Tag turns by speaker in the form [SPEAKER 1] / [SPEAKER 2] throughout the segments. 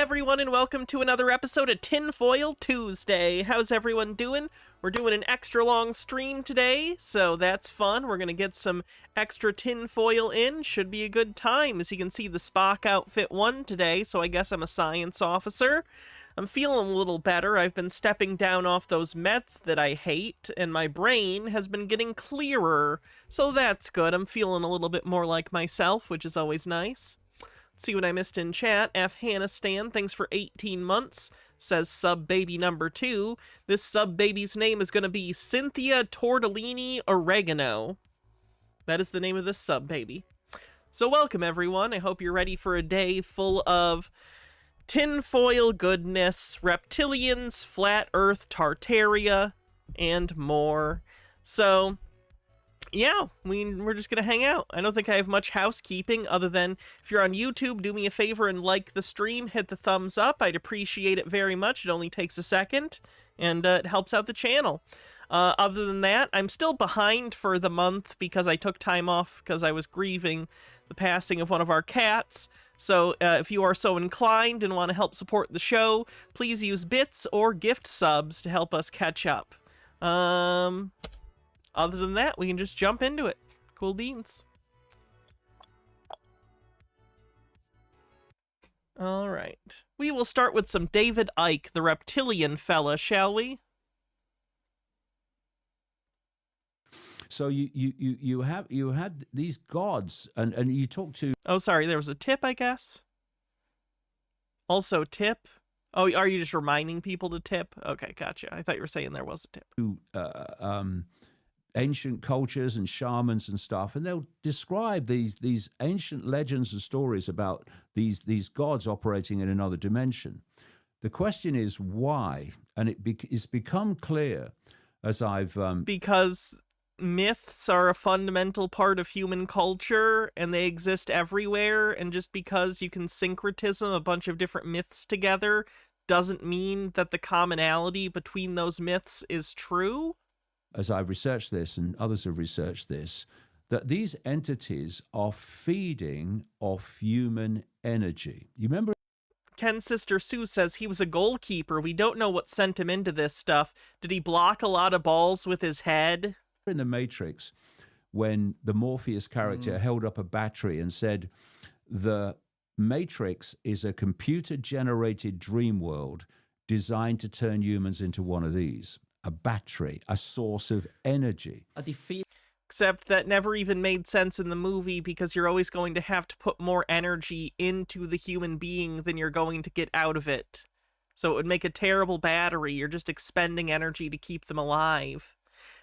[SPEAKER 1] everyone, and welcome to another episode of Tinfoil Tuesday. How's everyone doing? We're doing an extra long stream today, so that's fun. We're going to get some extra tinfoil in. Should be a good time. As you can see, the Spock outfit won today, so I guess I'm a science officer. I'm feeling a little better. I've been stepping down off those meds that I hate, and my brain has been getting clearer, so that's good. I'm feeling a little bit more like myself, which is always nice. See what I missed in chat. F. Hannah thanks for 18 months. Says sub baby number 2. This sub baby's name is going to be Cynthia Tortellini Oregano. That is the name of this sub baby. So welcome everyone. I hope you're ready for a day full of tinfoil goodness, reptilians, flat earth Tartaria, and more. So yeah, we're just gonna hang out. I don't think I have much housekeeping other than if you're on YouTube, do me a favor and like the stream, hit the thumbs up. I'd appreciate it very much. It only takes a second, and it helps out the channel. Other than that, I'm still behind for the month because I took time off because I was grieving the passing of one of our cats. So if you are so inclined and want to help support the show, please use bits or gift subs to help us catch up. Other than that, we can just jump into it. Cool beans. All right. We will start with some David Icke, the reptilian fella, shall we?
[SPEAKER 2] So you had these gods, and you talked to.
[SPEAKER 1] Oh, sorry, there was a tip, I guess. Also, tip. Oh, are you just reminding people to tip? Okay, gotcha. I thought you were saying there was a tip.
[SPEAKER 2] Ancient cultures and shamans and stuff, and they'll describe these ancient legends and stories about these gods operating in another dimension. The question is why, and it's become clear as I've
[SPEAKER 1] because myths are a fundamental part of human culture and they exist everywhere, and just because you can syncretism a bunch of different myths together doesn't mean that the commonality between those myths is true.
[SPEAKER 2] As I've researched this and others have researched this, that these entities are feeding off human energy. You remember?
[SPEAKER 1] Ken's sister Sue says he was a goalkeeper. We don't know what sent him into this stuff. Did he block a lot of balls with his head?
[SPEAKER 2] In the Matrix, when the Morpheus character held up a battery and said, the Matrix is a computer-generated dream world designed to turn humans into one of these. A battery, a source of energy.
[SPEAKER 1] Except that never even made sense in the movie because you're always going to have to put more energy into the human being than you're going to get out of it. So it would make a terrible battery. You're just expending energy to keep them alive.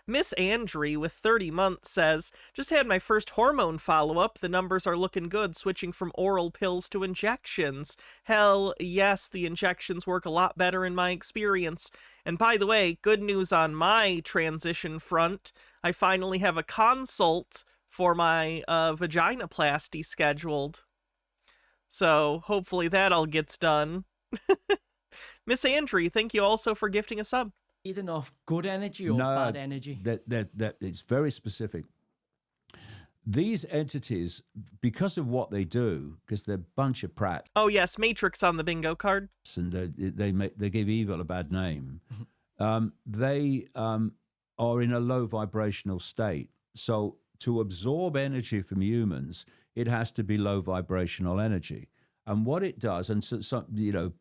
[SPEAKER 1] Miss Andry with 30 months says, just had my first hormone follow-up. The numbers are looking good, switching from oral pills to injections. Hell yes, the injections work a lot better in my experience. And by the way, good news on my transition front. I finally have a consult for my vaginoplasty scheduled. So hopefully that all gets done. Miss Andry, thank you also for gifting a sub.
[SPEAKER 3] Feeding off good energy or bad energy?
[SPEAKER 2] That it's very specific. These entities, because of what they do, because they're a bunch of prats.
[SPEAKER 1] Oh yes, Matrix on the bingo card.
[SPEAKER 2] And they give evil a bad name. They are in a low vibrational state. So to absorb energy from humans, it has to be low vibrational energy. And what it does, and so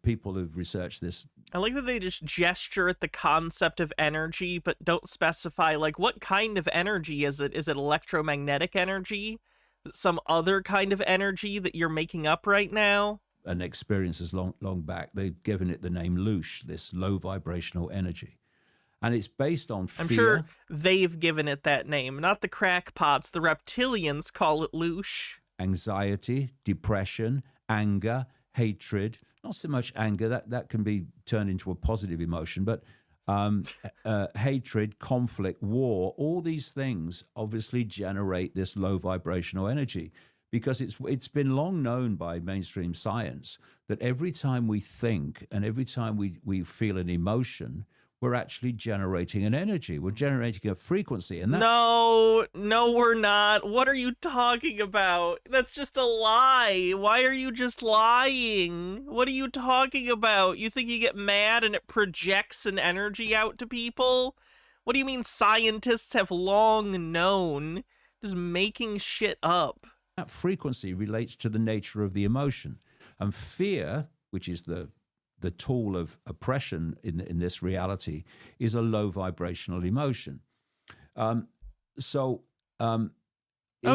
[SPEAKER 2] people have researched this.
[SPEAKER 1] I like that they just gesture at the concept of energy, but don't specify, like, what kind of energy is it? Is it electromagnetic energy? Some other kind of energy that you're making up right now?
[SPEAKER 2] An experience as long back, they've given it the name loosh, this low vibrational energy. And it's based on fear.
[SPEAKER 1] I'm sure they've given it that name, not the crackpots. The reptilians call it loosh.
[SPEAKER 2] Anxiety, depression, anger, hatred. Not so much anger, that can be turned into a positive emotion, but hatred, conflict, war, all these things obviously generate this low vibrational energy, because it's been long known by mainstream science that every time we think and every time we feel an emotion, we're actually generating an energy. We're generating a frequency. And that's,
[SPEAKER 1] No, we're not. What are you talking about? That's just a lie. Why are you just lying? What are you talking about? You think you get mad and it projects an energy out to people? What do you mean scientists have long known? Just making shit up.
[SPEAKER 2] that frequency relates to the nature of the emotion. And fear, which is the tool of oppression in this reality, is a low vibrational emotion.
[SPEAKER 1] Oh,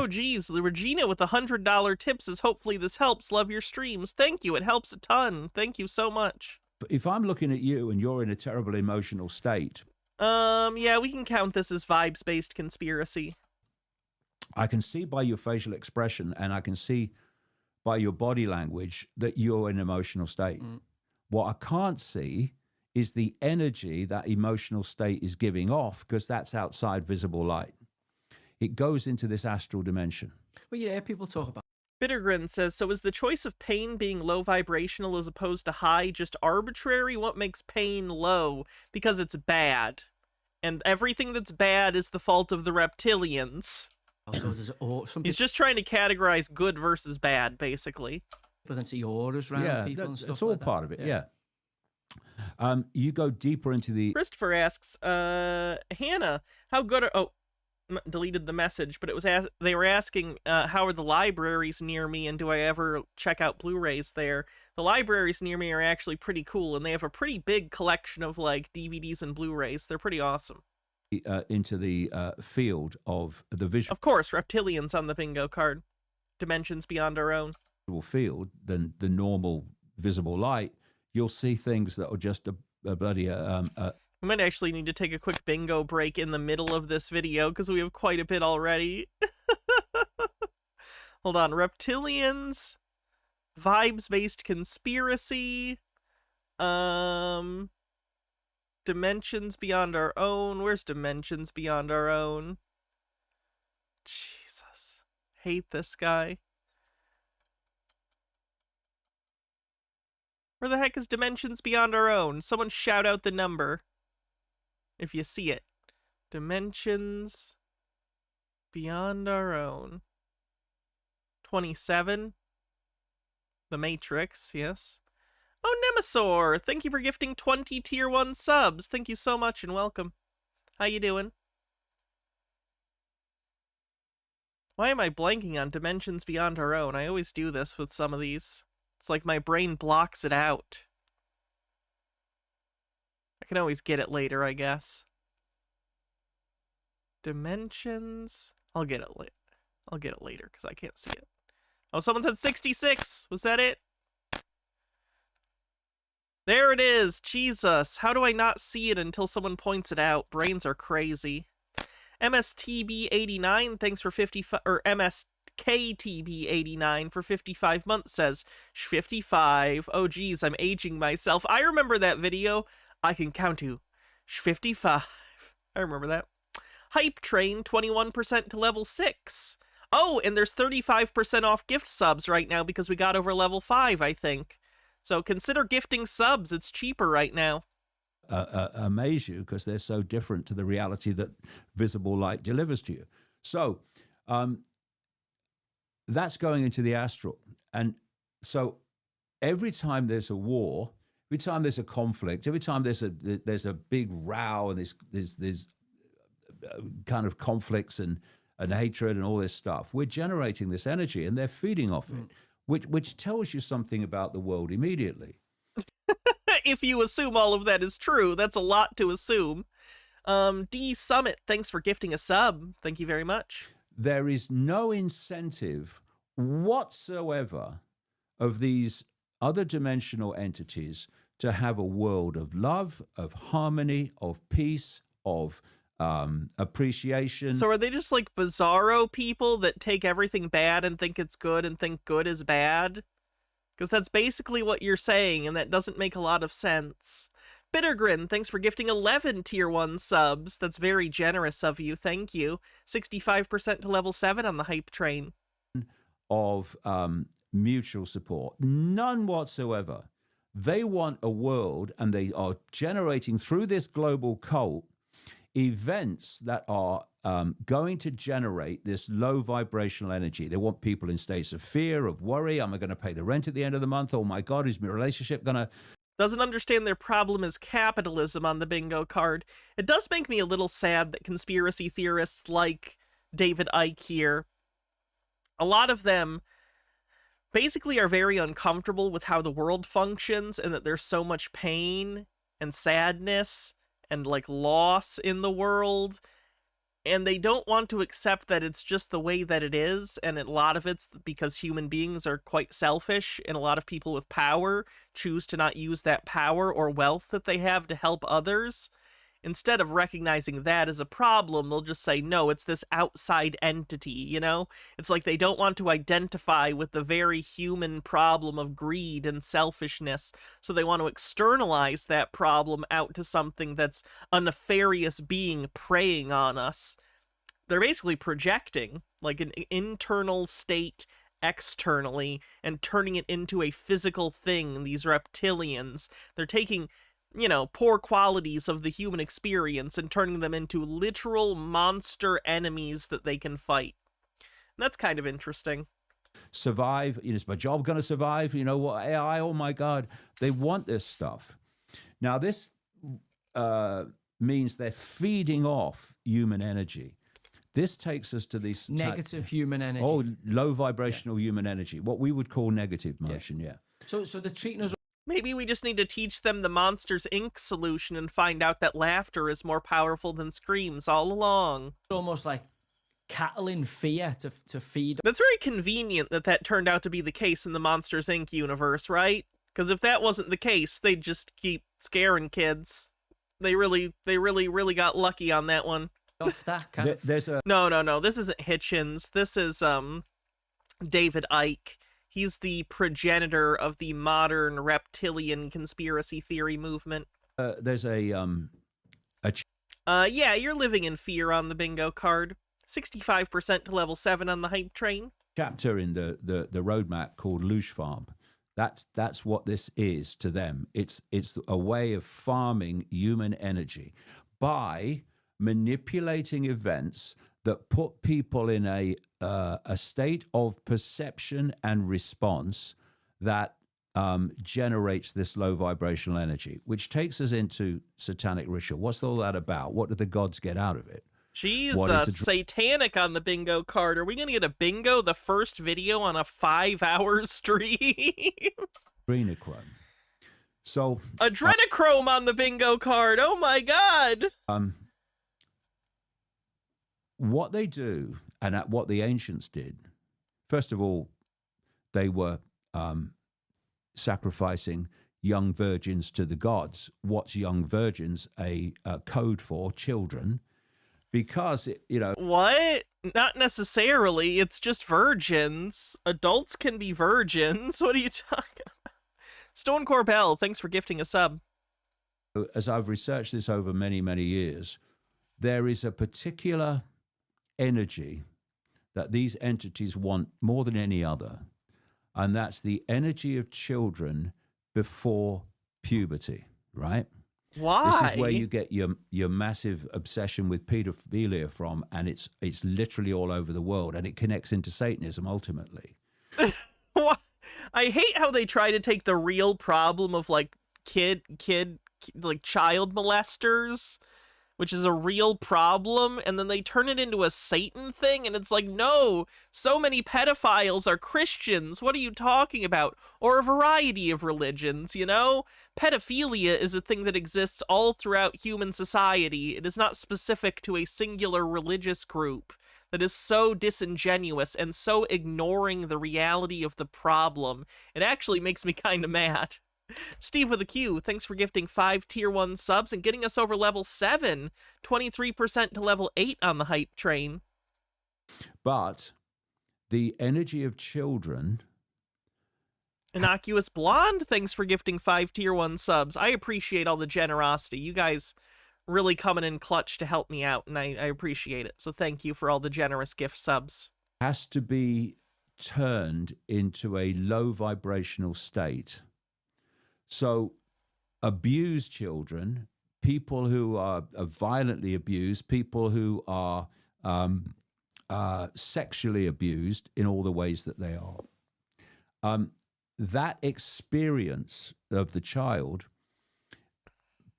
[SPEAKER 1] geez, Regina with $100 tip says, hopefully this helps. Love your streams. Thank you. It helps a ton. Thank you so much.
[SPEAKER 2] If I'm looking at you and you're in a terrible emotional state,
[SPEAKER 1] yeah, we can count this as vibes-based conspiracy.
[SPEAKER 2] I can see by your facial expression and I can see by your body language that you're in an emotional state. What I can't see is the energy that emotional state is giving off, because that's outside visible light. It goes into this astral dimension.
[SPEAKER 3] Well, yeah, people talk about.
[SPEAKER 1] Bittergrin says, so is the choice of pain being low vibrational as opposed to high just arbitrary? What makes pain low? Because it's bad. And everything that's bad is the fault of the reptilians. He's just trying to categorize good versus bad, basically.
[SPEAKER 3] People can see auras around people and stuff
[SPEAKER 2] it's all
[SPEAKER 3] like
[SPEAKER 2] part
[SPEAKER 3] that.
[SPEAKER 2] of it, yeah. You go deeper into the...
[SPEAKER 1] Christopher asks, Hannah, how good are... Oh, deleted the message, but it was they were asking, how are the libraries near me, and do I ever check out Blu-rays there? The libraries near me are actually pretty cool, and they have a pretty big collection of, like, DVDs and Blu-rays. They're pretty awesome.
[SPEAKER 2] Into the field of the visual...
[SPEAKER 1] Of course, reptilians on the bingo card. Dimensions beyond our own.
[SPEAKER 2] Field than the normal visible light, you'll see things that are just a bloody...
[SPEAKER 1] We might actually need to take a quick bingo break in the middle of this video, because we have quite a bit already. Hold on. Reptilians, vibes-based conspiracy, dimensions beyond our own. Where's dimensions beyond our own? Jesus. Hate this guy. Where the heck is dimensions beyond our own? Someone shout out the number if you see it. Dimensions beyond our own. 27. The Matrix, yes. Oh, Nemesaur! Thank you for gifting 20 tier 1 subs. Thank you so much and welcome. How you doing? Why am I blanking on dimensions beyond our own? I always do this with some of these. It's like my brain blocks it out. I can always get it later, I guess. Dimensions... I'll get it later, because I can't see it. Oh, someone said 66! Was that it? There it is! Jesus! How do I not see it until someone points it out? Brains are crazy. MSTB89, thanks for 55... Or MSKTB89 for 55 months says, 55. Oh, geez, I'm aging myself. I remember that video. I can count to 55. I remember that. Hype Train, 21% to level 6. Oh, and there's 35% off gift subs right now because we got over level 5, I think. So consider gifting subs. It's cheaper right now.
[SPEAKER 2] Amaze you because they're so different to the reality that visible light delivers to you. So that's going into the astral. And so every time there's a war, every time there's a conflict, every time there's a big row and there's kind of conflicts and hatred and all this stuff, we're generating this energy and they're feeding off it, which tells you something about the world immediately.
[SPEAKER 1] If you assume all of that is true, that's a lot to assume. D Summit, thanks for gifting a sub. Thank you very much.
[SPEAKER 2] There is no incentive whatsoever of these other dimensional entities to have a world of love, of harmony, of peace, of appreciation.
[SPEAKER 1] So are they just like bizarro people that take everything bad and think it's good and think good is bad? Because that's basically what you're saying, and that doesn't make a lot of sense. Bittergrin, thanks for gifting 11 tier 1 subs. That's very generous of you. Thank you. 65% to level 7 on the hype train.
[SPEAKER 2] Of mutual support. None whatsoever. They want a world, and they are generating through this global cult events that are going to generate this low vibrational energy. They want people in states of fear, of worry. Am I going to pay the rent at the end of the month? Oh my God, is my relationship going to...
[SPEAKER 1] Doesn't understand their problem is capitalism on the bingo card. It does make me a little sad that conspiracy theorists like David Icke here, a lot of them basically are very uncomfortable with how the world functions and that there's so much pain and sadness and like loss in the world, and they don't want to accept that it's just the way that it is, and a lot of it's because human beings are quite selfish, and a lot of people with power choose to not use that power or wealth that they have to help others. Instead of recognizing that as a problem, they'll just say, no, it's this outside entity, you know? It's like they don't want to identify with the very human problem of greed and selfishness, so they want to externalize that problem out to something that's a nefarious being preying on us. They're basically projecting, like, an internal state externally and turning it into a physical thing, these reptilians. They're taking, you know, poor qualities of the human experience and turning them into literal monster enemies that they can fight. And that's kind of interesting.
[SPEAKER 2] Survive, you know, is my job going to survive? You know what, AI, oh my God. They want this stuff. Now, this means they're feeding off human energy. This takes us to these...
[SPEAKER 3] Negative human energy.
[SPEAKER 2] Oh, low vibrational human energy, what we would call negative motion, yeah.
[SPEAKER 3] So they're treating us...
[SPEAKER 1] Maybe we just need to teach them the Monsters, Inc. solution and find out that laughter is more powerful than screams all along.
[SPEAKER 3] almost like cattle in fear to feed.
[SPEAKER 1] That's very convenient that that turned out to be the case in the Monsters, Inc. universe, right? Because if that wasn't the case, they'd just keep scaring kids. They really got lucky on that one.
[SPEAKER 3] Off that kind of...
[SPEAKER 2] There's a...
[SPEAKER 1] No. This isn't Hitchens. This is David Icke. He's the progenitor of the modern reptilian conspiracy theory movement.
[SPEAKER 2] There's a
[SPEAKER 1] yeah, you're living in fear on the bingo card. 65% to level 7 on the hype train.
[SPEAKER 2] chapter in the roadmap called Luge Farm. That's what this is to them. It's a way of farming human energy by manipulating events that put people in a state of perception and response that generates this low vibrational energy, which takes us into satanic ritual. What's all that about? What do the gods get out of it?
[SPEAKER 1] Jeez, satanic on the bingo card. Are we going to get a bingo, the first video on a 5-hour stream?
[SPEAKER 2] Adrenochrome. So
[SPEAKER 1] adrenochrome on the bingo card. Oh my God.
[SPEAKER 2] What they do, and what the ancients did, first of all, they were sacrificing young virgins to the gods. What's young virgins? A code for children, because
[SPEAKER 1] What? Not necessarily. It's just virgins. Adults can be virgins. What are you talking about? Stone Corbell, thanks for gifting a sub.
[SPEAKER 2] As I've researched this over many, many years, there is a particular energy that these entities want more than any other, and that's the energy of children before puberty, right?
[SPEAKER 1] Why?
[SPEAKER 2] This is where you get your massive obsession with pedophilia from, and it's literally all over the world, and it connects into Satanism ultimately.
[SPEAKER 1] What? I hate how they try to take the real problem of like child molesters, which is a real problem, and then they turn it into a Satan thing, and it's like, no, so many pedophiles are Christians. What are you talking about? Or a variety of religions, you know? Pedophilia is a thing that exists all throughout human society. It is not specific to a singular religious group. That is so disingenuous and so ignoring the reality of the problem. It actually makes me kind of mad. Steve with a Q, thanks for gifting 5 tier 1 subs and getting us over level 7, 23% to level 8 on the hype train.
[SPEAKER 2] But the energy of children...
[SPEAKER 1] Innocuous Blonde, thanks for gifting 5 tier 1 subs. I appreciate all the generosity. You guys really coming in clutch to help me out, and I appreciate it. So thank you for all the generous gift subs.
[SPEAKER 2] Has to be turned into a low vibrational state So abused children, people who are violently abused, people who are sexually abused in all the ways that they are. That experience of the child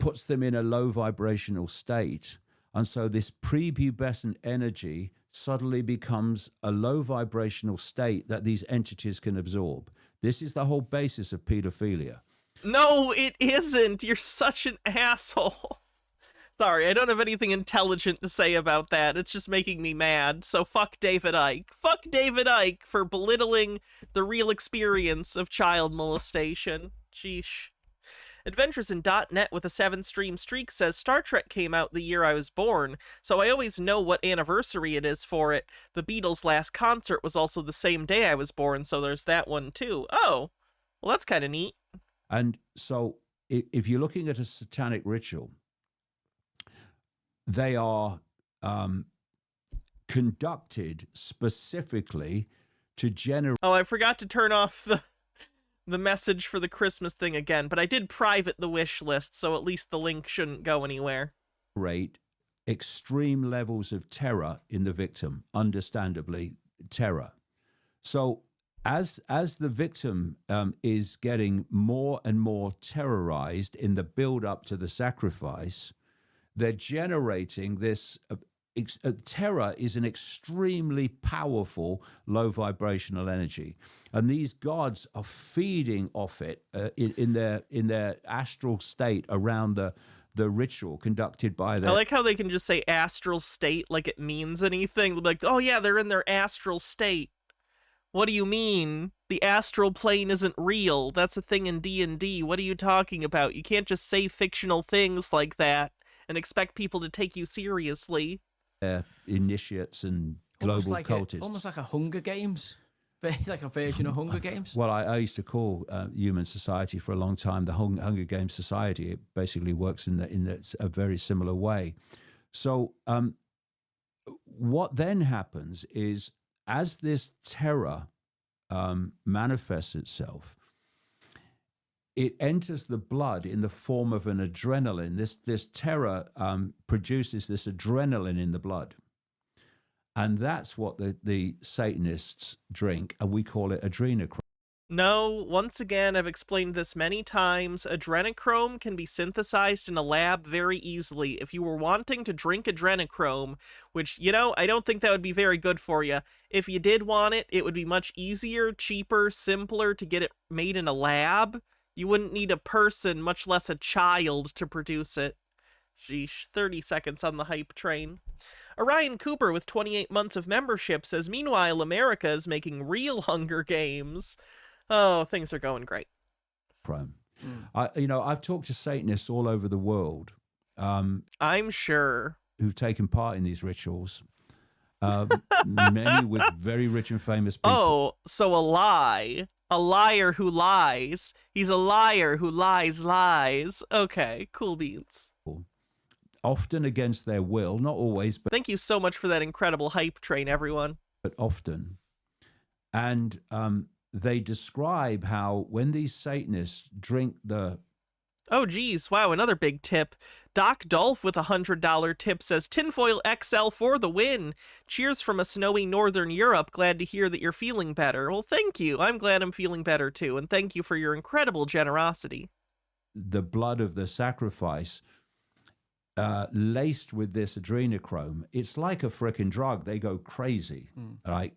[SPEAKER 2] puts them in a low vibrational state. And so this prepubescent energy suddenly becomes a low vibrational state that these entities can absorb. This is the whole basis of pedophilia.
[SPEAKER 1] No, it isn't. You're such an asshole. Sorry, I don't have anything intelligent to say about that. It's just making me mad. So fuck David Icke. Fuck David Icke for belittling the real experience of child molestation. Sheesh. Adventures in .net with a 7-stream streak says Star Trek came out the year I was born, so I always know what anniversary it is for it. The Beatles' last concert was also the same day I was born, so there's that one too. Oh, well that's kind of neat.
[SPEAKER 2] And so if you're looking at a satanic ritual, they are conducted specifically to generate...
[SPEAKER 1] Oh, I forgot to turn off the message for the Christmas thing again, but I did private the wish list, so at least the link shouldn't go anywhere.
[SPEAKER 2] Extreme levels of terror in the victim, understandably, terror. So as the victim is getting more and more terrorized in the build-up to the sacrifice, they're generating this... terror is an extremely powerful low vibrational energy, and these gods are feeding off it in their astral state around the ritual conducted by their...
[SPEAKER 1] I like how they can just say astral state like it means anything. They'll be like, oh yeah, they're in their astral state. What do you mean? The astral plane isn't real. That's a thing in D&D. What are you talking about? You can't just say fictional things like that and expect people to take you seriously.
[SPEAKER 2] Initiates and global cultists.
[SPEAKER 3] Almost like a Hunger Games, like a version of Hunger Games.
[SPEAKER 2] Well, I used to call human society for a long time the Hunger Games Society. It basically works in a very similar way. So what then happens is, as this terror manifests itself, it enters the blood in the form of an adrenaline. This terror produces this adrenaline in the blood. And that's what the Satanists drink, and we call it adrenochrome.
[SPEAKER 1] No, once again, I've explained this many times. Adrenochrome can be synthesized in a lab very easily. If you were wanting to drink adrenochrome, which, you know, I don't think that would be very good for you. If you did want it, it would be much easier, cheaper, simpler to get it made in a lab. You wouldn't need a person, much less a child, to produce it. Sheesh, 30 seconds on the hype train. Orion Cooper with 28 months of membership says, meanwhile, America is making real Hunger Games. Oh, things are going great.
[SPEAKER 2] I've talked to Satanists all over the world.
[SPEAKER 1] I'm sure.
[SPEAKER 2] Who've taken part in these rituals. Many with very rich and famous people.
[SPEAKER 1] Oh, so a lie. A liar who lies. He's a liar who lies. Okay, cool beans.
[SPEAKER 2] Often against their will, not always, but...
[SPEAKER 1] Thank you so much for that incredible hype train, everyone.
[SPEAKER 2] But often. And they describe how when these Satanists drink the...
[SPEAKER 1] Oh, geez. Wow, another big tip. Doc Dolph with a $100 tip says, Tinfoil XL for the win. Cheers from a snowy northern Europe. Glad to hear that you're feeling better. Well, thank you. I'm glad I'm feeling better, too. And thank you for your incredible generosity.
[SPEAKER 2] The blood of the sacrifice, laced with this adrenochrome, it's like a frickin' drug. They go crazy, right?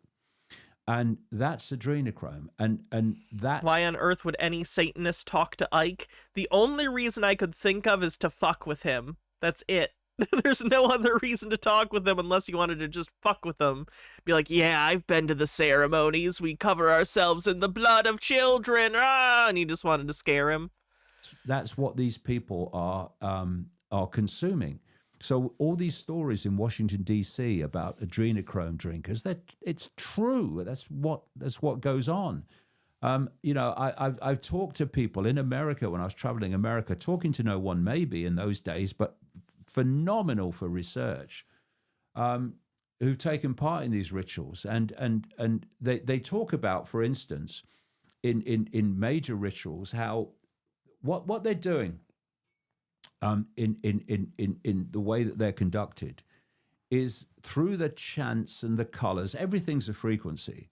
[SPEAKER 2] And that's adrenochrome. And that's...
[SPEAKER 1] Why on earth would any Satanist talk to Ike? The only reason I could think of is to fuck with him. That's it. There's no other reason to talk with him unless you wanted to just fuck with him. Be like, yeah, I've been to the ceremonies. We cover ourselves in the blood of children. Ah! And you just wanted to scare him.
[SPEAKER 2] That's what these people are consuming. So all these stories in Washington, D.C. about adrenochrome drinkers, it's true. That's what goes on. I've talked to people in America when I was traveling America, talking to no one maybe in those days, but phenomenal for research, who've taken part in these rituals. And they talk about, for instance, in major rituals, how what they're doing in the way that they're conducted is through the chants and the colors. Everything's a frequency.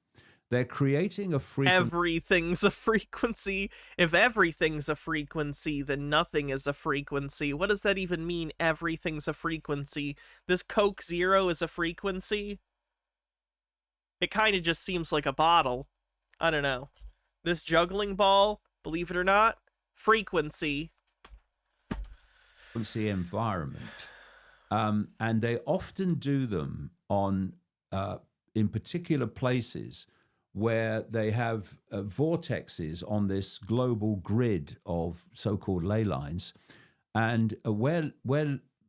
[SPEAKER 2] They're creating a frequency.
[SPEAKER 1] Everything's a frequency. If everything's a frequency, then nothing is a frequency. What does that even mean, everything's a frequency? This Coke Zero is a frequency? It kind of just seems like a bottle. I don't know. This juggling ball, believe it or not, frequency.
[SPEAKER 2] Environment. And they often do them on in particular places where they have vortexes on this global grid of so-called ley lines. And where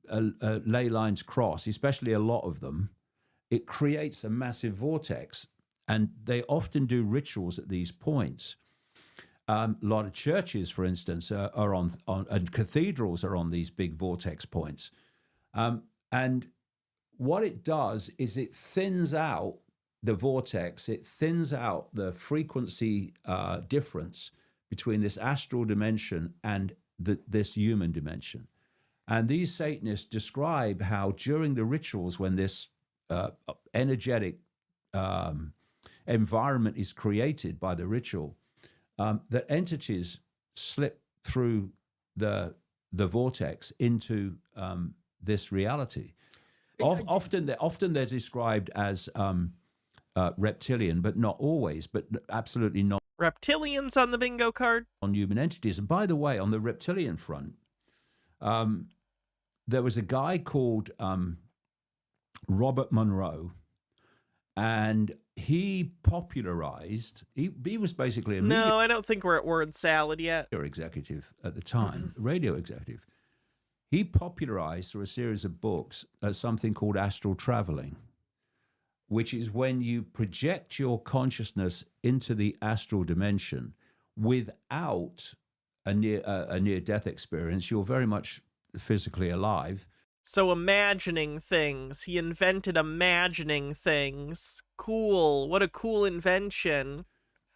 [SPEAKER 2] ley lines cross, especially a lot of them, it creates a massive vortex. And they often do rituals at these points. A lot of churches, for instance, are on and cathedrals are on these big vortex points. And what it does is it thins out the vortex, it thins out the frequency difference between this astral dimension and this human dimension. And these Satanists describe how during the rituals, when this energetic environment is created by the ritual, that entities slip through the vortex into this reality. Often they're described as reptilian, but not always, but absolutely not.
[SPEAKER 1] Reptilians on the bingo card?
[SPEAKER 2] On human entities. And by the way, on the reptilian front, there was a guy called Robert Monroe, and he popularized, he was basically a media
[SPEAKER 1] No, I don't think we're at word salad yet.
[SPEAKER 2] executive at the time, radio executive. He popularized through a series of books something called astral traveling, which is when you project your consciousness into the astral dimension without a near-death experience. You're very much physically alive.
[SPEAKER 1] So imagining things. He invented imagining things. Cool. What a cool invention.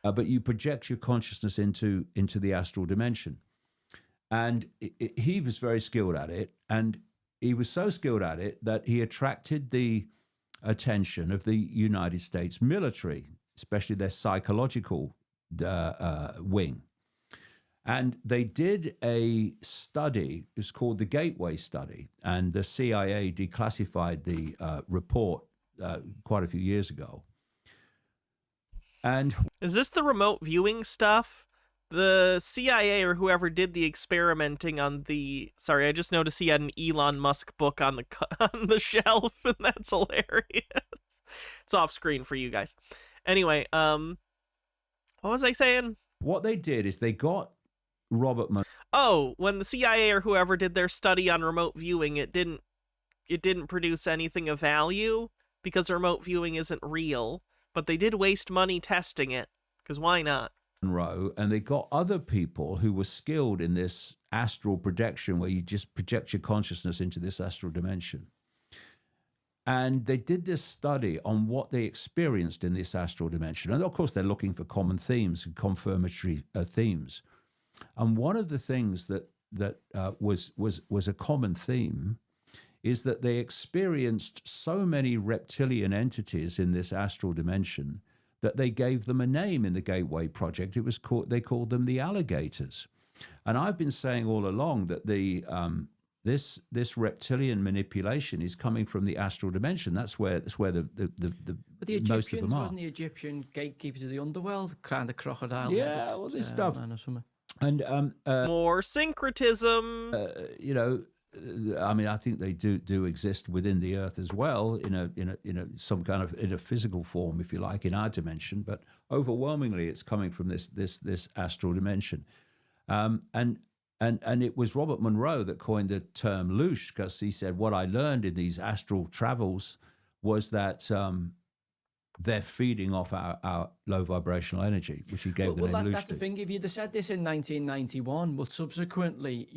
[SPEAKER 2] But you project your consciousness into the astral dimension. And he was very skilled at it. And he was so skilled at it that he attracted the attention of the United States military, especially their psychological wing. And they did a study, it was called the Gateway Study, and the CIA declassified the report quite a few years ago. And
[SPEAKER 1] is this the remote viewing stuff? The CIA or whoever did the experimenting on the... Sorry, I just noticed he had an Elon Musk book on the shelf, and that's hilarious. It's off screen for you guys. Anyway, what was I saying?
[SPEAKER 2] What they did is they got Robert Monroe.
[SPEAKER 1] Oh, when the CIA or whoever did their study on remote viewing, it didn't produce anything of value because remote viewing isn't real, but they did waste money testing it, because why not?
[SPEAKER 2] And they got other people who were skilled in this astral projection, where you just project your consciousness into this astral dimension. And they did this study on what they experienced in this astral dimension. And of course, they're looking for common themes and confirmatory themes. And one of the things that was a common theme is that they experienced so many reptilian entities in this astral dimension that they gave them a name in the Gateway Project. They called them the alligators. And I've been saying all along that this reptilian manipulation is coming from the astral dimension. That's where the
[SPEAKER 3] But the
[SPEAKER 2] most of them
[SPEAKER 3] Egyptians,
[SPEAKER 2] are.
[SPEAKER 3] wasn't the Egyptian gatekeepers of the underworld, kind of crocodile?
[SPEAKER 2] Yeah,
[SPEAKER 3] heads,
[SPEAKER 2] all this stuff.
[SPEAKER 3] And
[SPEAKER 2] And
[SPEAKER 1] More syncretism.
[SPEAKER 2] you know, I mean, I think they do exist within the Earth as well, in some kind of in a physical form, if you like, in our dimension. But overwhelmingly, it's coming from this astral dimension. And it was Robert Monroe that coined the term "loosh," because he said, what I learned in these astral travels was that they're feeding off our low vibrational energy, which he gave the name "loosh."
[SPEAKER 3] That's the thing. If you'd have said this in 1991, but subsequently,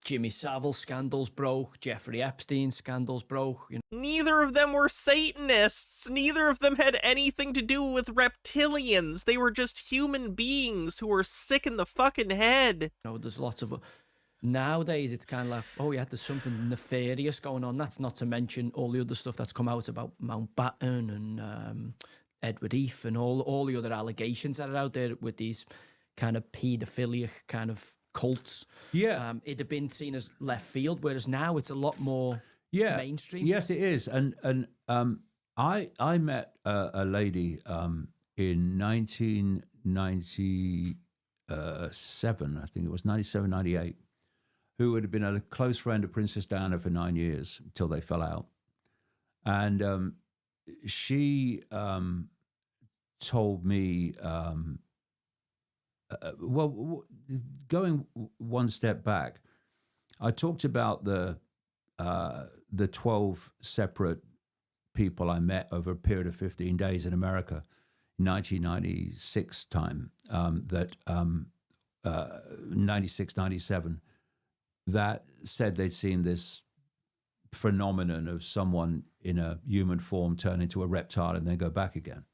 [SPEAKER 3] Jimmy Savile scandals broke, Jeffrey Epstein scandals broke. You know.
[SPEAKER 1] Neither of them were Satanists. Neither of them had anything to do with reptilians. They were just human beings who were sick in the fucking head.
[SPEAKER 3] There's lots of nowadays. It's kind of like, oh yeah, there's something nefarious going on. That's not to mention all the other stuff that's come out about Mountbatten and Edward Heath and all the other allegations that are out there with these kind of paedophilic kind of cults.
[SPEAKER 2] Yeah.
[SPEAKER 3] It had been seen as left field, whereas now it's a lot more mainstream.
[SPEAKER 2] Yes, it is. And I met a lady in 1997, I think it was 97, 98, who had been a close friend of Princess Diana for 9 years until they fell out. And she told me, going one step back, I talked about the 12 separate people I met over a period of 15 days in America, 1996 time, 96, 97, that said they'd seen this phenomenon of someone in a human form turn into a reptile and then go back again.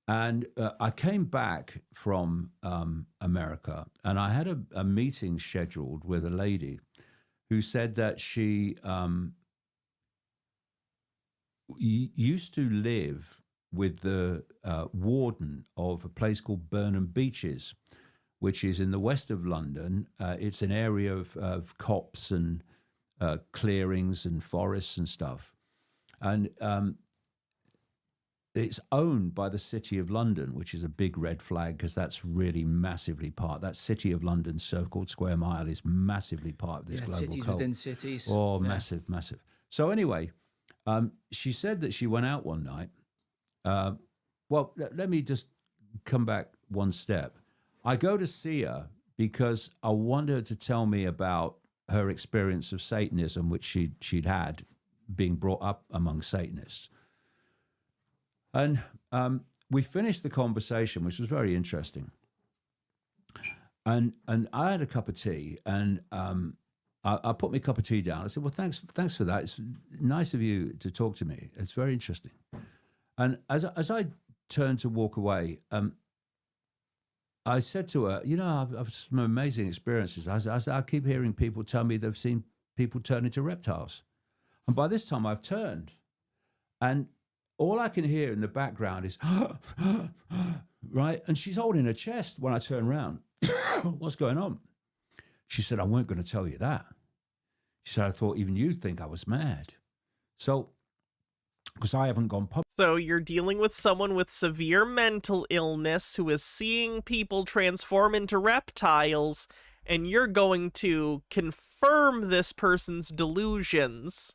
[SPEAKER 2] And I came back from America, and I had a meeting scheduled with a lady who said that she used to live with the warden of a place called Burnham Beeches, which is in the west of London. It's an area of copse and clearings and forests and stuff. And it's owned by the City of London, which is a big red flag because that's really massively part. That City of London so-called square mile is massively part of this global
[SPEAKER 3] cities
[SPEAKER 2] cult.
[SPEAKER 3] within cities.
[SPEAKER 2] Oh, yeah. Massive. So anyway, she said that she went out one night. Let me just come back one step. I go to see her because I want her to tell me about her experience of Satanism, which she'd had being brought up among Satanists. And we finished the conversation, which was very interesting. And I had a cup of tea, and I put my cup of tea down. I said, "Well, thanks for that. It's nice of you to talk to me. It's very interesting." And as I turned to walk away, I said to her, I've some amazing experiences. I keep hearing people tell me they've seen people turn into reptiles. And by this time I've turned, and all I can hear in the background is, right? And she's holding her chest when I turn around. What's going on? She said, "I weren't going to tell you that." She said, "I thought even you'd think I was mad." So, because I haven't gone public.
[SPEAKER 1] So you're dealing with someone with severe mental illness who is seeing people transform into reptiles, and you're going to confirm this person's delusions.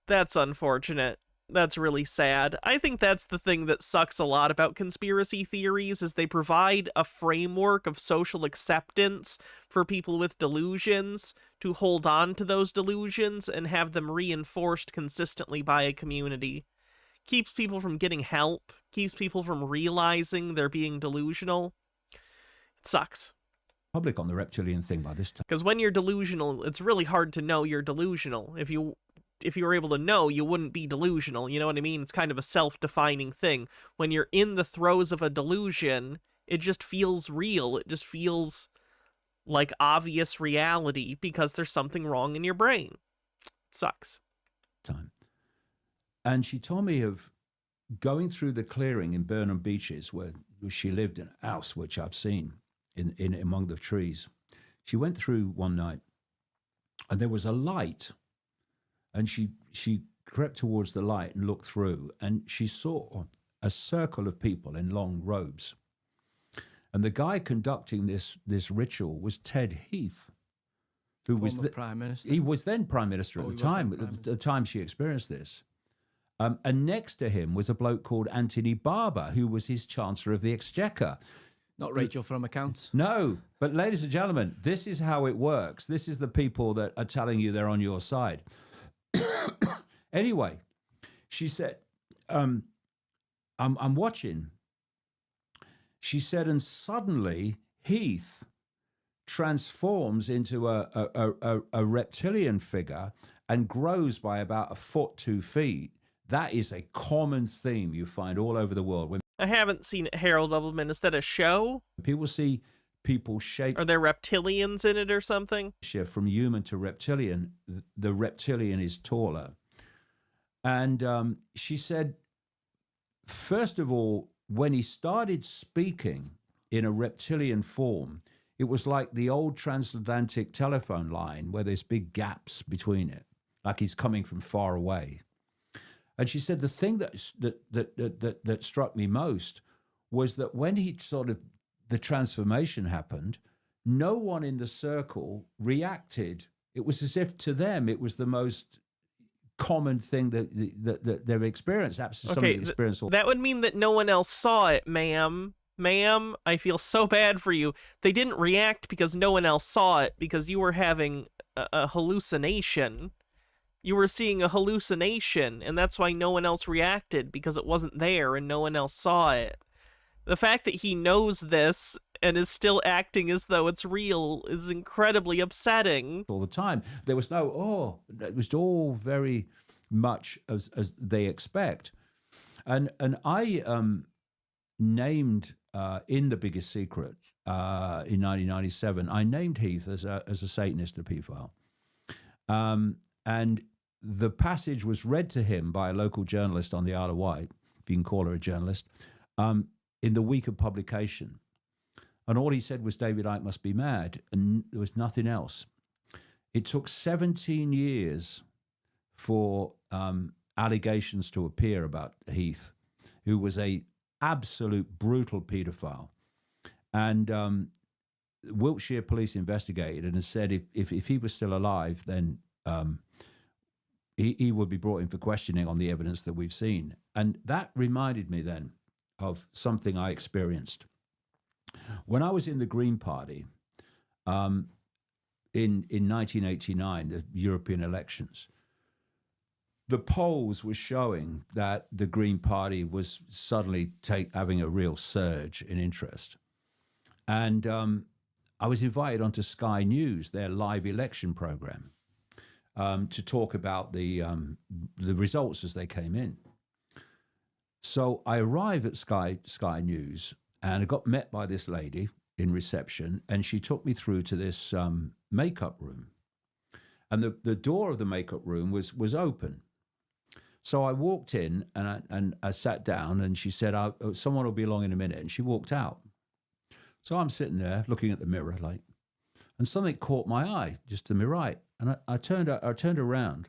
[SPEAKER 1] That's unfortunate. That's really sad. I think that's the thing that sucks a lot about conspiracy theories, is they provide a framework of social acceptance for people with delusions to hold on to those delusions and have them reinforced consistently by a community. Keeps people from getting help, keeps people from realizing they're being delusional. It sucks.
[SPEAKER 2] Public on the reptilian thing by this time.
[SPEAKER 1] Because when you're delusional, it's really hard to know you're delusional. If you were able to know, you wouldn't be delusional. You know what I mean? It's kind of a self-defining thing. When you're in the throes of a delusion, it just feels real. It just feels like obvious reality because there's something wrong in your brain. It sucks.
[SPEAKER 2] Time. And she told me of going through the clearing in Burnham Beeches, where she lived in a house, which I've seen in among the trees. She went through one night, and there was a light. And she crept towards the light and looked through, and she saw a circle of people in long robes. And the guy conducting this ritual was Ted Heath, who was the
[SPEAKER 3] Prime Minister.
[SPEAKER 2] He was then Prime Minister at the time she experienced this. And next to him was a bloke called Anthony Barber, who was his Chancellor of the Exchequer.
[SPEAKER 3] Not Rachel from accounts.
[SPEAKER 2] No, but ladies and gentlemen, this is how it works. This is the people that are telling you they're on your side. Anyway, she said, I'm watching. She said, and suddenly Heath transforms into a reptilian figure and grows by about 1 foot 2 feet. That is a common theme you find all over the world. When
[SPEAKER 1] I haven't seen it, Harold Ubbleman. Is that a show?
[SPEAKER 2] people see people shape
[SPEAKER 1] Are there reptilians in it or something?
[SPEAKER 2] shift from human to reptilian, the reptilian is taller. And she said, first of all, when he started speaking in a reptilian form, it was like the old transatlantic telephone line where there's big gaps between it, like he's coming from far away. And she said the thing that struck me most was that when the transformation happened, no one in the circle reacted. It was as if to them it was the most common thing that they've experienced. Absolutely,
[SPEAKER 1] Okay, that would mean that no one else saw it, ma'am. Ma'am, I feel so bad for you. They didn't react because no one else saw it, because you were having a hallucination. You were seeing a hallucination, and that's why no one else reacted, because it wasn't there and no one else saw it. The fact that he knows this and is still acting as though it's real is incredibly upsetting.
[SPEAKER 2] all the time. There was no, it was all very much as they expect. And I named in The Biggest Secret in 1997, I named Heath as a Satanist, a pedophile. And the passage was read to him by a local journalist on the Isle of Wight, if you can call her a journalist, in the week of publication. And all he said was, David Icke must be mad, and there was nothing else. It took 17 years for allegations to appear about Heath, who was a absolute brutal paedophile. And Wiltshire police investigated and said if he was still alive, then he would be brought in for questioning on the evidence that we've seen. And that reminded me then of something I experienced. When I was in the Green Party in 1989, the European elections, the polls were showing that the Green Party was suddenly having a real surge in interest. And I was invited onto Sky News, their live election program, to talk about the results as they came in. So I arrived at Sky News, and I got met by this lady in reception, and she took me through to this makeup room. And the door of the makeup room was open. So I walked in and I sat down, and she said, someone will be along in a minute. And she walked out. So I'm sitting there looking at the mirror, and something caught my eye just to my right. And I turned around,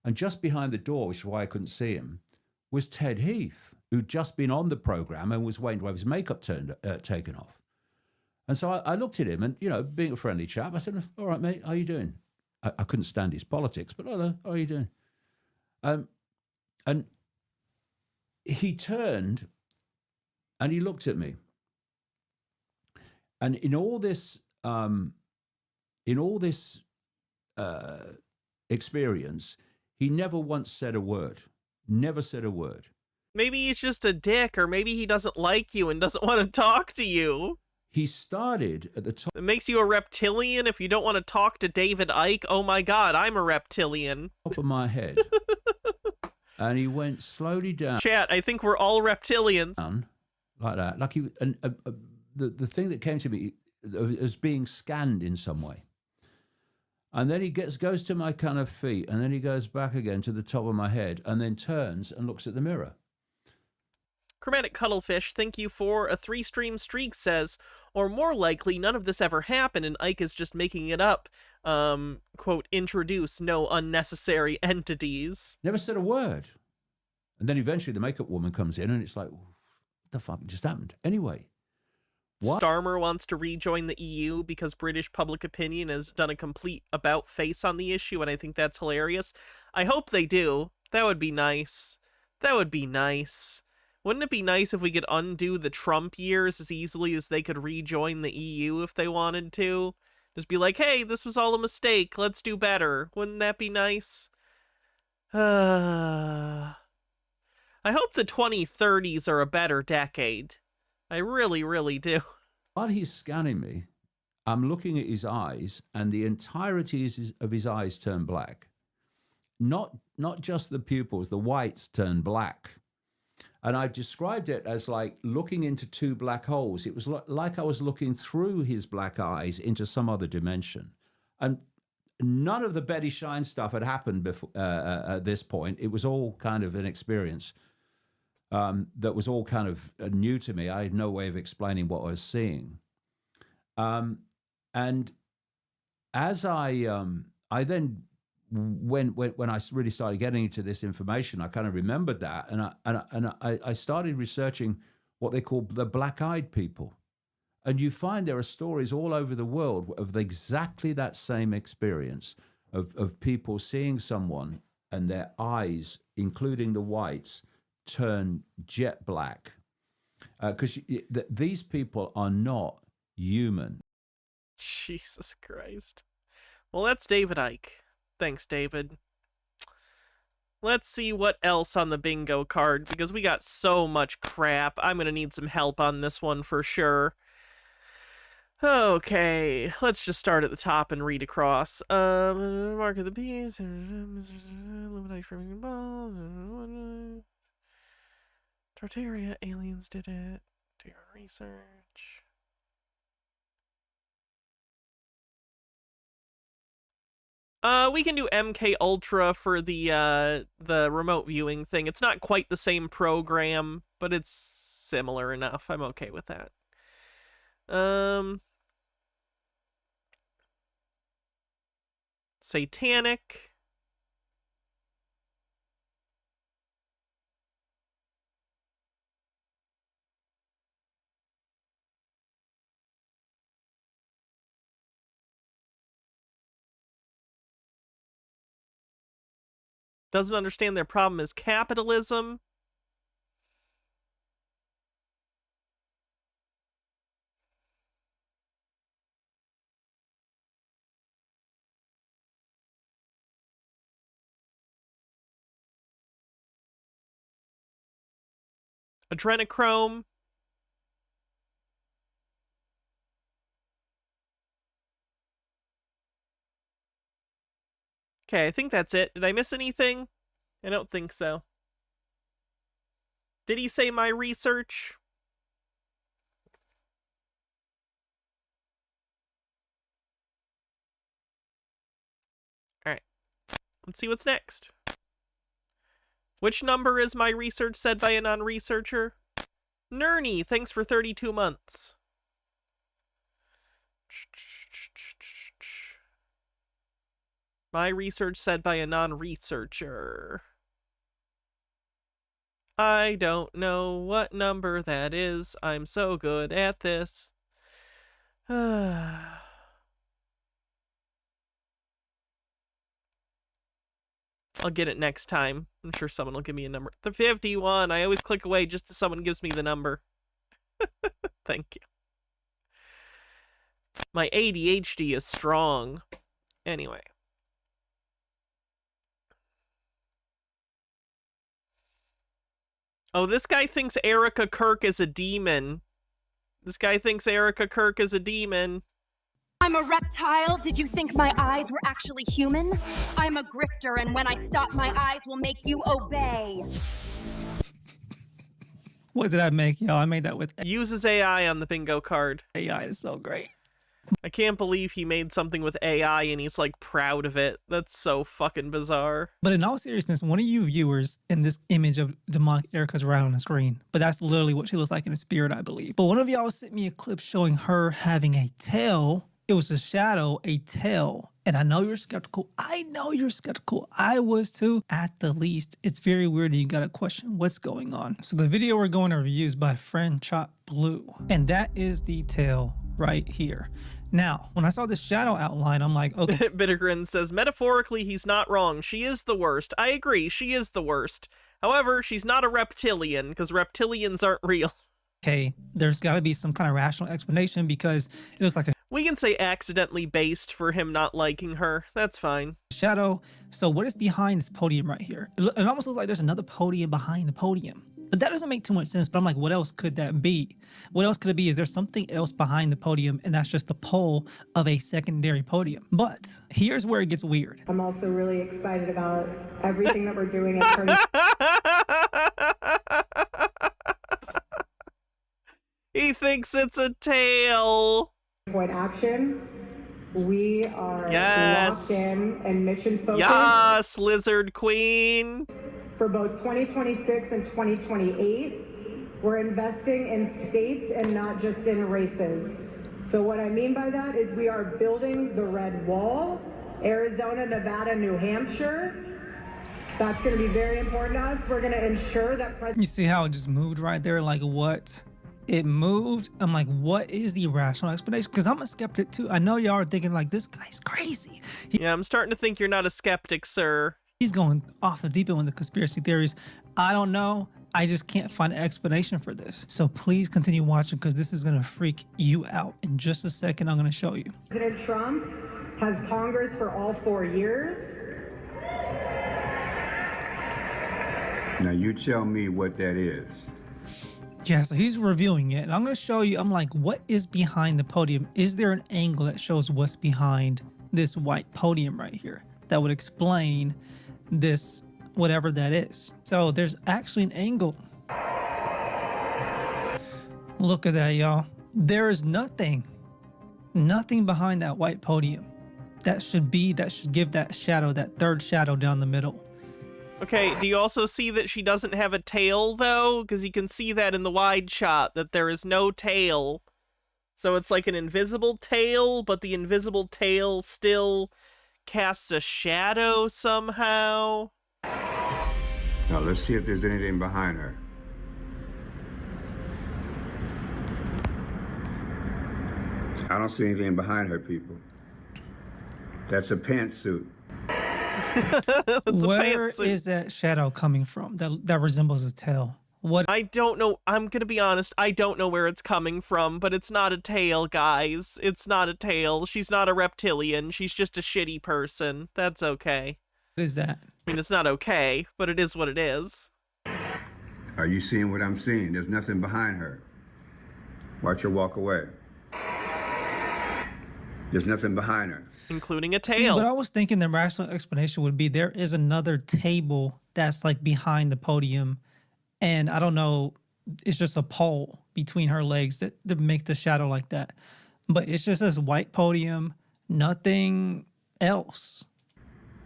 [SPEAKER 2] and just behind the door, which is why I couldn't see him, was Ted Heath, who'd just been on the program and was waiting to have his makeup taken off. And so I looked at him, and, being a friendly chap, I said, all right, mate, how you doing? I couldn't stand his politics, but hello, how are you doing? And he turned and he looked at me. And in all this experience, he never once said a word. Never said a word.
[SPEAKER 1] Maybe he's just a dick, or maybe he doesn't like you and doesn't want to talk to you.
[SPEAKER 2] He started at the top.
[SPEAKER 1] It makes you a reptilian if you don't want to talk to David Icke. Oh my God, I'm a reptilian.
[SPEAKER 2] Top of my head. And he went slowly down.
[SPEAKER 1] Chat, I think we're all reptilians.
[SPEAKER 2] Down, like that. Like the thing that came to me as being scanned in some way. And then he goes to my kind of feet, and then he goes back again to the top of my head, and then turns and looks at the mirror.
[SPEAKER 1] Chromatic Cuttlefish, thank you for a 3-stream streak, says, or more likely, none of this ever happened and Icke is just making it up. Quote, introduce no unnecessary entities.
[SPEAKER 2] Never said a word. And then eventually the makeup woman comes in, and it's like, what the fuck just happened? Anyway. What?
[SPEAKER 1] Starmer wants to rejoin the EU because British public opinion has done a complete about face on the issue, and I think that's hilarious. I hope they do. That would be nice. That would be nice. Wouldn't it be nice if we could undo the Trump years as easily as they could rejoin the EU if they wanted to? Just be like, hey, this was all a mistake. Let's do better. Wouldn't that be nice? I hope the 2030s are a better decade. I really, really do.
[SPEAKER 2] While he's scanning me, I'm looking at his eyes, and the entirety of his eyes turn black. Not just the pupils, the whites turn black. And I've described it as like looking into two black holes. It was like I was looking through his black eyes into some other dimension. And none of the Betty Shine stuff had happened before at this point. It was all kind of an experience that was all kind of new to me. I had no way of explaining what I was seeing. And as I then when I really started getting into this information, I kind of remembered that, and I started researching what they call the black-eyed people, and you find there are stories all over the world of exactly that same experience of people seeing someone and their eyes, including the whites, turn jet black, because these people are not human.
[SPEAKER 1] Jesus Christ. Well, that's David Icke. Thanks, David. Let's see what else on the bingo card, because we got so much crap. I'm going to need some help on this one for sure. Okay, let's just start at the top and read across. Mark of the Beast. Tartaria, aliens did it. Do your research. We can do MK Ultra for the remote viewing thing. It's not quite the same program, but it's similar enough. I'm okay with that. Satanic. Doesn't understand their problem is capitalism. Adrenochrome. Okay, I think that's it. Did I miss anything? I don't think so. Did he say my research? Alright. Let's see what's next. Which number is my research said by a non-researcher? Nerny, thanks for 32 months. My research said by a non-researcher. I don't know what number that is. I'm so good at this. I'll get it next time. I'm sure someone will give me a number. The 51. I always click away just as someone gives me the number. Thank you. My ADHD is strong. Anyway. Oh, this guy thinks Erica Kirk is a demon. This guy thinks Erica Kirk is a demon.
[SPEAKER 4] I'm a reptile. Did you think my eyes were actually human? I'm a grifter, and when I stop, my eyes will make you obey.
[SPEAKER 5] What did I make, y'all? I made that with
[SPEAKER 1] Uses AI on the bingo card.
[SPEAKER 5] AI. It's so great.
[SPEAKER 1] I can't believe he made something with AI and he's like proud of it. That's so fucking bizarre.
[SPEAKER 5] But in all seriousness, one of you viewers in this image of demonic Erica's right on the screen, but that's literally what she looks like in the spirit, I believe. But one of y'all sent me a clip showing her having a tail. It was a shadow, a tail. And I know you're skeptical. I know you're skeptical. I was too, at the least. It's very weird and you gotta question what's going on. So the video we're going to review is by Friend Chop Blue. And that is the tail right here. Now, when I saw this shadow outline, I'm like, okay.
[SPEAKER 1] Bittergrin says, metaphorically, he's not wrong. She is the worst. I agree, she is the worst. However, she's not a reptilian, because reptilians aren't real.
[SPEAKER 5] Okay, there's got to be some kind of rational explanation because it looks like a
[SPEAKER 1] We can say accidentally based for him not liking her. That's fine.
[SPEAKER 5] shadow. So what is behind this podium right here? It almost looks like there's another podium behind the podium. But that doesn't make too much sense. But I'm like, what else could that be? What else could it be? Is there something else behind the podium and that's just the pole of a secondary podium? But here's where it gets weird.
[SPEAKER 6] I'm also really excited about everything that we're doing at Turning
[SPEAKER 1] He thinks it's a tail.
[SPEAKER 6] Point Action. We are
[SPEAKER 1] Yes.
[SPEAKER 6] locked in and mission focused
[SPEAKER 1] Yes, Lizard Queen.
[SPEAKER 6] for both 2026 and 2028. We're investing in states and not just in races. So what I mean by that is we are building the red wall, Arizona, Nevada, New Hampshire. That's going to be very important to us. We're going to ensure that
[SPEAKER 5] You see how it just moved right there? Like what? It moved. I'm like, what is the rational explanation? Because I'm a skeptic too. I know y'all are thinking like, this guy's crazy.
[SPEAKER 1] Yeah, I'm starting to think you're not a skeptic, sir.
[SPEAKER 5] He's going off the deep end with the conspiracy theories. I don't know. I just can't find an explanation for this. So please continue watching because this is going to freak you out. In just a second, I'm going to show you.
[SPEAKER 6] President Trump has Congress for all 4 years.
[SPEAKER 7] Now you tell me what that is.
[SPEAKER 5] Yeah, so he's reviewing it. And I'm going to show you, I'm like, what is behind the podium? Is there an angle that shows what's behind this white podium right here that would explain this, whatever that is? So there's actually an angle. Look at that, y'all. There is nothing behind that white podium that should give that shadow, that third shadow down the middle.
[SPEAKER 1] Okay, do you also see that she doesn't have a tail, though? Because you can see that in the wide shot, that there is no tail. So it's like an invisible tail, but the invisible tail still casts a shadow somehow.
[SPEAKER 7] Now let's see if there's anything behind her. I don't see anything behind her, people. That's a pantsuit.
[SPEAKER 5] Where
[SPEAKER 1] pantsuit.
[SPEAKER 5] is that shadow coming from that resembles a tail? What?
[SPEAKER 1] I don't know. I'm gonna be honest. I don't know where it's coming from, but it's not a tail, guys. It's not a tail. She's not a reptilian. She's just a shitty person. That's okay.
[SPEAKER 5] What is that?
[SPEAKER 1] I mean, it's not okay, but it is what it is.
[SPEAKER 7] Are you seeing what I'm seeing? There's nothing behind her. Watch her walk away. There's nothing behind her.
[SPEAKER 1] Including a
[SPEAKER 5] See,
[SPEAKER 1] tail.
[SPEAKER 5] but I was thinking the rational explanation would be there is another table that's like behind the podium, and I don't know, it's just a pole between her legs that makes the shadow like that. But it's just this white podium, nothing else.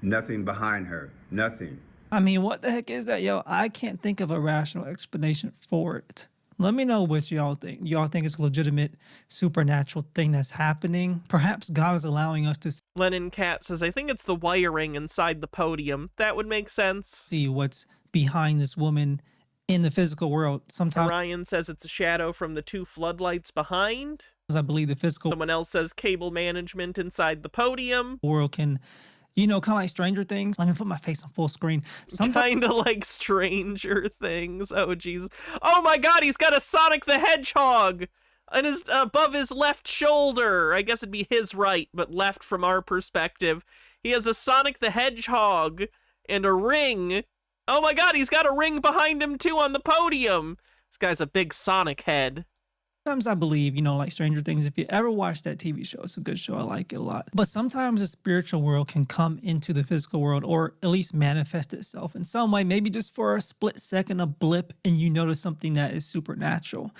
[SPEAKER 7] Nothing behind her. Nothing.
[SPEAKER 5] I mean, what the heck is that, yo? I can't think of a rational explanation for it. Let me know what y'all think. Y'all think it's a legitimate supernatural thing that's happening? Perhaps God is allowing us to
[SPEAKER 1] Lennon Cat says, I think it's the wiring inside the podium. That would make sense.
[SPEAKER 5] see what's behind this woman in the physical world. Sometimes
[SPEAKER 1] Ryan says it's a shadow from the two floodlights behind.
[SPEAKER 5] I believe the physical
[SPEAKER 1] Someone else says cable management inside the podium.
[SPEAKER 5] world can, kind of like Stranger Things. Let me put my face on full screen. Sometimes
[SPEAKER 1] Kind of like Stranger Things. Oh, jeez. Oh my god, he's got a Sonic the Hedgehog and his above his left shoulder. I guess it'd be his right, but left from our perspective. He has a Sonic the Hedgehog and a ring. Oh my god, he's got a ring behind him too on the podium. This guy's a big Sonic head.
[SPEAKER 5] I believe, like Stranger Things, if you ever watch that TV show, it's a good show. I like it a lot. But sometimes the spiritual world can come into the physical world or at least manifest itself in some way, maybe just for a split second, a blip, and you notice something that is supernatural.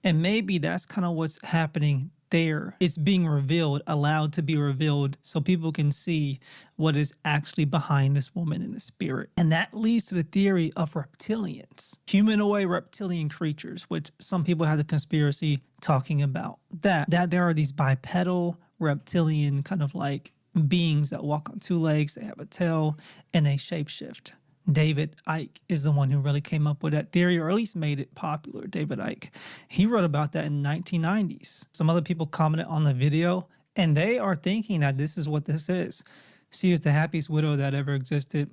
[SPEAKER 5] And maybe that's kind of what's happening there. It's being revealed, allowed to be revealed so people can see what is actually behind this woman in the spirit. And that leads to the theory of reptilians, humanoid reptilian creatures, which some people have the conspiracy talking about. That there are these bipedal reptilian kind of like beings that walk on two legs, they have a tail, and they shapeshift. David Icke is the one who really came up with that theory, or at least made it popular. David Icke. He wrote about that in the 1990s. Some other people commented on the video, and they are thinking that this is what this is. She is the happiest widow that ever existed.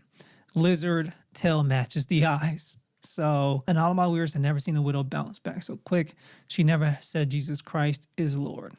[SPEAKER 5] Lizard tail matches the eyes. So, in all of my years, I've never seen a widow bounce back so quick. She never said Jesus Christ is Lord.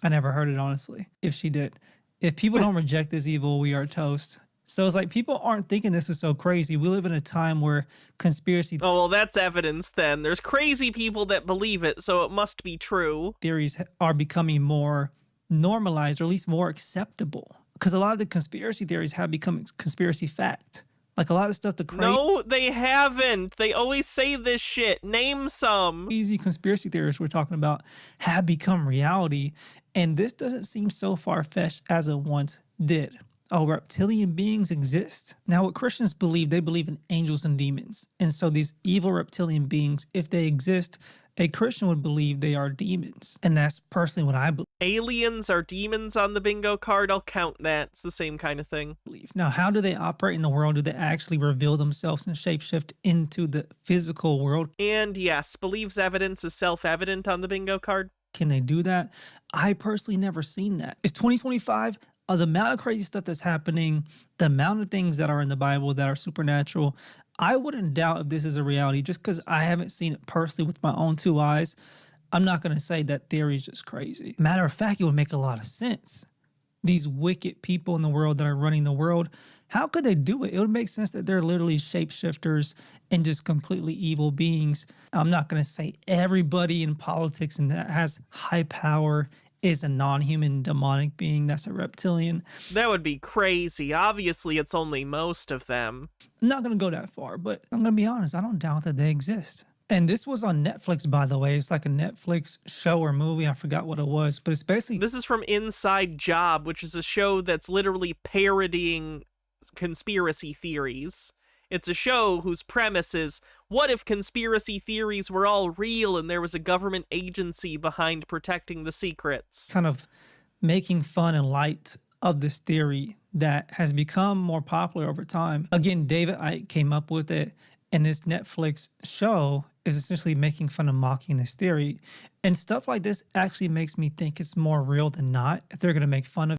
[SPEAKER 5] I never heard it, honestly, if she did. If people don't reject this evil, we are toast. So it's like people aren't thinking this is so crazy. We live in a time where conspiracy
[SPEAKER 1] Oh, well, that's evidence then. There's crazy people that believe it, so it must be true.
[SPEAKER 5] theories are becoming more normalized, or at least more acceptable. Because a lot of the conspiracy theories have become conspiracy fact. Like a lot of stuff, the
[SPEAKER 1] No, they haven't. They always say this shit. Name some.
[SPEAKER 5] crazy conspiracy theorists we're talking about have become reality. And this doesn't seem so far-fetched as it once did. Oh, reptilian beings exist. Now, what Christians believe, they believe in angels and demons. And so these evil reptilian beings, if they exist, a Christian would believe they are demons. And that's personally what I
[SPEAKER 1] Aliens are demons on the bingo card. I'll count that. It's the same kind of thing.
[SPEAKER 5] believe. Now, how do they operate in the world? Do they actually reveal themselves and shapeshift into the physical world?
[SPEAKER 1] And yes, believes evidence is self-evident on the bingo card.
[SPEAKER 5] Can they do that? I personally never seen that. It's 2025. The amount of crazy stuff that's happening, the amount of things that are in the Bible that are supernatural, I wouldn't doubt if this is a reality just because I haven't seen it personally with my own two eyes. I'm not going to say that theory is just crazy. Matter of fact, it would make a lot of sense. These wicked people in the world that are running the world, how could they do it? It would make sense that they're literally shapeshifters and just completely evil beings. I'm not going to say everybody in politics and that has high power is a non-human demonic being that's a reptilian.
[SPEAKER 1] That would be crazy. Obviously, it's only most of them.
[SPEAKER 5] I'm not going to go that far, but I'm going to be honest, I don't doubt that they exist. And this was on Netflix, by the way. It's like a Netflix show or movie. I forgot what it was, but it's basically
[SPEAKER 1] This is from Inside Job, which is a show that's literally parodying conspiracy theories. It's a show whose premise is, what if conspiracy theories were all real and there was a government agency behind protecting the secrets?
[SPEAKER 5] kind of making fun and light of this theory that has become more popular over time. Again, David Icke came up with it, and this Netflix show is essentially making fun and mocking this theory. And stuff like this actually makes me think it's more real than not if they're going to make fun of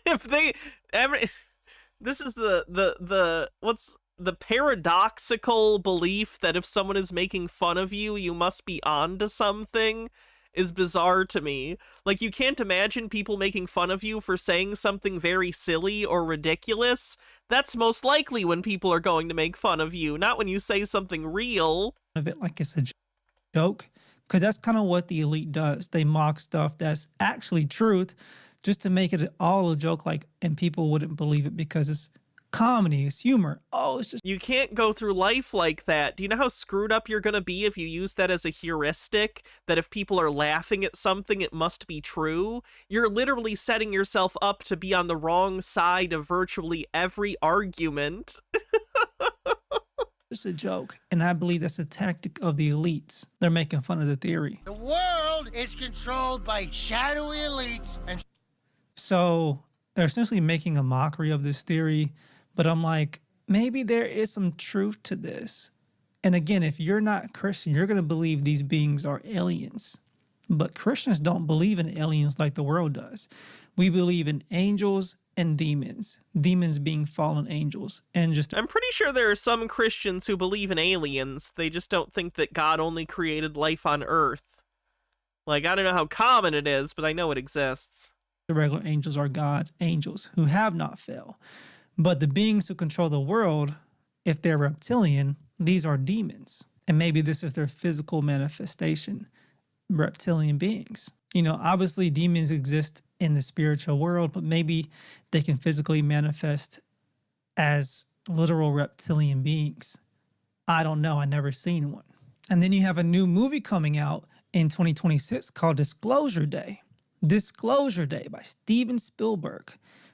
[SPEAKER 1] If they this is the what's the paradoxical belief that if someone is making fun of you, you must be on to something is bizarre to me. Like, you can't imagine people making fun of you for saying something very silly or ridiculous. That's most likely when people are going to make fun of you, not when you say something real.
[SPEAKER 5] it like it's a joke, because that's kind of what the elite does. They mock stuff that's actually truth just to make it all a joke, like, and people wouldn't believe it because it's comedy, it's humor. Oh, it's just
[SPEAKER 1] You can't go through life like that. Do you know how screwed up you're gonna be if you use that as a heuristic? That if people are laughing at something, it must be true? You're literally setting yourself up to be on the wrong side of virtually every argument.
[SPEAKER 5] a joke. And I believe that's a tactic of the elites. They're making fun of the theory.
[SPEAKER 8] The world is controlled by shadowy elites and
[SPEAKER 5] So they're essentially making a mockery of this theory. But I'm like, maybe there is some truth to this. And again, if you're not Christian, you're going to believe these beings are aliens. But Christians don't believe in aliens like the world does. We believe in angels and demons, demons being fallen angels. And just
[SPEAKER 1] I'm pretty sure there are some Christians who believe in aliens. They just don't think that God only created life on Earth. Like, I don't know how common it is, but I know it exists.
[SPEAKER 5] the regular angels are God's angels who have not fell. But the beings who control the world, if they're reptilian, these are demons. And maybe this is their physical manifestation, reptilian beings. You know, obviously demons exist in the spiritual world, but maybe they can physically manifest as literal reptilian beings. I don't know. I never seen one. And then you have a new movie coming out in 2026 called Disclosure Day. Disclosure Day by Steven Spielberg,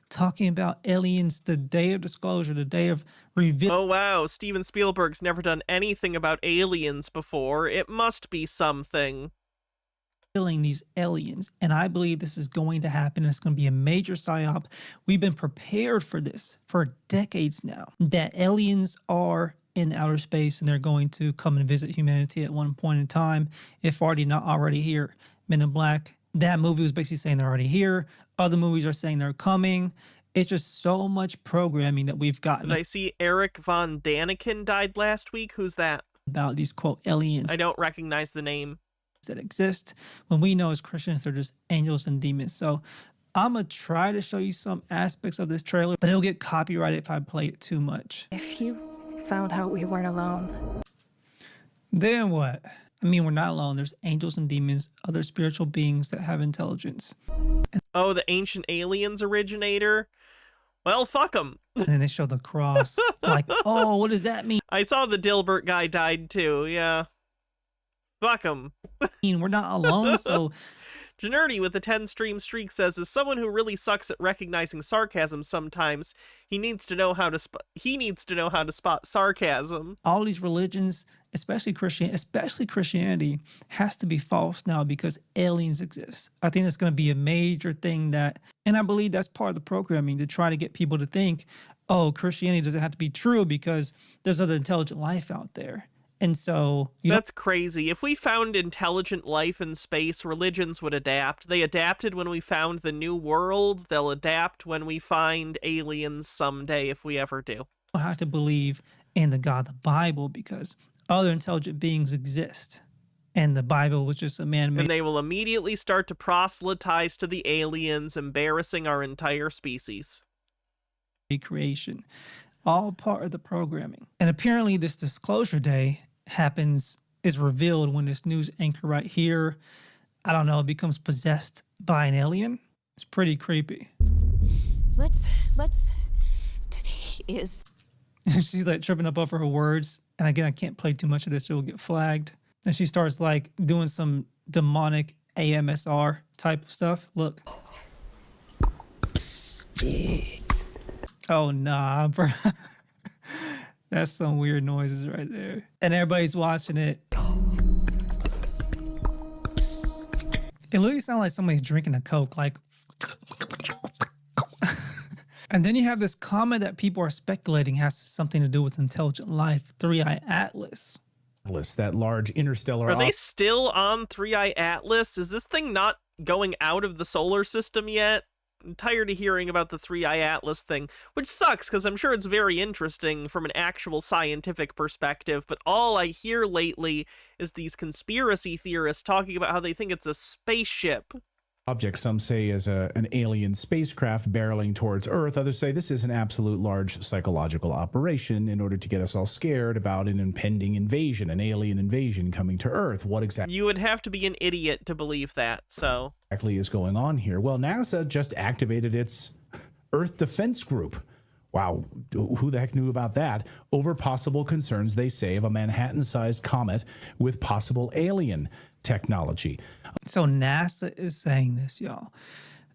[SPEAKER 5] talking about aliens, the day of disclosure, the day of reveal.
[SPEAKER 1] Oh wow, Steven Spielberg's never done anything about aliens before. It must be something.
[SPEAKER 5] These aliens, and I believe this is going to happen. It's going to be a major psyop. We've been prepared for this for decades now, that aliens are in outer space and they're going to come and visit humanity at one point in time, if already not already here. Men in Black, that movie was basically saying they're already here. Other movies are saying they're coming. It's just so much programming that we've gotten.
[SPEAKER 1] Did I see Eric Von Daniken died last week? Who's that?
[SPEAKER 5] About these quote aliens
[SPEAKER 1] I don't recognize the name.
[SPEAKER 5] that exist, when we know as Christians they're just angels and demons. So I'm going to try to show you some aspects of this trailer, but it'll get copyrighted if I play it too much.
[SPEAKER 9] If you found out we weren't alone.
[SPEAKER 5] Then what? I mean, we're not alone. There's angels and demons, other spiritual beings that have intelligence.
[SPEAKER 1] Oh, the ancient aliens originator? Well, fuck them.
[SPEAKER 5] And then they show the cross. Like, oh, what does that mean?
[SPEAKER 1] I saw the Dilbert guy died too, yeah. Fuck him.
[SPEAKER 5] We're not alone, so...
[SPEAKER 1] Generty with the 10-stream streak says, as someone who really sucks at recognizing sarcasm sometimes, he needs to know how to spot sarcasm.
[SPEAKER 5] All these religions, especially Christianity, has to be false now because aliens exist. I think that's going to be a major thing and I believe that's part of the programming to try to get people to think, oh, Christianity doesn't have to be true because there's other intelligent life out there. And so...
[SPEAKER 1] That's crazy. If we found intelligent life in space, religions would adapt. They adapted when we found the New World. They'll adapt when we find aliens someday, if we ever do.
[SPEAKER 5] You have to believe in the God of the Bible because other intelligent beings exist. And the Bible was just a man-made...
[SPEAKER 1] And they will immediately start to proselytize to the aliens, embarrassing our entire species.
[SPEAKER 5] Creation. All part of the programming. And apparently this disclosure day is revealed when this news anchor right here, I don't know, becomes possessed by an alien. It's pretty creepy.
[SPEAKER 9] Let's today is...
[SPEAKER 5] She's like tripping up over her words. And again, I can't play too much of this, it will get flagged. And she starts like doing some demonic AMSR type of stuff. Look. Oh, nah, bro. That's some weird noises right there. And everybody's watching it. It literally sounds like somebody's drinking a Coke, like... And then you have this comment that people are speculating has something to do with intelligent life, 3i Atlas.
[SPEAKER 10] That large interstellar...
[SPEAKER 1] Are they still on 3i Atlas? Is this thing not going out of the solar system yet? I'm tired of hearing about the 3i Atlas thing, which sucks because I'm sure it's very interesting from an actual scientific perspective, but all I hear lately is these conspiracy theorists talking about how they think it's a spaceship.
[SPEAKER 10] Object, some say is an alien spacecraft barreling towards Earth. Others say this is an absolute large psychological operation in order to get us all scared about an impending invasion, an alien invasion coming to Earth. What exactly?
[SPEAKER 1] You would have to be an idiot to believe that, so...
[SPEAKER 10] Exactly is going on here? Well, NASA just activated its Earth Defense Group. Wow, who the heck knew about that? Over possible concerns, they say, of a Manhattan-sized comet with possible alien technology.
[SPEAKER 5] So NASA is saying this, y'all.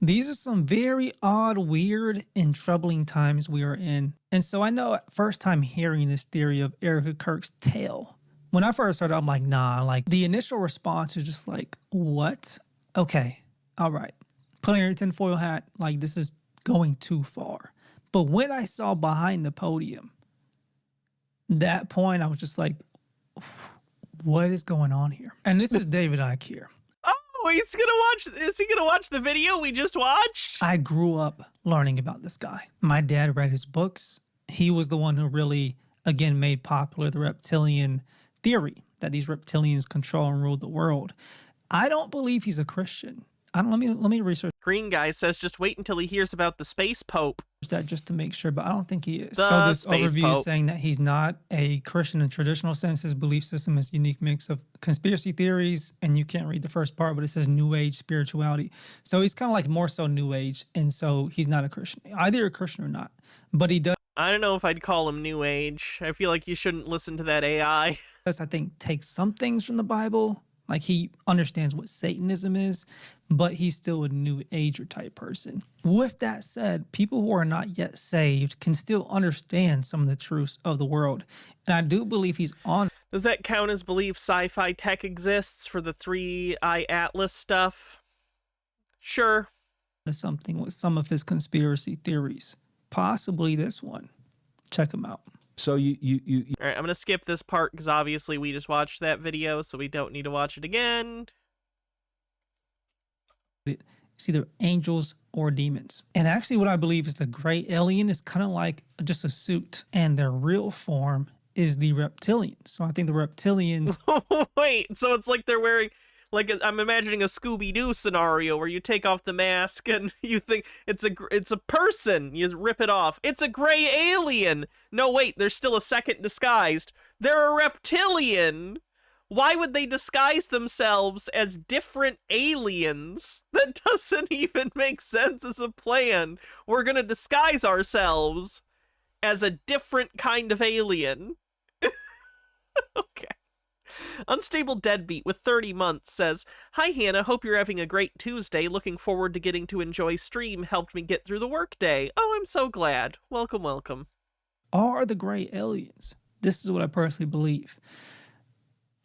[SPEAKER 5] These are some very odd, weird, and troubling times we are in. And so I know at first time hearing this theory of Erica Kirk's tail, when I first heard it, I'm like, nah, like the initial response is just like, what? Okay, all right. Put on your tinfoil hat, like this is going too far. But when I saw behind the podium, that point I was just like, what is going on here? And this is David Icke here.
[SPEAKER 1] Oh, is he gonna watch the video we just watched?
[SPEAKER 5] I grew up learning about this guy. My dad read his books. He was the one who really, again, made popular the reptilian theory that these reptilians control and rule the world. I don't believe he's a Christian. Let me research
[SPEAKER 1] Green guy says just wait until he hears about the space pope.
[SPEAKER 5] that just to make sure, but I don't think he is.
[SPEAKER 1] The
[SPEAKER 5] So this
[SPEAKER 1] space
[SPEAKER 5] overview
[SPEAKER 1] pope.
[SPEAKER 5] is saying that he's not a Christian in traditional sense. His belief system is a unique mix of conspiracy theories, and you can't read the first part, but it says New Age spirituality. So he's kind of like more so New Age, and so he's not a Christian. Either a Christian or not, but he does,
[SPEAKER 1] I don't know if I'd call him New Age. I feel like you shouldn't listen to that AI.
[SPEAKER 5] I think, take some things from the Bible. Like he understands what Satanism is, but he's still a New Ager type person. With that said, people who are not yet saved can still understand some of the truths of the world. And I do believe he's on
[SPEAKER 1] Does that count as believe sci-fi tech exists for the 3i Atlas stuff? Sure.
[SPEAKER 5] to something with some of his conspiracy theories. Possibly this one. Check him out.
[SPEAKER 2] So you
[SPEAKER 1] All right, I'm going to skip this part because obviously we just watched that video, so we don't need to watch it again.
[SPEAKER 5] It's either angels or demons. And actually what I believe is the gray alien is kind of like just a suit, and their real form is the reptilians. So I think the reptilians
[SPEAKER 1] Wait, so it's like they're wearing Like, I'm imagining a Scooby-Doo scenario where you take off the mask and you think it's a person. You rip it off. It's a gray alien. No, wait, there's still a second disguised. They're a reptilian. Why would they disguise themselves as different aliens? That doesn't even make sense as a plan. We're gonna disguise ourselves as a different kind of alien. Okay. Unstable Deadbeat with 30 months says, "Hi Hannah, hope you're having a great Tuesday. Looking forward to getting to enjoy stream. Helped me get through the workday. Oh, I'm so glad. Welcome, welcome."
[SPEAKER 5] Are the gray aliens? This is what I personally believe.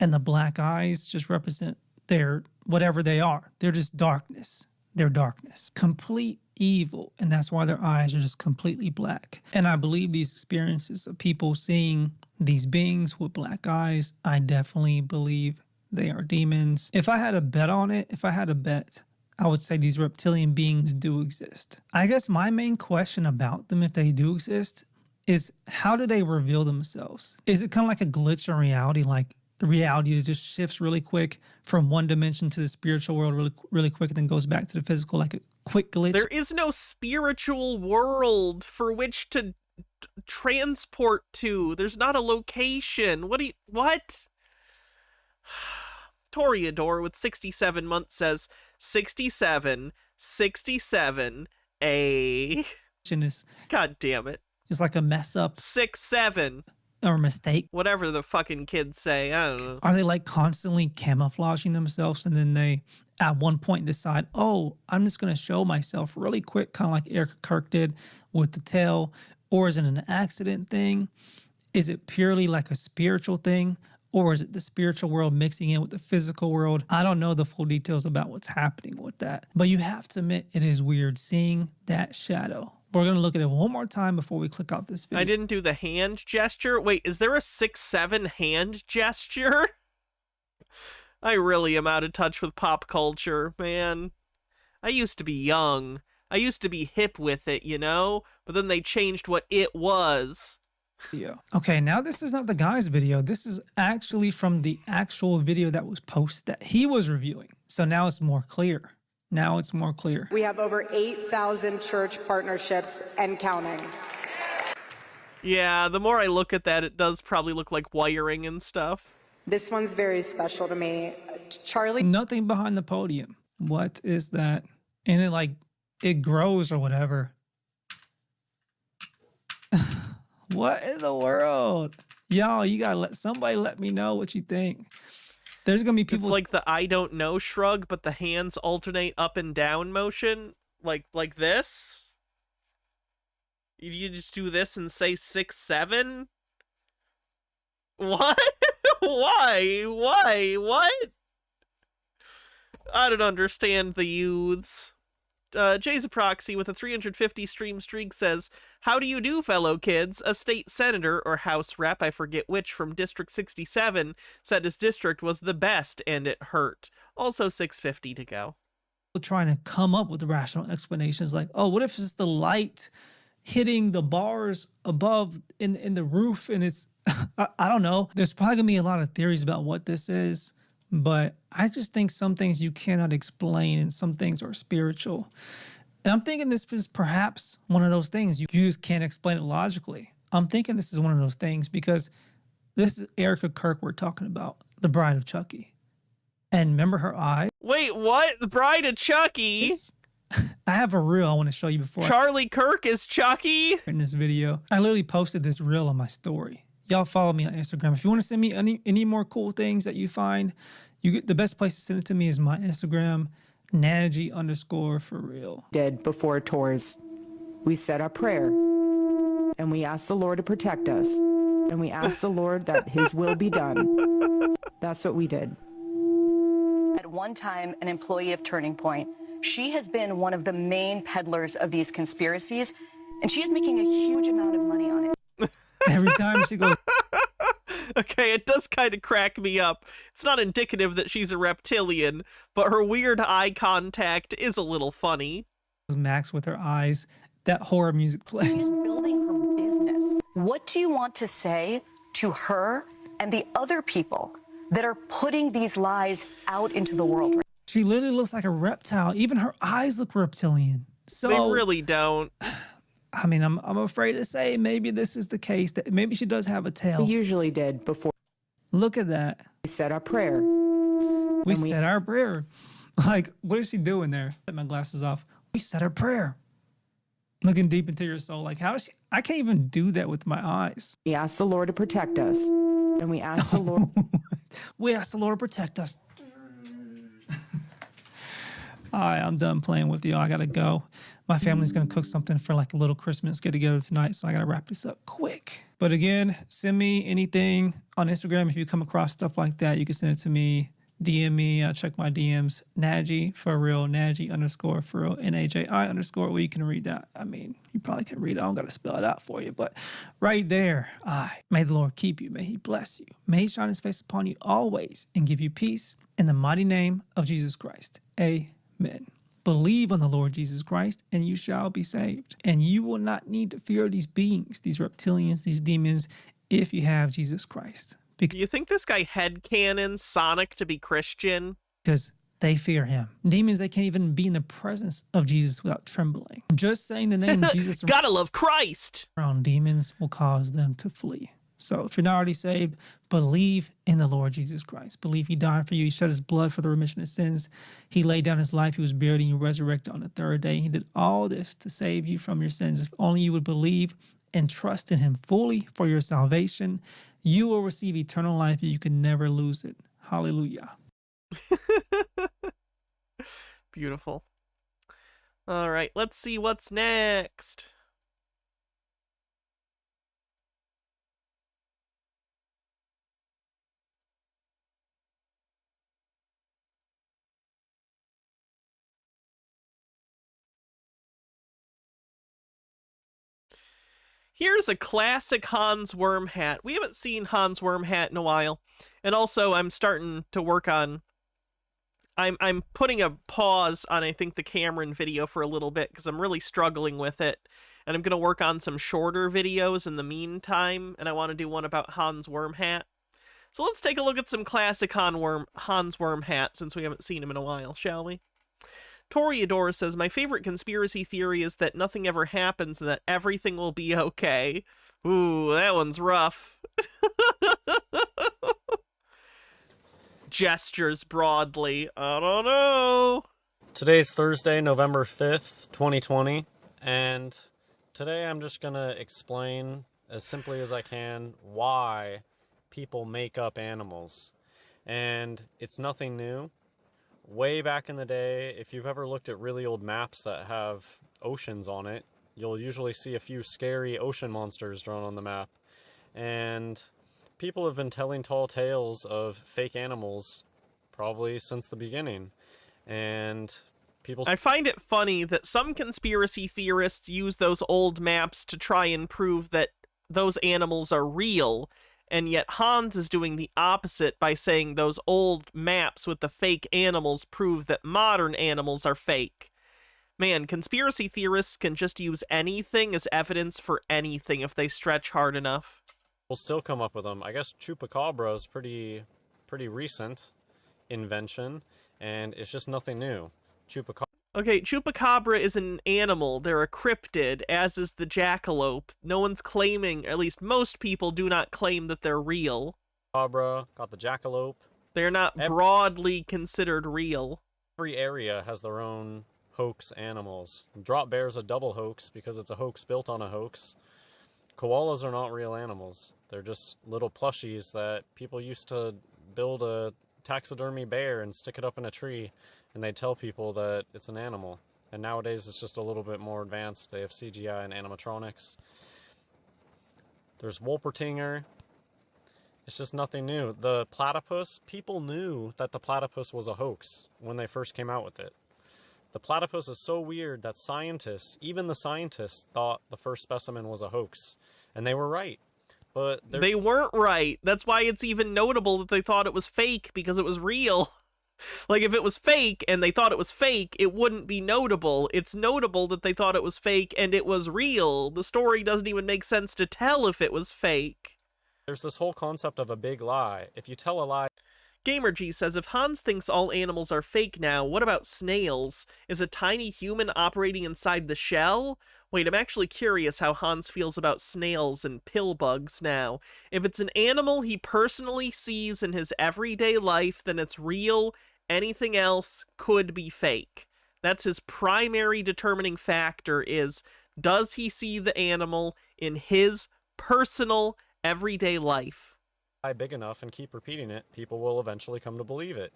[SPEAKER 5] And the black eyes just represent their whatever they are. They're just darkness. They're darkness. Complete evil. And that's why their eyes are just completely black. And I believe these experiences of people seeing these beings with black eyes, I definitely believe they are demons. If I had a bet on it, I would say these reptilian beings do exist. I guess my main question about them, if they do exist, is how do they reveal themselves? Is it kind of like a glitch in reality, like the reality just shifts really quick from one dimension to the spiritual world really quick and then goes back to the physical like a quick glitch?
[SPEAKER 1] There is no spiritual world for which to transport to. There's not a location. What? Toreador with 67 months says, 67, a... God damn it.
[SPEAKER 5] It's like a mess up.
[SPEAKER 1] 6-7.
[SPEAKER 5] Or a mistake.
[SPEAKER 1] Whatever the fucking kids say. I don't know.
[SPEAKER 5] Are they like constantly camouflaging themselves and then they at one point decide, oh, I'm just going to show myself really quick, kind of like Erica Kirk did with the tail? Or is it an accident thing? Is it purely like a spiritual thing? Or is it the spiritual world mixing in with the physical world? I don't know the full details about what's happening with that. But you have to admit it is weird seeing that shadow. We're going to look at it one more time before we click off this video.
[SPEAKER 1] I didn't do the hand gesture. Wait, is there a 6-7 hand gesture? I really am out of touch with pop culture, man. I used to be young. I used to be hip with it, you know? But then they changed what it was.
[SPEAKER 5] Yeah. Okay, now this is not the guy's video. This is actually from the actual video that was posted that he was reviewing. So now it's more clear. Now it's more clear.
[SPEAKER 6] We have over 8,000 church partnerships and counting.
[SPEAKER 1] Yeah, the more I look at that, it does probably look like wiring and stuff.
[SPEAKER 6] This one's very special to me. Charlie.
[SPEAKER 5] Nothing behind the podium. What is that? And it grows or whatever. What in the world? Y'all, you gotta somebody let me know what you think. There's gonna be people.
[SPEAKER 1] It's like the I don't know shrug, but the hands alternate up and down motion, like this. You just do this and say 6-7. What? Why? What? I don't understand the youths. Jay's a proxy with a 350 stream streak says, "How do you do, fellow kids? A state senator or house rep, I forget which, from District 67 said his district was the best and it hurt. Also 650 to go."
[SPEAKER 5] Trying to come up with rational explanations like, oh, what if it's the light hitting the bars above in the roof and it's, I don't know. There's probably gonna be a lot of theories about what this is. But I just think some things you cannot explain and some things are spiritual. And I'm thinking this is perhaps one of those things. You just can't explain it logically. I'm thinking this is one of those things because this is Erica Kirk we're talking about, the Bride of Chucky. And remember her eyes?
[SPEAKER 1] Wait, what? The Bride of Chucky?
[SPEAKER 5] I have a reel I want to show you before.
[SPEAKER 1] Charlie Kirk is Chucky?
[SPEAKER 5] In this video. I literally posted this reel on my story. Y'all follow me on Instagram. If you want to send me any more cool things that you find, the best place to send it to me is my Instagram, Naji_for_real.
[SPEAKER 11] Did before tours, we said our prayer and we asked the Lord to protect us and we asked the Lord that his will be done. That's what we did.
[SPEAKER 12] At one time, an employee of Turning Point, she has been one of the main peddlers of these conspiracies, and she is making a huge amount of money on it.
[SPEAKER 5] Every time she goes...
[SPEAKER 1] Okay, it does kind of crack me up. It's not indicative that she's a reptilian, but her weird eye contact is a little funny.
[SPEAKER 5] Max with her eyes, that horror music plays.
[SPEAKER 12] She's building her business. What do you want to say to her and the other people that are putting these lies out into the world.
[SPEAKER 5] She literally looks like a reptile. Even her eyes look reptilian. So
[SPEAKER 1] They really don't.
[SPEAKER 5] I mean, I'm afraid to say maybe this is the case, that maybe she does have a tail.
[SPEAKER 11] We usually did before
[SPEAKER 5] Look at that.
[SPEAKER 11] we said our prayer.
[SPEAKER 5] We said our prayer. Like, what is she doing there? Put my glasses off. We said our prayer. Looking deep into your soul. Like, how does she? I can't even do that with my eyes.
[SPEAKER 11] We asked the Lord to protect us. And we asked the Lord.
[SPEAKER 5] We asked the Lord to protect us. All right, I'm done playing with you. I gotta go. My family's gonna cook something for like a little Christmas get together tonight, so I gotta wrap this up quick. But again, send me anything on Instagram if you come across stuff like that. You can send it to me, DM me. I'll check my DMs. Naji for real, Naji_ for real, NAJI_, or you can read that. I mean, you probably can read it. I don't gotta spell it out for you, but right there. May the Lord keep you. May He bless you. May He shine His face upon you always and give you peace in the mighty name of Jesus Christ. Amen. Believe on the Lord Jesus Christ and you shall be saved. And you will not need to fear these beings, these reptilians, these demons, if you have Jesus Christ.
[SPEAKER 1] Do you think this guy headcanons Sonic to be Christian?
[SPEAKER 5] Because they fear him. Demons, they can't even be in the presence of Jesus without trembling. Just saying the name of Jesus
[SPEAKER 1] Gotta love Christ!
[SPEAKER 5] around demons will cause them to flee. So if you're not already saved, believe in the Lord Jesus Christ. Believe He died for you. He shed His blood for the remission of sins. He laid down His life. He was buried and He resurrected on the third day. He did all this to save you from your sins. If only you would believe and trust in Him fully for your salvation, you will receive eternal life and you can never lose it. Hallelujah.
[SPEAKER 1] Beautiful. All right, let's see what's next. Here's a classic Hans Worm hat. We haven't seen Hans Worm hat in a while. And also, I'm starting to work on... I'm putting a pause on, I think, the Cameron video for a little bit, because I'm really struggling with it. And I'm going to work on some shorter videos in the meantime, and I want to do one about Hans Worm hat. So let's take a look at some classic Hans Worm hat, since we haven't seen him in a while, shall we? Toreador says, my favorite conspiracy theory is that nothing ever happens and that everything will be okay. Ooh, that one's rough. Gestures broadly. I don't know.
[SPEAKER 13] Today's Thursday, November 5th, 2020, and today I'm just going to explain as simply as I can why people make up animals. And it's nothing new. Way back in the day, if you've ever looked at really old maps that have oceans on it, you'll usually see a few scary ocean monsters drawn on the map. And people have been telling tall tales of fake animals probably since the beginning. And
[SPEAKER 1] I find it funny that some conspiracy theorists use those old maps to try and prove that those animals are real, and yet Hans is doing the opposite by saying those old maps with the fake animals prove that modern animals are fake. Man, conspiracy theorists can just use anything as evidence for anything if they stretch hard enough.
[SPEAKER 13] We'll still come up with them. I guess Chupacabra is pretty recent invention, and it's just nothing new.
[SPEAKER 1] Okay, Chupacabra is an animal. They're a cryptid, as is the jackalope. No one's claiming, at least most people do not claim that they're real.
[SPEAKER 13] Chupacabra, got the jackalope.
[SPEAKER 1] They're not broadly considered real.
[SPEAKER 13] Every area has their own hoax animals. Drop Bear's a double hoax because it's a hoax built on a hoax. Koalas are not real animals. They're just little plushies that people used to build a taxidermy bear and stick it up in a tree, and they tell people that it's an animal. And nowadays it's just a little bit more advanced. They have CGI and animatronics. There's Wolpertinger. It's just nothing new. The platypus, people knew that the platypus was a hoax when they first came out with it. The platypus is so weird that scientists, even the scientists, thought the first specimen was a hoax. And they were right. But
[SPEAKER 1] they weren't right. That's why it's even notable that they thought it was fake, because it was real. Like, if it was fake and they thought it was fake, it wouldn't be notable. It's notable that they thought it was fake and it was real. The story doesn't even make sense to tell if it was fake.
[SPEAKER 13] There's this whole concept of a big lie. If you tell a lie...
[SPEAKER 1] GamerG says, if Hans thinks all animals are fake now, what about snails? Is a tiny human operating inside the shell? Wait, I'm actually curious how Hans feels about snails and pill bugs now. If it's an animal he personally sees in his everyday life, then it's real. Anything else could be fake. That's his primary determining factor is, does he see the animal in his personal everyday life?
[SPEAKER 13] Big enough and keep repeating it, people will eventually come to believe it.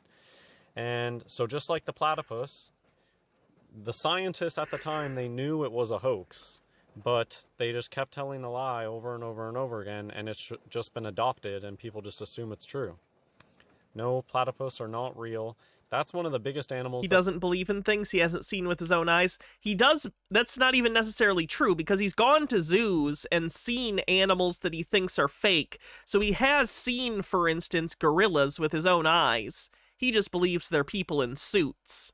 [SPEAKER 13] And so just like the platypus, the scientists at the time, they knew it was a hoax, but they just kept telling the lie over and over and over again, and it's just been adopted and people just assume it's true. No, platypus are not real. That's one of the biggest animals.
[SPEAKER 1] He doesn't believe in things he hasn't seen with his own eyes. He does. That's not even necessarily true, because he's gone to zoos and seen animals that he thinks are fake. So he has seen, for instance, gorillas with his own eyes. He just believes they're people in suits.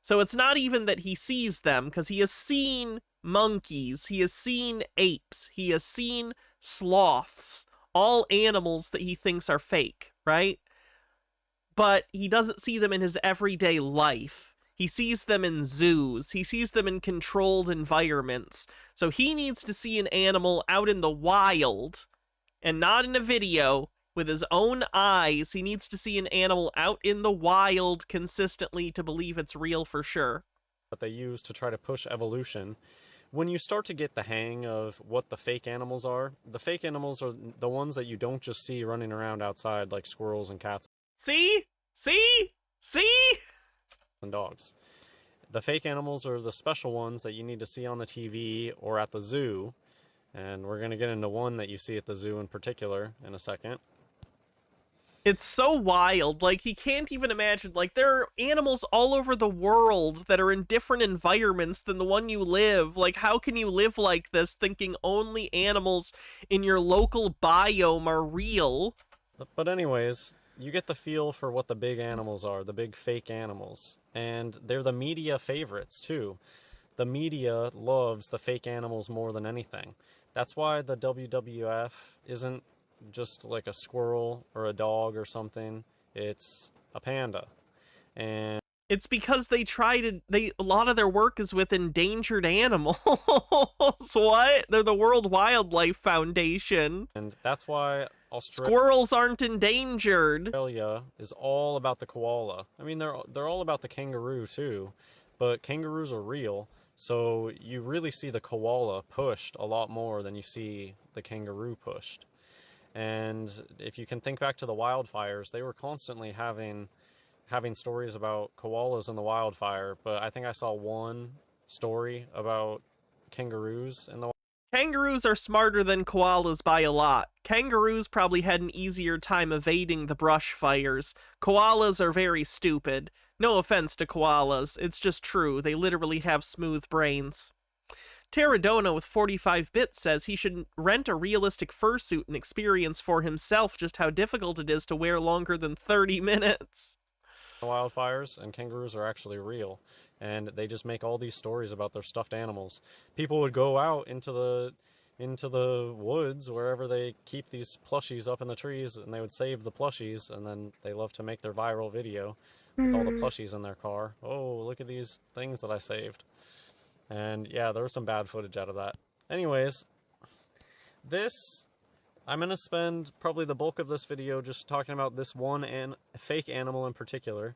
[SPEAKER 1] So it's not even that he sees them, because he has seen monkeys, he has seen apes, he has seen sloths, all animals that he thinks are fake, right? But he doesn't see them in his everyday life. He sees them in zoos. He sees them in controlled environments. So he needs to see an animal out in the wild and not in a video with his own eyes. He needs to see an animal out in the wild consistently to believe it's real for sure.
[SPEAKER 13] That they use to try to push evolution. When you start to get the hang of what the fake animals are, the fake animals are the ones that you don't just see running around outside like squirrels and cats.
[SPEAKER 1] See? See? See?
[SPEAKER 13] And dogs. The fake animals are the special ones that you need to see on the TV or at the zoo. And we're going to get into one that you see at the zoo in particular in a second.
[SPEAKER 1] It's so wild. Like, he can't even imagine. Like, there are animals all over the world that are in different environments than the one you live. Like, how can you live like this thinking only animals in your local biome are real?
[SPEAKER 13] But anyways, you get the feel for what the big animals are, the big fake animals. And they're the media favorites, too. The media loves the fake animals more than anything. That's why the WWF isn't just like a squirrel or a dog or something. It's a panda. And
[SPEAKER 1] it's because they a lot of their work is with endangered animals. What? They're the World Wildlife Foundation.
[SPEAKER 13] And that's why
[SPEAKER 1] squirrels aren't endangered.
[SPEAKER 13] Australia is all about the koala. I mean, they're all about the kangaroo too, but kangaroos are real. So you really see the koala pushed a lot more than you see the kangaroo pushed. And if you can think back to the wildfires, they were constantly having stories about koalas in the wildfire, but I think I saw one story about kangaroos in the
[SPEAKER 1] Kangaroos are smarter than koalas by a lot. Kangaroos probably had an easier time evading the brush fires. Koalas are very stupid. No offense to koalas, it's just true. They literally have smooth brains. Terradona with 45 bits says he should rent a realistic fursuit and experience for himself just how difficult it is to wear longer than 30 minutes.
[SPEAKER 13] Wildfires, and kangaroos are actually real, and they just make all these stories about their stuffed animals. People would go out into the woods wherever they keep these plushies up in the trees, and they would save the plushies, and then they love to make their viral video with all the plushies in their car. Oh, look at these things that I saved. And yeah, there was some bad footage out of that. Anyways, I'm going to spend probably the bulk of this video just talking about this one fake animal in particular.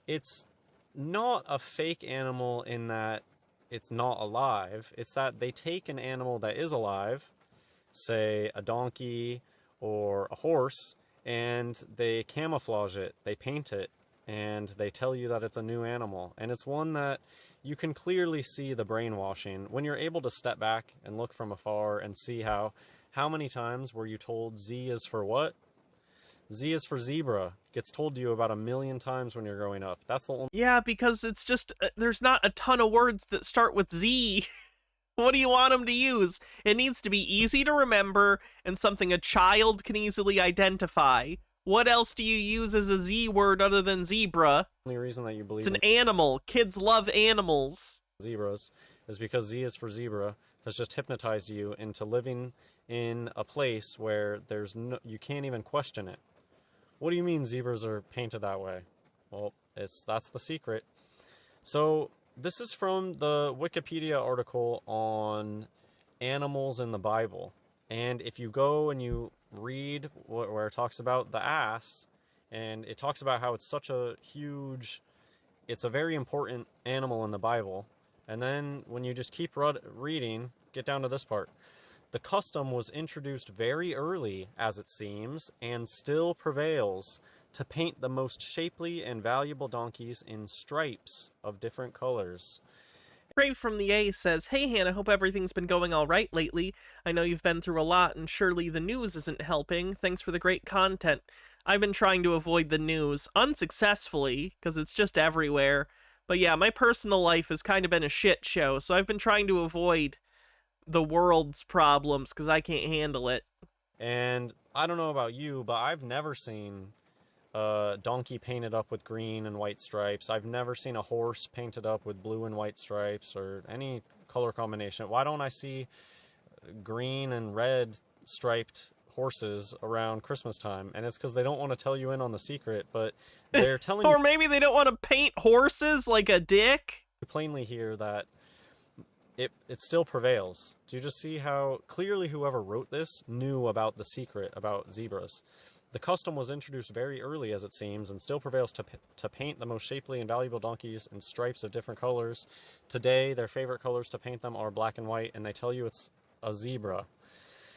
[SPEAKER 13] It's not a fake animal in that it's not alive. It's that they take an animal that is alive, say a donkey or a horse, and they camouflage it, they paint it, and they tell you that it's a new animal. And it's one that you can clearly see the brainwashing when you're able to step back and look from afar and see how many times were you told Z is for what? Z is for zebra. Gets told to you about 1 million times when you're growing up. That's the only...
[SPEAKER 1] Yeah, because it's just, there's not a ton of words that start with Z. What do you want them to use? It needs to be easy to remember and something a child can easily identify. What else do you use as a Z word other than zebra?
[SPEAKER 13] The only reason that you believe
[SPEAKER 1] it's an animal. Kids love animals.
[SPEAKER 13] Zebras is because Z is for zebra has just hypnotized you into living in a place where you can't even question it. What do you mean zebras are painted that way? Well, that's the secret. So this is from the Wikipedia article on animals in the Bible. And if you go and you read where it talks about the ass, and it talks about how it's such a huge, it's a very important animal in the Bible. And then when you just keep reading, get down to this part. The custom was introduced very early, as it seems, and still prevails, to paint the most shapely and valuable donkeys in stripes of different colors.
[SPEAKER 1] Brave from the A says, "Hey Hannah, hope everything's been going all right lately. I know you've been through a lot and surely the news isn't helping. Thanks for the great content. I've been trying to avoid the news, unsuccessfully, because it's just everywhere. But yeah, my personal life has kind of been a shit show, so I've been trying to avoid the world's problems because I can't handle it."
[SPEAKER 13] And I don't know about you, but I've never seen a donkey painted up with green and white stripes. I've never seen a horse painted up with blue and white stripes or any color combination. Why don't I see green and red striped horses around Christmas time? And it's because they don't want to tell you in on the secret, but they're telling
[SPEAKER 1] Or
[SPEAKER 13] you
[SPEAKER 1] maybe they don't want to paint horses like a dick?
[SPEAKER 13] plainly here that it still prevails. Do you just see how clearly whoever wrote this knew about the secret about zebras? The custom was introduced very early, as it seems, and still prevails to paint the most shapely and valuable donkeys in stripes of different colors. Today, their favorite colors to paint them are black and white, and they tell you it's a zebra.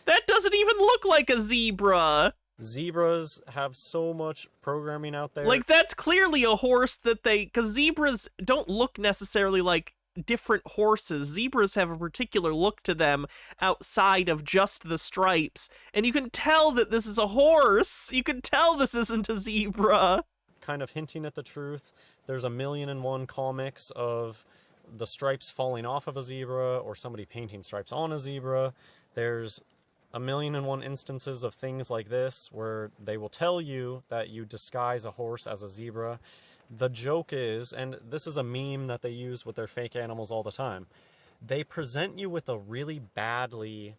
[SPEAKER 1] That doesn't even look like a zebra!
[SPEAKER 13] Zebras have so much programming out there.
[SPEAKER 1] Like, that's clearly a horse that they... Because zebras don't look necessarily like different horses. Zebras have a particular look to them outside of just the stripes. And you can tell that this is a horse! You can tell this isn't a zebra!
[SPEAKER 13] Kind of hinting at the truth. There's 1,000,001 comics of the stripes falling off of a zebra or somebody painting stripes on a zebra. There's 1,000,001 instances of things like this where they will tell you that you disguise a horse as a zebra. The joke is, and this is a meme that they use with their fake animals all the time, they present you with a really badly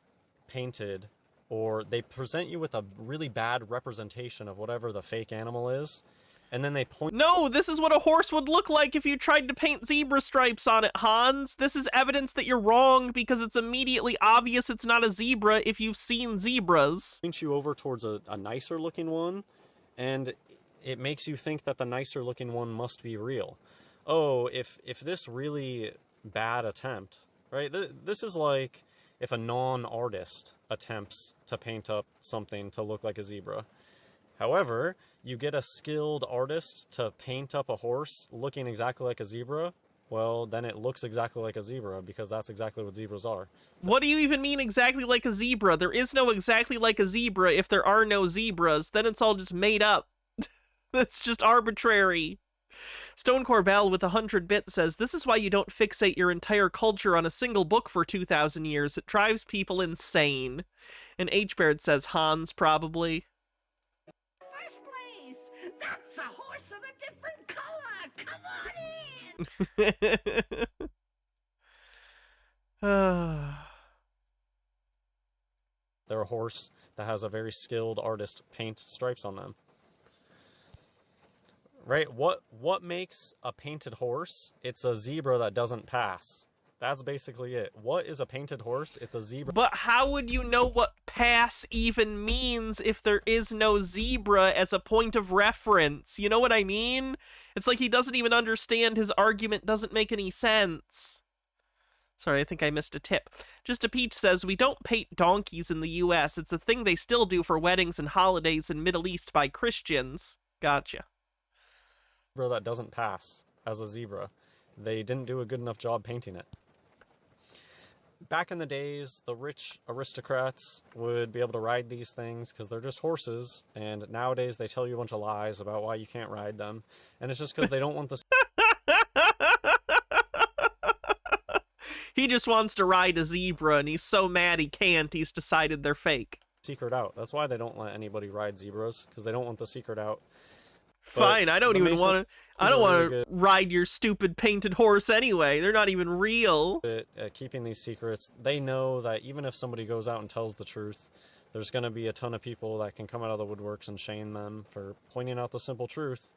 [SPEAKER 13] painted, or they present you with a really bad representation of whatever the fake animal is, and then they point...
[SPEAKER 1] No, this is what a horse would look like if you tried to paint zebra stripes on it, Hans. This is evidence that you're wrong because it's immediately obvious it's not a zebra if you've seen zebras.
[SPEAKER 13] Point you over towards a nicer looking one, and it makes you think that the nicer looking one must be real. Oh, if this really bad attempt, right? This is like if a non-artist attempts to paint up something to look like a zebra. However, you get a skilled artist to paint up a horse looking exactly like a zebra, well, then it looks exactly like a zebra because that's exactly what zebras are.
[SPEAKER 1] What do you even mean exactly like a zebra? There is no exactly like a zebra if there are no zebras. Then it's all just made up. That's just arbitrary. Stone Corbell with 100 bits says, "This is why you don't fixate your entire culture on a single book for 2,000 years. It drives people insane." And H-Baird says, Hans, probably.
[SPEAKER 14] That's a horse of a different color! Come on in!
[SPEAKER 13] They're a horse that has a very skilled artist paint stripes on them. Right? What makes a painted horse? It's a zebra that doesn't pass. That's basically it. What is a painted horse? It's a zebra.
[SPEAKER 1] But how would you know what pass even means if there is no zebra as a point of reference? You know what I mean? It's like he doesn't even understand. His argument doesn't make any sense. Sorry, I think I missed a tip. Just a Peach says, "We don't paint donkeys in the US. It's a thing they still do for weddings and holidays in Middle East by Christians." Gotcha.
[SPEAKER 13] Zebra that doesn't pass as a zebra. They didn't do a good enough job painting it. Back in the days, the rich aristocrats would be able to ride these things because they're just horses, and nowadays they tell you a bunch of lies about why you can't ride them, and it's just because they don't want the...
[SPEAKER 1] He just wants to ride a zebra, and he's so mad he can't, he's decided they're fake.
[SPEAKER 13] Secret out. That's why they don't let anybody ride zebras, because they don't want the secret out.
[SPEAKER 1] Fine, I don't even want to. I don't want to ride your stupid painted horse anyway. They're not even real.
[SPEAKER 13] Keeping these secrets, they know that even if somebody goes out and tells the truth, there's going to be a ton of people that can come out of the woodworks and shame them for pointing out the simple truth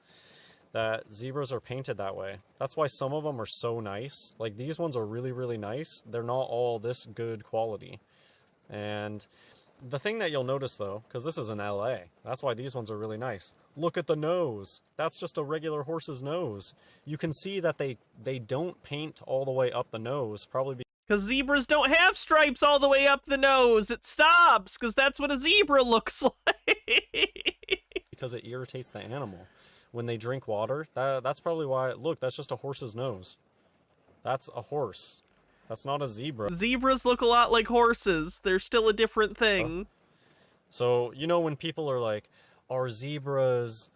[SPEAKER 13] that zebras are painted that way. That's why some of them are so nice. Like, these ones are really, really nice. They're not all this good quality. And the thing that you'll notice, though, because this is in LA, that's why these ones are really nice. Look at the nose. That's just a regular horse's nose. You can see that they don't paint all the way up the nose, probably
[SPEAKER 1] because zebras don't have stripes all the way up the nose. It stops, because that's what a zebra looks like.
[SPEAKER 13] because it irritates the animal. When they drink water, that's probably why. Look, that's just a horse's nose. That's a horse. That's not a zebra.
[SPEAKER 1] Zebras look a lot like horses. They're still a different thing.
[SPEAKER 13] So, you know, when people are like, are zebras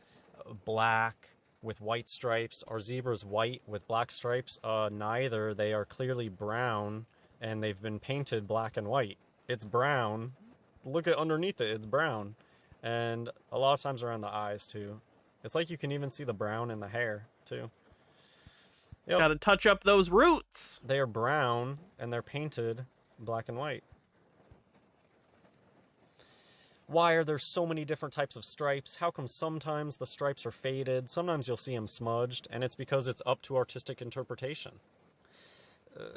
[SPEAKER 13] black with white stripes? Are zebras white with black stripes? Neither. They are clearly brown, and they've been painted black and white. It's brown. Look at underneath it. It's brown. And a lot of times around the eyes, too. It's like you can even see the brown in the hair, too. Yep.
[SPEAKER 1] Gotta touch up those roots.
[SPEAKER 13] They are brown, and they're painted black and white. Why are there so many different types of stripes? How come sometimes the stripes are faded? Sometimes you'll see them smudged, and it's because it's up to artistic interpretation.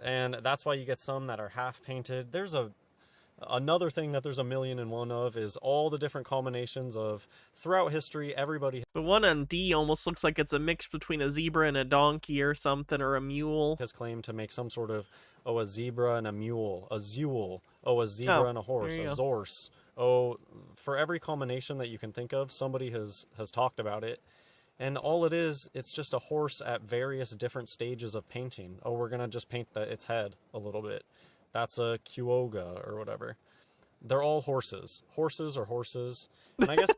[SPEAKER 13] And that's why you get some that are half painted. There's another thing that there's 1,000,001 of is all the different combinations of, throughout history, everybody...
[SPEAKER 1] The one on D almost looks like it's a mix between a zebra and a donkey or something, or a mule.
[SPEAKER 13] ...has claimed to make some sort of, a zebra and a mule, a zule, a zebra and a horse, a zorse. For every combination that you can think of, somebody has talked about it. And all it is, it's just a horse at various different stages of painting. We're going to just paint its head a little bit. That's a Kyoga or whatever. They're all horses. Horses are horses. And I guess...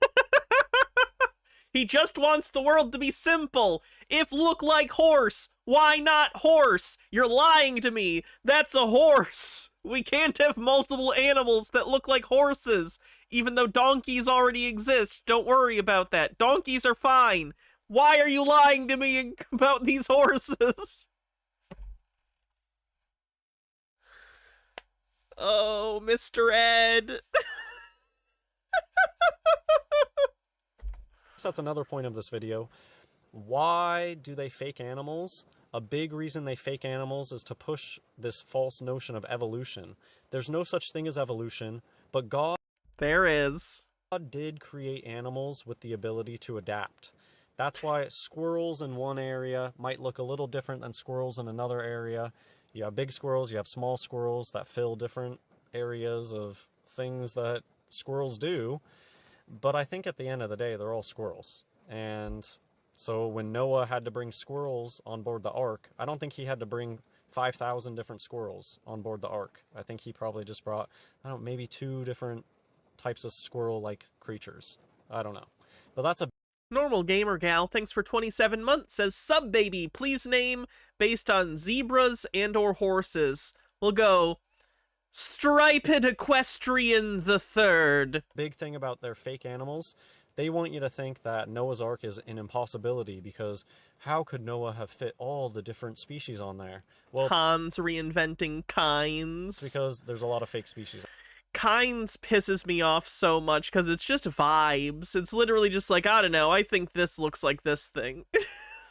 [SPEAKER 1] He just wants the world to be simple. If look like horse, why not horse? You're lying to me. That's a horse. We can't have multiple animals that look like horses, even though donkeys already exist. Don't worry about that. Donkeys are fine. Why are you lying to me about these horses? Oh, Mr. Ed.
[SPEAKER 13] That's another point of this video. Why do they fake animals? A big reason they fake animals is to push this false notion of evolution. There's no such thing as evolution, but God...
[SPEAKER 1] There is.
[SPEAKER 13] God did create animals with the ability to adapt. That's why squirrels in one area might look a little different than squirrels in another area. You have big squirrels, you have small squirrels that fill different areas of things that squirrels do. But I think at the end of the day, they're all squirrels. And so when Noah had to bring squirrels on board the ark, I don't think he had to bring 5,000 different squirrels on board the ark. I think he probably just brought, maybe 2 different types of squirrel-like creatures. I don't know. But that's a...
[SPEAKER 1] Normal Gamer Gal, thanks for 27 months, says, Sub Baby, please name based on zebras and or horses. We'll go Striped Equestrian the Third.
[SPEAKER 13] Big thing about their fake animals, they want you to think that Noah's Ark is an impossibility because how could Noah have fit all the different species on there? Well,
[SPEAKER 1] Hans reinventing kinds.
[SPEAKER 13] Because there's a lot of fake species.
[SPEAKER 1] Kinds pisses me off so much because it's just vibes. It's literally just like, I don't know, I think this looks like this thing.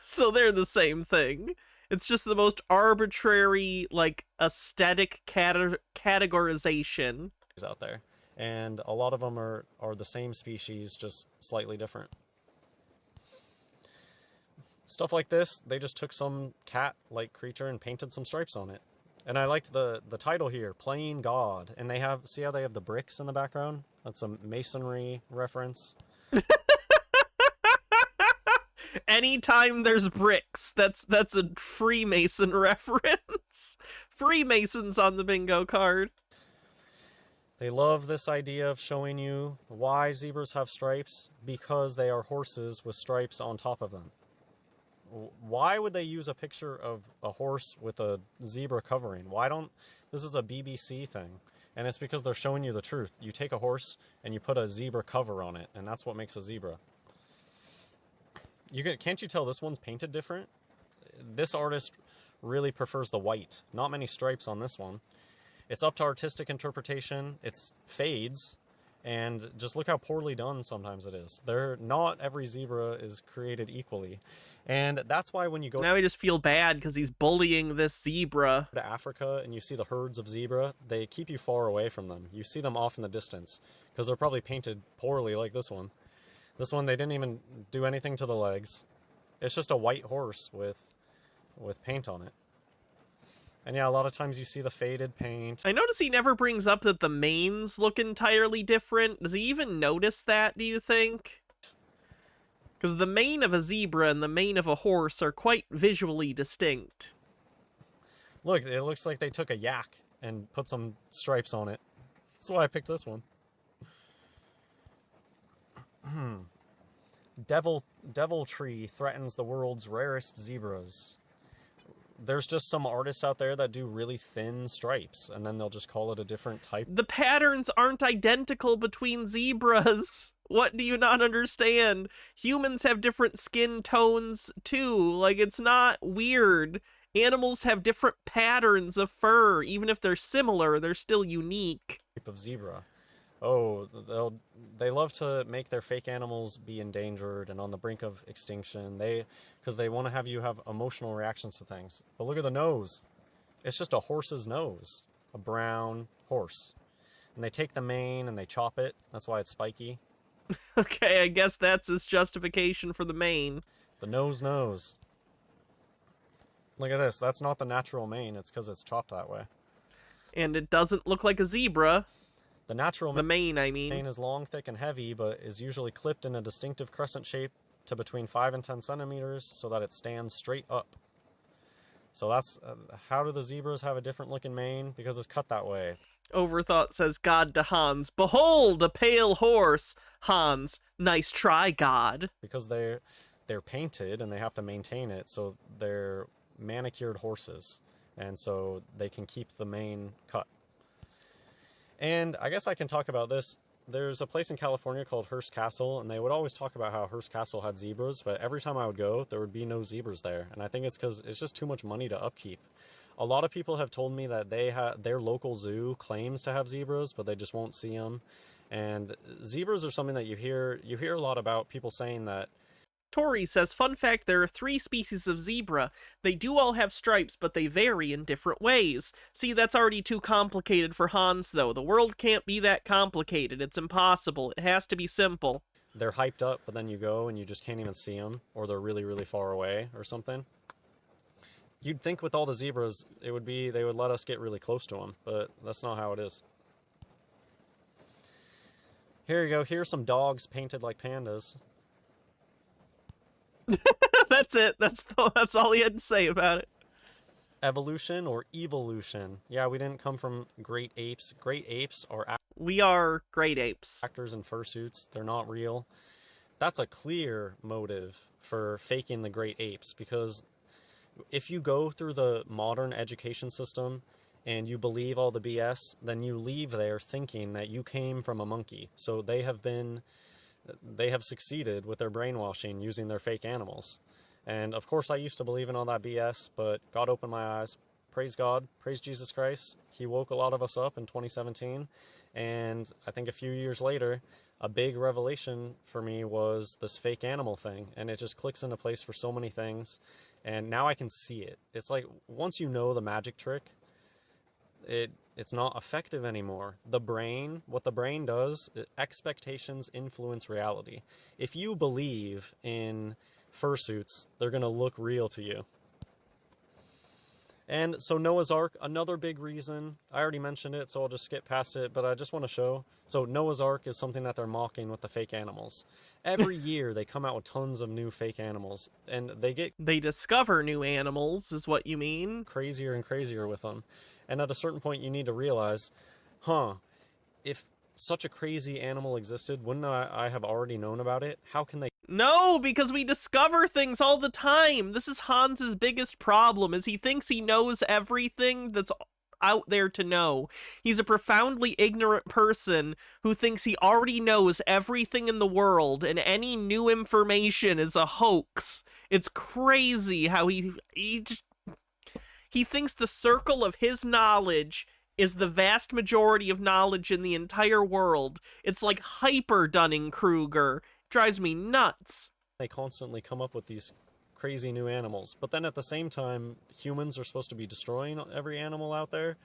[SPEAKER 1] So they're the same thing. It's just the most arbitrary, like, aesthetic categorization
[SPEAKER 13] Out there. And a lot of them are the same species, just slightly different. Stuff like this, they just took some cat-like creature and painted some stripes on it. And I liked the title here, Playing God. And they have, see how they have the bricks in the background? That's a masonry reference.
[SPEAKER 1] Anytime there's bricks, that's a Freemason reference. Freemasons on the bingo card.
[SPEAKER 13] They love this idea of showing you why zebras have stripes, because they are horses with stripes on top of them. Why would they use a picture of a horse with a zebra covering? This is a BBC thing, and it's because they're showing you the truth. You take a horse and you put a zebra cover on it, and that's what makes a zebra. Can't you tell this one's painted different? This artist really prefers the white. Not many stripes on this one. It's up to artistic interpretation. It fades, And just look how poorly done sometimes it is. Not every zebra is created equally. And that's why when you go
[SPEAKER 1] Now I just feel bad because he's bullying this zebra.
[SPEAKER 13] to Africa and you see the herds of zebra, they keep you far away from them. You see them off in the distance because they're probably painted poorly like this one. This one, they didn't even do anything to the legs. It's just a white horse with paint on it. And yeah, a lot of times you see the faded paint.
[SPEAKER 1] I notice he never brings up that the manes look entirely different. Does he even notice that, do you think? Because the mane of a zebra and the mane of a horse are quite visually distinct.
[SPEAKER 13] Look, it looks like they took a yak and put some stripes on it. That's why I picked this one. Devil Tree threatens the world's rarest zebras. There's just some artists out there that do really thin stripes, and then they'll just call it a different type.
[SPEAKER 1] The patterns aren't identical between zebras. What do you not understand? Humans have different skin tones, too. Like, it's not weird. Animals have different patterns of fur. Even if they're similar, they're still unique.
[SPEAKER 13] Type of zebra. Oh, they love to make their fake animals be endangered and on the brink of extinction. Because they want to have you have emotional reactions to things. But look at the nose. It's just a horse's nose. A brown horse. And they take the mane and they chop it. That's why it's spiky.
[SPEAKER 1] Okay, I guess that's his justification for the mane.
[SPEAKER 13] The nose. Look at this. That's not the natural mane. It's because it's chopped that way.
[SPEAKER 1] And it doesn't look like a zebra.
[SPEAKER 13] The natural
[SPEAKER 1] mane, I mean.
[SPEAKER 13] Mane is long, thick, and heavy, but is usually clipped in a distinctive crescent shape to between 5 and 10 centimeters so that it stands straight up. So that's how do the zebras have a different looking mane? Because it's cut that way.
[SPEAKER 1] Overthought says God to Hans, "Behold, a pale horse." Hans, "Nice try, God."
[SPEAKER 13] Because they're painted and they have to maintain it, so they're manicured horses. And so they can keep the mane cut. And I guess I can talk about this. There's a place in California called Hearst Castle, and they would always talk about how Hearst Castle had zebras, but every time I would go, there would be no zebras there. And I think it's because it's just too much money to upkeep. A lot of people have told me that their local zoo claims to have zebras, but they just won't see them. And zebras are something that you hear a lot about, people saying that.
[SPEAKER 1] Tori says, "Fun fact, there are 3 species of zebra. They do all have stripes, but they vary in different ways." See, that's already too complicated for Hans, though. The world can't be that complicated. It's impossible. It has to be simple.
[SPEAKER 13] They're hyped up, but then you go and you just can't even see them, or they're really, really far away or something. You'd think with all the zebras, they would let us get really close to them, but that's not how it is. Here you go. Here's some dogs painted like pandas.
[SPEAKER 1] That's it. That's all he had to say about it.
[SPEAKER 13] Evolution or evolution? Yeah, we didn't come from great apes. Great apes are...
[SPEAKER 1] We are great apes.
[SPEAKER 13] Actors in fursuits. They're not real. That's a clear motive for faking the great apes, because if you go through the modern education system and you believe all the BS, then you leave there thinking that you came from a monkey. So they have succeeded with their brainwashing using their fake animals. And of course I used to believe in all that BS, but God opened my eyes. Praise God, praise Jesus Christ. He woke a lot of us up in 2017. And I think a few years later, a big revelation for me was this fake animal thing. And it just clicks into place for so many things. And now I can see it. It's like, once you know the magic trick, it's not effective anymore. What the brain does, expectations influence reality. If you believe in fursuits, they're going to look real to you. And so Noah's Ark, another big reason. I already mentioned it, so I'll just skip past it, but I just want to show. So Noah's Ark is something that they're mocking with the fake animals. Every year they come out with tons of new fake animals, and
[SPEAKER 1] they discover new animals, is what you mean?
[SPEAKER 13] Crazier and crazier with them. And at a certain point you need to realize, if such a crazy animal existed, wouldn't I have already known about it? How can they...
[SPEAKER 1] No, because we discover things all the time. This is Hans's biggest problem, is he thinks he knows everything that's out there to know. He's a profoundly ignorant person who thinks he already knows everything in the world, and any new information is a hoax. It's crazy how he thinks the circle of his knowledge is the vast majority of knowledge in the entire world. It's like hyper Dunning-Kruger. Drives me nuts.
[SPEAKER 13] They constantly come up with these crazy new animals, but then at the same time, humans are supposed to be destroying every animal out there.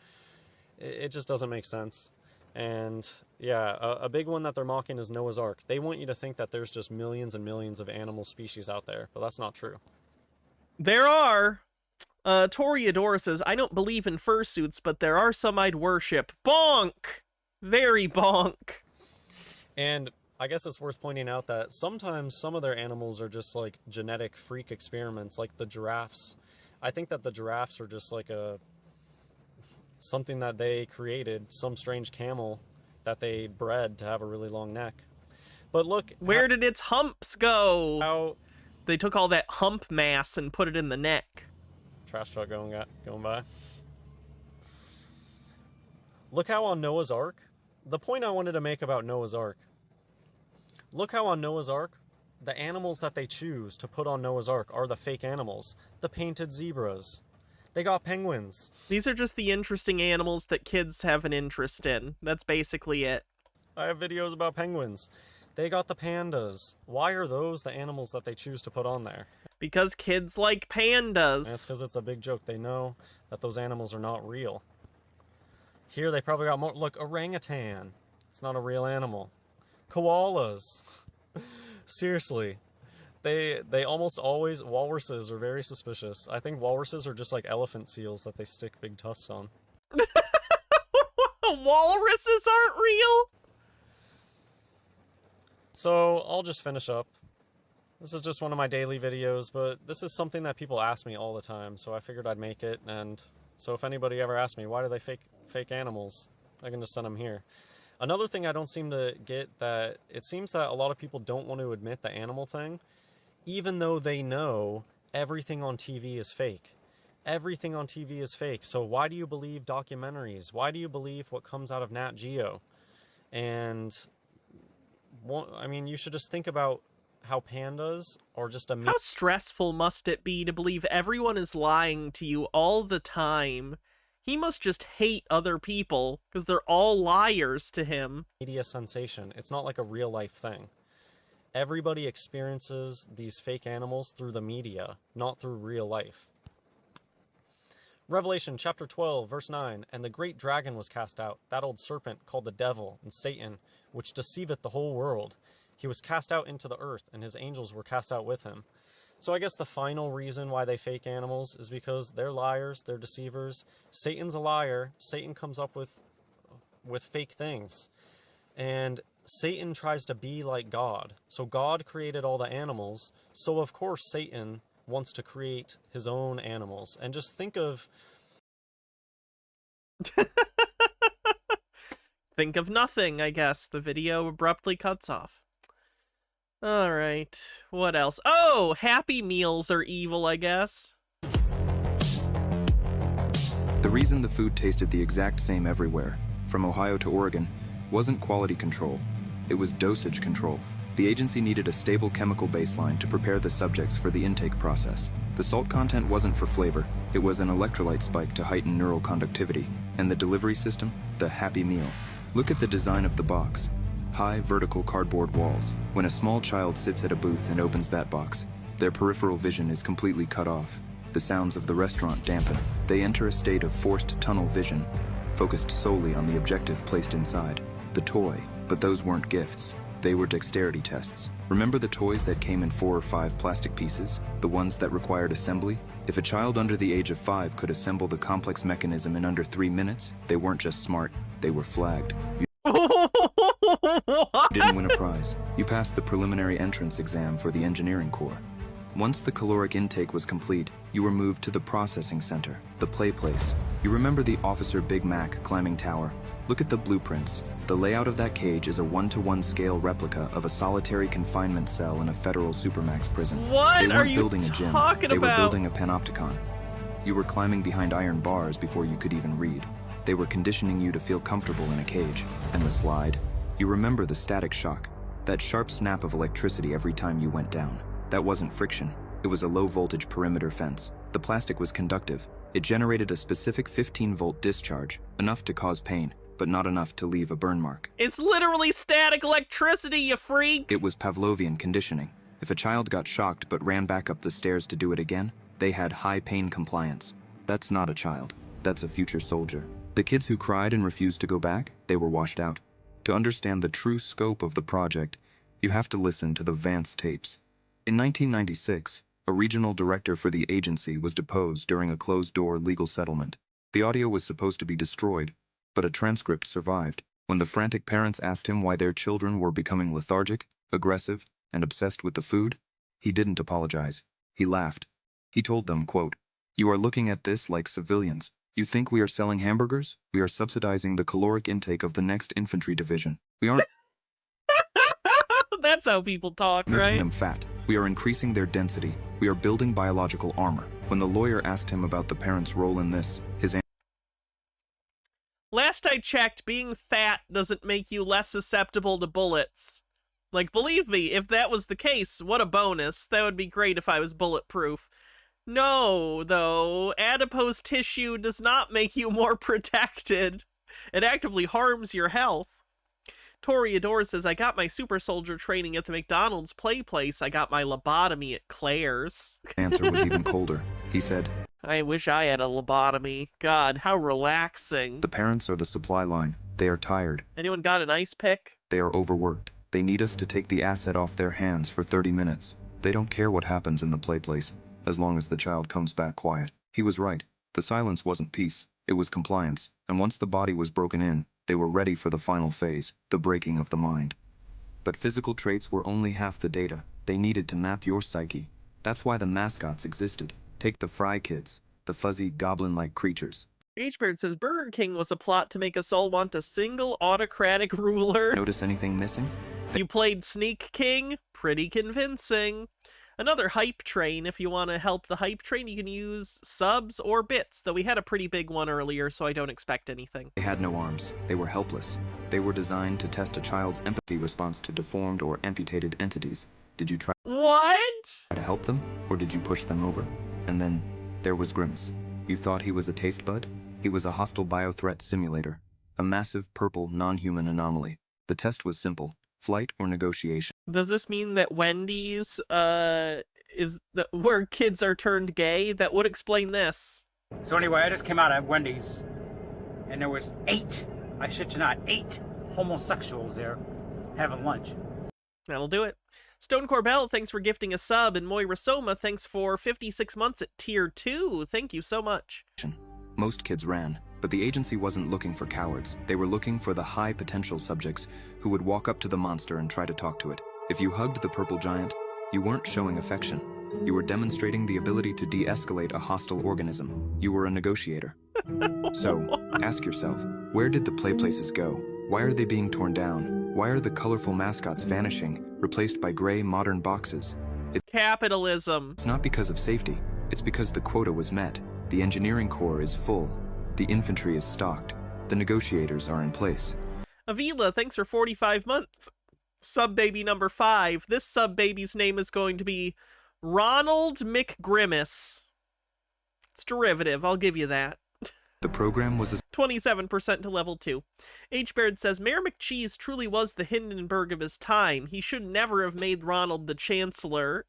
[SPEAKER 13] It just doesn't make sense. And yeah, a big one that they're mocking is Noah's Ark. They want you to think that there's just millions and millions of animal species out there, but that's not true.
[SPEAKER 1] There are. Toreador says, I don't believe in fursuits, but there are some I'd worship. Bonk! Very bonk.
[SPEAKER 13] And I guess it's worth pointing out that sometimes some of their animals are just like genetic freak experiments, like the giraffes. I think that the giraffes are just like something that they created, some strange camel that they bred to have a really long neck. But look,
[SPEAKER 1] where did its humps go? They took all that hump mass and put it in the neck.
[SPEAKER 13] Trash truck going by. Look how on Noah's Ark, the point I wanted to make about Noah's Ark, look how on Noah's Ark, the animals that they choose to put on Noah's Ark are the fake animals. The painted zebras. They got penguins.
[SPEAKER 1] These are just the interesting animals that kids have an interest in. That's basically it.
[SPEAKER 13] I have videos about penguins. They got the pandas. Why are those the animals that they choose to put on there?
[SPEAKER 1] Because kids like pandas.
[SPEAKER 13] That's because it's a big joke. They know that those animals are not real. Here they probably got more. Look, orangutan. It's not a real animal. Koalas. Seriously. They almost always, walruses are very suspicious. I think walruses are just like elephant seals that they stick big tusks on.
[SPEAKER 1] Walruses aren't real?
[SPEAKER 13] So I'll just finish up. This is just one of my daily videos, but this is something that people ask me all the time, so I figured I'd make it. And so if anybody ever asks me, why do they fake animals, I can just send them here. Another thing I don't seem to get, that it seems that a lot of people don't want to admit the animal thing, even though they know everything on TV is fake. Everything on TV is fake. So why do you believe documentaries? Why do you believe what comes out of Nat Geo? And, I mean, you should just think about how pandas are just a...
[SPEAKER 1] How stressful must it be to believe everyone is lying to you all the time? He must just hate other people, because they're all liars to him.
[SPEAKER 13] Media sensation. It's not like a real life thing. Everybody experiences these fake animals through the media, not through real life. Revelation chapter 12, verse 9, And the great dragon was cast out, that old serpent called the devil and Satan, which deceiveth the whole world. He was cast out into the earth, and his angels were cast out with him. So I guess the final reason why they fake animals is because they're liars, they're deceivers. Satan's a liar. Satan comes up with fake things. And Satan tries to be like God. So God created all the animals. So of course Satan wants to create his own animals. And just think of...
[SPEAKER 1] Think of nothing, I guess. The video abruptly cuts off. Alright, what else? Oh, Happy Meals are evil, I guess.
[SPEAKER 15] The reason the food tasted the exact same everywhere, from Ohio to Oregon, wasn't quality control. It was dosage control. The agency needed a stable chemical baseline to prepare the subjects for the intake process. The salt content wasn't for flavor. It was an electrolyte spike to heighten neural conductivity. And the delivery system? The Happy Meal. Look at the design of the box. High, vertical cardboard walls. When a small child sits at a booth and opens that box, their peripheral vision is completely cut off. The sounds of the restaurant dampen. They enter a state of forced tunnel vision, focused solely on the objective placed inside, the toy. But those weren't gifts. They were dexterity tests. Remember the toys that came in 4 or 5 plastic pieces? The ones that required assembly? If a child under the age of 5 could assemble the complex mechanism in under 3 minutes, they weren't just smart, they were flagged. You didn't win a prize. You passed the preliminary entrance exam for the engineering corps. Once the caloric intake was complete, you were moved to the processing center, the play place. You remember the Officer Big Mac climbing tower? Look at the blueprints. The layout of that cage is a 1-to-1 scale replica of a solitary confinement cell in a federal supermax prison.
[SPEAKER 1] What
[SPEAKER 15] they
[SPEAKER 1] are
[SPEAKER 15] weren't
[SPEAKER 1] you
[SPEAKER 15] building a gym.
[SPEAKER 1] talking
[SPEAKER 15] They
[SPEAKER 1] about?
[SPEAKER 15] were building a panopticon. You were climbing behind iron bars before you could even read. They were conditioning you to feel comfortable in a cage. And the slide? You remember the static shock. That sharp snap of electricity every time you went down. That wasn't friction. It was a low-voltage perimeter fence. The plastic was conductive. It generated a specific 15-volt discharge, enough to cause pain, but not enough to leave a burn mark.
[SPEAKER 1] It's literally static electricity, you freak!
[SPEAKER 15] It was Pavlovian conditioning. If a child got shocked but ran back up the stairs to do it again, they had high pain compliance. That's not a child. That's a future soldier. The kids who cried and refused to go back, they were washed out. To understand the true scope of the project, you have to listen to the Vance tapes. In 1996, a regional director for the agency was deposed during a closed-door legal settlement. The audio was supposed to be destroyed, but a transcript survived. When the frantic parents asked him why their children were becoming lethargic, aggressive, and obsessed with the food, he didn't apologize. He laughed. He told them, quote, "You are looking at this like civilians. You think we are selling hamburgers? We are subsidizing the caloric intake of the next infantry division. We aren't
[SPEAKER 1] That's how people talk,
[SPEAKER 15] making
[SPEAKER 1] right?
[SPEAKER 15] them fat. We are increasing their density. We are building biological armor." When the lawyer asked him about the parents' role in this, his
[SPEAKER 1] Last I checked, being fat doesn't make you less susceptible to bullets. Like, believe me, if that was the case, what a bonus. That would be great if I was bulletproof. No, though, adipose tissue does not make you more protected. It actively harms your health. Toreador says, I got my super soldier training at the McDonald's play place. I got my lobotomy at Claire's.
[SPEAKER 15] answer was even colder. He said,
[SPEAKER 1] I wish I had a lobotomy. God, how relaxing.
[SPEAKER 15] "The parents are the supply line. They are tired.
[SPEAKER 1] Anyone got an ice pick?
[SPEAKER 15] They are overworked. They need us to take the asset off their hands for 30 minutes. They don't care what happens in the play place, as long as the child comes back quiet." He was right. The silence wasn't peace. It was compliance. And once the body was broken in, they were ready for the final phase, the breaking of the mind. But physical traits were only half the data. They needed to map your psyche. That's why the mascots existed. Take the Fry Kids, the fuzzy, goblin-like creatures.
[SPEAKER 1] H-Bird says, Burger King was a plot to make us all want a single autocratic ruler.
[SPEAKER 15] Notice anything missing?
[SPEAKER 1] You played Sneak King? Pretty convincing. Another hype train. If you want to help the hype train, you can use subs or bits, though we had a pretty big one earlier, so I don't expect anything.
[SPEAKER 15] They had no arms. They were helpless. They were designed to test a child's empathy response to deformed or amputated entities. Did you try
[SPEAKER 1] What?
[SPEAKER 15] to help them, or did you push them over? And then, there was Grimace. You thought he was a taste bud? He was a hostile biothreat simulator. A massive purple non-human anomaly. The test was simple. Flight or negotiation.
[SPEAKER 1] Does this mean that Wendy's, is where kids are turned gay? That would explain this.
[SPEAKER 16] So anyway, I just came out of Wendy's, and there was 8, I shit you not, 8 homosexuals there having lunch.
[SPEAKER 1] That'll do it. Stone Corbell, thanks for gifting a sub, and Moira Soma, thanks for 56 months at Tier 2. Thank you so much.
[SPEAKER 15] Most kids ran, but the agency wasn't looking for cowards. They were looking for the high-potential subjects who would walk up to the monster and try to talk to it. If you hugged the purple giant, you weren't showing affection. You were demonstrating the ability to de-escalate a hostile organism. You were a negotiator. So, ask yourself, where did the play places go? Why are they being torn down? Why are the colorful mascots vanishing, replaced by gray modern boxes?
[SPEAKER 1] Capitalism.
[SPEAKER 15] It's not because of safety. It's because the quota was met. The engineering core is full. The infantry is stocked. The negotiators are in place.
[SPEAKER 1] Avila, thanks for 45 months. Sub baby number 5. This sub baby's name is going to be Ronald McGrimace. It's derivative, I'll give you that.
[SPEAKER 15] The program was a
[SPEAKER 1] 27% to level 2. H-Baird says, Mayor McCheese truly was the Hindenburg of his time. He should never have made Ronald the Chancellor.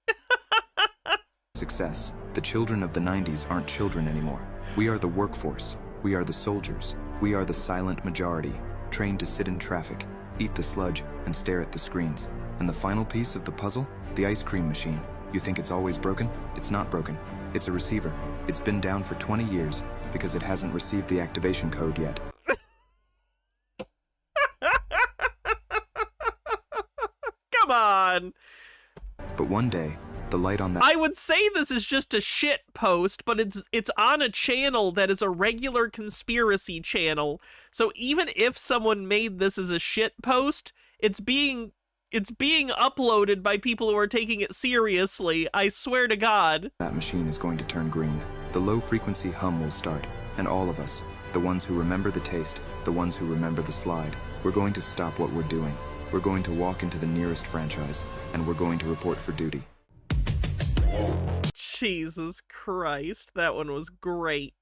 [SPEAKER 15] success. The children of the 90s aren't children anymore. We are the workforce. We are the soldiers. We are the silent majority, trained to sit in traffic, eat the sludge, and stare at the screens. And the final piece of the puzzle? The ice cream machine. You think it's always broken? It's not broken. It's a receiver. It's been down for 20 years because it hasn't received the activation code yet.
[SPEAKER 1] Come on!
[SPEAKER 15] But one day, the light on that...
[SPEAKER 1] I would say this is just a shit post, but it's on a channel that is a regular conspiracy channel. So even if someone made this as a shit post, it's being uploaded by people who are taking it seriously. I swear to God.
[SPEAKER 15] That machine is going to turn green. The low-frequency hum will start, and all of us, the ones who remember the taste, the ones who remember the slide, we're going to stop what we're doing. We're going to walk into the nearest franchise, and we're going to report for duty.
[SPEAKER 1] Jesus Christ, that one was great.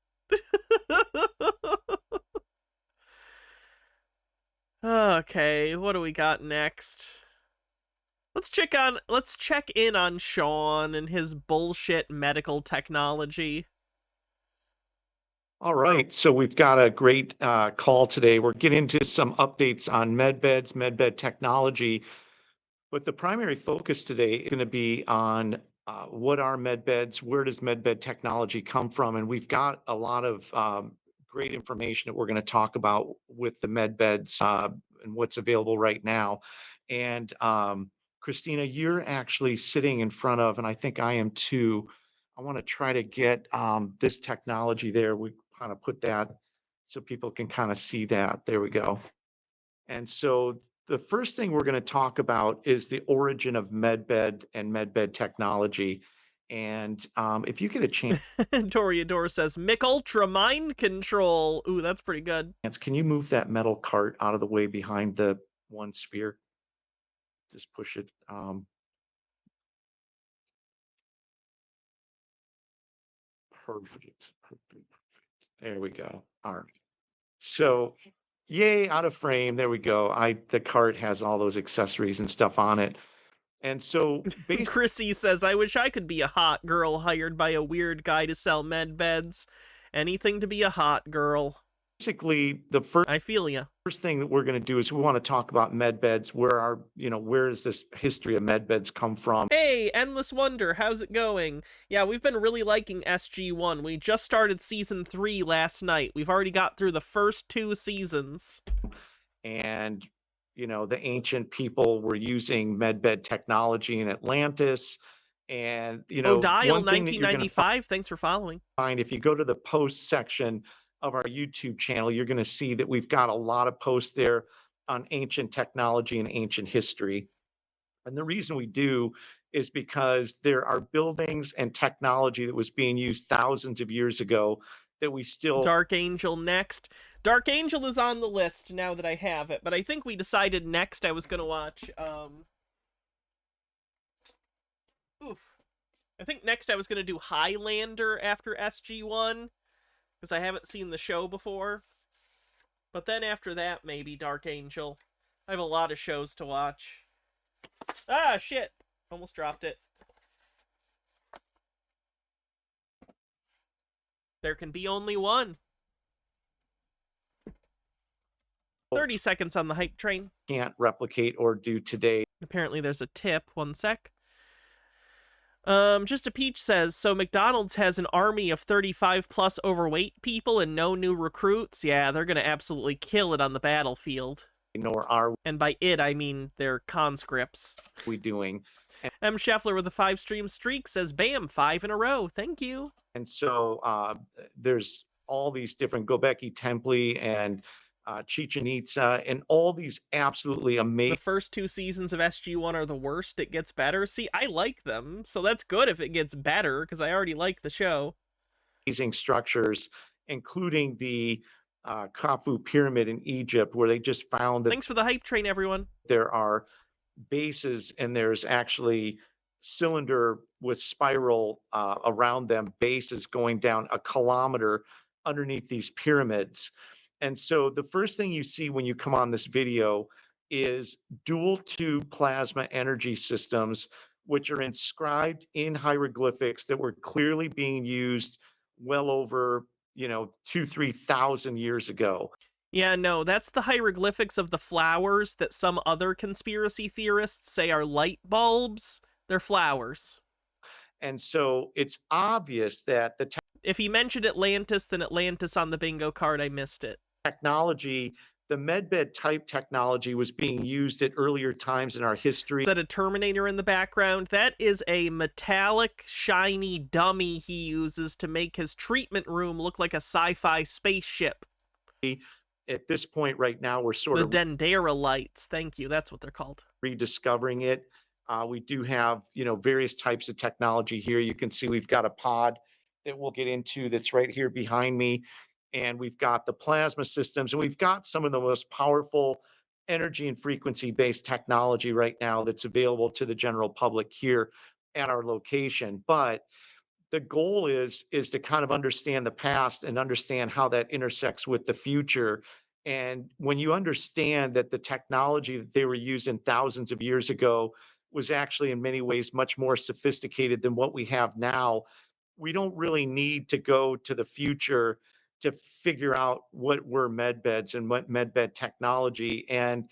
[SPEAKER 1] Okay, what do we got next? Let's check in on Sean and his bullshit medical technology.
[SPEAKER 17] All right, so we've got a great call today. We're getting into some updates on medbeds, medbed technology, but the primary focus today is going to be on what are medbeds, where does medbed technology come from, and we've got a lot of great information that we're going to talk about with the medbeds and what's available right now. And Christina, you're actually sitting in front of, and I think I am too. I want to try to get this technology there. We kind of put that so people can kind of see that. There we go. And so the first thing we're going to talk about is the origin of medbed and medbed technology. And if you get a chance,
[SPEAKER 1] Toriador says, Mick Ultra mind control. Ooh, that's pretty good.
[SPEAKER 17] can you move that metal cart out of the way behind the one sphere? Just push it. Perfect. There we go. All right. So, yay, out of frame. There we go. The cart has all those accessories and stuff on it. And so
[SPEAKER 1] Chrissy says, I wish I could be a hot girl hired by a weird guy to sell med beds. Anything to be a hot girl.
[SPEAKER 17] Basically,
[SPEAKER 1] I feel ya.
[SPEAKER 17] First thing that we're going to do is we want to talk about med beds. Where does this history of med beds come from?
[SPEAKER 1] Hey, Endless Wonder, how's it going? Yeah, we've been really liking SG-1. We just started season 3 last night. We've already got through the first 2 seasons.
[SPEAKER 17] And the ancient people were using medbed technology in Atlantis. And,
[SPEAKER 1] Dial 1995, thanks for following.
[SPEAKER 17] If you go to the post section of our YouTube channel, you're going to see that we've got a lot of posts there on ancient technology and ancient history. And the reason we do is because there are buildings and technology that was being used thousands of years ago that we still...
[SPEAKER 1] Dark Angel next. Dark Angel is on the list now that I have it, but I think we decided next I was going to watch, I think next I was going to do Highlander after SG-1, because I haven't seen the show before. But then after that, maybe Dark Angel. I have a lot of shows to watch. Ah, shit! Almost dropped it. There can be only one. 30 seconds on the hype train.
[SPEAKER 17] Can't replicate or do today.
[SPEAKER 1] Apparently there's a tip. One sec. Just a Peach says, so McDonald's has an army of 35 plus overweight people and no new recruits? Yeah, they're gonna absolutely kill it on the battlefield.
[SPEAKER 17] Nor are we.
[SPEAKER 1] And by it, I mean their conscripts.
[SPEAKER 17] We doing.
[SPEAKER 1] M. Scheffler with a 5-stream streak says, bam, 5 in a row. Thank you.
[SPEAKER 17] And so there's all these different Göbekli Temple and Chichen Itza and all these absolutely amazing...
[SPEAKER 1] The first 2 seasons of SG-1 are the worst. It gets better. See, I like them, so that's good if it gets better, because I already like the show.
[SPEAKER 17] Amazing structures, including the Khufu Pyramid in Egypt, where they just found that...
[SPEAKER 1] Thanks for the hype train, everyone.
[SPEAKER 17] There are bases, and there's actually cylinder with spiral around them, bases going down a kilometer underneath these pyramids. And so the first thing you see when you come on this video is dual tube plasma energy systems, which are inscribed in hieroglyphics that were clearly being used well over, 2,000-3,000 years ago.
[SPEAKER 1] Yeah, no, that's the hieroglyphics of the flowers that some other conspiracy theorists say are light bulbs. They're flowers.
[SPEAKER 17] And so it's obvious that
[SPEAKER 1] if he mentioned Atlantis, then Atlantis on the bingo card, I missed it.
[SPEAKER 17] Technology, the medbed type technology was being used at earlier times in our history.
[SPEAKER 1] Is that a Terminator in the background? That is a metallic, shiny dummy he uses to make his treatment room look like a sci-fi spaceship.
[SPEAKER 17] At this point right now, we're sort of...
[SPEAKER 1] The Dendera lights, thank you, that's what they're called.
[SPEAKER 17] Rediscovering it. We do have, various types of technology here. You can see we've got a pod that we'll get into that's right here behind me. And we've got the plasma systems, and we've got some of the most powerful energy and frequency-based technology right now that's available to the general public here at our location. But the goal is to kind of understand the past and understand how that intersects with the future. And when you understand that the technology that they were using thousands of years ago was actually in many ways much more sophisticated than what we have now, we don't really need to go to the future to figure out what were med beds and what med bed technology. And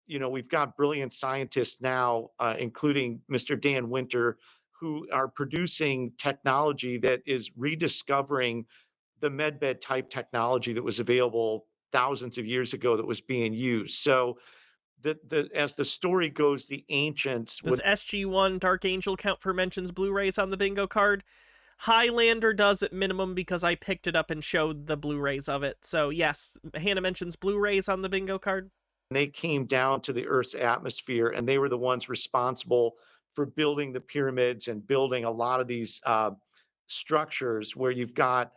[SPEAKER 17] we've got brilliant scientists now, including Mr. Dan Winter, who are producing technology that is rediscovering the medbed type technology that was available thousands of years ago that was being used. So as the story goes, the ancients
[SPEAKER 1] Does
[SPEAKER 17] would
[SPEAKER 1] SG1 Dark Angel count for mentions Blu-rays on the bingo card? Highlander does at minimum because I picked it up and showed the Blu-rays of it. So yes, Hannah mentions Blu-rays on the bingo card.
[SPEAKER 17] they came down to the Earth's atmosphere, and they were the ones responsible for building the pyramids and building a lot of these structures where you've got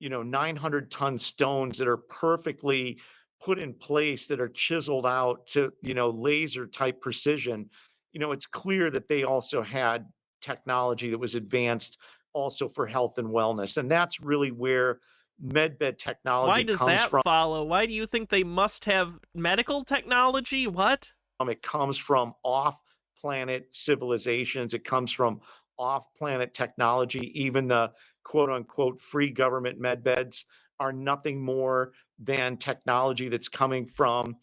[SPEAKER 17] 900-ton stones that are perfectly put in place, that are chiseled out to laser type precision. It's clear that they also had technology that was advanced also for health and wellness, and that's really where medbed
[SPEAKER 1] Why
[SPEAKER 17] technology
[SPEAKER 1] does
[SPEAKER 17] comes
[SPEAKER 1] that
[SPEAKER 17] from.
[SPEAKER 1] follow? Why do you think they must have medical technology? What?
[SPEAKER 17] It comes from off-planet civilizations. It comes from off-planet technology. Even the quote unquote free government med beds are nothing more than technology that's coming from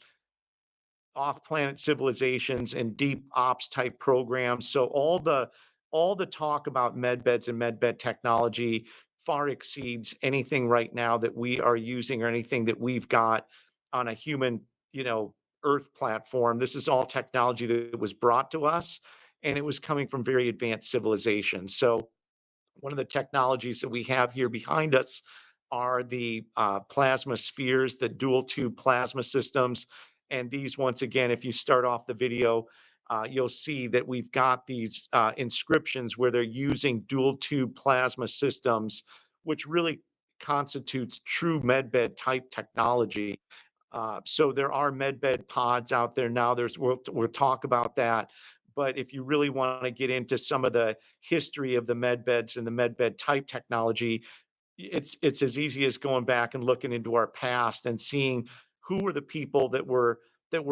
[SPEAKER 17] off-planet civilizations and deep ops type programs. So all the talk about med beds and med bed technology far exceeds anything right now that we are using or anything that we've got on a human, Earth platform. This is all technology that was brought to us, and it was coming from very advanced civilizations. So one of the technologies that we have here behind us are the plasma spheres, the dual tube plasma systems. And these, once again, if you start off the video, you'll see that we've got these inscriptions where they're using dual tube plasma systems, which really constitutes true medbed type technology. So there are medbed pods out there now. We'll talk about that. But if you really want to get into some of the history of the med beds and the med bed type technology, it's as easy as going back and looking into our past and seeing who were the people that were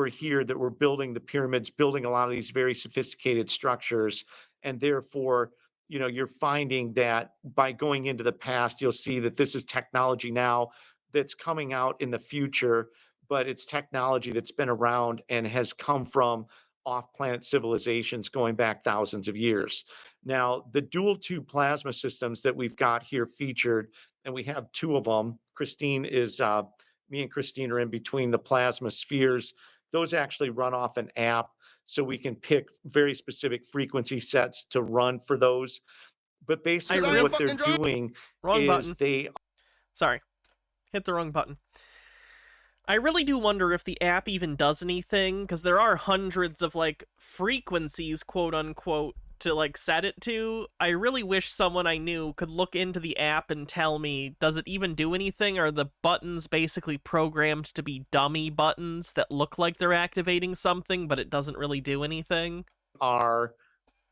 [SPEAKER 17] here, that were building the pyramids, building a lot of these very sophisticated structures. And therefore, you're finding that by going into the past, you'll see that this is technology now that's coming out in the future, but it's technology that's been around and has come from off-planet civilizations going back thousands of years. Now, the dual tube plasma systems that we've got here featured, and we have two of them. Me and Christine are in between the plasma spheres. Those actually run off an app, so we can pick very specific frequency sets to run for those. But basically what they're doing
[SPEAKER 1] Wrong
[SPEAKER 17] is
[SPEAKER 1] button. Sorry. Hit the wrong button. I really do wonder if the app even does anything, because there are hundreds of, frequencies, quote-unquote, to, set it to. I really wish someone I knew could look into the app and tell me, does it even do anything? Are the buttons basically programmed to be dummy buttons that look like they're activating something, but it doesn't really do anything?
[SPEAKER 17] Are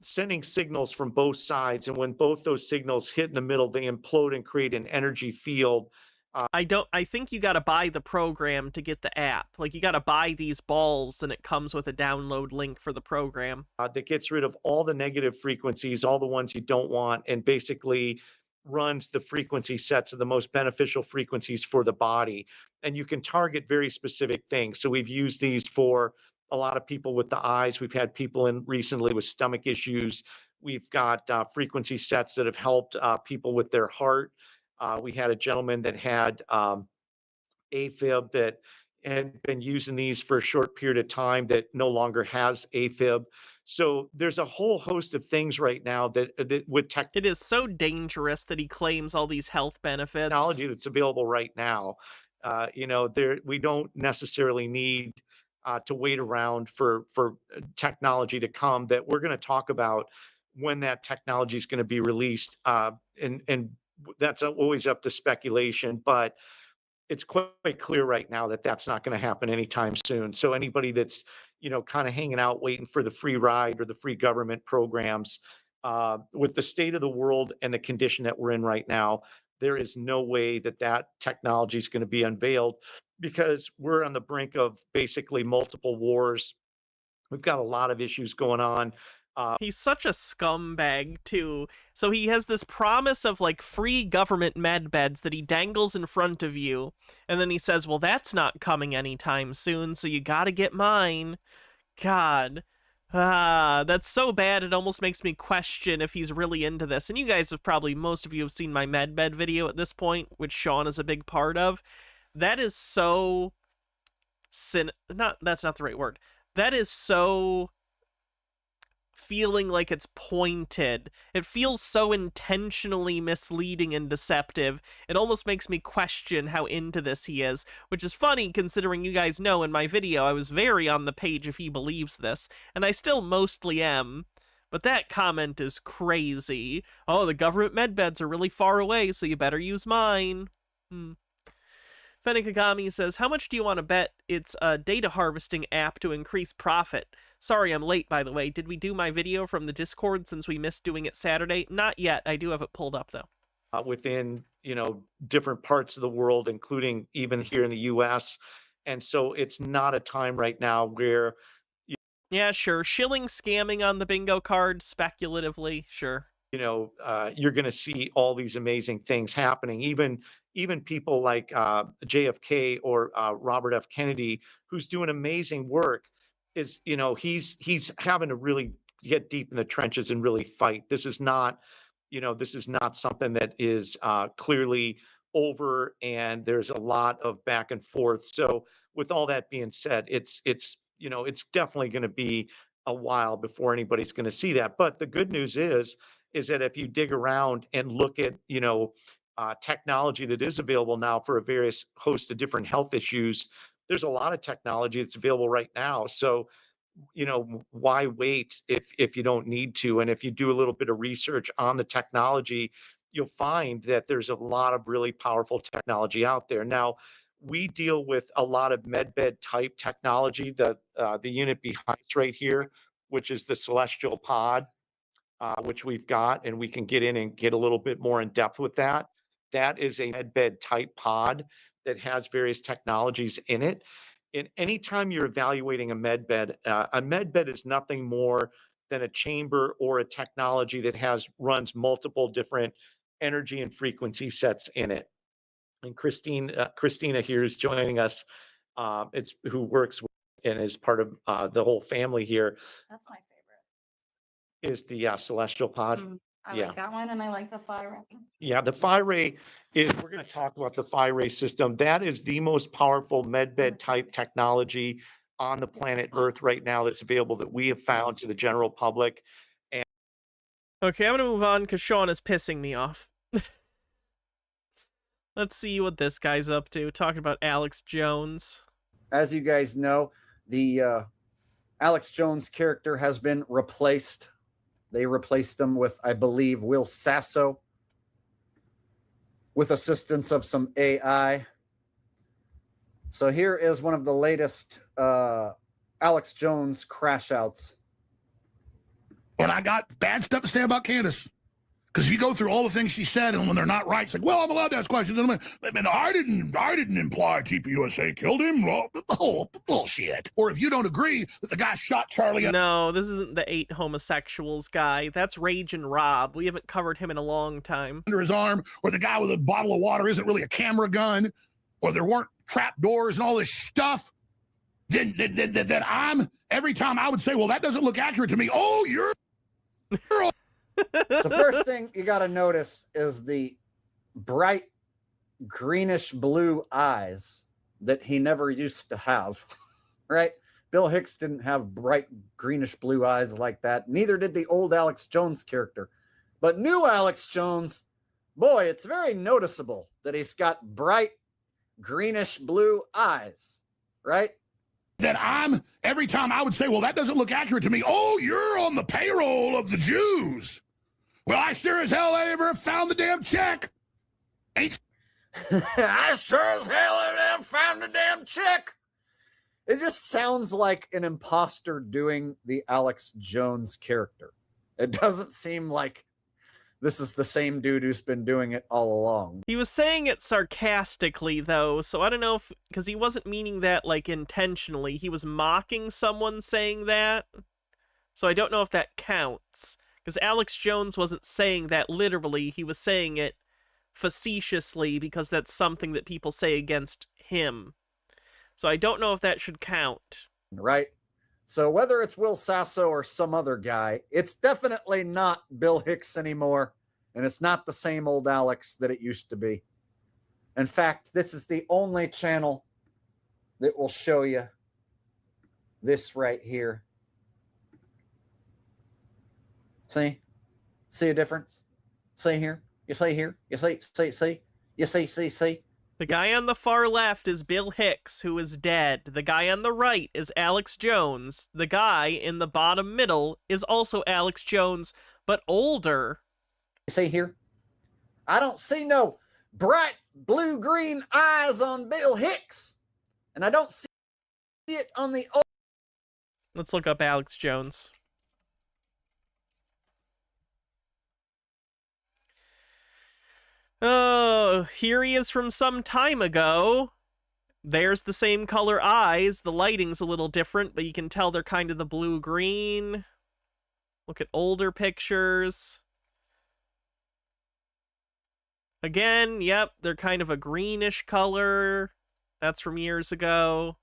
[SPEAKER 17] sending signals from both sides, and when both those signals hit in the middle, they implode and create an energy field.
[SPEAKER 1] I think you gotta buy the program to get the app. You gotta buy these balls, and it comes with a download link for the program.
[SPEAKER 17] That gets rid of all the negative frequencies, all the ones you don't want, and basically runs the frequency sets of the most beneficial frequencies for the body. And you can target very specific things. So we've used these for a lot of people with the eyes. We've had people in recently with stomach issues. We've got frequency sets that have helped people with their heart. We had a gentleman that had AFib that had been using these for a short period of time that no longer has AFib. So there's a whole host of things right now that with
[SPEAKER 1] It is so dangerous that he claims all these health benefits.
[SPEAKER 17] technology that's available right now. We don't necessarily need to wait around for technology to come that we're going to talk about when that technology is going to be released. And that's always up to speculation, but it's quite clear right now that that's not going to happen anytime soon. So anybody that's kind of hanging out waiting for the free ride or the free government programs, with the state of the world and the condition that we're in right now, there is no way that that technology is going to be unveiled because we're on the brink of basically multiple wars. We've got a lot of issues going on.
[SPEAKER 1] He's such a scumbag, too. So he has this promise of, like, free government med beds that he dangles in front of you, and then he says, well, that's not coming anytime soon, so you gotta get mine. God. That's so bad it almost makes me question if he's really into this. And you guys have probably, most of you have seen my med bed video at this point, which Sean is a big part of. That is so... that's not the right word. That is so... feeling like it's pointed. It feels so intentionally misleading and deceptive. It almost makes me question how into this he is, which is funny considering you guys know in my video I was very on the page if he believes this, and I still mostly am. But that comment is crazy. Oh, the government medbeds are really far away, so you better use mine. Fennikagami says, how much do you want to bet it's a data harvesting app to increase profit? Sorry I'm late, by the way. Did we do my video from the Discord since we missed doing it Saturday? Not yet. I do have it pulled up, though.
[SPEAKER 17] Within, different parts of the world, including even here in the U.S. And so it's not a time right now where...
[SPEAKER 1] Yeah, sure. Shilling scamming on the bingo card, speculatively, sure.
[SPEAKER 17] You're going to see all these amazing things happening. Even people like JFK or Robert F. Kennedy, who's doing amazing work, is he's having to really get deep in the trenches and really fight. This is not something that is clearly over, and there's a lot of back and forth. So with all that being said, it's definitely going to be a while before anybody's going to see that. But the good news is that if you dig around and look at technology that is available now for a various host of different health issues, there's a lot of technology that's available right now. So why wait if you don't need to? And if you do a little bit of research on the technology, you'll find that there's a lot of really powerful technology out there. Now, we deal with a lot of medbed type technology. The unit behind us right here, which is the Celestial Pod, which we've got, and we can get in and get a little bit more in depth with that. That is a medbed type pod that has various technologies in it. And anytime you're evaluating a medbed is nothing more than a chamber or a technology that runs multiple different energy and frequency sets in it. And Christina here is joining us. Who works with and is part of the whole family here.
[SPEAKER 18] That's my favorite.
[SPEAKER 17] Is the Celestial Pod.
[SPEAKER 18] I like that one, and I like the Phi Ray.
[SPEAKER 17] Yeah, the Phi Ray we're going to talk about the Phi Ray system. That is the most powerful medbed type technology on the planet Earth right now that's available that we have found to the general public. And
[SPEAKER 1] okay, I'm going to move on because Sean is pissing me off. Let's see what this guy's up to. Talking about Alex Jones.
[SPEAKER 19] As you guys know, the Alex Jones character has been replaced. They replaced him with, I believe, Will Sasso, with assistance of some AI. So here is one of the latest Alex Jones crash outs.
[SPEAKER 20] But I got bad stuff to say about Candace. Because if you go through all the things she said, and when they're not right, it's like, well, I'm allowed to ask questions. And I didn't imply TPUSA killed him. Oh, bullshit. Or if you don't agree that the guy shot Charlie.
[SPEAKER 1] No, this isn't the 8 homosexuals guy. That's Rage and Rob. We haven't covered him in a long time.
[SPEAKER 20] Under his arm, or the guy with a bottle of water isn't really a camera gun, or there weren't trap doors and all this stuff. Then I'm, every time I would say, well, that doesn't look accurate to me. Oh, you're
[SPEAKER 19] So first thing you got to notice is the bright greenish blue eyes that he never used to have, right? Bill Hicks didn't have bright greenish blue eyes like that. Neither did the old Alex Jones character. But new Alex Jones, boy, it's very noticeable that he's got bright greenish blue eyes, right?
[SPEAKER 20] That I'm, every time I would say, well, that doesn't look accurate to me. Oh, you're on the payroll of the Jews. Well, I sure as hell ever found the damn check.
[SPEAKER 19] I sure as hell ever found the damn check. It just sounds like an imposter doing the Alex Jones character. It doesn't seem like this is the same dude who's been doing it all along.
[SPEAKER 1] He was saying it sarcastically, though, so I don't know if... Because he wasn't meaning that, like, intentionally. He was mocking someone saying that. So I don't know if that counts. Because Alex Jones wasn't saying that literally. He was saying it facetiously because that's something that people say against him. So I don't know if that should count.
[SPEAKER 19] Right? So whether it's Will Sasso or some other guy, it's definitely not Bill Hicks anymore, and it's not the same old Alex that it used to be. In fact, this is the only channel that will show you this right here. See? See a difference? See here? You see here? You see? You see?
[SPEAKER 1] The guy on the far left is Bill Hicks, who is dead. The guy on the right is Alex Jones. The guy in the bottom middle is also Alex Jones, but older.
[SPEAKER 19] You see here? I don't see no bright blue-green eyes on Bill Hicks. And I don't see it on the old...
[SPEAKER 1] Let's look up Alex Jones. Oh, here he is from some time ago. There's the same color eyes. The lighting's a little different, but you can tell they're kind of the blue-green. Look at older pictures. Again, yep, they're kind of a greenish color. That's from years ago.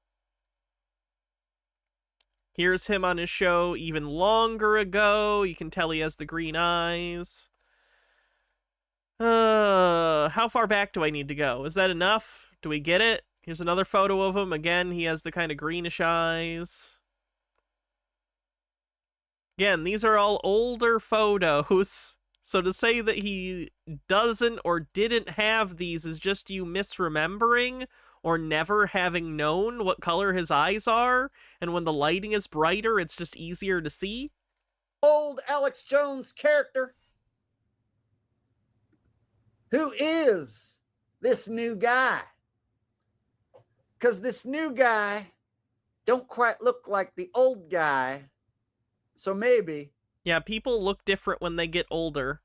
[SPEAKER 1] Here's him on his show even longer ago. You can tell he has the green eyes. How far back do I need to go? Is that enough? Do we get it? Here's another photo of him. Again, he has the kind of greenish eyes. Again, these are all older photos. So to say that he doesn't or didn't have these is just you misremembering or never having known what color his eyes are, and when the lighting is brighter, it's just easier to see.
[SPEAKER 19] Old Alex Jones character. Who is this new guy? Because this new guy don't quite look like the old guy. So maybe...
[SPEAKER 1] Yeah, people look different when they get older.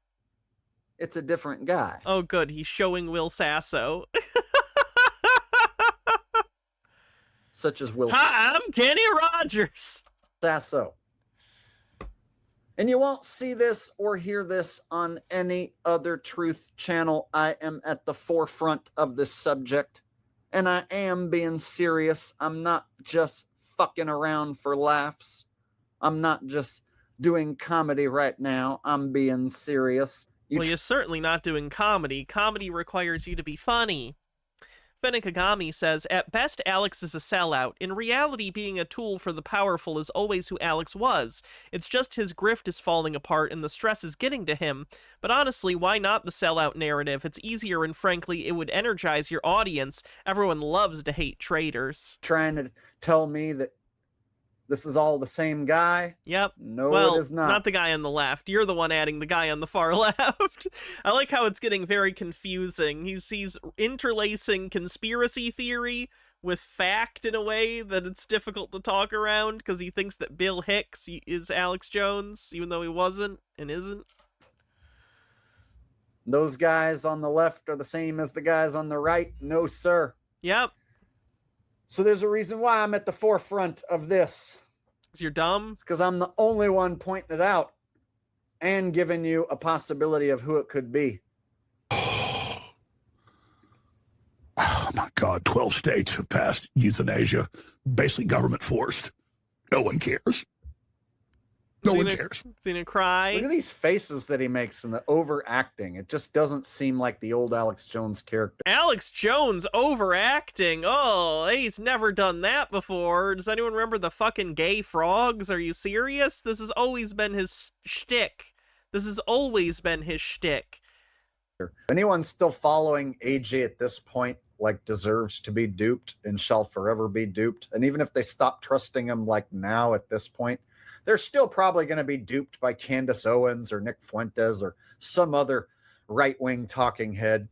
[SPEAKER 19] It's a different guy.
[SPEAKER 1] Oh, good. He's showing Will Sasso.
[SPEAKER 19] Such as Will...
[SPEAKER 1] Hi, I'm Kenny Rogers.
[SPEAKER 19] Sasso. And you won't see this or hear this on any other truth channel. I am at the forefront of this subject, and I am being serious. I'm not just fucking around for laughs. I'm not just doing comedy right now. I'm being serious.
[SPEAKER 1] Well, you're certainly not doing comedy. Comedy requires you to be funny. Fennikagami says, at best, Alex is a sellout. In reality, being a tool for the powerful is always who Alex was. It's just his grift is falling apart and the stress is getting to him. But honestly, why not the sellout narrative? It's easier and frankly, it would energize your audience. Everyone loves to hate traitors.
[SPEAKER 19] Trying to tell me that this is all the same guy?
[SPEAKER 1] Yep.
[SPEAKER 19] No,
[SPEAKER 1] well,
[SPEAKER 19] it is not.
[SPEAKER 1] Not the guy on the left. You're the one adding the guy on the far left. I like how it's getting very confusing. He's interlacing conspiracy theory with fact in a way that it's difficult to talk around because he thinks that Bill Hicks is Alex Jones, even though he wasn't and isn't.
[SPEAKER 19] Those guys on the left are the same as the guys on the right? No, sir.
[SPEAKER 1] Yep.
[SPEAKER 19] So there's a reason why I'm at the forefront of this.
[SPEAKER 1] Because you're dumb?
[SPEAKER 19] It's because I'm the only one pointing it out and giving you a possibility of who it could be.
[SPEAKER 20] Oh my God, 12 states have passed euthanasia, basically government forced. No one cares. No one cares.
[SPEAKER 1] Is he gonna cry?
[SPEAKER 19] Look at these faces that he makes and the overacting. It just doesn't seem like the old Alex Jones character.
[SPEAKER 1] Alex Jones overacting? Oh, he's never done that before. Does anyone remember the fucking gay frogs? Are you serious? This has always been his shtick. This has always been his shtick.
[SPEAKER 19] Anyone still following AJ at this point, like, deserves to be duped and shall forever be duped. And even if they stop trusting him, like, now at this point, they're still probably going to be duped by Candace Owens or Nick Fuentes or some other right-wing talking head.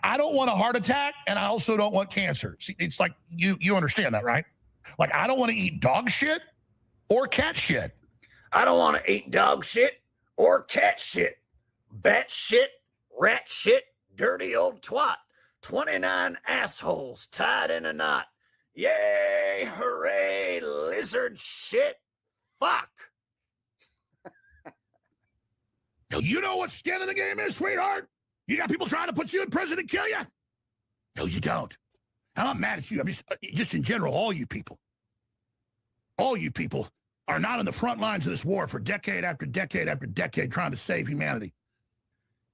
[SPEAKER 20] I don't want a heart attack, and I also don't want cancer. See, it's like, you understand that, right? Like, I don't want to eat dog shit or cat shit.
[SPEAKER 19] I don't want to eat dog shit or cat shit, bat shit, rat shit, dirty old twat. 29 assholes tied in a knot. Yay, hooray, lizard shit, fuck.
[SPEAKER 20] Now, you know what skin of the game is, sweetheart? You got people trying to put you in prison and kill you? No, you don't. I'm not mad at you. I'm just in general, all you people are not on the front lines of this war for decade after decade after decade trying to save humanity.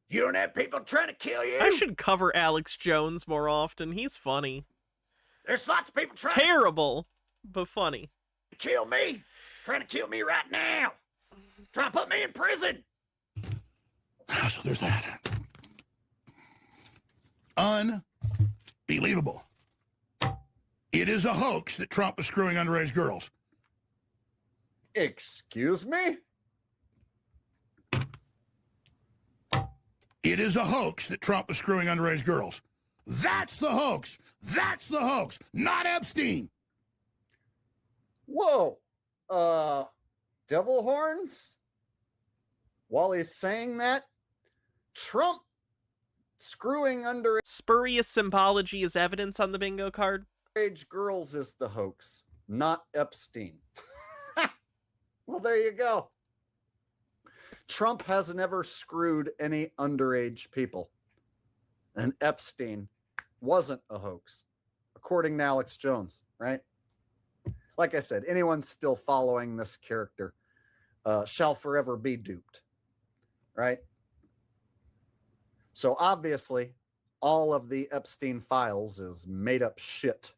[SPEAKER 19] You don't have people trying to kill you.
[SPEAKER 1] I should cover Alex Jones more often. He's funny.
[SPEAKER 19] There's lots of people trying
[SPEAKER 1] Terrible, but funny.
[SPEAKER 19] to kill me. Trying to kill me right now. Trying to put me in prison.
[SPEAKER 20] So there's that. Unbelievable. It is a hoax that Trump is screwing underage girls.
[SPEAKER 19] Excuse me?
[SPEAKER 20] It is a hoax that Trump is screwing underage girls. That's the hoax. That's the hoax, not Epstein.
[SPEAKER 19] Whoa. Devil horns? While he's saying that, Trump screwing under
[SPEAKER 1] Spurious symbology is evidence on the bingo card.
[SPEAKER 19] age girls is the hoax, not Epstein. Well, there you go. Trump has never screwed any underage people. And Epstein wasn't a hoax, according to Alex Jones, right? Like I said, anyone still following this character shall forever be duped, right? So obviously, all of the Epstein files is made up shit.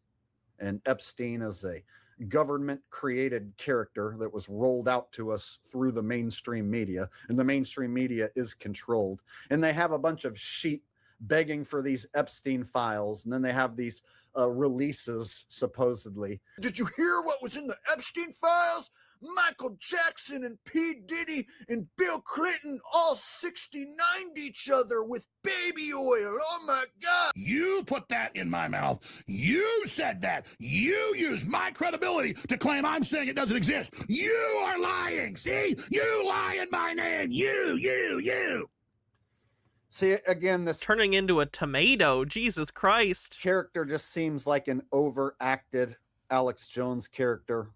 [SPEAKER 19] And Epstein is a government-created character that was rolled out to us through the mainstream media. And the mainstream media is controlled. And they have a bunch of sheep begging for these Epstein files. And then they have these releases, supposedly. Did you hear what was in the Epstein files? Michael Jackson and P. Diddy and Bill Clinton all 69'd each other with baby oil. Oh my God.
[SPEAKER 20] You put that in my mouth. You said that. You used my credibility to claim I'm saying it doesn't exist. You are lying. See? You lie in my name. You.
[SPEAKER 19] See, again, this
[SPEAKER 1] turning into a tomato. Jesus Christ.
[SPEAKER 19] Character just seems like an overacted Alex Jones character.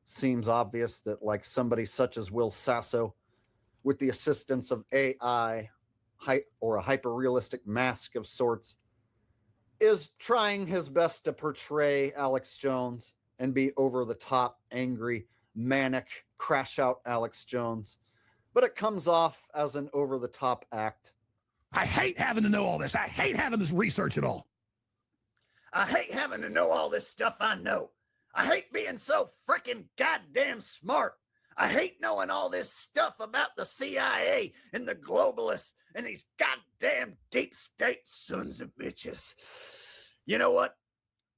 [SPEAKER 19] Seems obvious that like somebody such as Will Sasso, with the assistance of AI or a hyper-realistic mask of sorts, is trying his best to portray Alex Jones and be over-the-top, angry, manic, crash-out Alex Jones. But it comes off as an over-the-top act.
[SPEAKER 20] I hate having to know all this. I hate having this research at all.
[SPEAKER 19] I hate having to know all this stuff I know. I hate being so freaking goddamn smart. I hate knowing all this stuff about the CIA and the globalists and these goddamn deep state sons of bitches. You know what?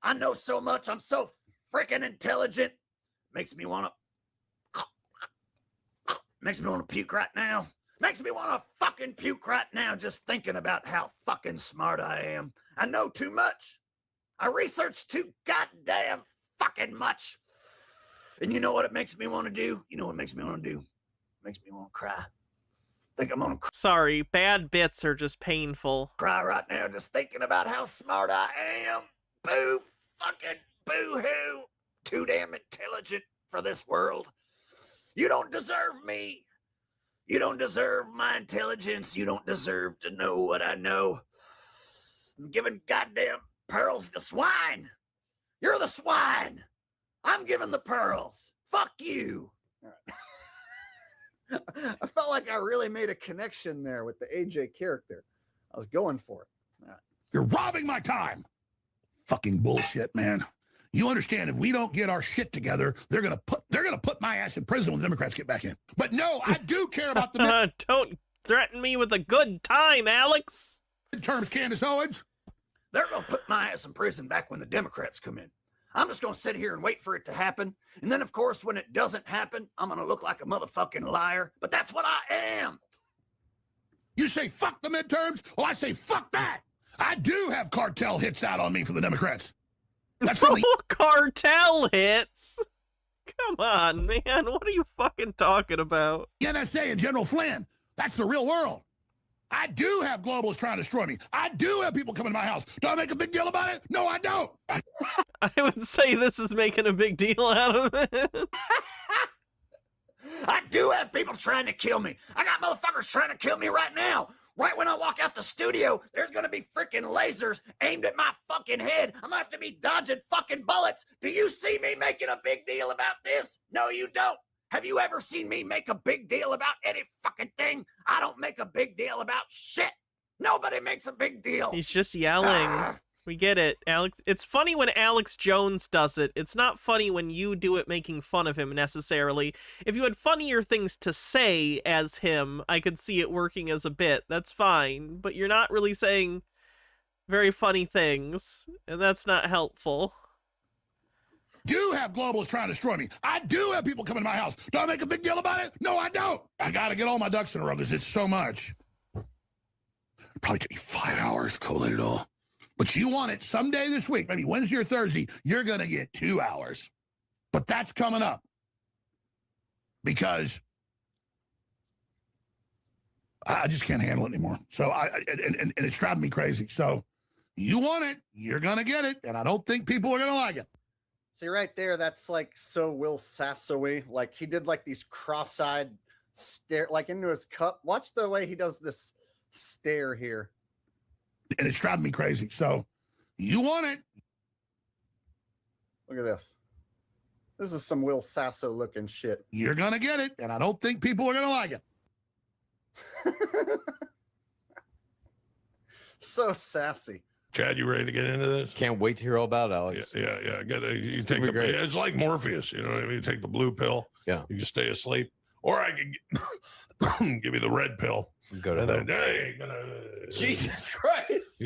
[SPEAKER 19] I know so much. I'm so freaking intelligent. Makes me want to puke right now. Makes me want to fucking puke right now just thinking about how fucking smart I am. I know too much. I research too goddamn fucking much. And you know what it makes me want to do? You know what it makes me want to do? It makes me want to cry. Think I'm gonna cry.
[SPEAKER 1] Sorry, bad bits are just painful.
[SPEAKER 19] Cry right now just thinking about how smart I am. Boo fucking boo-hoo. Too damn intelligent for this world. You don't deserve me. You don't deserve my intelligence. You don't deserve to know what I know. I'm giving goddamn pearls to swine. You're the swine. I'm giving the pearls. Fuck you. I felt like I really made a connection there with the AJ character. I was going for it.
[SPEAKER 20] You're robbing my time. Fucking bullshit, man. You understand, if we don't get our shit together, they're gonna put my ass in prison when the Democrats get back in. But no, I do care about the
[SPEAKER 1] Don't threaten me with a good time, Alex.
[SPEAKER 20] Midterms, Candace Owens.
[SPEAKER 19] They're gonna put my ass in prison back when the Democrats come in. I'm just gonna sit here and wait for it to happen. And then, of course, when it doesn't happen, I'm gonna look like a motherfucking liar. But that's what I am.
[SPEAKER 20] You say fuck the midterms? Well, I say fuck that. I do have cartel hits out on me for the Democrats. That's from the
[SPEAKER 1] cartel hits. Come on, man. What are you fucking talking about?
[SPEAKER 20] The NSA and General Flynn. That's the real world. I do have globalists trying to destroy me. I do have people coming to my house. Do I make a big deal about it? No, I don't.
[SPEAKER 1] I would say this is making a big deal out of it.
[SPEAKER 21] I do have people trying to kill me. I got motherfuckers trying to kill me right now. Right when I walk out the studio, there's gonna be freaking lasers aimed at my fucking head. I'm gonna have to be dodging fucking bullets. Do you see me making a big deal about this? No, you don't. Have you ever seen me make a big deal about any fucking thing? I don't make a big deal about shit. Nobody makes a big deal.
[SPEAKER 1] He's just yelling. We get it, Alex. It's funny when Alex Jones does it. It's not funny when you do it making fun of him necessarily. If you had funnier things to say as him, I could see it working as a bit. That's fine. But you're not really saying very funny things, and that's not helpful.
[SPEAKER 20] Do have globalists trying to destroy me. I do have people coming to my house. Do I make a big deal about it? No, I don't. I got to get all my ducks in a row because it's so much. Probably take me 5 hours to collate it all. But you want it someday this week, maybe Wednesday or Thursday, you're going to get 2 hours. But that's coming up. Because I just can't handle it anymore. So and it's driving me crazy. So you want it, you're going to get it. And I don't think people are going to like it.
[SPEAKER 19] See right there, that's like so Will Sasso-y. Like he did like these cross-eyed stare, like into his cup. Watch the way he does this stare here.
[SPEAKER 20] And it's driving me crazy. So you want it.
[SPEAKER 19] Look at this. This is some Will Sasso looking shit.
[SPEAKER 20] You're going to get it. And I don't think people are going to like it.
[SPEAKER 19] So sassy.
[SPEAKER 22] Chad, you ready to get into this?
[SPEAKER 23] Can't wait to hear all about it, Alex.
[SPEAKER 22] Yeah. You take the.
[SPEAKER 23] great.
[SPEAKER 22] It's like Morpheus. You know what I mean? You take the blue pill.
[SPEAKER 23] Yeah.
[SPEAKER 22] You can stay asleep, or I could give you the red pill.
[SPEAKER 23] Go to
[SPEAKER 22] and
[SPEAKER 23] hell.
[SPEAKER 22] then, hey,
[SPEAKER 23] Jesus Christ!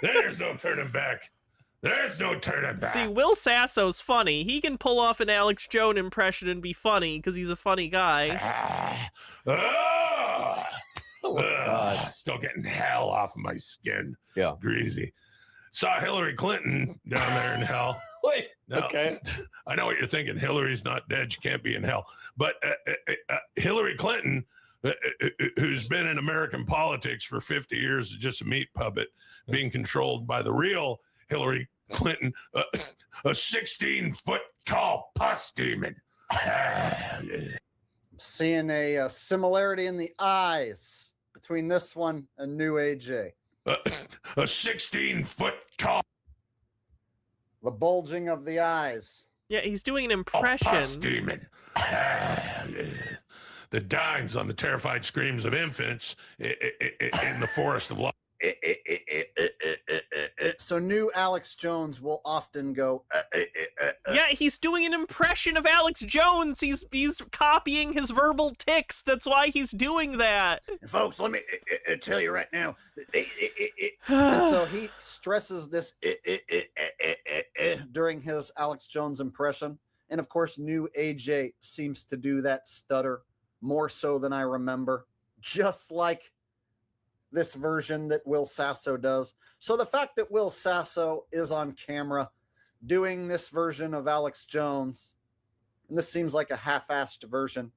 [SPEAKER 22] There's no turning back. There's no turning back.
[SPEAKER 1] See, Will Sasso's funny. He can pull off an Alex Jones impression and be funny because he's a funny guy.
[SPEAKER 22] Oh my God. Still getting hell off of my skin.
[SPEAKER 23] Yeah.
[SPEAKER 22] Greasy. Saw Hillary Clinton down there in hell.
[SPEAKER 23] Wait.
[SPEAKER 22] No,
[SPEAKER 23] Okay.
[SPEAKER 22] I know what you're thinking. Hillary's not dead. She can't be in hell. But Hillary Clinton, who's been in American politics for 50 years, is just a meat puppet being controlled by the real Hillary Clinton, a 16-foot tall pus demon.
[SPEAKER 19] Seeing a similarity in the eyes between this one and New AJ.
[SPEAKER 22] A 16-foot tall.
[SPEAKER 19] The bulging of the eyes.
[SPEAKER 1] Yeah, he's doing an impression.
[SPEAKER 22] Pus demon. The dines on the terrified screams of infants in the forest of life.
[SPEAKER 19] So new Alex Jones will often go.
[SPEAKER 1] Yeah, he's doing an impression of Alex Jones. He's copying his verbal tics. That's why he's doing that.
[SPEAKER 21] Folks, let me tell you right now.
[SPEAKER 19] And so he stresses this during his Alex Jones impression. And of course, new AJ seems to do that stutter more so than I remember. Just like this version that Will Sasso does. So the fact that Will Sasso is on camera doing this version of Alex Jones, and this seems like a half-assed version.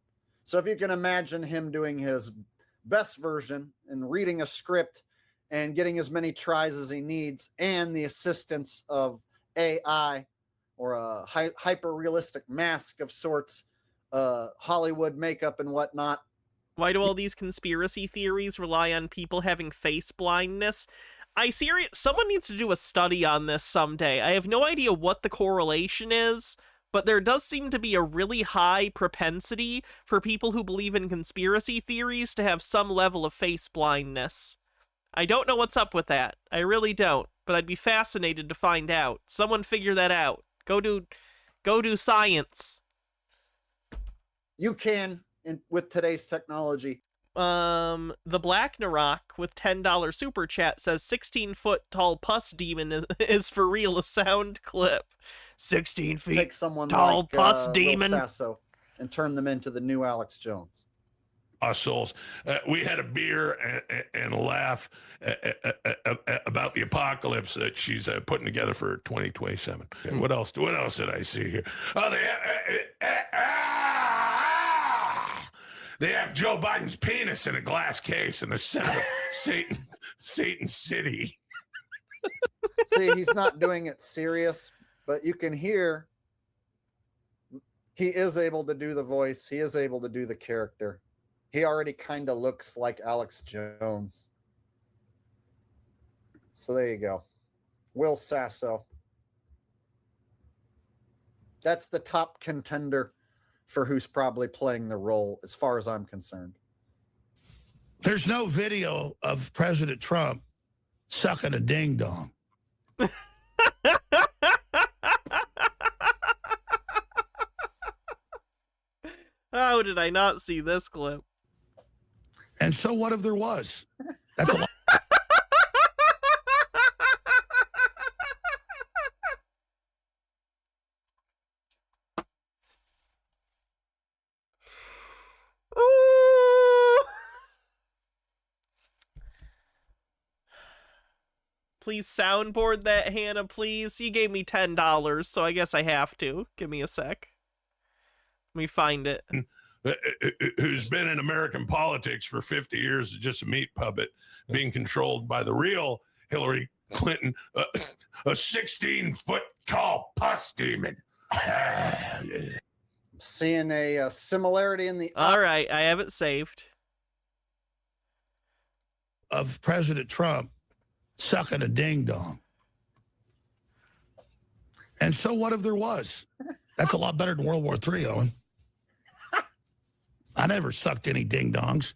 [SPEAKER 19] So if you can imagine him doing his best version and reading a script and getting as many tries as he needs and the assistance of AI or a hyper-realistic mask of sorts, Hollywood makeup and whatnot.
[SPEAKER 1] Why do all these conspiracy theories rely on people having face blindness? Someone needs to do a study on this someday. I have no idea what the correlation is, but there does seem to be a really high propensity for people who believe in conspiracy theories to have some level of face blindness. I don't know what's up with that. I really don't, but I'd be fascinated to find out. Someone figure that out. Go do science.
[SPEAKER 19] You can. With today's technology.
[SPEAKER 1] The Black Narok with $10 super chat says 16-foot tall pus demon is for real a sound clip. 16 feet
[SPEAKER 19] Take someone
[SPEAKER 1] tall
[SPEAKER 19] like,
[SPEAKER 1] pus demon.
[SPEAKER 19] Will Sasso and turn them into the new Alex Jones.
[SPEAKER 22] souls. We had a beer and a laugh about the apocalypse that she's putting together for 2027. Okay, what else? What else did I see here? Oh, they have Joe Biden's penis in a glass case in the center of Satan City.
[SPEAKER 19] See, he's not doing it serious, but you can hear he is able to do the voice. He is able to do the character. He already kind of looks like Alex Jones. So there you go. Will Sasso. That's the top contender for who's probably playing the role, as far as I'm concerned.
[SPEAKER 20] There's no video of President Trump sucking a ding dong.
[SPEAKER 1] How did I not see this clip?
[SPEAKER 20] And so what if there was? That's a lot.
[SPEAKER 1] Please soundboard that, Hannah, please. You gave me $10, so I guess I have to. Give me a sec. Let me find it.
[SPEAKER 22] Who's been in American politics for 50 years is just a meat puppet being controlled by the real Hillary Clinton, a 16-foot tall pus demon.
[SPEAKER 19] Seeing a similarity in the...
[SPEAKER 1] All right, I have it saved.
[SPEAKER 20] Of President Trump sucking a ding dong. And so what if there was? That's a lot better than World War III, Owen. I never sucked any ding dongs.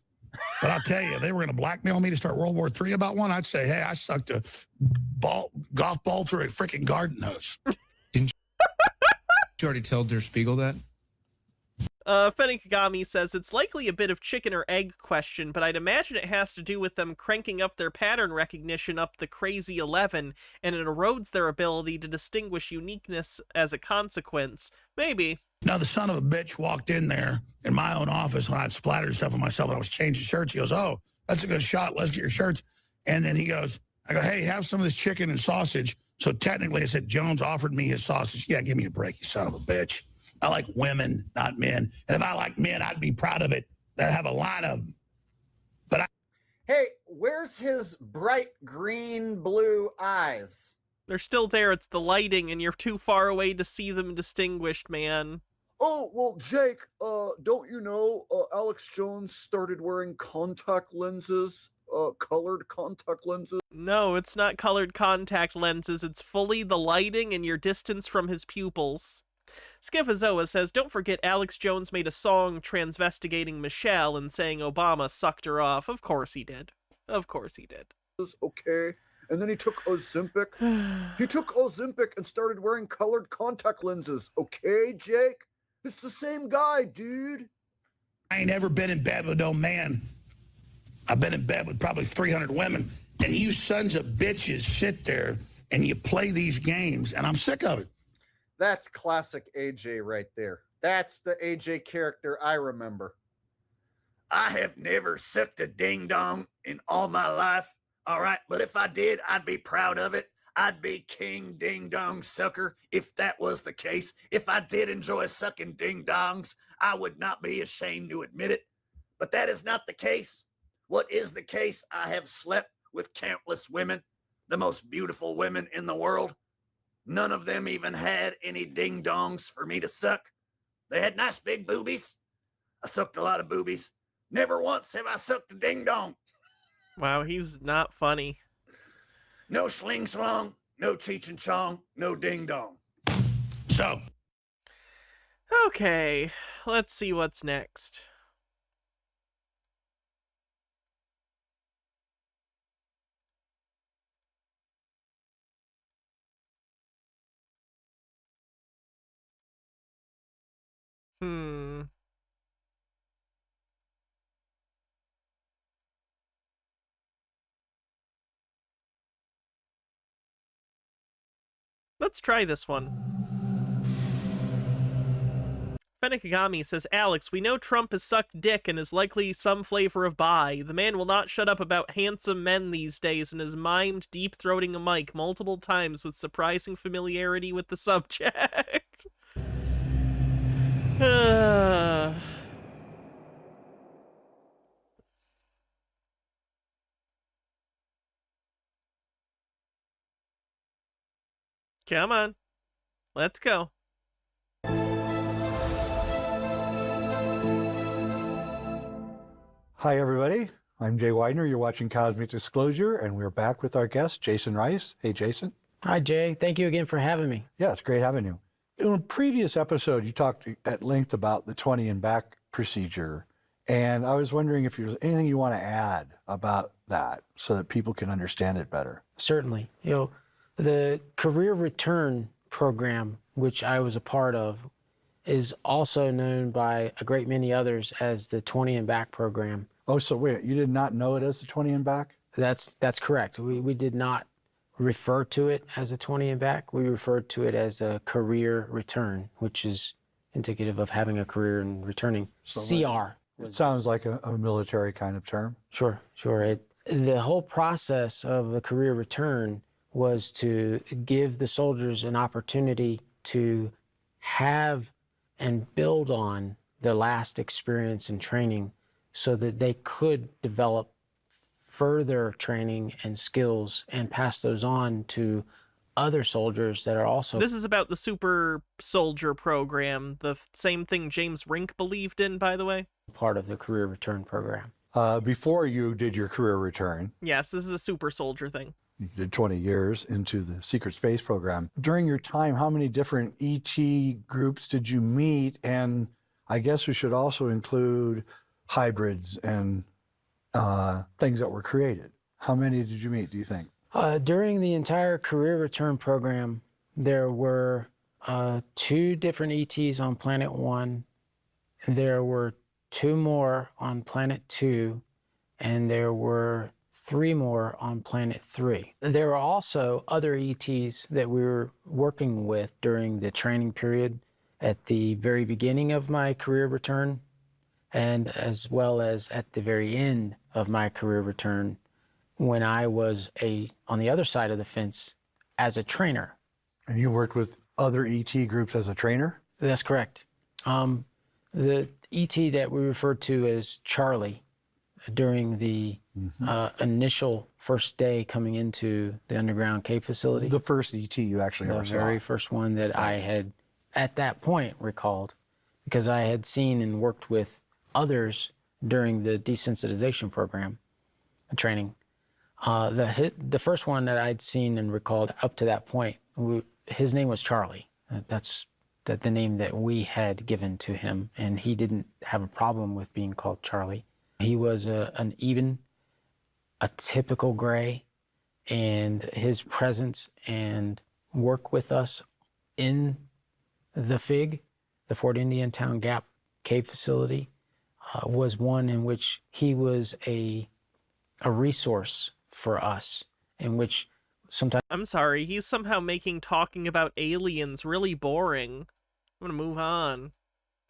[SPEAKER 20] But I'll tell you, if they were going to blackmail me to start World War III about one, I'd say, hey, I sucked a golf ball through a freaking garden hose.
[SPEAKER 3] Didn't you already tell Der Spiegel that?
[SPEAKER 1] Fennikagami says it's likely a bit of chicken or egg question, but I'd imagine it has to do with them cranking up their pattern recognition up the crazy 11, and it erodes their ability to distinguish uniqueness as a consequence. Maybe.
[SPEAKER 20] Now, the son of a bitch walked in there in my own office when I'd splattered stuff on myself and I was changing shirts. He goes, oh, that's a good shot. Let's get your shirts. And then he goes, I go, hey, have some of this chicken and sausage. So technically I said, Jones offered me his sausage. Yeah, give me a break, you son of a bitch. I like women, not men. And if I like men, I'd be proud of it. I'd have a line of them. But
[SPEAKER 19] Hey, where's his bright green blue eyes?
[SPEAKER 1] They're still there. It's the lighting, and you're too far away to see them distinguished, man.
[SPEAKER 19] Oh, well, Jake, don't you know Alex Jones started wearing contact lenses, colored contact lenses?
[SPEAKER 1] No, it's not colored contact lenses. It's fully the lighting and your distance from his pupils. Skifazoa says, don't forget Alex Jones made a song transvestigating Michelle and saying Obama sucked her off. Of course he did. Of course he did.
[SPEAKER 19] Okay. And then he took Ozempic. He took Ozempic and started wearing colored contact lenses. Okay, Jake? It's the same guy, dude.
[SPEAKER 20] I ain't ever been in bed with no man. I've been in bed with probably 300 women. And you sons of bitches sit there and you play these games, and I'm sick of it.
[SPEAKER 19] That's classic AJ right there. That's the AJ character I remember.
[SPEAKER 21] I have never sucked a ding dong in all my life. All right, but if I did, I'd be proud of it. I'd be king ding dong sucker if that was the case. If I did enjoy sucking ding dongs, I would not be ashamed to admit it. But that is not the case. What is the case? I have slept with countless women, the most beautiful women in the world. None of them even had any ding dongs for me to suck. They had nice big boobies. I sucked a lot of boobies. Never once have I sucked a ding dong.
[SPEAKER 1] Wow, he's not funny.
[SPEAKER 21] No schling slong, no cheech and chong, no ding dong.
[SPEAKER 20] So.
[SPEAKER 1] Okay, let's see what's next. Let's try this one. Fennec Kagami says, Alex, we know Trump has sucked dick and is likely some flavor of bi. The man will not shut up about handsome men these days and has mimed deep-throating a mic multiple times with surprising familiarity with the subject. Come on. Let's go.
[SPEAKER 4] Hi, everybody. I'm Jay Widener. You're watching Cosmic Disclosure, and we're back with our guest, Jason Rice. Hey, Jason.
[SPEAKER 7] Hi, Jay. Thank you again for having me.
[SPEAKER 4] Yeah, it's great having you. In a previous episode, you talked at length about the 20 and back procedure, and I was wondering if there's anything you want to add about that so that people can understand it better.
[SPEAKER 7] Certainly. The career return program, which I was a part of, is also known by a great many others as the 20 and back program.
[SPEAKER 4] Oh, so wait, you did not know it as the 20 and back?
[SPEAKER 7] That's correct. We did not refer to it as a 20 and back. We referred to it as a career return, which is indicative of having a career and returning.
[SPEAKER 4] So
[SPEAKER 7] CR.
[SPEAKER 4] It sounds like a military kind of term.
[SPEAKER 7] Sure. The whole process of a career return was to give the soldiers an opportunity to have and build on their last experience and training so that they could develop further training and skills and pass those on to other soldiers that are also...
[SPEAKER 1] This is about the super soldier program, the same thing James Rink believed in, by the way.
[SPEAKER 7] Part of the career return program.
[SPEAKER 4] Before you did your career return,
[SPEAKER 1] Yes, this is a super soldier thing.
[SPEAKER 4] you did 20 years into the secret space program. During your time, how many different ET groups did you meet? And I guess we should also include hybrids and things that were created. How many did you meet, do you think?
[SPEAKER 7] During the entire career return program, there were 2 different ETs on Planet 1. There were 2 more on Planet 2, and there were 3 more on Planet 3. There were also other ETs that we were working with during the training period at the very beginning of my career return, and as well as at the very end of my career return when I was on the other side of the fence as a trainer.
[SPEAKER 4] And you worked with other ET groups as a trainer?
[SPEAKER 7] That's correct. The ET that we referred to as Charlie during the initial first day coming into the underground cave facility.
[SPEAKER 4] The first ET you actually ever
[SPEAKER 7] The
[SPEAKER 4] saw.
[SPEAKER 7] very first one that I had at that point recalled, because I had seen and worked with others during the desensitization program training. The first one that I'd seen and recalled up to that point, his name was Charlie. That's the name that we had given to him, and he didn't have a problem with being called Charlie. He was a typical gray, and his presence and work with us in the FIG, the Fort Indian Town Gap Cave Facility, was one in which he was a resource for us, in which sometimes...
[SPEAKER 1] I'm sorry, he's somehow making talking about aliens really boring. I'm gonna move on.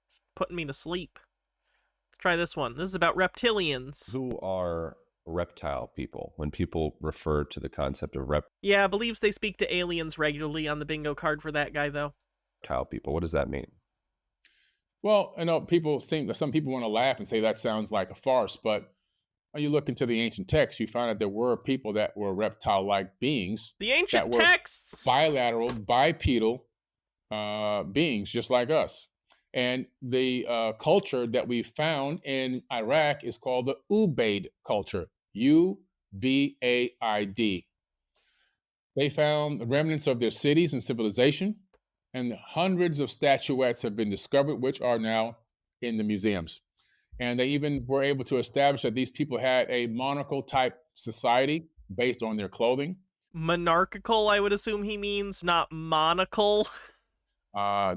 [SPEAKER 1] It's putting me to sleep. Try this one. This is about reptilians.
[SPEAKER 8] Who are reptile people? When people refer to the concept of
[SPEAKER 1] Yeah, believes they speak to aliens regularly on the bingo card for that guy, though.
[SPEAKER 8] reptile people, what does that mean?
[SPEAKER 24] Well, I know some people want to laugh and say that sounds like a farce, but when you look into the ancient texts, you find that there were people that were reptile-like beings.
[SPEAKER 1] The ancient
[SPEAKER 24] that were
[SPEAKER 1] texts!
[SPEAKER 24] Bilateral, bipedal beings, just like us. And the culture that we found in Iraq is called the Ubaid culture, U-B-A-I-D. They found remnants of their cities and civilization, and hundreds of statuettes have been discovered, which are now in the museums. And they even were able to establish that these people had a monarchical type society based on their clothing.
[SPEAKER 1] Monarchical, I would assume he means, not monocle.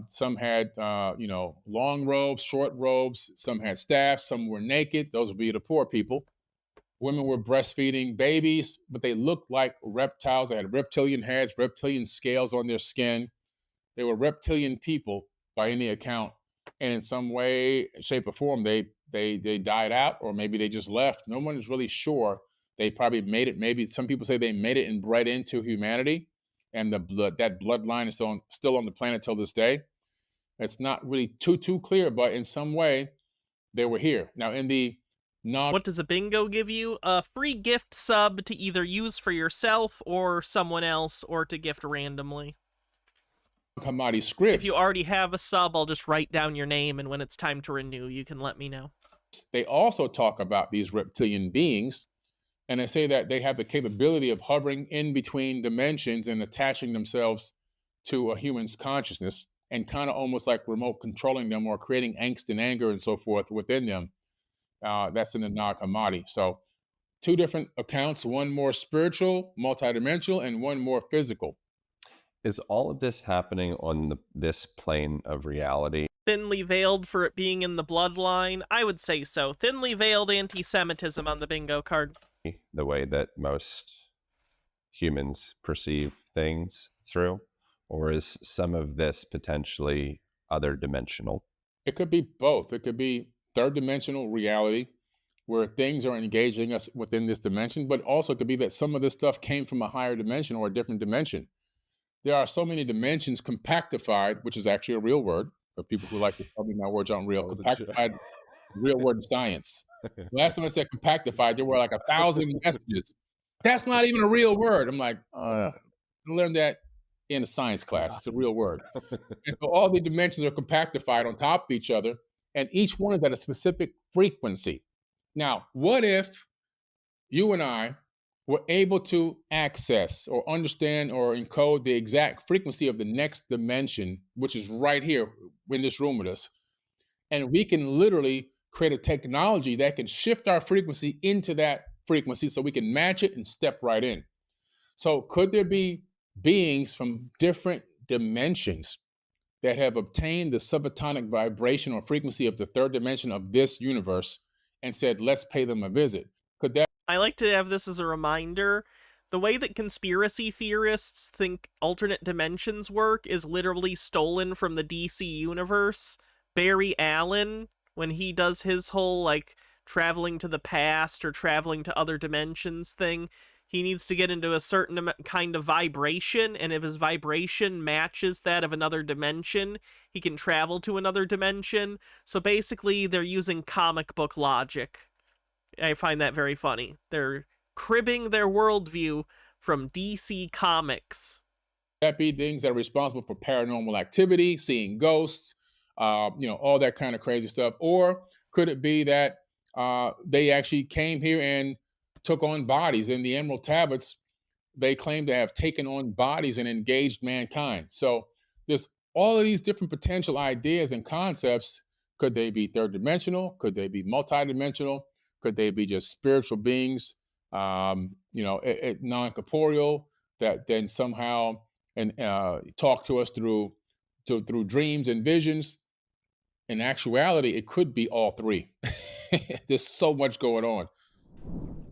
[SPEAKER 24] Some had, long robes, short robes. Some had staffs. Some were naked. Those would be the poor people. Women were breastfeeding babies, but they looked like reptiles. They had reptilian heads, reptilian scales on their skin. They were reptilian people by any account. and in some way, shape, or form, they died out, or maybe they just left. No one is really sure. They probably made it. Maybe some people say they made it and bred into humanity, and that bloodline is still on the planet till this day. It's not really too clear, but in some way, they were here. Now, in the
[SPEAKER 1] What does a bingo give you? A free gift sub to either use for yourself or someone else, or to gift randomly.
[SPEAKER 24] Commodity scripts.
[SPEAKER 1] If you already have a sub, I'll just write down your name, and when it's time to renew, you can let me know.
[SPEAKER 24] They also talk about these reptilian beings, and they say that they have the capability of hovering in between dimensions and attaching themselves to a human's consciousness, and kind of almost like remote controlling them or creating angst and anger and so forth within them. That's in the Nag Hammadi. So 2 different accounts, one more spiritual, multidimensional, and one more physical.
[SPEAKER 8] Is all of this happening on this plane of reality?
[SPEAKER 1] Thinly veiled for it being in the bloodline? I would say so. Thinly veiled anti-Semitism on the bingo card.
[SPEAKER 8] The way that most humans perceive things through? Or is some of this potentially other dimensional?
[SPEAKER 24] It could be both. It could be third dimensional reality, where things are engaging us within this dimension, but also it could be that some of this stuff came from a higher dimension or a different dimension. There are so many dimensions compactified, which is actually a real word for people who like to tell me my words aren't real. Compactified, real word in science. Last time I said compactified, there were like 1,000 messages. That's not even a real word. I'm like, I learned that in a science class. It's a real word. And so all the dimensions are compactified on top of each other, and each one is at a specific frequency. Now, what if you and I were able to access or understand or encode the exact frequency of the next dimension, which is right here in this room with us, and we can literally create a technology that can shift our frequency into that frequency so we can match it and step right in. So could there be beings from different dimensions that have obtained the subatomic vibration or frequency of the third dimension of this universe and said, let's pay them a visit? Could that?
[SPEAKER 1] I like to have this as a reminder. The way that conspiracy theorists think alternate dimensions work is literally stolen from the DC universe. Barry Allen, when he does his whole, like, traveling to the past or traveling to other dimensions thing, he needs to get into a certain kind of vibration, and if his vibration matches that of another dimension, he can travel to another dimension. So basically, they're using comic book logic. I find that very funny. They're cribbing their worldview from DC Comics.
[SPEAKER 24] That be things that are responsible for paranormal activity, seeing ghosts, all that kind of crazy stuff? Or could it be that they actually came here and took on bodies? In the Emerald Tablets, they claim to have taken on bodies and engaged mankind. So there's all of these different potential ideas and concepts. Could they be third dimensional? Could they be multidimensional? Could they be just spiritual beings, non-corporeal, that then somehow talk to us through dreams and visions? In actuality, it could be all three. There's so much going on.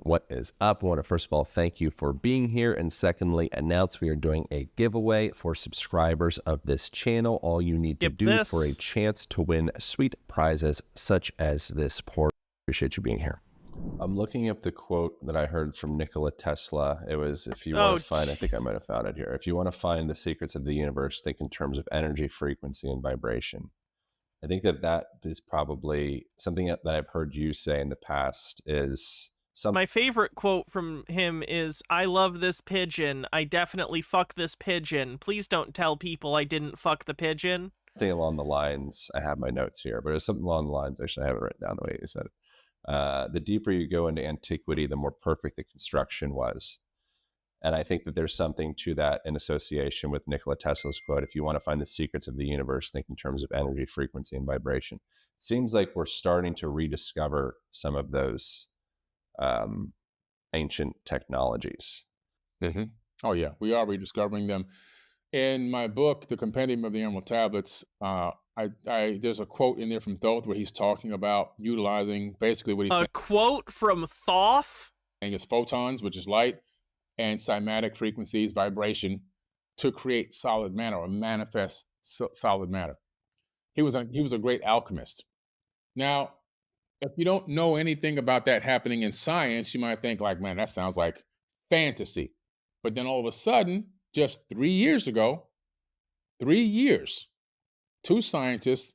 [SPEAKER 8] What is up? I want to first of all thank you for being here, and secondly announce we are doing a giveaway for subscribers of this channel. All you need to do for a chance to win sweet prizes such as this port. Appreciate you being here. I'm looking up the quote that I heard from Nikola Tesla. It was, if you want to find, I think I might have found it here. If you want to find the secrets of the universe, think in terms of energy, frequency, and vibration. I think that is probably something that I've heard you say in the past is something.
[SPEAKER 1] My favorite quote from him is, "I love this pigeon. I definitely fuck this pigeon. Please don't tell people I didn't fuck the pigeon."
[SPEAKER 8] Something along the lines, I have my notes here, but it's something along the lines, actually I have it written down the way you said it. The deeper you go into antiquity, the more perfect the construction was. And I think that there's something to that in association with Nikola Tesla's quote, if you want to find the secrets of the universe, think in terms of energy, frequency, and vibration. It seems like we're starting to rediscover some of those ancient technologies.
[SPEAKER 24] Mm-hmm. Oh, yeah, we are rediscovering them. In my book, The Compendium of the Emerald Tablets, there's a quote in there from Thoth where he's talking about utilizing basically what he's saying.
[SPEAKER 1] A quote from Thoth?
[SPEAKER 24] And it's photons, which is light, and cymatic frequencies, vibration, to create solid matter or manifest solid matter. He was a great alchemist. Now, if you don't know anything about that happening in science, you might think like, man, that sounds like fantasy. But then all of a sudden, just 3 years ago, 3 years, two scientists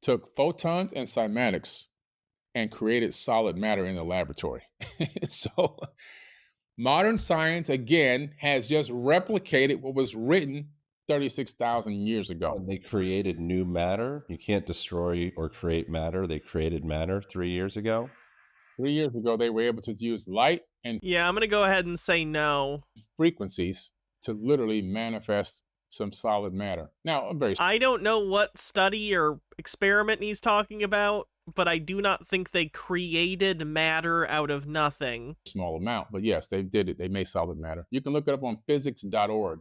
[SPEAKER 24] took photons and cymatics and created solid matter in the laboratory. So modern science, again, has just replicated what was written 36,000 years ago.
[SPEAKER 8] And they created new matter. You can't destroy or create matter. They created matter 3 years ago.
[SPEAKER 24] 3 years ago, they were able to use light and
[SPEAKER 1] Yeah, I'm going to go ahead and say no.
[SPEAKER 24] frequencies to literally manifest some solid matter. Now,
[SPEAKER 1] I don't know what study or experiment he's talking about, but I do not think they created matter out of nothing.
[SPEAKER 24] Small amount, but yes, they did it. They made solid matter. You can look it up on physics.org.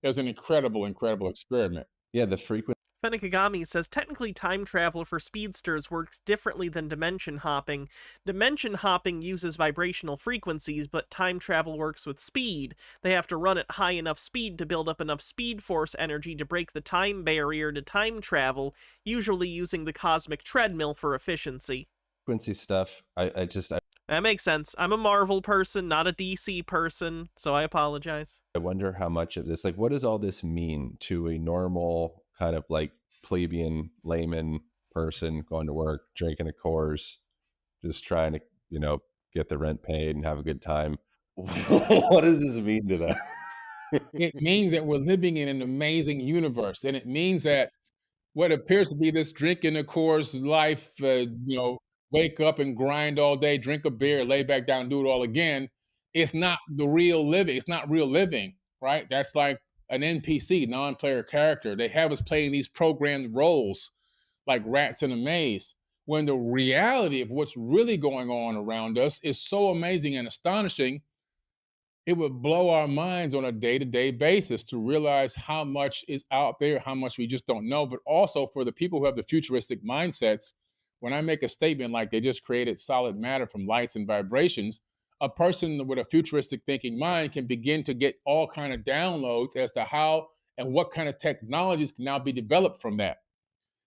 [SPEAKER 24] It was an incredible, incredible experiment.
[SPEAKER 8] Yeah, the frequency.
[SPEAKER 1] Fennikagami says, technically time travel for speedsters works differently than dimension hopping. Dimension hopping uses vibrational frequencies, but time travel works with speed. They have to run at high enough speed to build up enough speed force energy to break the time barrier to time travel, usually using the cosmic treadmill for efficiency.
[SPEAKER 8] Frequency stuff,
[SPEAKER 1] That makes sense. I'm a Marvel person, not a DC person, so I apologize.
[SPEAKER 8] I wonder how much of this, like, what does all this mean to a normal kind of like plebeian layman person going to work, drinking a Coors, just trying to, get the rent paid and have a good time? What does this mean to them?
[SPEAKER 24] It means that we're living in an amazing universe, and it means that what appears to be this drinking a Coors life, wake up and grind all day, drink a beer, lay back down, do it all again, it's not the real living. It's not real living, right? That's like an NPC, non-player character. They have us playing these programmed roles like rats in a maze, when the reality of what's really going on around us is so amazing and astonishing. It would blow our minds on a day-to-day basis to realize how much is out there, how much we just don't know. But also for the people who have the futuristic mindsets, when I make a statement like they just created solid matter from lights and vibrations, a person with a futuristic thinking mind can begin to get all kind of downloads as to how and what kind of technologies can now be developed from that.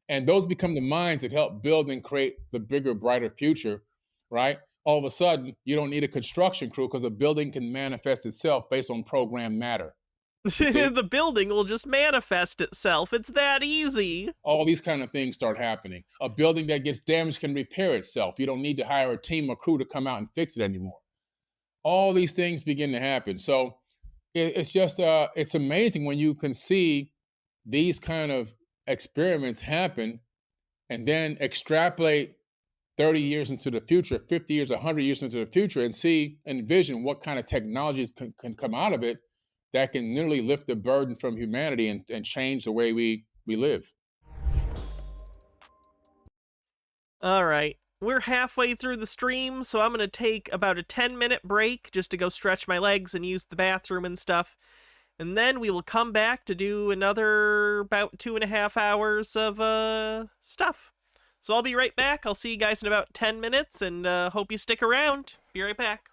[SPEAKER 24] And those become the minds that help build and create the bigger, brighter future, right? All of a sudden, you don't need a construction crew because a building can manifest itself based on programmed matter.
[SPEAKER 1] The building will just manifest itself. It's that easy.
[SPEAKER 24] All these kind of things start happening. A building that gets damaged can repair itself. You don't need to hire a team or crew to come out and fix it anymore. All these things begin to happen. So it's just, it's amazing when you can see these kind of experiments happen and then extrapolate 30 years into the future, 50 years, 100 years into the future, and see, envision what kind of technologies can come out of it that can literally lift the burden from humanity and change the way we live.
[SPEAKER 1] All right. We're halfway through the stream, so I'm going to take about a 10-minute break just to go stretch my legs and use the bathroom and stuff. And then we will come back to do another about 2.5 hours of stuff. So I'll be right back. I'll see you guys in about 10 minutes, and hope you stick around. Be right back.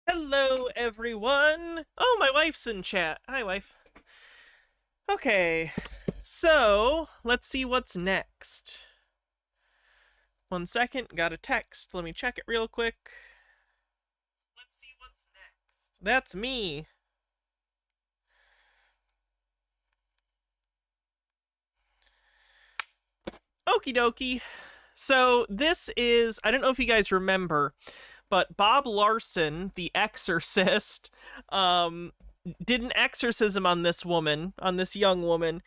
[SPEAKER 1] Hello, everyone. Oh, my wife's in chat. Hi, wife. Okay, so let's see what's next. 1 second, got a text. Let me check it real quick. Let's see what's next. That's me. Okie dokie. So this is, I don't know if you guys remember, but Bob Larson, the exorcist, did an exorcism on this woman, on this young woman,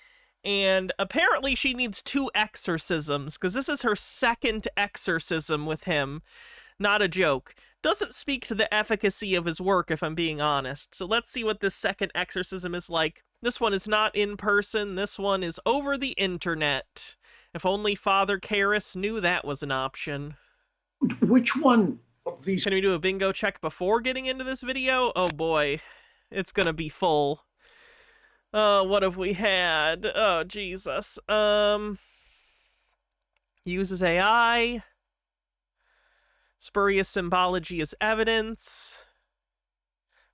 [SPEAKER 1] and apparently she needs 2 exorcisms, because this is her 2nd exorcism with him. Not a joke. Doesn't speak to the efficacy of his work, if I'm being honest. So let's see what this 2nd exorcism is like. This one is not in person. This one is over the internet. If only Father Karras knew that was an option.
[SPEAKER 21] Which one of these?
[SPEAKER 1] Can we do a bingo check before getting into this video? Oh boy, it's gonna be full. What have we had? Oh, Jesus. Uses AI. Spurious symbology as evidence.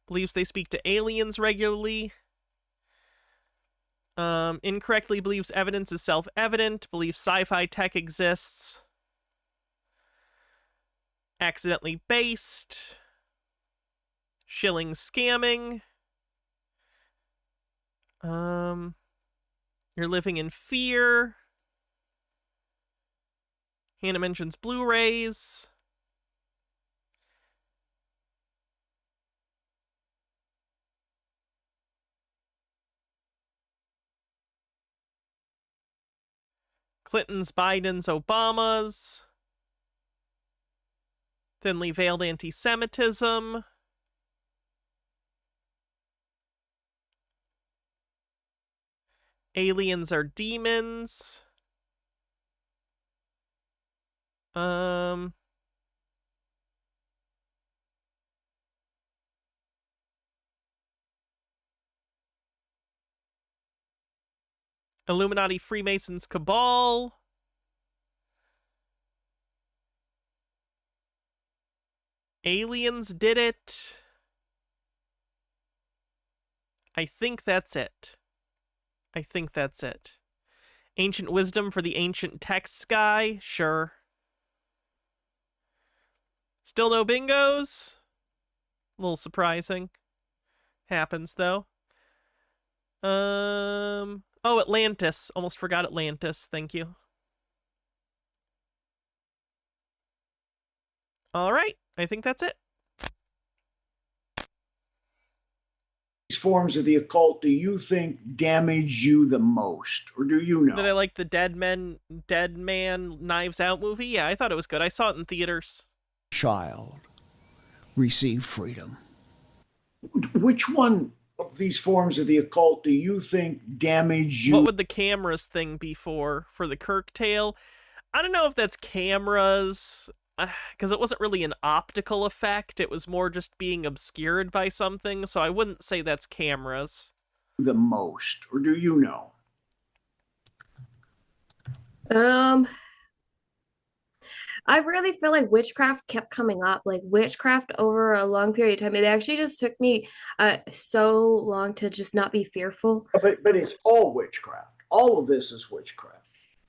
[SPEAKER 1] Believes they speak to aliens regularly. Incorrectly believes evidence is self-evident. Believes sci-fi tech exists. Accidentally based. Shilling scamming. You're living in fear. Hannah mentions Blu-rays. Clinton's, Biden's, Obama's. Thinly veiled anti-Semitism. Aliens are demons. Illuminati, Freemasons, Cabal. Aliens did it. I think that's it. I think that's it. Ancient wisdom for the ancient texts guy? Sure. Still no bingos? A little surprising. Happens, though. Oh, Atlantis. Almost forgot Atlantis. Thank you. All right. I think that's it.
[SPEAKER 21] These forms of the occult do you think damage you the most, or do you know?
[SPEAKER 1] Did I like the Dead Man Knives Out movie? Yeah, I thought it was good. I saw it in theaters.
[SPEAKER 21] Child, receive freedom. Which one of these forms of the occult do you think damage you?
[SPEAKER 1] What would the cameras thing be for the Kirk tale? I don't know if that's cameras, because it wasn't really an optical effect. It was more just being obscured by something, so I wouldn't say that's cameras.
[SPEAKER 21] The most, or do you know?
[SPEAKER 2] I really feel like witchcraft kept coming up, like witchcraft over a long period of time. It actually just took me so long to just not be fearful.
[SPEAKER 21] But it's all witchcraft. All of this is witchcraft.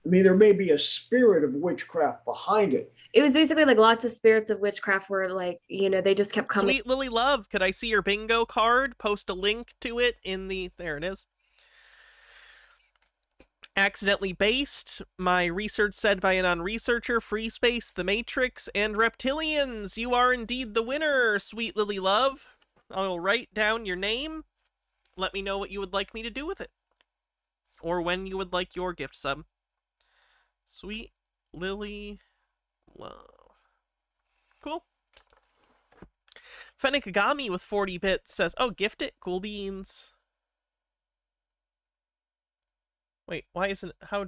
[SPEAKER 21] I mean, there may be a spirit of witchcraft behind it.
[SPEAKER 2] It was basically like lots of spirits of witchcraft were like, you know, they just kept coming.
[SPEAKER 1] Sweet Lily Love, could I see your bingo card? Post a link to it in the... There it is. Accidentally based. My research said by a non-researcher, Free Space, The Matrix, and Reptilians. You are indeed the winner, Sweet Lily Love. I'll write down your name. Let me know what you would like me to do with it. Or when you would like your gift sub. Sweet Lily Love. Cool. Fennikagami with 40 bits says, oh, gift it? Cool beans. Wait, why isn't... How...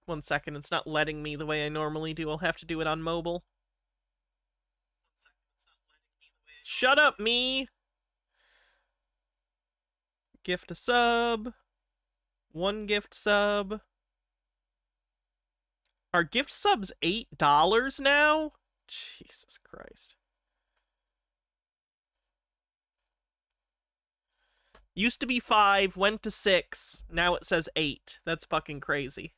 [SPEAKER 1] 1 second, it's not letting me the way I normally do. I'll have to do it on mobile. Shut up, me! Gift a sub. 1 gift sub. Are gift subs $8 now? Jesus Christ. Used to be 5, went to 6, now it says 8. That's fucking crazy.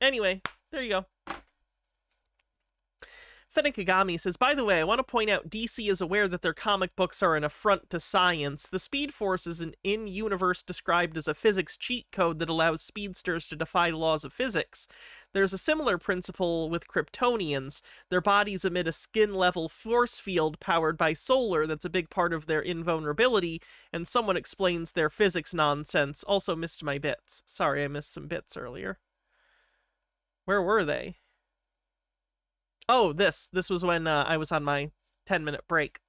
[SPEAKER 1] Anyway, there you go. Fenekagami says, by the way, I want to point out DC is aware that their comic books are an affront to science. The Speed Force is an in-universe described as a physics cheat code that allows speedsters to defy the laws of physics. There's a similar principle with Kryptonians. Their bodies emit a skin-level force field powered by solar that's a big part of their invulnerability, and someone explains their physics nonsense. Also missed my bits. Sorry, I missed some bits earlier. Where were they? Oh, this was when I was on my 10-minute break.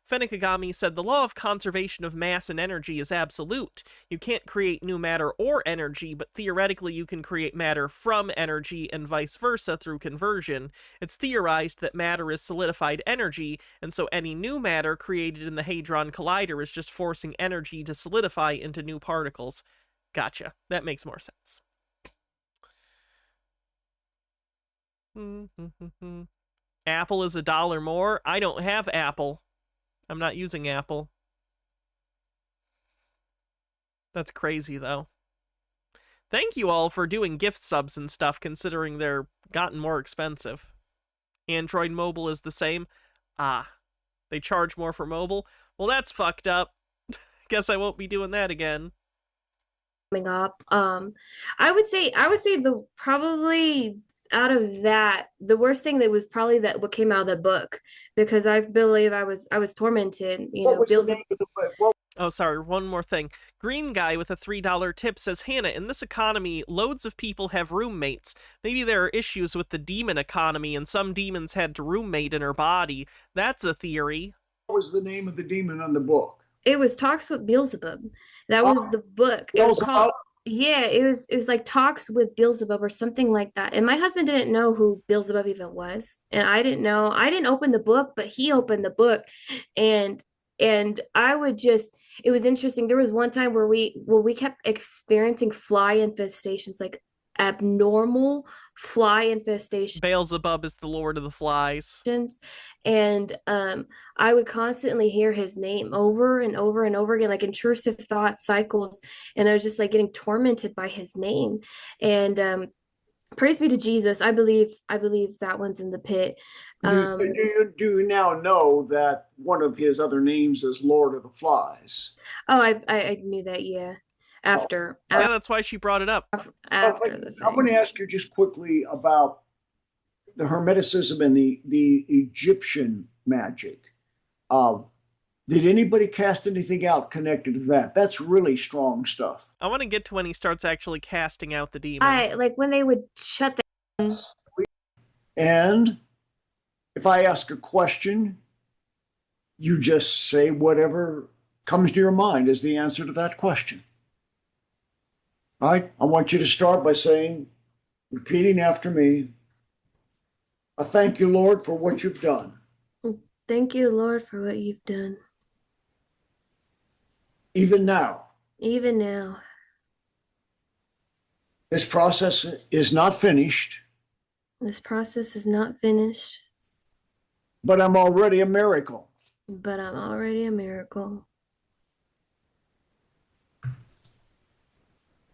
[SPEAKER 1] Fenekagami said, the law of conservation of mass and energy is absolute. You can't create new matter or energy, but theoretically you can create matter from energy and vice versa through conversion. It's theorized that matter is solidified energy, and so any new matter created in the Hadron Collider is just forcing energy to solidify into new particles. Gotcha. That makes more sense. Apple is $1 more. I don't have Apple. I'm not using Apple. That's crazy, though. Thank you all for doing gift subs and stuff, considering they're gotten more expensive. Android mobile is the same. Ah, they charge more for mobile? Well, that's fucked up. Guess I won't be doing that again.
[SPEAKER 2] Coming up, I would say the probably out of that, the worst thing that was probably that what came out of the book, because I believe I was tormented. You know,
[SPEAKER 1] Oh, sorry, one more thing. Green Guy with a $3 tip says, Hannah, in this economy, loads of people have roommates. Maybe there are issues with the demon economy, and some demons had to roommate in her body. That's a theory.
[SPEAKER 6] What was the name of the demon on the book?
[SPEAKER 2] It was Talks with Beelzebub. That was the book. It was called. Yeah, it was like Talks with Beelzebub or something like that. And my husband didn't know who Beelzebub even was, and I didn't know. I didn't open the book, but he opened the book, and I would just. It was interesting. There was one time where we kept experiencing fly infestations, like abnormal fly infestations.
[SPEAKER 1] Beelzebub is the Lord of the Flies.
[SPEAKER 2] And I would constantly hear his name over and over and over again, like intrusive thought cycles, and I was just like getting tormented by his name. And praise be to Jesus. I believe that one's in the pit.
[SPEAKER 6] Do you now know that one of his other names is Lord of the Flies?
[SPEAKER 2] Oh, I knew that. Yeah. After
[SPEAKER 1] yeah, that's why she brought it up.
[SPEAKER 2] After the thing.
[SPEAKER 6] I'm going to ask you just quickly about the Hermeticism and the Egyptian magic. Did anybody cast anything out connected to that? That's really strong stuff.
[SPEAKER 1] I want to get to when he starts actually casting out the demon.
[SPEAKER 2] I like when they would shut down.
[SPEAKER 6] And if I ask a question, you just say whatever comes to your mind as the answer to that question. All right, I want you to start by repeating after me. I thank you, Lord, for what you've done.
[SPEAKER 2] Thank you, Lord, for what you've done.
[SPEAKER 6] Even now.
[SPEAKER 2] Even now.
[SPEAKER 6] This process is not finished.
[SPEAKER 2] This process is not finished.
[SPEAKER 6] But I'm already a miracle.
[SPEAKER 2] But I'm already a miracle.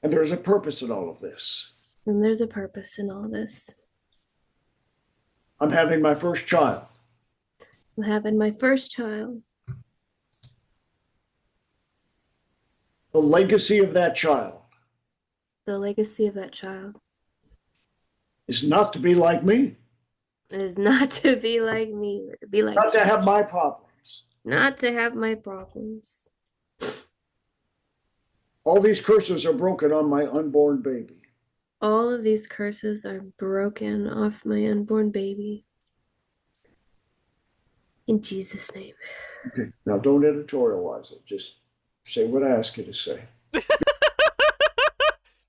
[SPEAKER 6] And there's a purpose in all of this.
[SPEAKER 2] And there's a purpose in all this.
[SPEAKER 6] I'm having my first child.
[SPEAKER 2] I'm having my first child.
[SPEAKER 6] The legacy of that child.
[SPEAKER 2] The legacy of that child.
[SPEAKER 6] Is not to be like me.
[SPEAKER 2] Is not to be like me. Or to be like
[SPEAKER 6] not to have my problems.
[SPEAKER 2] Not to have my problems.
[SPEAKER 6] All these curses are broken on my unborn baby.
[SPEAKER 2] All of these curses are broken off my unborn baby. In Jesus' name.
[SPEAKER 6] Okay, now don't editorialize it. Just say what I ask you to say.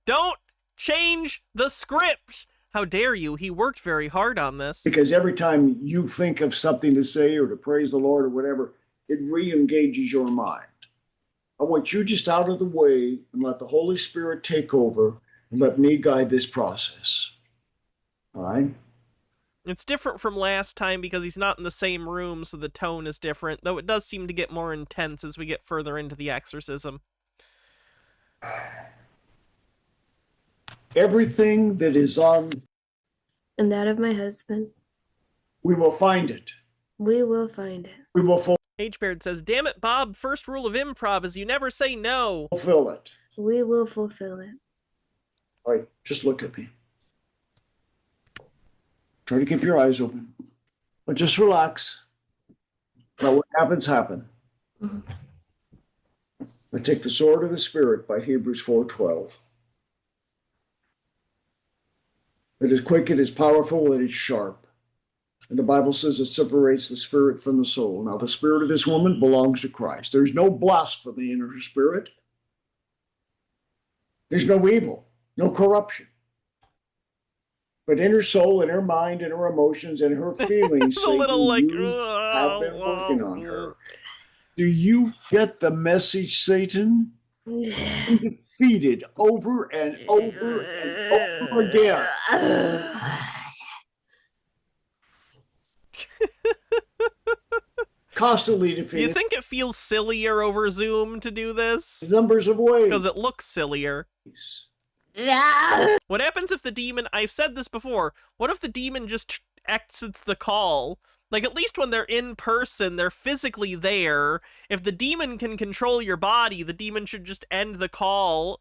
[SPEAKER 1] Don't change the script. How dare you? He worked very hard on this.
[SPEAKER 6] Because every time you think of something to say or to praise the Lord or whatever, it re-engages your mind. I want you just out of the way and let the Holy Spirit take over and let me guide this process. All right.
[SPEAKER 1] It's different from last time because he's not in the same room, so the tone is different, though it does seem to get more intense as we get further into the exorcism.
[SPEAKER 6] Everything that is on...
[SPEAKER 2] And that of my husband.
[SPEAKER 6] We will find it.
[SPEAKER 2] We will find it.
[SPEAKER 6] We will
[SPEAKER 1] H-Baird says, damn it, Bob, first rule of improv is you never say no.
[SPEAKER 6] fulfill it.
[SPEAKER 2] We will fulfill it.
[SPEAKER 6] All right, just look at me. Try to keep your eyes open. But just relax. Now what happens, happen. I take the sword of the Spirit by Hebrews 4:12. It is quick, it is powerful, it is sharp. And the Bible says it separates the spirit from the soul. Now, the spirit of this woman belongs to Christ. There's no blasphemy in her spirit. There's no evil, no corruption. But in her soul, in her mind, in her emotions, and her feelings,
[SPEAKER 1] a little like,
[SPEAKER 6] you have been working on her. Do you get the message, Satan? Defeated over and over and over again. Constantly
[SPEAKER 1] Do
[SPEAKER 6] defeated.
[SPEAKER 1] you think it feels sillier over Zoom to do this?
[SPEAKER 6] Numbers of ways.
[SPEAKER 1] Because it looks sillier. What happens if the demon, I've said this before, what if the demon just exits the call? Like, at least when they're in person, they're physically there. If the demon can control your body, the demon should just end the call.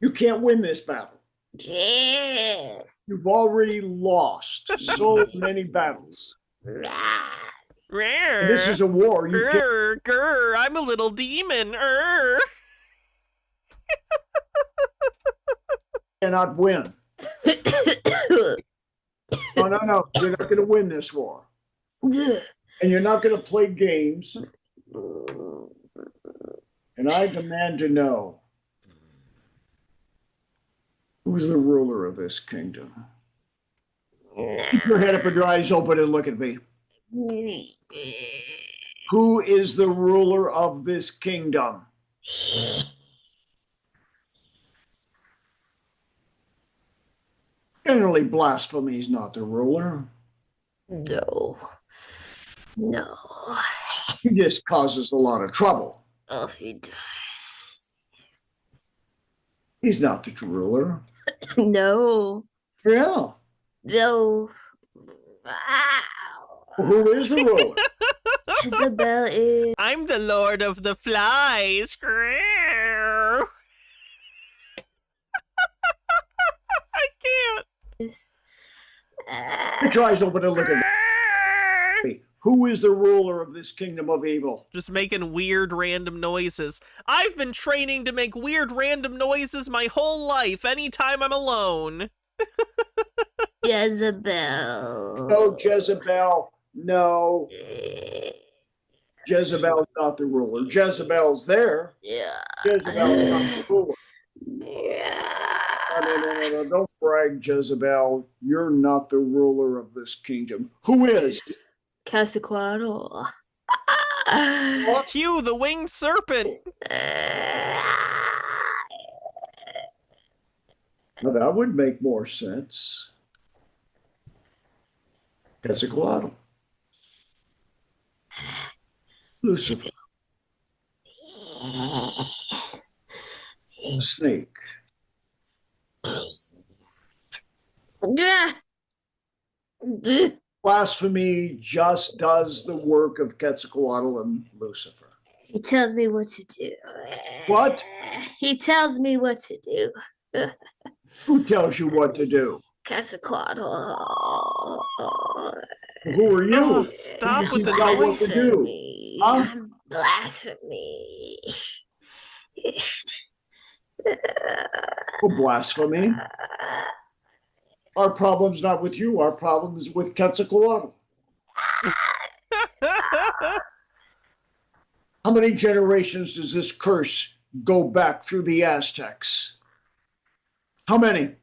[SPEAKER 6] You can't win this battle. You've already lost so many battles. And this is a war. You
[SPEAKER 1] Grr, I'm a little demon.
[SPEAKER 6] cannot win. No. You're not going to win this war. And you're not going to play games. And I demand to know, who's the ruler of this kingdom? Keep your head up and your eyes open and look at me. Who is the ruler of this kingdom? Generally, blasphemy is not the ruler.
[SPEAKER 2] No.
[SPEAKER 6] He just causes a lot of trouble.
[SPEAKER 2] Oh, he does.
[SPEAKER 6] He's not the ruler.
[SPEAKER 2] No.
[SPEAKER 6] Yeah.
[SPEAKER 2] No.
[SPEAKER 6] Who is the ruler?
[SPEAKER 2] Isabel is.
[SPEAKER 1] I'm the Lord of the Flies. I can't.
[SPEAKER 6] Keep your eyes open and look at me. Who is the ruler of this kingdom of evil?
[SPEAKER 1] Just making weird random noises. I've been training to make weird random noises my whole life anytime I'm alone.
[SPEAKER 2] Jezebel.
[SPEAKER 6] No, Jezebel. No. Jezebel's not the ruler. Jezebel's there.
[SPEAKER 2] Yeah.
[SPEAKER 6] Jezebel's not the ruler. No. Don't brag, Jezebel. You're not the ruler of this kingdom. Who is?
[SPEAKER 2] Quetzalcoatl.
[SPEAKER 1] Cue the winged serpent.
[SPEAKER 6] Now that would make more sense. Quetzalcoatl. Lucifer. Snake. Blasphemy just does the work of Quetzalcoatl and Lucifer.
[SPEAKER 2] He tells me what to do.
[SPEAKER 6] What?
[SPEAKER 2] He tells me what to do.
[SPEAKER 6] Who tells you what to do?
[SPEAKER 2] Quetzalcoatl.
[SPEAKER 6] Who are you?
[SPEAKER 1] Oh, stop with the
[SPEAKER 6] Tell what to do.
[SPEAKER 2] Blasphemy.
[SPEAKER 6] Huh?
[SPEAKER 2] Blasphemy.
[SPEAKER 6] Oh, blasphemy. Our problem's not with you. Our problem is with Quetzalcoatl. How many generations does this curse go back through the Aztecs? How many?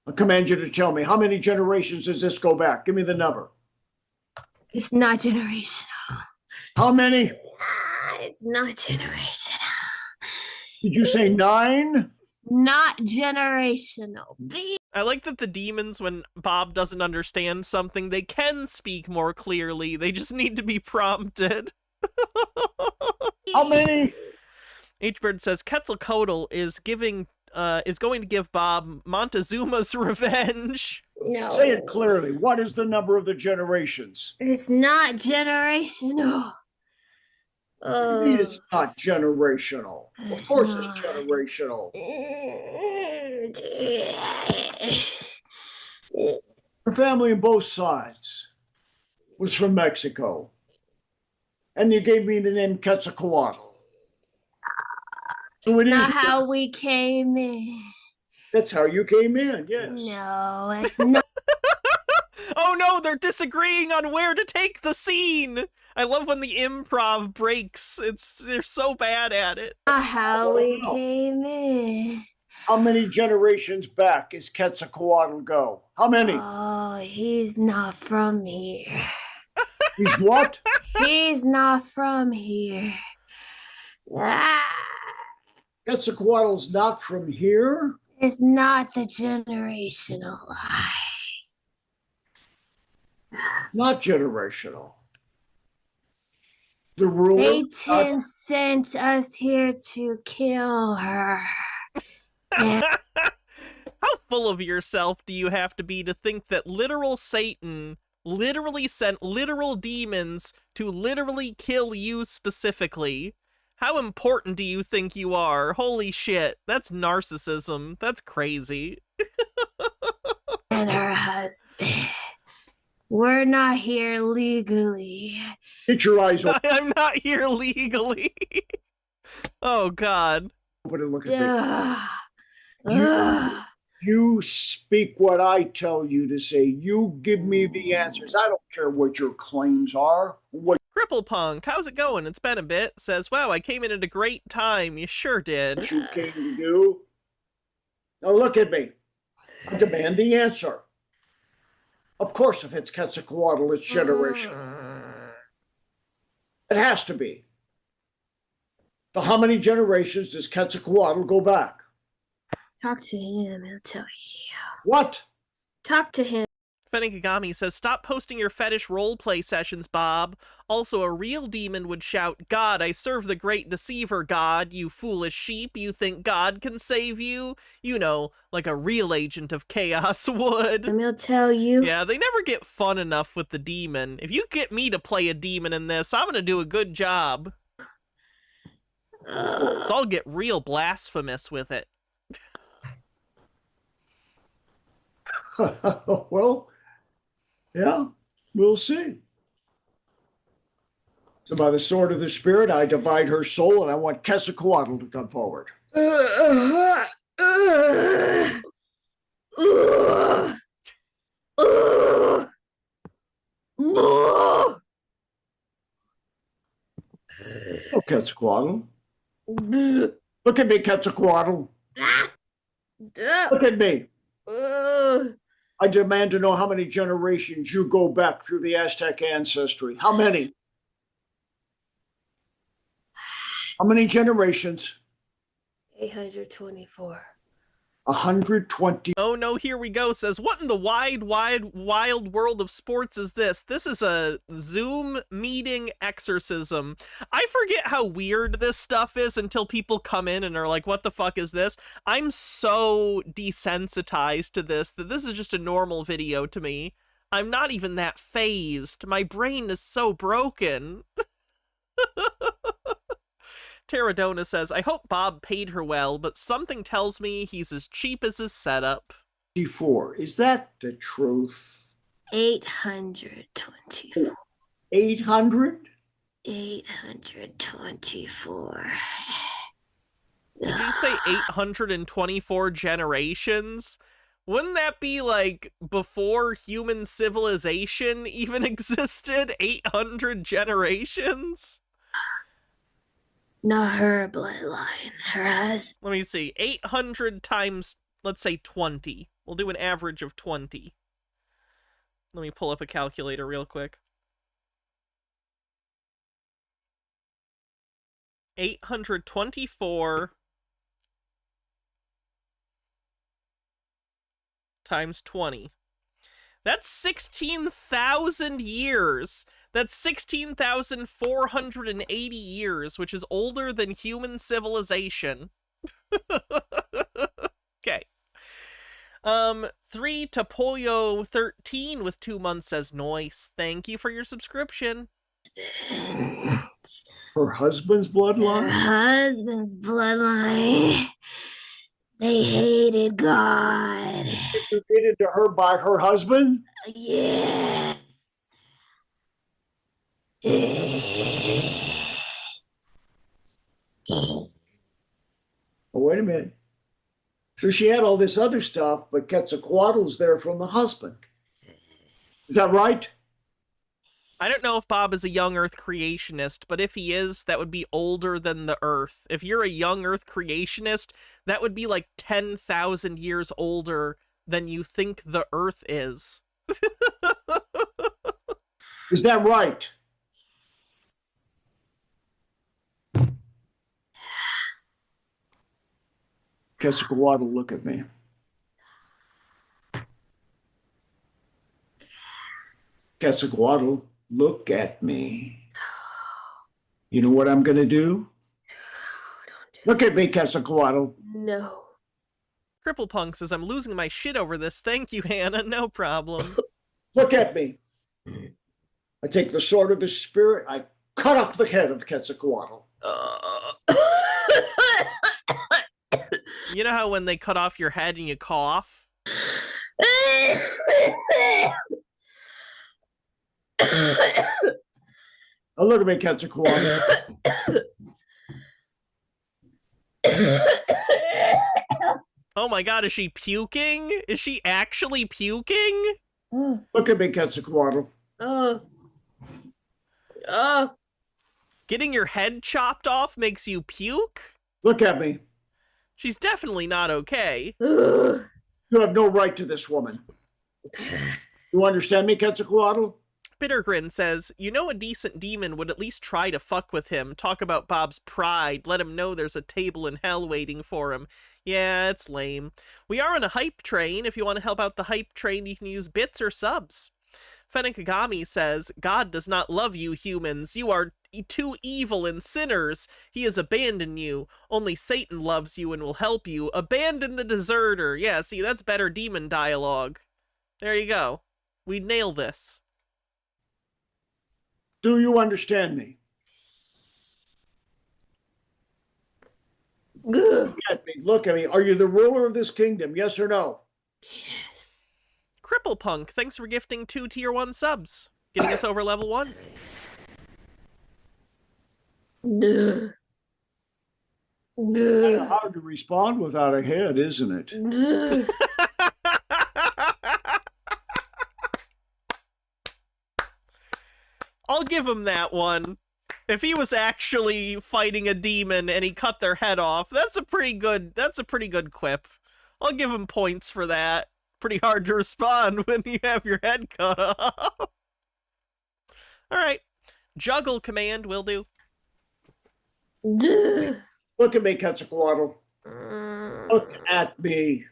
[SPEAKER 6] I command you to tell me. How many generations does this go back? Give me the number.
[SPEAKER 2] It's not generational.
[SPEAKER 6] How many?
[SPEAKER 2] It's not generational.
[SPEAKER 6] Did you say 9?
[SPEAKER 2] Not generational.
[SPEAKER 1] I like that the demons, when Bob doesn't understand something, they can speak more clearly. They just need to be prompted.
[SPEAKER 6] How many?
[SPEAKER 1] H-Bird says Quetzalcoatl is going to give Bob Montezuma's revenge.
[SPEAKER 2] No.
[SPEAKER 6] Say it clearly. What is the number of the generations?
[SPEAKER 2] It's not generational.
[SPEAKER 6] What do you mean it's not generational? Of course it's generational. Her family on both sides was from Mexico. And you gave me the name Quetzalcoatl. So it is
[SPEAKER 2] Not how we came in.
[SPEAKER 6] That's how you came in, yes.
[SPEAKER 2] No, it's not.
[SPEAKER 1] Oh no, they're disagreeing on where to take the scene. I love when the improv breaks. They're so bad at it.
[SPEAKER 2] Not how we came in.
[SPEAKER 6] How many generations back is Quetzalcoatl go? How many?
[SPEAKER 2] Oh, he's not from here.
[SPEAKER 6] He's what?
[SPEAKER 2] He's not from here.
[SPEAKER 6] Quetzalcoatl's not from here?
[SPEAKER 2] It's not the generational lie.
[SPEAKER 6] Not generational. The ruler.
[SPEAKER 2] Satan sent us here to kill her.
[SPEAKER 1] How full of yourself do you have to be to think that literal Satan literally sent literal demons to literally kill you specifically? How important do you think you are? Holy shit, that's narcissism. That's crazy.
[SPEAKER 2] And her husband. We're not here legally.
[SPEAKER 6] Get your eyes open.
[SPEAKER 1] I'm not here legally. Oh, God.
[SPEAKER 6] Open and look at me. You speak what I tell you to say. You give me the answers. I don't care what your claims are.
[SPEAKER 1] Cripple Punk, how's it going? It's been a bit. Says, wow, I came in at a great time. You sure did.
[SPEAKER 6] What you came to do? Now look at me. I demand the answer. Of course, if it's Quetzalcoatl, it's generation. It has to be. So how many generations does Quetzalcoatl go back?
[SPEAKER 2] Talk to him, he'll tell you.
[SPEAKER 6] What?
[SPEAKER 2] Talk to him.
[SPEAKER 1] Fennikagami says, stop posting your fetish roleplay sessions, Bob. Also, a real demon would shout, God, I serve the great deceiver, God, you foolish sheep. You think God can save you? You know, like a real agent of chaos would.
[SPEAKER 2] And he'll tell you.
[SPEAKER 1] Yeah, they never get fun enough with the demon. If you get me to play a demon in this, I'm gonna do a good job. So I'll get real blasphemous with it.
[SPEAKER 6] Well, yeah, we'll see. So by the sword of the spirit, I divide her soul, and I want Quetzalcoatl to come forward. Oh, Quetzalcoatl. Look at me, Quetzalcoatl. Look at me. I demand to know how many generations you go back through the Aztec ancestry. How many? How many generations?
[SPEAKER 2] 824.
[SPEAKER 6] 120.
[SPEAKER 1] Oh no, here we go. Says, what in the wild world of sports is this? This is a Zoom meeting exorcism. I forget how weird this stuff is until people come in and are like, what the fuck is this? I'm so desensitized to this that this is just a normal video to me. I'm not even that phased. My brain is so broken. Terradona says, I hope Bob paid her well, but something tells me he's as cheap as his setup.
[SPEAKER 6] 54. Is that the truth?
[SPEAKER 2] 824.
[SPEAKER 6] 800?
[SPEAKER 2] 824.
[SPEAKER 1] Did you say 824 generations? Wouldn't that be like before human civilization even existed? 800 generations?
[SPEAKER 2] Not her bloodline. Her husband.
[SPEAKER 1] Let me see. 800 times, let's say 20. We'll do an average of 20. Let me pull up a calculator real quick. 824 times 20. That's 16,000 years. That's 16,480 years, which is older than human civilization. Okay. 3 to Pollo 13 with 2 months says noise. Thank you for your subscription.
[SPEAKER 6] Her husband's bloodline?
[SPEAKER 2] Her husband's bloodline. They hated God.
[SPEAKER 6] It did to her by her husband?
[SPEAKER 2] Yeah.
[SPEAKER 6] Oh, wait a minute. So she had all this other stuff, but Quetzalcoatl's there from the husband. Is that right?
[SPEAKER 1] I don't know if Bob is a young Earth creationist, but if he is, that would be older than the Earth. If you're a young Earth creationist, that would be like 10,000 years older than you think the Earth is.
[SPEAKER 6] Is that right? Quetzalcoatl, look at me. Quetzalcoatl, look at me. You know what I'm going to do? Look at me, Quetzalcoatl.
[SPEAKER 2] No.
[SPEAKER 1] Cripplepunk says, I'm losing my shit over this. Thank you, Hannah. No problem.
[SPEAKER 6] Look at me. I take the sword of the spirit. I cut off the head of Quetzalcoatl.
[SPEAKER 1] You know how when they cut off your head and you cough?
[SPEAKER 6] Oh, look at me, Quetzalcoatl.
[SPEAKER 1] Oh my god, is she puking? Is she actually puking?
[SPEAKER 6] Look at me, Quetzalcoatl.
[SPEAKER 1] Getting your head chopped off makes you puke?
[SPEAKER 6] Look at me.
[SPEAKER 1] She's definitely not okay.
[SPEAKER 6] You have no right to this woman. You understand me, Quetzalcoatl?
[SPEAKER 1] Bittergrin says, you know a decent demon would at least try to fuck with him, talk about Bob's pride, let him know there's a table in hell waiting for him. Yeah, it's lame. We are on a hype train. If you want to help out the hype train, you can use bits or subs. Fenekagami says, God does not love you humans. You are too evil and sinners. He has abandoned you. Only Satan loves you and will help you. Abandon the deserter. Yeah, see, that's better demon dialogue. There you go. We nail this.
[SPEAKER 6] Do you understand me? Look at me. Look at me. Are you the ruler of this kingdom? Yes or no?
[SPEAKER 1] Cripplepunk, thanks for gifting 2 tier 1 subs. Getting us over level 1.
[SPEAKER 6] Kind of hard to respond without a head, isn't it?
[SPEAKER 1] I'll give him that one. If he was actually fighting a demon and he cut their head off, that's a pretty good quip. I'll give him points for that. Pretty hard to respond when you have your head cut off. Alright. Juggle command will do.
[SPEAKER 6] Look at me, Quetzalcoatl. Look at me.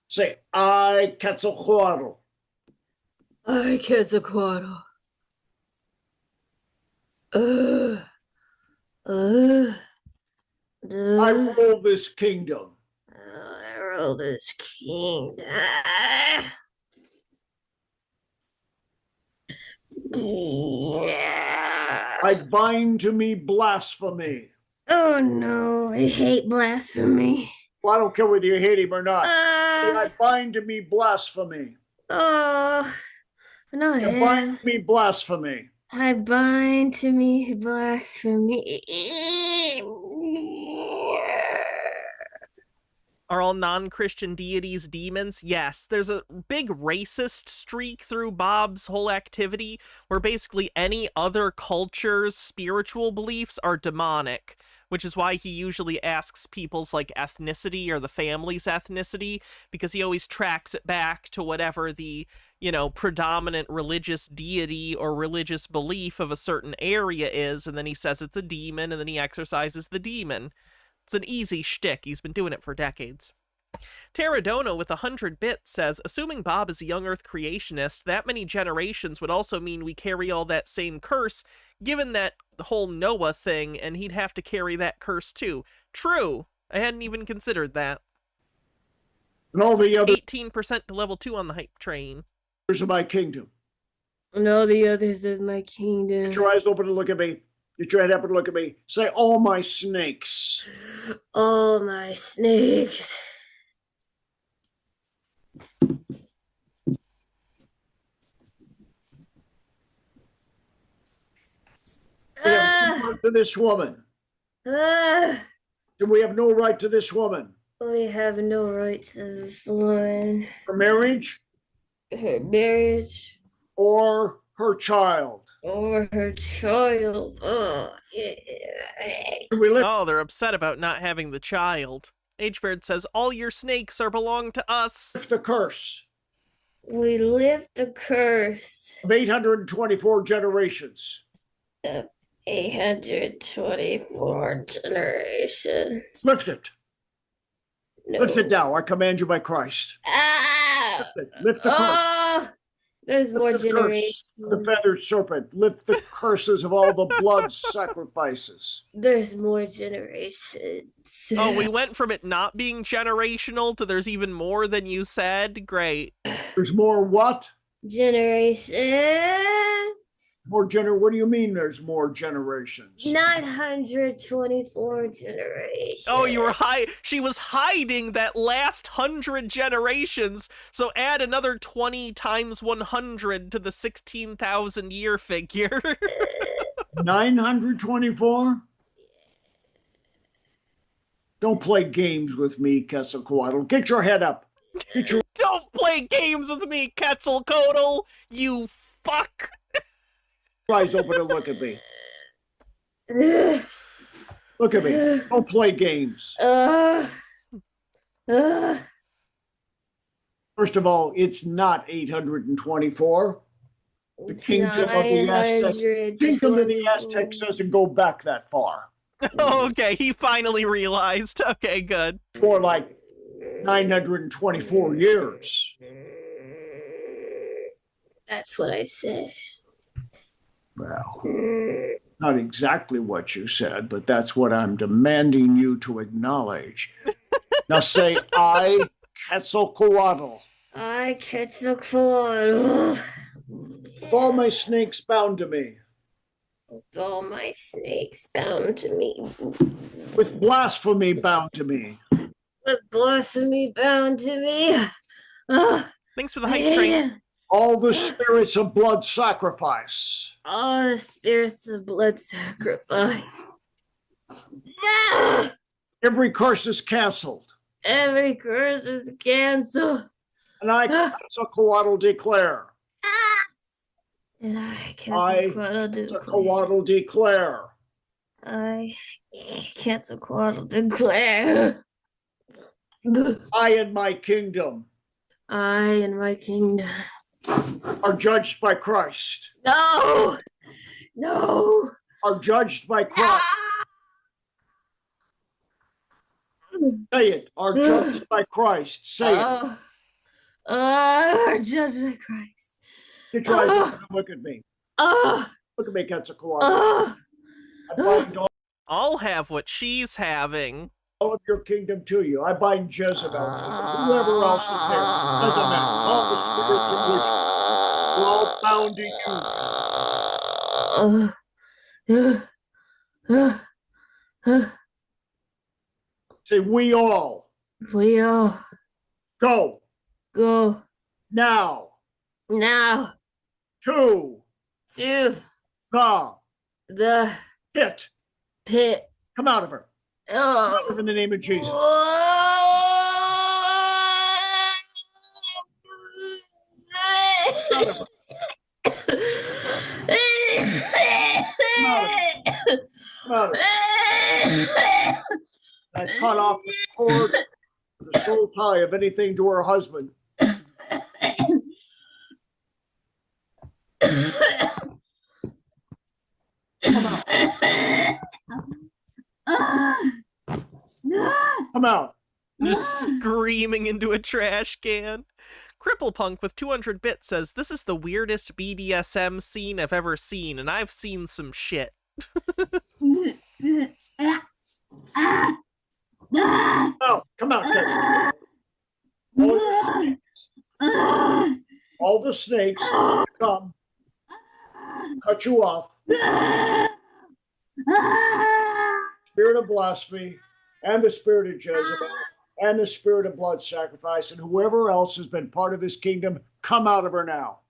[SPEAKER 6] Say, I, Quetzalcoatl.
[SPEAKER 2] I, Quetzalcoatl.
[SPEAKER 6] I rule this kingdom.
[SPEAKER 2] I rule this kingdom.
[SPEAKER 6] I bind to me blasphemy.
[SPEAKER 2] Oh no, I hate blasphemy.
[SPEAKER 6] Well, I don't care whether you hate him or not. I bind to me blasphemy.
[SPEAKER 2] Oh, no,
[SPEAKER 6] I bind to me blasphemy.
[SPEAKER 2] I bind to me blasphemy.
[SPEAKER 1] Are all non-Christian deities demons? Yes, there's a big racist streak through Bob's whole activity where basically any other culture's spiritual beliefs are demonic, which is why he usually asks people's like ethnicity or the family's ethnicity, because he always tracks it back to whatever the, you know, predominant religious deity or religious belief of a certain area is, and then he says it's a demon, and then he exorcises the demon. It's an easy shtick. He's been doing it for decades. Terradona with 100 bits says, assuming Bob is a young Earth creationist, that many generations would also mean we carry all that same curse, given that the whole Noah thing, and he'd have to carry that curse too. True. I hadn't even considered that.
[SPEAKER 6] And all the other
[SPEAKER 1] 18% to level 2 on the hype train.
[SPEAKER 6] of my kingdom.
[SPEAKER 2] And all the others of my kingdom.
[SPEAKER 6] Get your eyes open and look at me. Get your head up and look at me. Say, all my snakes.
[SPEAKER 2] All my snakes.
[SPEAKER 6] We have no right to this woman. And we have no right to this woman.
[SPEAKER 2] We have no right to this woman.
[SPEAKER 6] Her marriage.
[SPEAKER 2] Her marriage.
[SPEAKER 6] Or her child.
[SPEAKER 2] Or her child. Oh, yeah.
[SPEAKER 1] Oh, they're upset about not having the child. H-Bird says, all your snakes are belong to us.
[SPEAKER 6] Lift the curse.
[SPEAKER 2] We lift the curse.
[SPEAKER 6] Of 824 generations.
[SPEAKER 2] 824 generations.
[SPEAKER 6] Lift it.
[SPEAKER 2] No.
[SPEAKER 6] Lift it now. I command you by Christ.
[SPEAKER 2] Ah!
[SPEAKER 6] Lift it. Lift the curse.
[SPEAKER 2] There's more
[SPEAKER 6] Lift the
[SPEAKER 2] generations.
[SPEAKER 6] curse of the feathered serpent. Lift the curses of all the blood sacrifices.
[SPEAKER 2] There's more generations.
[SPEAKER 1] Oh, we went from it not being generational to there's even more than you said? Great.
[SPEAKER 6] There's more what?
[SPEAKER 2] Generations.
[SPEAKER 6] What do you mean there's more generations?
[SPEAKER 2] 924 generations.
[SPEAKER 1] Oh, you were she was hiding that last 100 generations, so add another 20 times 100 to the 16,000 year figure.
[SPEAKER 6] 924? Don't play games with me, Quetzalcoatl. Get your head up.
[SPEAKER 1] Don't play games with me, Quetzalcoatl, you fuck.
[SPEAKER 6] Eyes open and look at me. Look at me. Don't play games. First of all, it's not 824. The kingdom of the Aztecs doesn't go back that far.
[SPEAKER 1] Okay, he finally realized. Okay, good.
[SPEAKER 6] For like 924 years.
[SPEAKER 2] That's what I said.
[SPEAKER 6] Well, not exactly what you said, but that's what I'm demanding you to acknowledge. Now say, I, Quetzalcoatl.
[SPEAKER 2] I, Quetzalcoatl.
[SPEAKER 6] With all my snakes bound to me.
[SPEAKER 2] With all my snakes bound to me.
[SPEAKER 6] With blasphemy bound to me.
[SPEAKER 2] With blasphemy bound to me.
[SPEAKER 1] Thanks for the hype train.
[SPEAKER 6] All the spirits of blood sacrifice.
[SPEAKER 2] All the spirits of blood sacrifice. No!
[SPEAKER 6] Every curse is canceled.
[SPEAKER 2] Every curse is canceled.
[SPEAKER 6] And I, Quetzalcoatl, declare.
[SPEAKER 2] And I, Quetzalcoatl,
[SPEAKER 6] declare.
[SPEAKER 2] I, Quetzalcoatl, declare.
[SPEAKER 6] I and my kingdom.
[SPEAKER 2] I and my kingdom.
[SPEAKER 6] Are judged by Christ.
[SPEAKER 2] No! No!
[SPEAKER 6] Are judged by Christ. Say it. Are judged by Christ. Say it.
[SPEAKER 2] Are judged by Christ.
[SPEAKER 6] Get your eyes open and look at me. Look at me, Quetzalcoatl.
[SPEAKER 1] I'll have what she's having.
[SPEAKER 6] All of your kingdom to you. I bind Jezebel to you. Whoever else is there. Doesn't matter. All the spirits in which we're all bound to you. Say, we all.
[SPEAKER 2] We all.
[SPEAKER 6] Go.
[SPEAKER 2] Go.
[SPEAKER 6] Now.
[SPEAKER 2] Now.
[SPEAKER 6] To.
[SPEAKER 2] To.
[SPEAKER 6] The. Pit.
[SPEAKER 2] Pit.
[SPEAKER 6] Come out of her. Come out of her in the name of Jesus. I cut off the cord, the soul tie of anything to her husband. Come out.
[SPEAKER 1] Just screaming into a trash can. Cripplepunk with 200 bits says, "This is the weirdest BDSM scene I've ever seen, and I've seen some shit."
[SPEAKER 6] Oh, come out, Texas. All the snakes come, cut you off. Spirit of blasphemy, and the spirit of Jezebel, and the spirit of blood sacrifice, and whoever else has been part of his kingdom, come out of her now.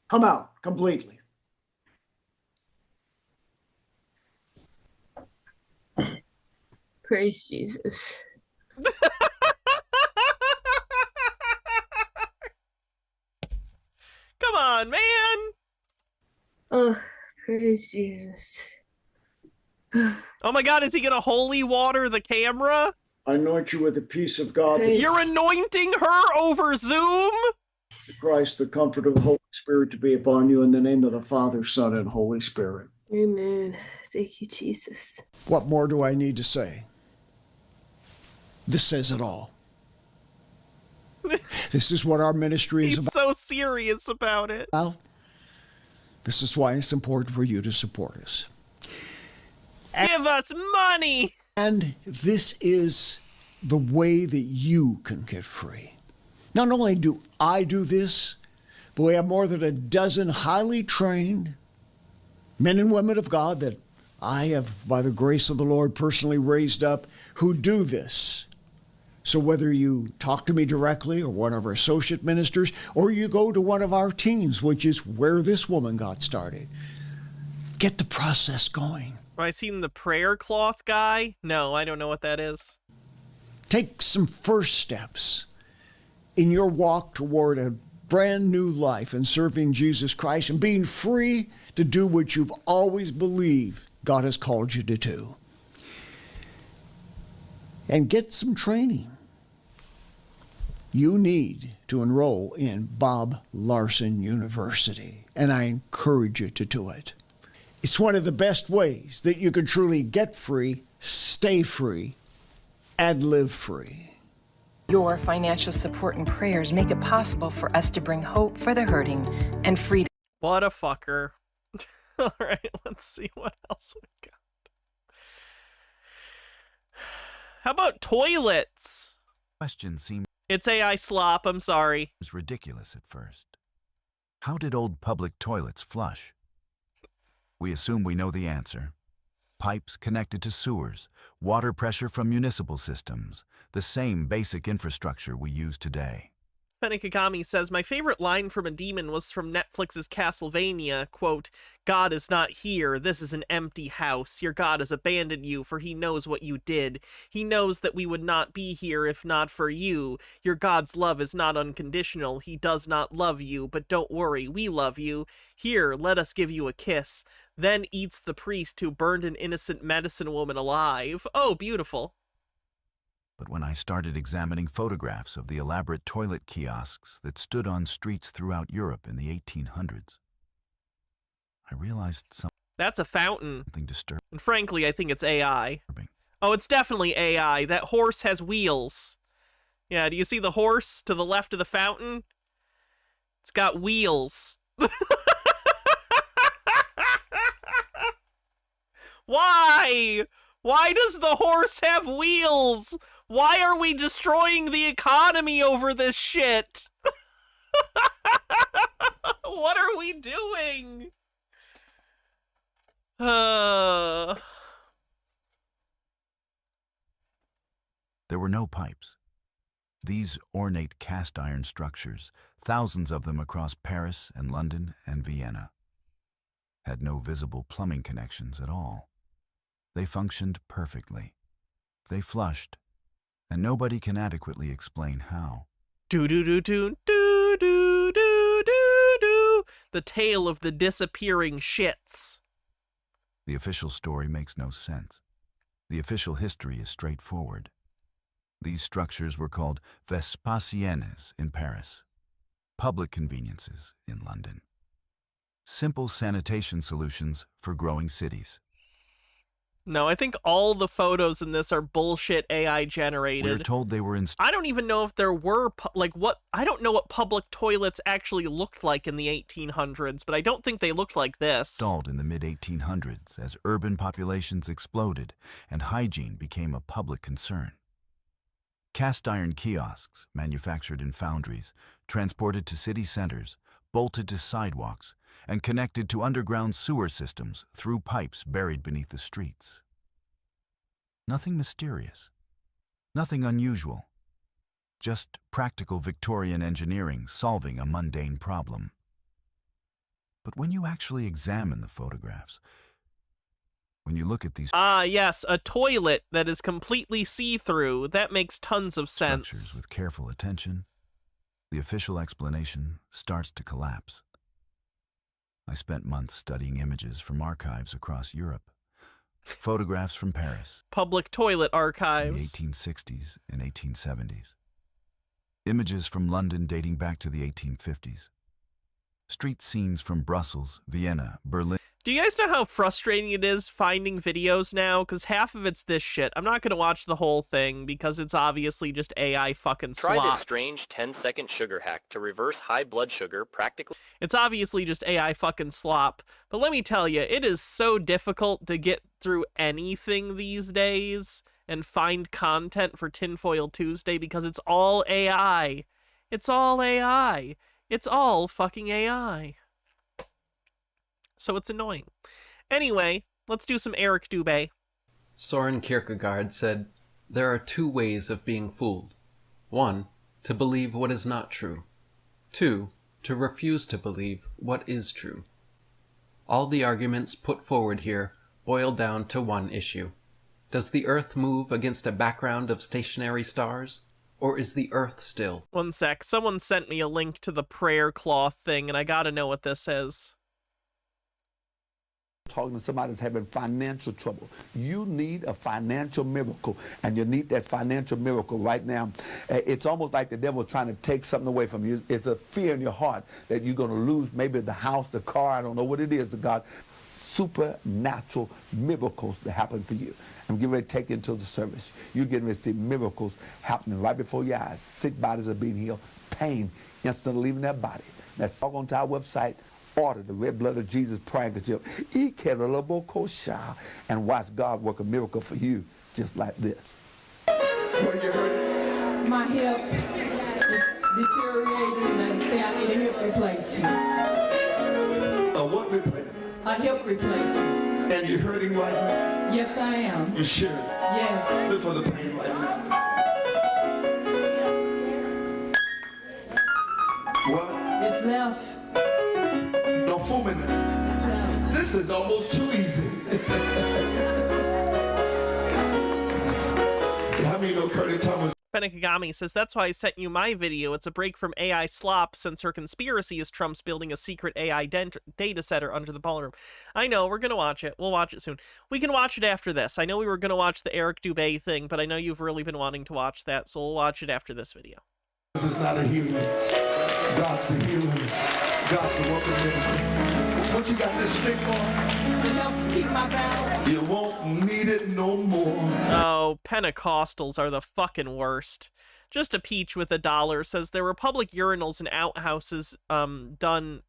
[SPEAKER 6] Come out completely.
[SPEAKER 2] Praise Jesus.
[SPEAKER 1] Come on, man!
[SPEAKER 2] Oh, praise Jesus.
[SPEAKER 1] Oh my God, is he gonna holy water the camera?
[SPEAKER 6] I anoint you with the peace of God.
[SPEAKER 1] You're anointing her over Zoom?
[SPEAKER 6] Christ, the comfort of the Holy Spirit to be upon you in the name of the Father, Son, and Holy Spirit.
[SPEAKER 2] Amen. Thank you, Jesus.
[SPEAKER 6] What more do I need to say? This says it all. This is what our ministry is
[SPEAKER 1] He's
[SPEAKER 6] about.
[SPEAKER 1] so serious about it.
[SPEAKER 6] This is why it's important for you to support us.
[SPEAKER 1] Give us money!
[SPEAKER 6] And this is the way that you can get free. Not only do I do this, but we have more than a dozen highly trained men and women of God that I have, by the grace of the Lord, personally raised up who do this. So whether you talk to me directly or one of our associate ministers, or you go to one of our teams, which is where this woman got started, get the process going.
[SPEAKER 1] Have I seen the prayer cloth guy? No, I don't know what that is.
[SPEAKER 6] Take some first steps in your walk toward a brand new life in serving Jesus Christ and being free to do what you've always believed God has called you to do. And get some training. You need to enroll in Bob Larson University, and I encourage you to do it. It's one of the best ways that you can truly get free, stay free, and live free.
[SPEAKER 9] Your financial support and prayers make it possible for us to bring hope for the hurting and freedom.
[SPEAKER 1] What a fucker. All right, let's see what else we got. How about toilets?
[SPEAKER 10] Question seems
[SPEAKER 1] It's AI slop, I'm sorry.
[SPEAKER 10] ridiculous at first. How did old public toilets flush? We assume we know the answer. Pipes connected to sewers, water pressure from municipal systems, the same basic infrastructure we use today.
[SPEAKER 1] Fenikagami says, "My favorite line from a demon was from Netflix's Castlevania, quote, 'God is not here. This is an empty house. Your God has abandoned you, for he knows what you did. He knows that we would not be here if not for you. Your God's love is not unconditional. He does not love you, but don't worry, we love you. Here, let us give you a kiss.' Then eats the priest who burned an innocent medicine woman alive." Oh, beautiful.
[SPEAKER 10] But when I started examining photographs of the elaborate toilet kiosks that stood on streets throughout Europe in the 1800s, I realized
[SPEAKER 1] That's a fountain.
[SPEAKER 10] something disturbing.
[SPEAKER 1] And frankly, I think it's AI. Oh, it's definitely AI. That horse has wheels. Yeah, do you see the horse to the left of the fountain? It's got wheels. Why? Why does the horse have wheels? Why are we destroying the economy over this shit? What are we doing?
[SPEAKER 10] There were no pipes. These ornate cast iron structures, thousands of them across Paris and London and Vienna, had no visible plumbing connections at all. They functioned perfectly. They flushed, and nobody can adequately explain how.
[SPEAKER 1] Do-do-do-do-do-do-do-do. The tale of the disappearing shits.
[SPEAKER 10] The official story makes no sense. The official history is straightforward. These structures were called Vespasiennes in Paris, public conveniences in London, simple sanitation solutions for growing cities.
[SPEAKER 1] No, I think all the photos in this are bullshit AI generated.
[SPEAKER 10] We're told they were
[SPEAKER 1] I don't even know if there were, I don't know what public toilets actually looked like in the 1800s, but I don't think they looked like this.
[SPEAKER 10] installed in the mid-1800s as urban populations exploded and hygiene became a public concern. Cast iron kiosks, manufactured in foundries, transported to city centers, bolted to sidewalks, and connected to underground sewer systems through pipes buried beneath the streets. Nothing mysterious, nothing unusual, just practical Victorian engineering solving a mundane problem. But when you actually examine the photographs, when you look at these
[SPEAKER 1] yes, a toilet that is completely see-through, that makes tons of sense.
[SPEAKER 10] structures with careful attention, the official explanation starts to collapse. I spent months studying images from archives across Europe, photographs from Paris,
[SPEAKER 1] public toilet
[SPEAKER 10] in the
[SPEAKER 1] archives,
[SPEAKER 10] 1860s and 1870s, images from London dating back to the 1850s, street scenes from Brussels, Vienna, Berlin.
[SPEAKER 1] Do you guys know how frustrating it is finding videos now? Because half of it's this shit. I'm not going to watch the whole thing because it's obviously just AI fucking slop.
[SPEAKER 5] Try this strange 10-second sugar hack to reverse high blood sugar practically.
[SPEAKER 1] It's obviously just AI fucking slop. But let me tell you, it is so difficult to get through anything these days and find content for Tinfoil Tuesday because it's all AI. It's all AI. It's all fucking AI. So it's annoying. Anyway, let's do some Eric Dubé.
[SPEAKER 11] Soren Kierkegaard said, "There are two ways of being fooled. One, to believe what is not true. Two, to refuse to believe what is true." All the arguments put forward here boil down to one issue. Does the Earth move against a background of stationary stars? Or is the Earth still?
[SPEAKER 1] One sec. Someone sent me a link to the prayer cloth thing, and I gotta know what this is.
[SPEAKER 12] Talking to somebody that's having financial trouble. You need a financial miracle, and you need that financial miracle right now. It's almost like the devil trying to take something away from you. It's a fear in your heart that you're going to lose maybe the house, the car, I don't know what it is, God. Supernatural miracles that happen for you. I'm getting ready to take you into the service. You're getting ready to see miracles happening right before your eyes. Sick bodies are being healed. Pain instantly leaving their body. Let's log on to our website. Order the Red Blood of Jesus praying handkerchief, and watch God work a miracle for you just like this. Where you hurt?
[SPEAKER 14] My hip is deteriorating and they say I need a hip replacement.
[SPEAKER 12] A what replacement?
[SPEAKER 14] A hip replacement.
[SPEAKER 12] And you're hurting right now?
[SPEAKER 14] Yes, I am.
[SPEAKER 12] You sure?
[SPEAKER 14] Yes.
[SPEAKER 12] Look for the pain right now. What?
[SPEAKER 14] It's left.
[SPEAKER 12] No, 4 minutes. This is almost too easy. How many know Curtis Thomas?
[SPEAKER 1] Benekagami says, that's why I sent you my video. It's a break from AI slop since her conspiracy is Trump's building a secret AI data center under the ballroom. I know, we're going to watch it. We'll watch it soon. We can watch it after this. I know we were going to watch the Eric Dubé thing, but I know you've really been wanting to watch that, so we'll watch it after this video.
[SPEAKER 12] This is not a healing. God's the healer. God's the worker miracle. What you got this stick for?
[SPEAKER 14] To help keep my balance.
[SPEAKER 12] You won't need it no more.
[SPEAKER 1] Oh, Pentecostals are the fucking worst. Just a Peach with $1 says there were public urinals and outhouses done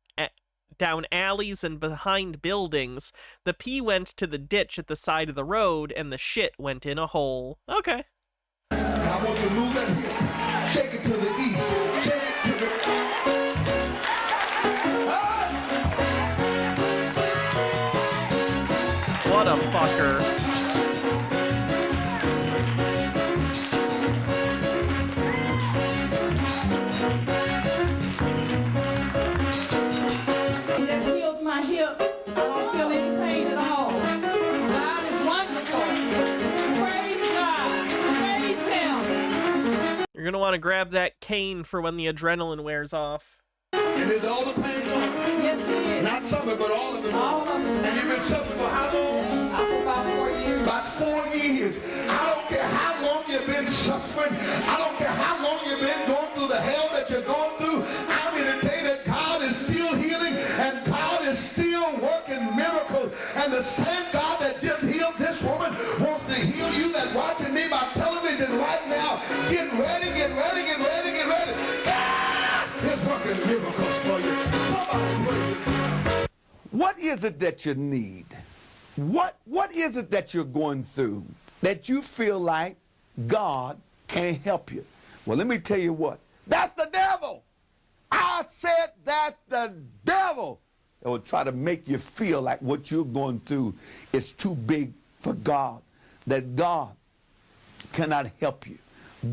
[SPEAKER 1] down alleys and behind buildings. The pee went to the ditch at the side of the road, and the shit went in a hole. Okay.
[SPEAKER 12] I want you to move that hip. Shake it to the east. Shake it to the...
[SPEAKER 1] What a fucker.
[SPEAKER 14] He just healed my hip. I don't feel any pain at all. God is wonderful. Praise God. Praise Him.
[SPEAKER 1] You're gonna want to grab that cane for when the adrenaline wears off.
[SPEAKER 12] And is all the pain gone?
[SPEAKER 14] Yes, it is.
[SPEAKER 12] Not some of it, but all of it.
[SPEAKER 14] All of it.
[SPEAKER 12] And you've been suffering for how long?
[SPEAKER 14] For about 4 years.
[SPEAKER 12] About 4 years. I don't care how long you've been suffering. I don't care how long you've been going through the hell that you're going through. I'm here to tell you that God is still healing and God is still working miracles. And the same God that just healed this woman miracles for you. Somebody pray. What is it that you need? What is it that you're going through that you feel like God can't help you? Well, let me tell you what. That's the devil. I said that's the devil. It will try to make you feel like what you're going through is too big for God, that God cannot help you.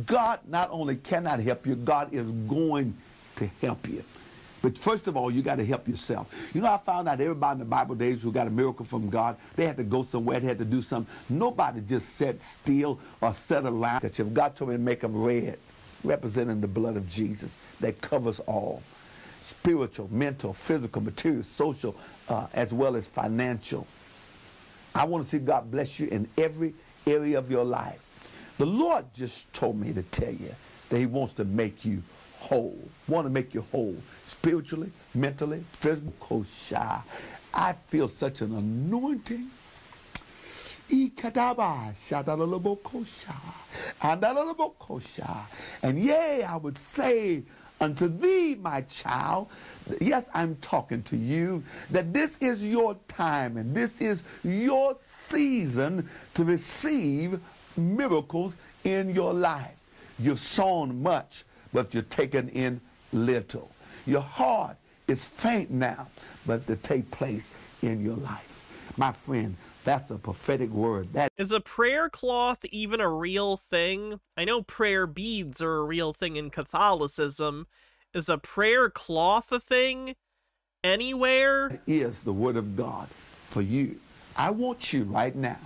[SPEAKER 12] God not only cannot help you, God is going to help you. But first of all, you got to help yourself. You know, I found out everybody in the Bible days who got a miracle from God, they had to go somewhere, they had to do something. Nobody just sat still or sat around. That if God told me to make them red, representing the blood of Jesus that covers all. Spiritual, mental, physical, material, social, as well as financial. I want to see God bless you in every area of your life. The Lord just told me to tell you that he wants to make you whole. Want to make you whole spiritually, mentally, physically. Kosha. I feel such an anointing. And yea, I would say unto thee, my child, yes, I'm talking to you, that this is your time and this is your season to receive miracles in your life. You've sown much, but you're taken in little. Your heart is faint now, but to take place in your life. My friend, that's a prophetic word.
[SPEAKER 1] Is a prayer cloth even a real thing? I know prayer beads are a real thing in Catholicism. Is a prayer cloth a thing anywhere?
[SPEAKER 12] It is the word of God for you. I want you right now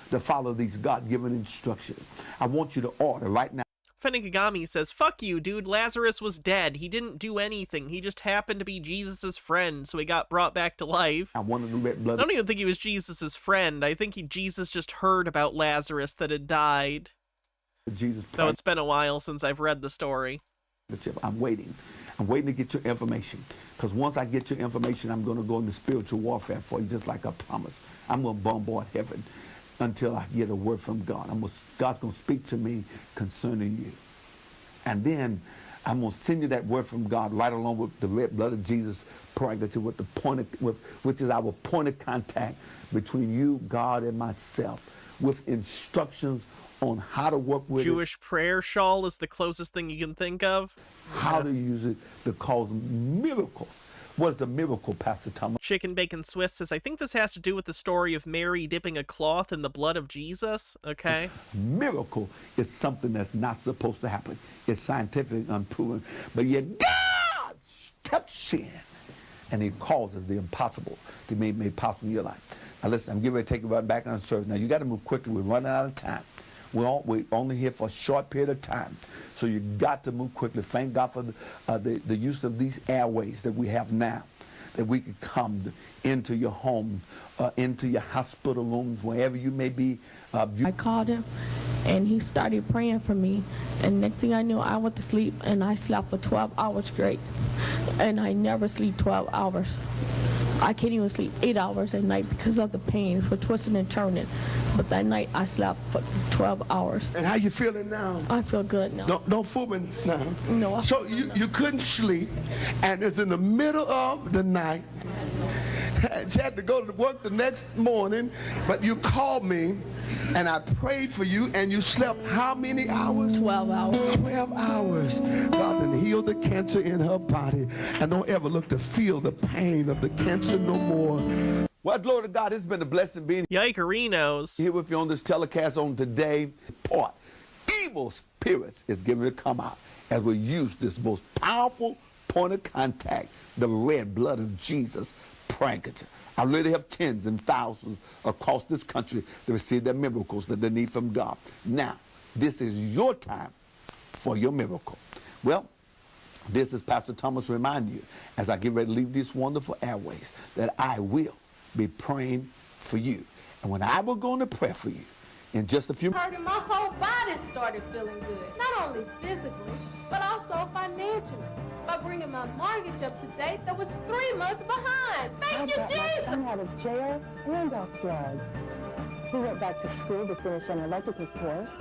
[SPEAKER 12] to follow these God-given instructions. I want you to order right now.
[SPEAKER 1] Fenigagami says, fuck you, dude. Lazarus was dead. He didn't do anything. He just happened to be Jesus' friend, so he got brought back to life.
[SPEAKER 12] I wanted to red blood.
[SPEAKER 1] I don't even think he was Jesus' friend. I think Jesus just heard about Lazarus that had died.
[SPEAKER 12] Jesus.
[SPEAKER 1] Though it's been a while since I've read the story.
[SPEAKER 12] I'm waiting. I'm waiting to get your information. Because once I get your information, I'm going to go into spiritual warfare for you, just like I promised. I'm going to bombard heaven until I get a word from God. God's going to speak to me concerning you. And then I'm going to send you that word from God right along with the red blood of Jesus, with the point of, which is our point of contact between you, God, and myself, with instructions on how to work with
[SPEAKER 1] Jewish prayer shawl is the closest thing you can think of.
[SPEAKER 12] How to use it to cause miracles. What is a miracle, Pastor Thomas?
[SPEAKER 1] Chicken Bacon Swiss says, I think this has to do with the story of Mary dipping a cloth in the blood of Jesus. Okay.
[SPEAKER 12] Miracle is something that's not supposed to happen. It's scientifically unproven. But yet God steps in and he causes the impossible to be made possible in your life. Now listen, I'm getting ready to take you right back on the service. Now you got to move quickly. We're running out of time. We're only here for a short period of time. So you got to move quickly. Thank God for the use of these airways that we have now, that we can come into your home, into your hospital rooms, wherever you may be.
[SPEAKER 13] I called him, and he started praying for me. And next thing I knew, I went to sleep, and I slept for 12 hours straight. And I never sleep 12 hours. I can't even sleep 8 hours at night because of the pain for twisting and turning. But that night I slept for 12 hours.
[SPEAKER 12] And how you feeling now?
[SPEAKER 13] I feel good now.
[SPEAKER 12] Don't fool me now.
[SPEAKER 13] No.
[SPEAKER 12] So you couldn't sleep, and it's in the middle of the night. She had to go to work the next morning, but you called me, and I prayed for you, and you slept how many hours?
[SPEAKER 13] 12 hours.
[SPEAKER 12] 12 hours. God done healed the cancer in her body, and don't ever look to feel the pain of the cancer no more. Well, glory to God, it's been a blessing being
[SPEAKER 1] Yikerinos
[SPEAKER 12] here with you on this telecast on today. Part evil spirits is getting to come out as we use this most powerful point of contact, the red blood of Jesus. Pranked. I really have tens and thousands across this country to receive their miracles that they need from God. Now, this is your time for your miracle. Well, this is Pastor Thomas reminding you, as I get ready to leave these wonderful airways, that I will be praying for you. And when I will go into prayer for you, in just a few minutes.
[SPEAKER 15] My whole body started feeling good, not only physically, but also financially. By bringing my mortgage up to date that was 3 months behind. Thank you, Jesus!
[SPEAKER 16] My son out of jail and off drugs. He went back to school to finish an electrical course,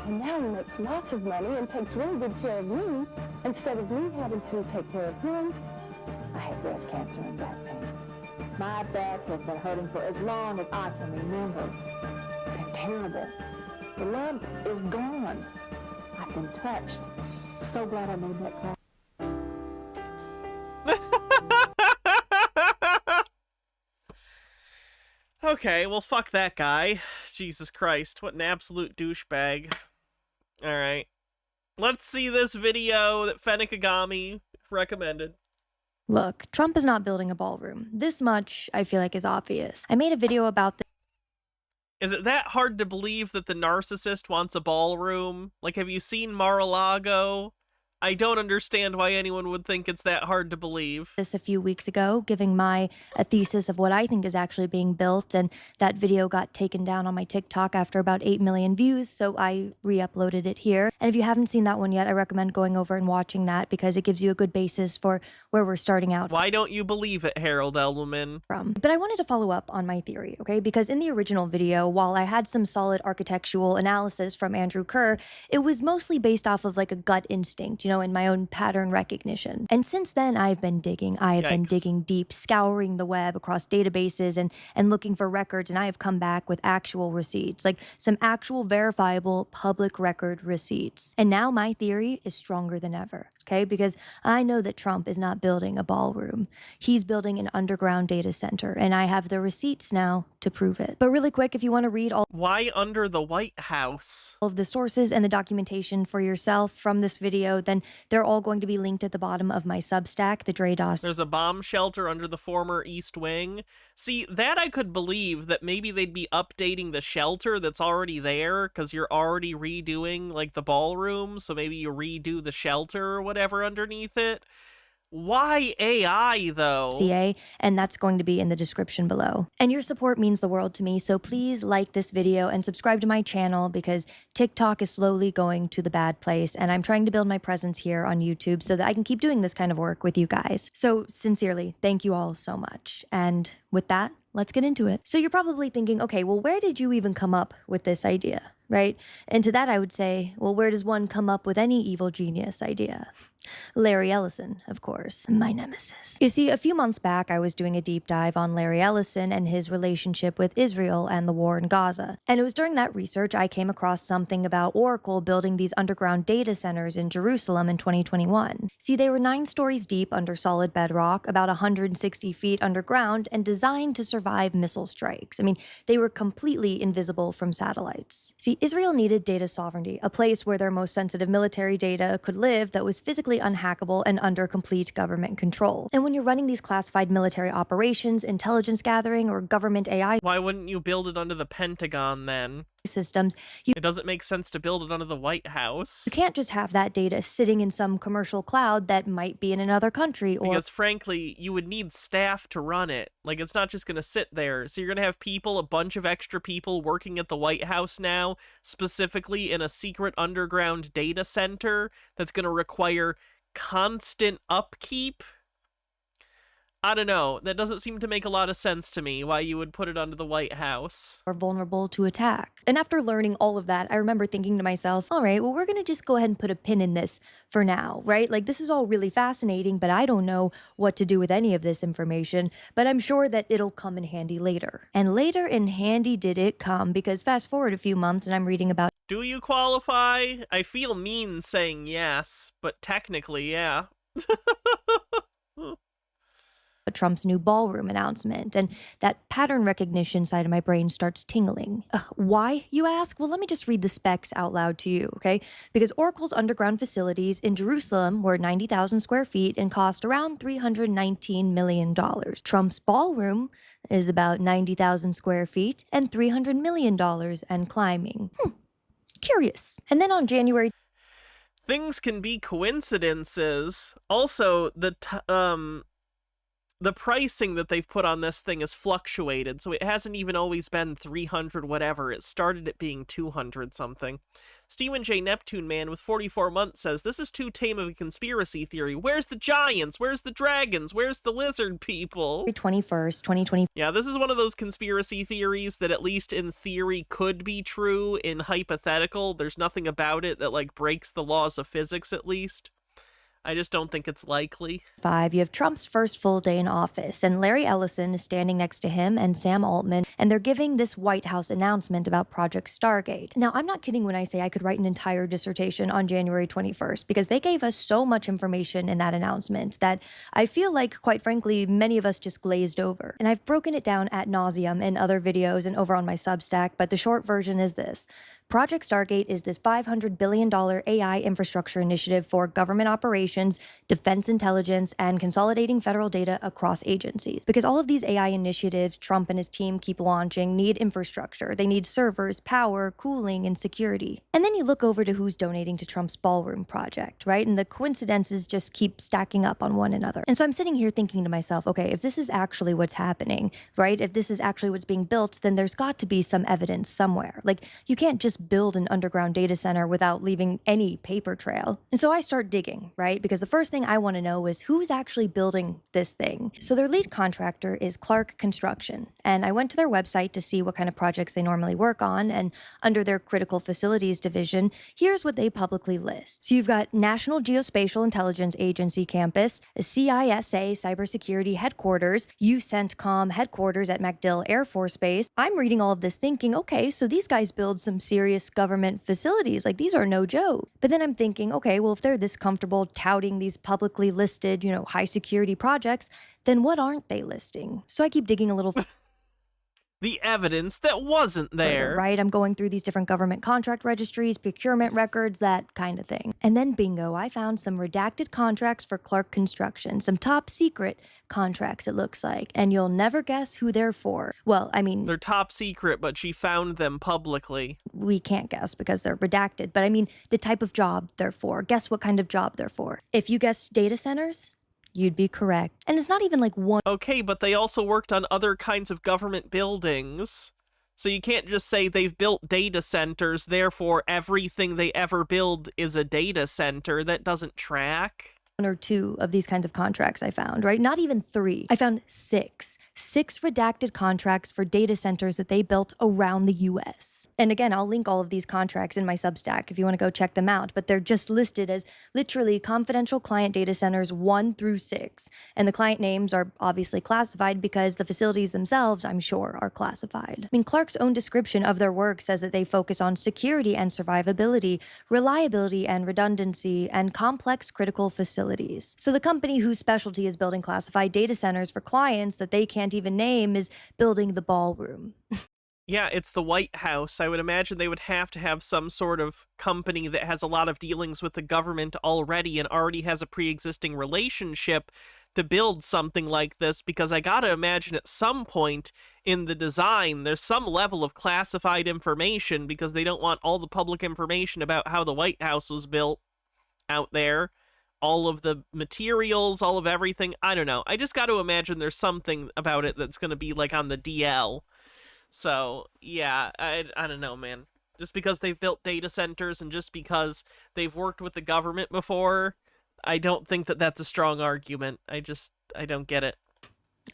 [SPEAKER 16] and now he makes lots of money and takes really good care of me. Instead of me having to take care of him, had breast cancer and back pain. My back has been hurting for as long as I can remember. It's been terrible. The lump is gone. I've been touched. So glad I made that call.
[SPEAKER 1] Okay, well, fuck that guy. Jesus Christ, what an absolute douchebag. Alright. Let's see this video that Fennikagami recommended.
[SPEAKER 17] Look, Trump is not building a ballroom. This much, I feel like, is obvious. I made a video about this.
[SPEAKER 1] Is it that hard to believe that the narcissist wants a ballroom? Like, have you seen Mar-a-Lago? I don't understand why anyone would think it's that hard to believe.
[SPEAKER 17] This a few weeks ago, giving a thesis of what I think is actually being built, and that video got taken down on my TikTok after about 8 million views, so I re-uploaded it here. And if you haven't seen that one yet, I recommend going over and watching that because it gives you a good basis for where we're starting out.
[SPEAKER 1] Why don't you believe it, Harold Edelman?
[SPEAKER 17] But I wanted to follow up on my theory, okay? Because in the original video, while I had some solid architectural analysis from Andrew Kerr, it was mostly based off of like a gut instinct, in my own pattern recognition. And since then, I've been digging. I have been digging deep, scouring the web across databases and looking for records, and I have come back with actual receipts, like some actual verifiable public record receipts. And now my theory is stronger than ever, okay? Because I know that Trump is not building a ballroom. He's building an underground data center, and I have the receipts now to prove it. But really quick, if you want to read all—
[SPEAKER 1] Why under the White House?
[SPEAKER 17] Of the sources and the documentation for yourself from this video, then they're all going to be linked at the bottom of my Substack, the Dre Doss.
[SPEAKER 1] There's a bomb shelter under the former East Wing. See, that I could believe, that maybe they'd be updating the shelter that's already there, because you're already redoing, like, the ballroom, so maybe you redo the shelter or whatever underneath it. Why AI, though?
[SPEAKER 17] CA, and that's going to be in the description below. And your support means the world to me, so please like this video and subscribe to my channel because TikTok is slowly going to the bad place, and I'm trying to build my presence here on YouTube so that I can keep doing this kind of work with you guys. So sincerely, thank you all so much. And with that, let's get into it. So you're probably thinking, okay, well, where did you even come up with this idea, right? And to that I would say, well, where does one come up with any evil genius idea? Larry Ellison, of course, my nemesis. You see, a few months back, I was doing a deep dive on Larry Ellison and his relationship with Israel and the war in Gaza. And it was during that research I came across something about Oracle building these underground data centers in Jerusalem in 2021. See, they were 9 stories deep under solid bedrock, about 160 feet underground, and designed to survive missile strikes. I mean, they were completely invisible from satellites. See, Israel needed data sovereignty, a place where their most sensitive military data could live that was physically unhackable and under complete government control. And when you're running these classified military operations, intelligence gathering, or government AI—
[SPEAKER 1] Why wouldn't you build it under the Pentagon, then?
[SPEAKER 17] Systems,
[SPEAKER 1] it doesn't make sense to build it under the White House.
[SPEAKER 17] You can't just have that data sitting in some commercial cloud that might be in another country, or—
[SPEAKER 1] Because frankly, you would need staff to run it. Like, it's not just going to sit there. So you're going to have people, a bunch of extra people working at the White House now, specifically in a secret underground data center that's going to require constant upkeep. I don't know. That doesn't seem to make a lot of sense to me, why you would put it under the White House.
[SPEAKER 17] Or vulnerable to attack. And after learning all of that, I remember thinking to myself, all right, well, we're going to just go ahead and put a pin in this for now, right? Like, this is all really fascinating, but I don't know what to do with any of this information, but I'm sure that it'll come in handy later. And later in handy did it come, because fast forward a few months and I'm reading about—
[SPEAKER 1] Do you qualify? I feel mean saying yes, but technically, yeah.
[SPEAKER 17] Trump's new ballroom announcement, and that pattern recognition side of my brain starts tingling. Why, you ask? Well, let me just read the specs out loud to you, okay? Because Oracle's underground facilities in Jerusalem were 90,000 square feet and cost around $319 million. Trump's ballroom is about 90,000 square feet and $300 million and climbing. Curious. And then on January—
[SPEAKER 1] Things can be coincidences. Also, the pricing that they've put on this thing has fluctuated, so it hasn't even always been 300 whatever. It started at being 200 something. Stephen J. Neptune Man with 44 months says, this is too tame of a conspiracy theory. Where's the giants? Where's the dragons? Where's the lizard people?
[SPEAKER 17] 21st, 2020.
[SPEAKER 1] Yeah, this is one of those conspiracy theories that at least in theory could be true. In hypothetical, there's nothing about it that, like, breaks the laws of physics, at least. I just don't think it's likely.
[SPEAKER 17] 5, you have Trump's first full day in office, and Larry Ellison is standing next to him and Sam Altman, and they're giving this White House announcement about Project Stargate. Now, I'm not kidding when I say I could write an entire dissertation on January 21st, because they gave us so much information in that announcement that I feel like, quite frankly, many of us just glazed over. And I've broken it down ad nauseum in other videos and over on my Substack, but the short version is this. Project Stargate is this $500 billion AI infrastructure initiative for government operations, defense intelligence, and consolidating federal data across agencies. Because all of these AI initiatives Trump and his team keep launching need infrastructure. They need servers, power, cooling, and security. And then you look over to who's donating to Trump's ballroom project, right? And the coincidences just keep stacking up on one another. And so I'm sitting here thinking to myself, okay, if this is actually what's happening, right? If this is actually what's being built, then there's got to be some evidence somewhere. Like, you can't just build an underground data center without leaving any paper trail. And so I start digging, right? Because the first thing I want to know is who's actually building this thing. So their lead contractor is Clark Construction. And I went to their website to see what kind of projects they normally work on. And under their critical facilities division, here's what they publicly list. So you've got National Geospatial Intelligence Agency campus, CISA cybersecurity headquarters, UCENTCOM headquarters at MacDill Air Force Base. I'm reading all of this thinking, okay, so these guys build some serious government facilities. Like, these are no joke. But then I'm thinking, okay, well, if they're this comfortable touting these publicly listed, high security projects, then what aren't they listing? So I keep digging a little
[SPEAKER 1] The evidence that wasn't there.
[SPEAKER 17] further, right? I'm going through these different government contract registries, procurement records, that kind of thing. And then bingo, I found some redacted contracts for Clark Construction, some top secret contracts, it looks like. And you'll never guess who they're for. Well, I mean,
[SPEAKER 1] they're top secret, but she found them publicly.
[SPEAKER 17] We can't guess because they're redacted. But I mean, the type of job they're for. Guess what kind of job they're for. If you guessed data centers, you'd be correct. And it's not even like one.
[SPEAKER 1] Okay, but they also worked on other kinds of government buildings. So you can't just say they've built data centers, therefore everything they ever build is a data center. That doesn't track.
[SPEAKER 17] One or two of these kinds of contracts I found, right? Not even 3. I found 6 redacted contracts for data centers that they built around the US. And again, I'll link all of these contracts in my Substack if you want to go check them out, but they're just listed as literally confidential client data centers 1 through 6. And the client names are obviously classified because the facilities themselves, I'm sure, are classified. I mean, Clark's own description of their work says that they focus on security and survivability, reliability and redundancy, and complex critical facilities. So the company whose specialty is building classified data centers for clients that they can't even name is building the ballroom.
[SPEAKER 1] Yeah, it's the White House. I would imagine they would have to have some sort of company that has a lot of dealings with the government already and already has a pre-existing relationship to build something like this, because I gotta imagine at some point in the design there's some level of classified information because they don't want all the public information about how the White House was built out there. All of the materials, all of everything. I don't know. I just got to imagine there's something about it that's going to be like on the DL. So, yeah, I don't know, man. Just because they've built data centers and just because they've worked with the government before, I don't think that that's a strong argument. I don't get it.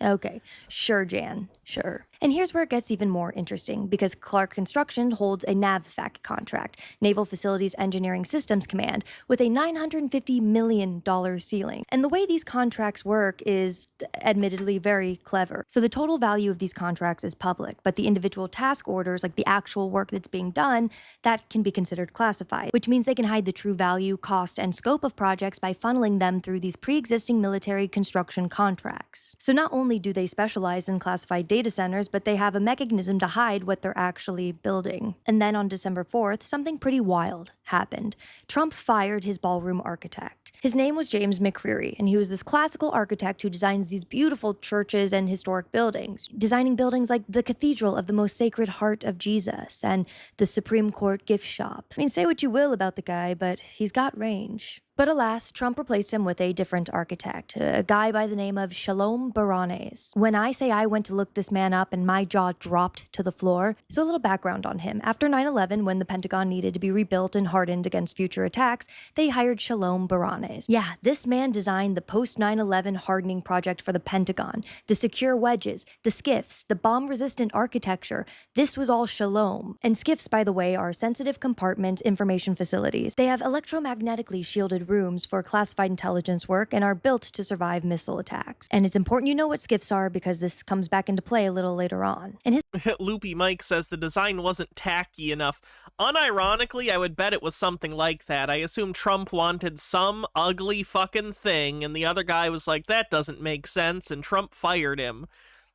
[SPEAKER 17] Okay, sure, Jan, sure. And here's where it gets even more interesting, because Clark Construction holds a NAVFAC contract, Naval Facilities Engineering Systems Command, with a $950 million ceiling. And the way these contracts work is admittedly very clever. So the total value of these contracts is public, but the individual task orders, like the actual work that's being done, that can be considered classified, which means they can hide the true value, cost, and scope of projects by funneling them through these pre-existing military construction contracts. So not only do they specialize in classified data centers, but they have a mechanism to hide what they're actually building. And then on December 4th, something pretty wild happened. Trump fired his ballroom architect. His name was James McCreary, and he was this classical architect who designs these beautiful churches and historic buildings, designing buildings like the Cathedral of the Most Sacred Heart of Jesus and the Supreme Court gift shop. I mean, say what you will about the guy, but he's got range. But alas, Trump replaced him with a different architect, a guy by the name of Shalom Baranes. When I say I went to look this man up and my jaw dropped to the floor, so a little background on him. After 9/11, when the Pentagon needed to be rebuilt and hardened against future attacks, they hired Shalom Baranes. Yeah, this man designed the post-9/11 hardening project for the Pentagon, the secure wedges, the skiffs, the bomb-resistant architecture. This was all Shalom. And skiffs, by the way, are sensitive compartment information facilities. They have electromagnetically shielded rooms for classified intelligence work and are built to survive missile attacks. And it's important you know what skiffs are because this comes back into play a little later on. And his
[SPEAKER 1] Loopy Mike says the design wasn't tacky enough. Unironically, I would bet it was something like that. I assume Trump wanted some ugly fucking thing, and the other guy was like, that doesn't make sense, and Trump fired him.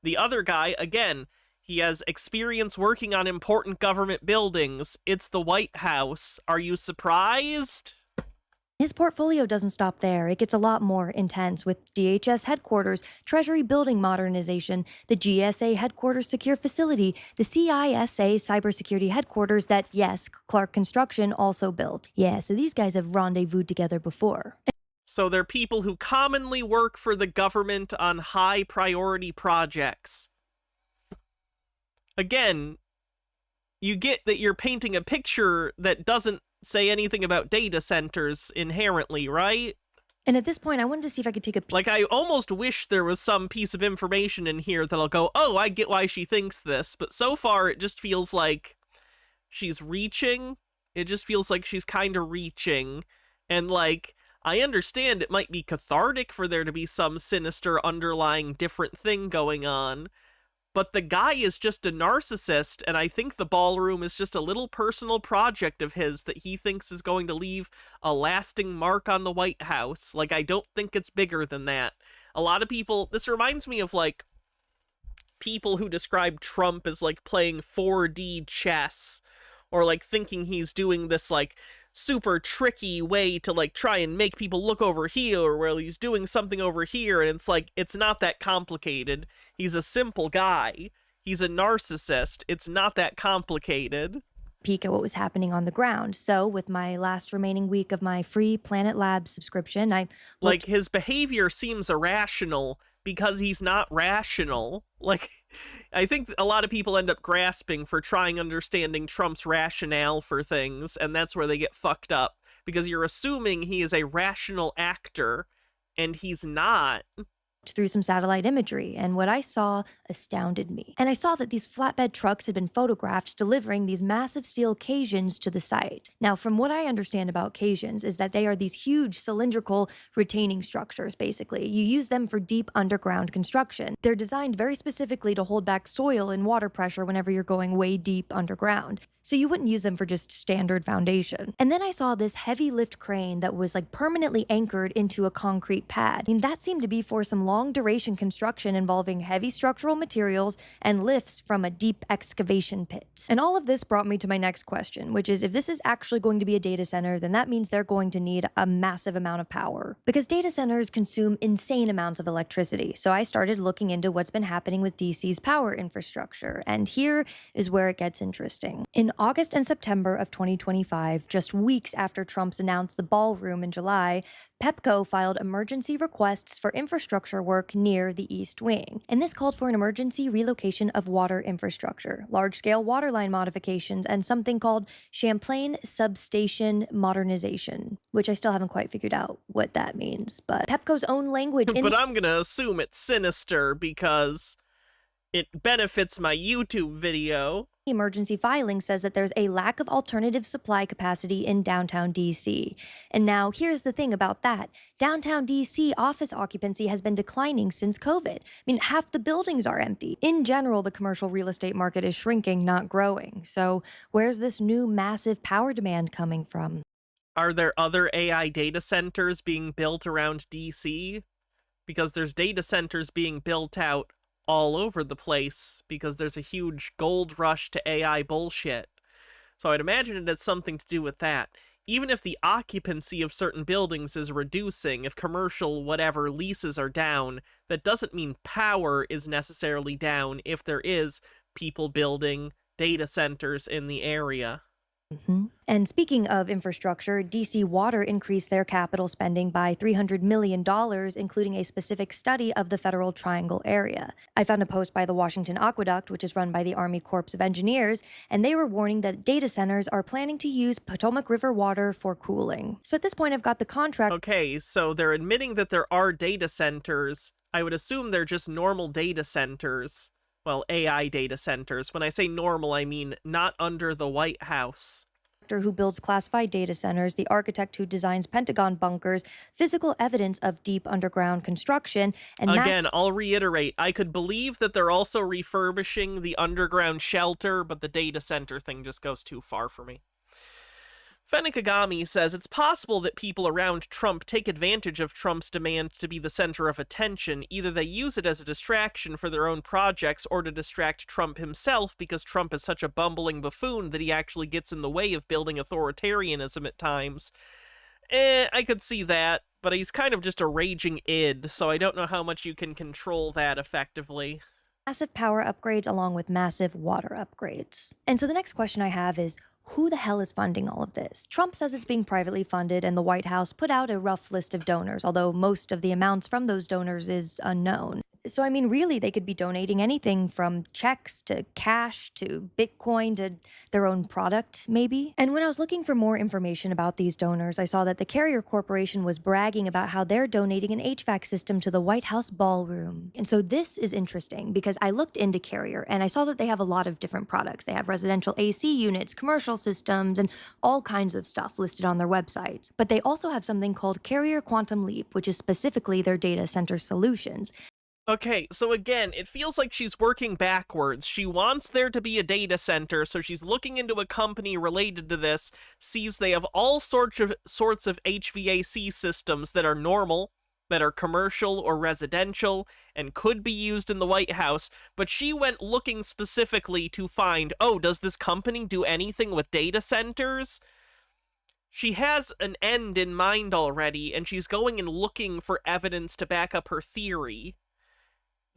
[SPEAKER 1] The other guy, again, he has experience working on important government buildings. It's the White House. Are you surprised?
[SPEAKER 17] His portfolio doesn't stop there. It gets a lot more intense with DHS headquarters, Treasury building modernization, the GSA headquarters secure facility, the CISA cybersecurity headquarters that, yes, Clark Construction also built. Yeah, so these guys have rendezvoused together before.
[SPEAKER 1] So they're people who commonly work for the government on high priority projects. Again, you get that you're painting a picture that doesn't say anything about data centers inherently, right?
[SPEAKER 17] And at this point, I wanted to see if I could take a peek.
[SPEAKER 1] Like, I almost wish there was some piece of information in here that'll go, oh, I get why she thinks this. But so far, it just feels like she's reaching. It just feels like she's kind of reaching. And, like, I understand it might be cathartic for there to be some sinister underlying different thing going on. But the guy is just a narcissist, and I think the ballroom is just a little personal project of his that he thinks is going to leave a lasting mark on the White House. Like, I don't think it's bigger than that. A lot of people, this reminds me of, like, people who describe Trump as, like, playing 4D chess, or, like, thinking he's doing this, like, super tricky way to, like, try and make people look over here, or while he's doing something over here, and it's like, it's not that complicated. He's a simple guy. He's a narcissist. It's not that complicated.
[SPEAKER 17] Peek at what was happening on the ground. So with my last remaining week of my free Planet Labs subscription, I
[SPEAKER 1] like, his behavior seems irrational because he's not rational. Like, I think a lot of people end up grasping for trying understanding Trump's rationale for things, and that's where they get fucked up, because you're assuming he is a rational actor, and he's not.
[SPEAKER 17] Through some satellite imagery, and what I saw astounded me. And I saw that these flatbed trucks had been photographed delivering these massive steel caissons to the site. Now, from what I understand about caissons is that they are these huge cylindrical retaining structures, basically. You use them for deep underground construction. They're designed very specifically to hold back soil and water pressure whenever you're going way deep underground. So you wouldn't use them for just standard foundation. And then I saw this heavy lift crane that was like permanently anchored into a concrete pad. I mean, that seemed to be for some long duration construction involving heavy structural materials and lifts from a deep excavation pit. And all of this brought me to my next question, which is if this is actually going to be a data center, then that means they're going to need a massive amount of power. Because data centers consume insane amounts of electricity. So I started looking into what's been happening with DC's power infrastructure. And here is where it gets interesting. In August and September of 2025, just weeks after Trump's announced the ballroom in July, PEPCO filed emergency requests for infrastructure work near the East Wing. And this called for an emergency relocation of water infrastructure, large-scale waterline modifications, and something called Champlain Substation Modernization, which I still haven't quite figured out what that means. But PEPCO's own language...
[SPEAKER 1] But I'm gonna assume it's sinister because it benefits my YouTube video.
[SPEAKER 17] Emergency filing says that there's a lack of alternative supply capacity in downtown DC. And now here's the thing about that. Downtown DC office occupancy has been declining since COVID. I mean, half the buildings are empty. In general, the commercial real estate market is shrinking, not growing. So where's this new massive power demand coming from?
[SPEAKER 1] Are there other AI data centers being built around DC? Because there's data centers being built out all over the place because there's a huge gold rush to AI bullshit. So I'd imagine it has something to do with that. Even if the occupancy of certain buildings is reducing, if commercial whatever leases are down, that doesn't mean power is necessarily down if there is people building data centers in the area.
[SPEAKER 17] And speaking of infrastructure, DC Water increased their capital spending by $300 million, including a specific study of the Federal Triangle area. I found a post by the Washington Aqueduct, which is run by the Army Corps of Engineers, and they were warning that data centers are planning to use Potomac River water for cooling. So at this point, I've got the contract.
[SPEAKER 1] Okay, so they're admitting that there are data centers. I would assume they're just normal data centers. Well, AI data centers. When I say normal, I mean not under the White House.
[SPEAKER 17] who builds classified data centers, the architect who designs Pentagon bunkers, physical evidence of deep underground construction, and
[SPEAKER 1] again, I'll reiterate, I could believe that they're also refurbishing the underground shelter, but the data center thing just goes too far for me. Fennikagami says it's possible that people around Trump take advantage of Trump's demand to be the center of attention. Either they use it as a distraction for their own projects or to distract Trump himself because Trump is such a bumbling buffoon that he actually gets in the way of building authoritarianism at times. I could see that, but he's kind of just a raging id, so I don't know how much you can control that effectively.
[SPEAKER 17] Massive power upgrades along with massive water upgrades. And so the next question I have is, who the hell is funding all of this? Trump says it's being privately funded, and the White House put out a rough list of donors, although most of the amounts from those donors is unknown. So, I mean, really, they could be donating anything from checks to cash to Bitcoin to their own product, maybe. And when I was looking for more information about these donors, I saw that the Carrier Corporation was bragging about how they're donating an HVAC system to the White House ballroom. And so this is interesting because I looked into Carrier and I saw that they have a lot of different products. They have residential AC units, commercial systems, and all kinds of stuff listed on their website. But they also have something called Carrier Quantum Leap, which is specifically their data center solutions.
[SPEAKER 1] Okay, so again, it feels like she's working backwards. She wants there to be a data center, so she's looking into a company related to this, sees they have all sorts of HVAC systems that are normal, that are commercial or residential, and could be used in the White House, but she went looking specifically to find, oh, does this company do anything with data centers? She has an end in mind already, and she's going and looking for evidence to back up her theory.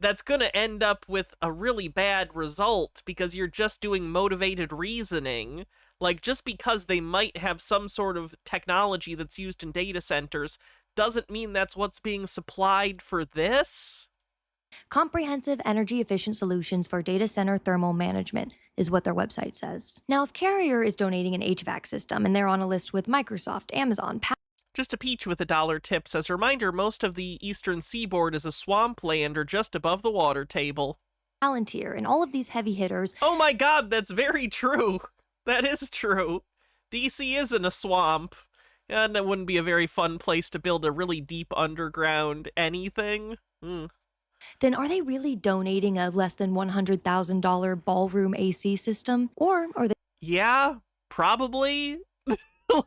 [SPEAKER 1] That's going to end up with a really bad result because you're just doing motivated reasoning. Like, just because they might have some sort of technology that's used in data centers doesn't mean that's what's being supplied for this.
[SPEAKER 17] Comprehensive energy-efficient solutions for data center thermal management is what their website says. Now, if Carrier is donating an HVAC system and they're on a list with Microsoft, Amazon,
[SPEAKER 1] Just a peach with a $1 tip says, reminder, most of the eastern seaboard is a swampland or just above the water table.
[SPEAKER 17] Palantir, and all of these heavy hitters.
[SPEAKER 1] Oh my god, that's very true. That is true. DC isn't a swamp. And it wouldn't be a very fun place to build a really deep underground anything.
[SPEAKER 17] Then are they really donating a less than $100,000 ballroom AC system? Or are they...
[SPEAKER 1] Yeah, probably.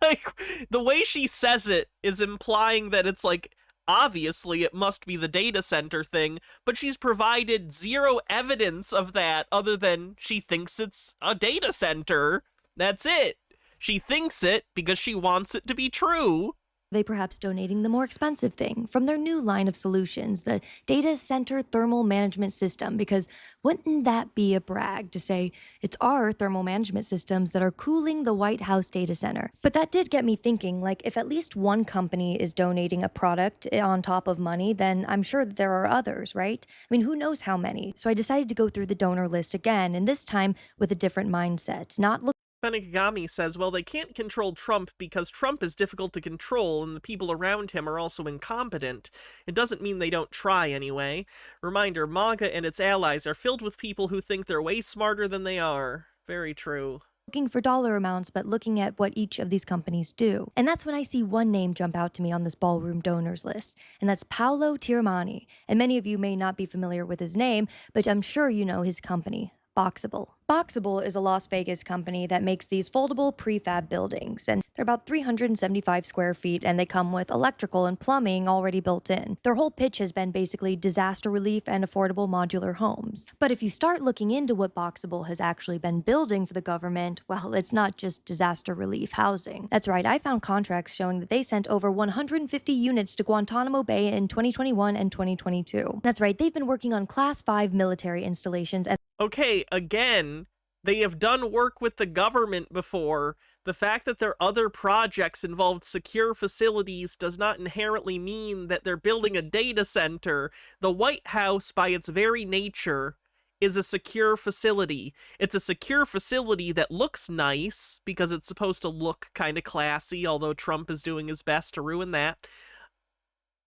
[SPEAKER 1] Like, the way she says it is implying that it's like, obviously it must be the data center thing, but she's provided zero evidence of that other than she thinks it's a data center. That's it. She thinks it because she wants it to be true.
[SPEAKER 17] They perhaps donating the more expensive thing from their new line of solutions, the Data Center Thermal Management System, because wouldn't that be a brag to say it's our thermal management systems that are cooling the White House data center? But that did get me thinking, like, if at least one company is donating a product on top of money, then I'm sure that there are others, right? I mean, who knows how many? So I decided to go through the donor list again, and this time with a different mindset, not look.
[SPEAKER 1] Fennikagami says, well, they can't control Trump because Trump is difficult to control and the people around him are also incompetent. It doesn't mean they don't try anyway. Reminder, MAGA and its allies are filled with people who think they're way smarter than they are. Very true.
[SPEAKER 17] Looking for dollar amounts, but looking at what each of these companies do. And that's when I see one name jump out to me on this ballroom donors list, and that's Paolo Tiramani. And many of you may not be familiar with his name, but I'm sure you know his company, Boxable. Boxable is a Las Vegas company that makes these foldable prefab buildings, and they're about 375 square feet, and they come with electrical and plumbing already built in. Their whole pitch has been basically disaster relief and affordable modular homes. But if you start looking into what Boxable has actually been building for the government, well, it's not just disaster relief housing. That's right, I found contracts showing that they sent over 150 units to Guantanamo Bay in 2021 and 2022. That's right, they've been working on Class 5 military installations and
[SPEAKER 1] okay, again, they have done work with the government before. The fact that their other projects involved secure facilities does not inherently mean that they're building a data center. The White House, by its very nature, is a secure facility. It's a secure facility that looks nice because it's supposed to look kind of classy, although Trump is doing his best to ruin that.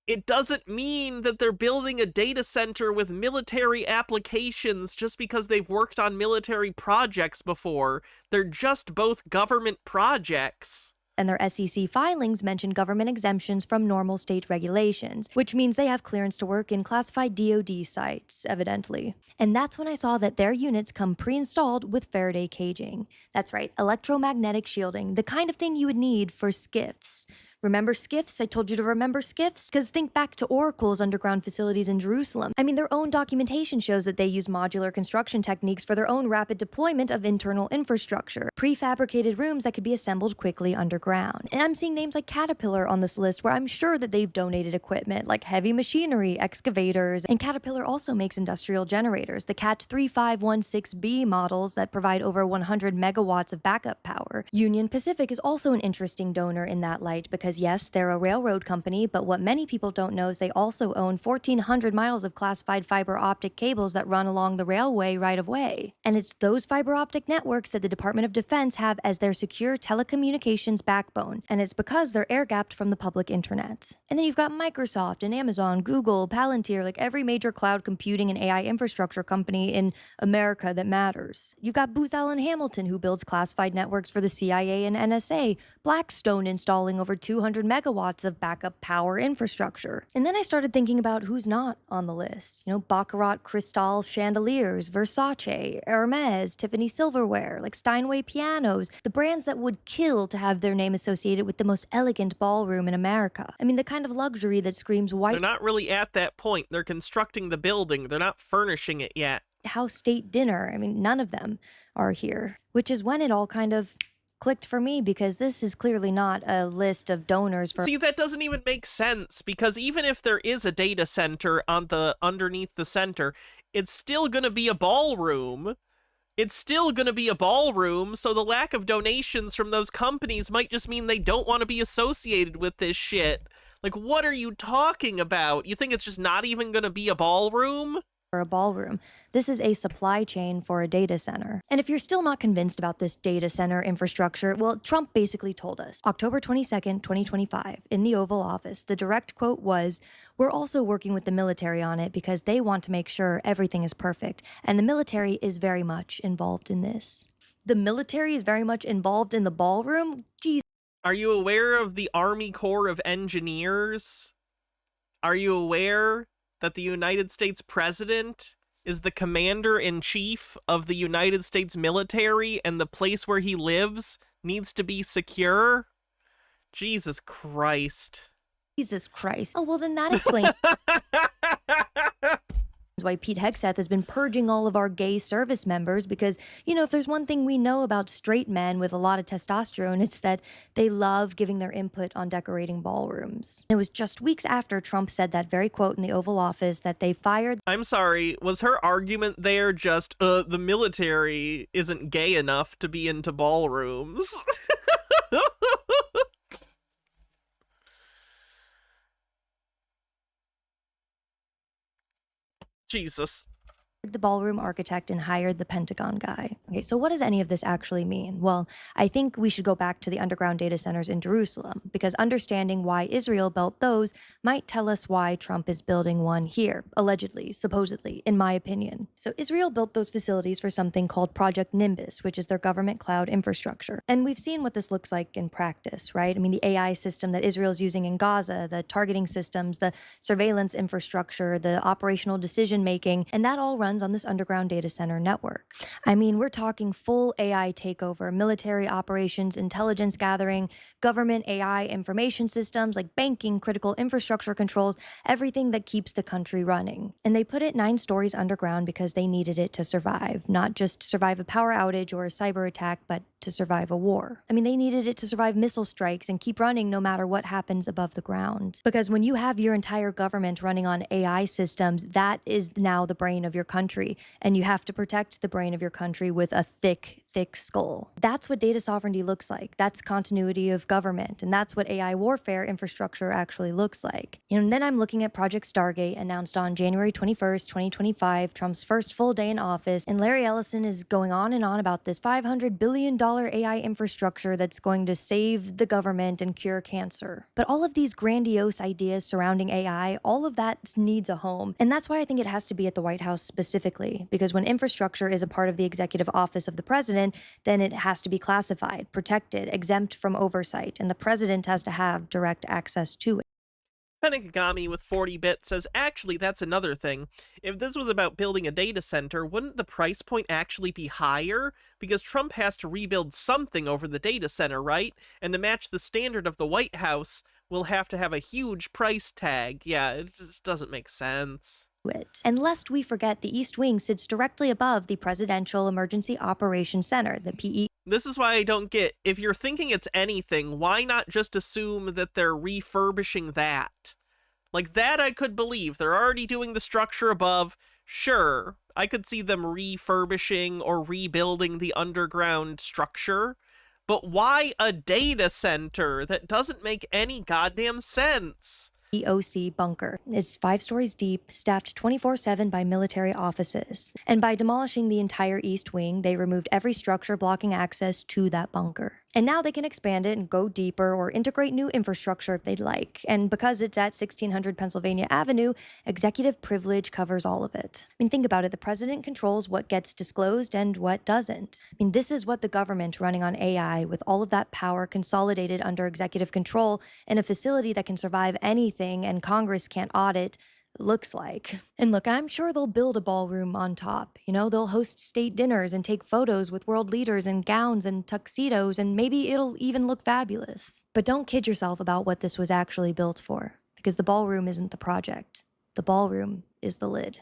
[SPEAKER 1] it doesn't mean that they're building a data center with military applications just because they've worked on military projects before. They're just both government projects.
[SPEAKER 17] And their SEC filings mention government exemptions from normal state regulations, which means they have clearance to work in classified DoD sites, evidently. And that's when I saw that their units come pre-installed with Faraday caging. That's right, electromagnetic shielding, the kind of thing you would need for skiffs. Remember skiffs? I told you to remember skiffs? Because think back to Oracle's underground facilities in Jerusalem. I mean, their own documentation shows that they use modular construction techniques for their own rapid deployment of internal infrastructure, prefabricated rooms that could be assembled quickly underground. And I'm seeing names like Caterpillar on this list where I'm sure that they've donated equipment like heavy machinery, excavators, and Caterpillar also makes industrial generators, the CAT 3516B models that provide over 100 megawatts of backup power. Union Pacific is also an interesting donor in that light because yes, they're a railroad company, but what many people don't know is they also own 1,400 miles of classified fiber optic cables that run along the railway right of way. And it's those fiber optic networks that the Department of Defense have as their secure telecommunications backbone, and it's because they're air-gapped from the public internet. And then you've got Microsoft and Amazon, Google, Palantir, like every major cloud computing and AI infrastructure company in America that matters. You've got Booz Allen Hamilton, who builds classified networks for the CIA and NSA, Blackstone installing over 200 megawatts of backup power infrastructure. And then I started thinking about who's not on the list. You know, Baccarat Cristal chandeliers, Versace, Hermes, Tiffany silverware, like Steinway pianos, the brands that would kill to have their name associated with the most elegant ballroom in America. I mean, the kind of luxury that screams white.
[SPEAKER 1] They're not really at that point. They're constructing the building. They're not furnishing it yet.
[SPEAKER 17] House state dinner. I mean, none of them are here, which is when it all kind of clicked for me, because this is clearly not a list of donors for—
[SPEAKER 1] See, that doesn't even make sense, because even if there is a data center on the underneath the center, it's still going to be a ballroom. It's still going to be a ballroom, so the lack of donations from those companies might just mean they don't want to be associated with this shit. Like, what are you talking about? You think it's just not even going to be a ballroom?
[SPEAKER 17] A ballroom. This is a supply chain for a data center. And if you're still not convinced about this data center infrastructure, well, Trump basically told us, October 22nd, 2025, in the Oval Office, the direct quote was, "We're also working with the military on it because they want to make sure everything is perfect. And the military is very much involved in this." The military is very much involved in the ballroom? Jeez.
[SPEAKER 1] Are you aware of the Army Corps of Engineers? Are you aware that the United States President is the commander-in-chief of the United States military, and the place where he lives needs to be secure? Jesus Christ.
[SPEAKER 17] Jesus Christ. Oh, well, then that explains why Pete Hegseth has been purging all of our gay service members, because, you know, if there's one thing we know about straight men with a lot of testosterone, it's that they love giving their input on decorating ballrooms. It was just weeks after Trump said that very quote in the Oval Office that they fired—
[SPEAKER 1] I'm sorry, was her argument there just, the military isn't gay enough to be into ballrooms? Jesus.
[SPEAKER 17] The ballroom architect and hired the Pentagon guy. Okay, so what does any of this actually mean? Well, I think we should go back to the underground data centers in Jerusalem, because understanding why Israel built those might tell us why Trump is building one here, allegedly, supposedly, in my opinion. So Israel built those facilities for something called Project Nimbus, which is their government cloud infrastructure. And we've seen what this looks like in practice, right? I mean, the AI system that Israel's using in Gaza, the targeting systems, the surveillance infrastructure, the operational decision-making, and that all runs on this underground data center network. I mean, we're talking full AI takeover, military operations, intelligence gathering, government AI information systems like banking, critical infrastructure controls, everything that keeps the country running. And they put it 9 stories underground because they needed it to survive, not just survive a power outage or a cyber attack, but to survive a war. I mean, they needed it to survive missile strikes and keep running no matter what happens above the ground. Because when you have your entire government running on AI systems, that is now the brain of your country. country, and you have to protect the brain of your country with a thick skull. That's what data sovereignty looks like. That's continuity of government, and that's what AI warfare infrastructure actually looks like. And then I'm looking at Project Stargate, announced on January 21st, 2025, Trump's first full day in office, and Larry Ellison is going on and on about this $500 billion AI infrastructure that's going to save the government and cure cancer. But all of these grandiose ideas surrounding AI, all of that needs a home. And that's why I think it has to be at the White House specifically, because when infrastructure is a part of the executive office of the president, then it has to be classified, protected, exempt from oversight, and the president has to have direct access to it.
[SPEAKER 1] Penigami with 40 bits says, actually, that's another thing. If this was about building a data center, wouldn't the price point actually be higher? Because Trump has to rebuild something over the data center, right? And to match the standard of the White House, we'll have to have a huge price tag. Yeah, it just doesn't make sense.
[SPEAKER 17] And lest we forget, the East Wing sits directly above the Presidential Emergency Operations Center, the PE.
[SPEAKER 1] This is why I don't get, if you're thinking it's anything, why not just assume that they're refurbishing that? Like, that I could believe. They're already doing the structure above. Sure, I could see them refurbishing or rebuilding the underground structure. But why a data center? That doesn't make any goddamn sense.
[SPEAKER 17] EOC bunker. It's 5 stories deep, staffed 24/7 by military offices. And by demolishing the entire East Wing, they removed every structure blocking access to that bunker. And now they can expand it and go deeper or integrate new infrastructure if they'd like. And because it's at 1600 Pennsylvania Avenue, executive privilege covers all of it. I mean, think about it. The president controls what gets disclosed and what doesn't. I mean, this is what the government running on AI, with all of that power consolidated under executive control in a facility that can survive anything and Congress can't audit, looks like. And look, I'm sure they'll build a ballroom on top. You know, they'll host state dinners and take photos with world leaders in gowns and tuxedos, and maybe it'll even look fabulous. But don't kid yourself about what this was actually built for, because the ballroom isn't the project. The ballroom is the lid.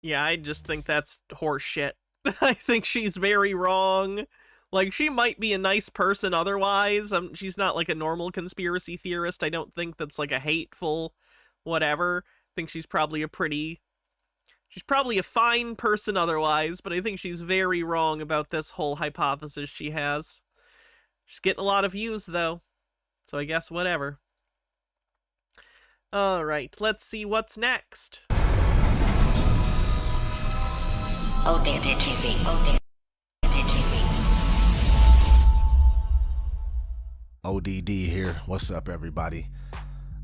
[SPEAKER 1] Yeah, I just think that's horse shit. I think she's very wrong. Like, she might be a nice person otherwise. She's not like a normal conspiracy theorist. I don't think that's like a hateful whatever. I think she's probably she's probably a fine person otherwise, but I think she's very wrong about this whole hypothesis she has. She's getting a lot of views, though, so I guess whatever. Alright, let's see what's next.
[SPEAKER 3] ODD here. What's up, everybody?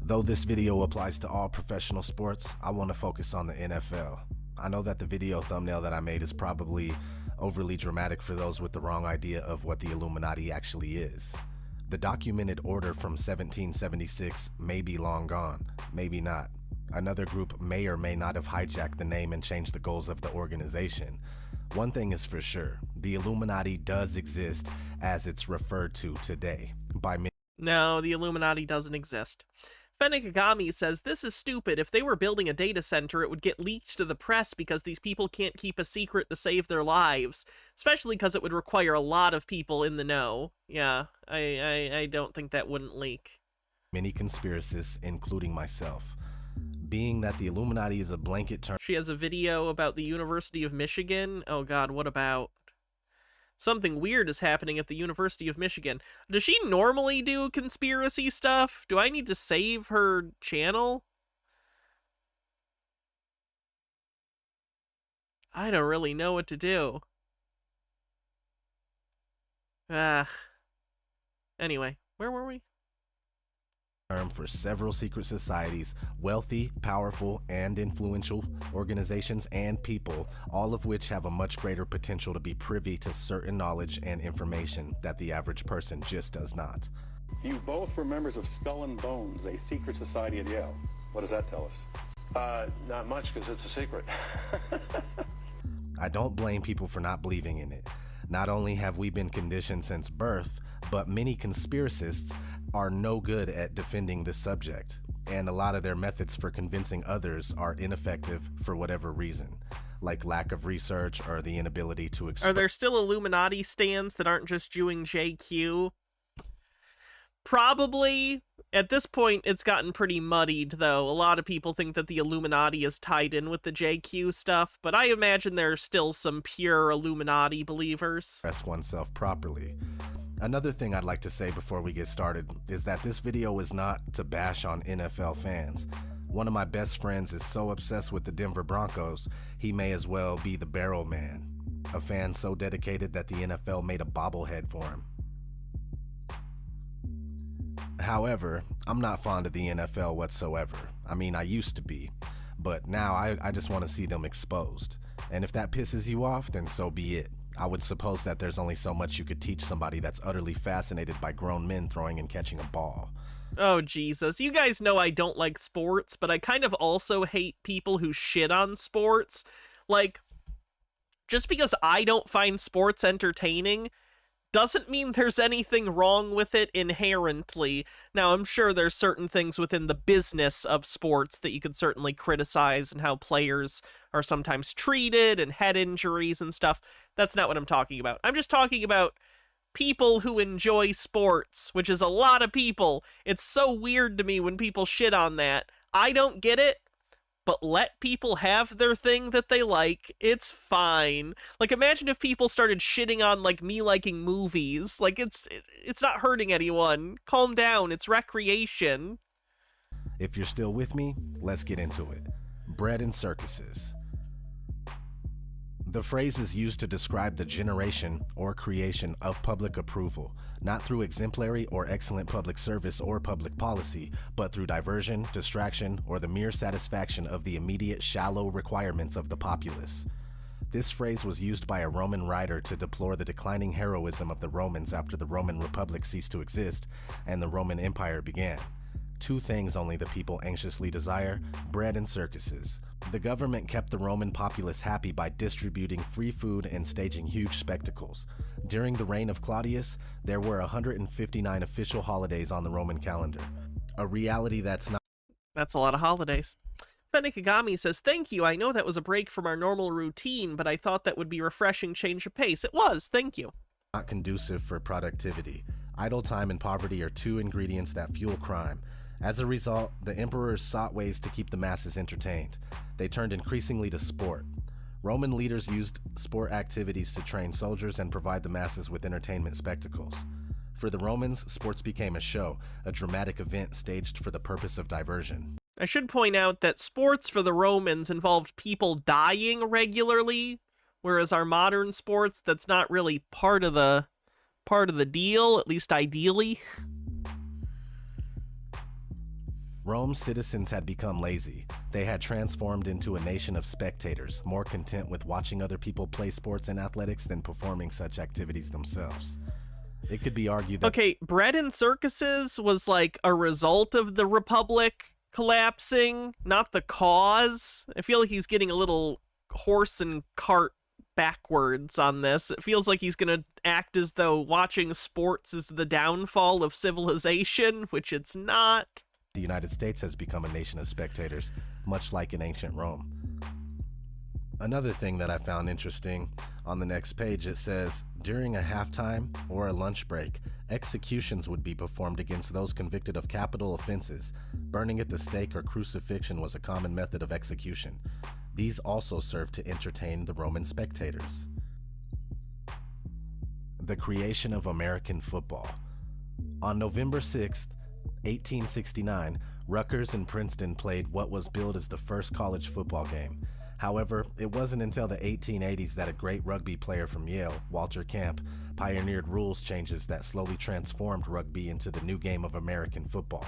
[SPEAKER 3] Though this video applies to all professional sports, I want to focus on the NFL. I know that the video thumbnail that I made is probably overly dramatic for those with the wrong idea of what the Illuminati actually is. The documented order from 1776 may be long gone, maybe not. Another group may or may not have hijacked the name and changed the goals of the organization. One thing is for sure, the Illuminati does exist as it's referred to today by many.
[SPEAKER 1] No, the Illuminati doesn't exist. Fennikagami says, this is stupid. If they were building a data center, it would get leaked to the press because these people can't keep a secret to save their lives. Especially because it would require a lot of people in the know. Yeah, I don't think that wouldn't leak.
[SPEAKER 3] Many conspiracists, including myself. Being that the Illuminati is a blanket term.
[SPEAKER 1] She has a video about the University of Michigan. Oh god, what about? Something weird is happening at the University of Michigan. Does she normally do conspiracy stuff? Do I need to save her channel? I don't really know what to do. Anyway, where were we?
[SPEAKER 3] For several secret societies, wealthy, powerful, and influential organizations and people, all of which have a much greater potential to be privy to certain knowledge and information that the average person just does not.
[SPEAKER 18] You both were members of Skull and Bones, a secret society at Yale. What does that tell us? Not much, because it's a secret.
[SPEAKER 3] I don't blame people for not believing in it. Not only have we been conditioned since birth, but many conspiracists are no good at defending this subject, and a lot of their methods for convincing others are ineffective for whatever reason, like lack of research or the inability to
[SPEAKER 1] Are there still Illuminati stands that aren't just Jewing JQ? Probably. At this point, it's gotten pretty muddied, though. A lot of people think that the Illuminati is tied in with the JQ stuff, but I imagine there are still some pure Illuminati believers.
[SPEAKER 3] Express oneself properly. Another thing I'd like to say before we get started is that this video is not to bash on NFL fans. One of my best friends is so obsessed with the Denver Broncos, he may as well be the Barrel Man, a fan so dedicated that the NFL made a bobblehead for him. However, I'm not fond of the NFL whatsoever. I mean, I used to be, but now I just want to see them exposed. And if that pisses you off, then so be it. I would suppose that there's only so much you could teach somebody that's utterly fascinated by grown men throwing and catching a ball.
[SPEAKER 1] Oh, Jesus. You guys know I don't like sports, but I kind of also hate people who shit on sports. Like, just because I don't find sports entertaining doesn't mean there's anything wrong with it inherently. Now, I'm sure there's certain things within the business of sports that you could certainly criticize, and how players are sometimes treated and head injuries and stuff. That's not what I'm talking about. I'm just talking about people who enjoy sports, which is a lot of people. It's so weird to me when people shit on that. I don't get it, but let people have their thing that they like. It's fine. Like, imagine if people started shitting on, like, me liking movies. Like, it's not hurting anyone. Calm down. It's recreation.
[SPEAKER 3] If you're still with me, let's get into it. Bread and circuses. The phrase is used to describe the generation or creation of public approval, not through exemplary or excellent public service or public policy, but through diversion, distraction, or the mere satisfaction of the immediate shallow requirements of the populace. This phrase was used by a Roman writer to deplore the declining heroism of the Romans after the Roman Republic ceased to exist and the Roman Empire began. Two things only the people anxiously desire: bread and circuses. The government kept the Roman populace happy by distributing free food and staging huge spectacles. During the reign of Claudius, there were 159 official holidays on the Roman calendar. A reality that's not...
[SPEAKER 1] That's a lot of holidays. Fennikagami says, thank you. I know that was a break from our normal routine, but I thought that would be refreshing change of pace. It was. Thank you.
[SPEAKER 3] Not conducive for productivity. Idle time and poverty are two ingredients that fuel crime. As a result, the emperors sought ways to keep the masses entertained. They turned increasingly to sport. Roman leaders used sport activities to train soldiers and provide the masses with entertainment spectacles. For the Romans, sports became a show, a dramatic event staged for the purpose of diversion.
[SPEAKER 1] I should point out that sports for the Romans involved people dying regularly, whereas our modern sports, that's not really part of the deal, at least ideally.
[SPEAKER 3] Rome's citizens had become lazy. They had transformed into a nation of spectators, more content with watching other people play sports and athletics than performing such activities themselves. It could be argued that...
[SPEAKER 1] Okay, bread and circuses was like a result of the Republic collapsing, not the cause. I feel like he's getting a little horse and cart backwards on this. It feels like he's gonna act as though watching sports is the downfall of civilization, which it's not.
[SPEAKER 3] The United States has become a nation of spectators, much like in ancient Rome. Another thing that I found interesting, on the next page it says, during a halftime or a lunch break, executions would be performed against those convicted of capital offenses. Burning at the stake or crucifixion was a common method of execution. These also served to entertain the Roman spectators. The creation of American football. On November 6th, 1869, Rutgers and Princeton played what was billed as the first college football game. However, it wasn't until the 1880s that a great rugby player from Yale, Walter Camp, pioneered rules changes that slowly transformed rugby into the new game of American football.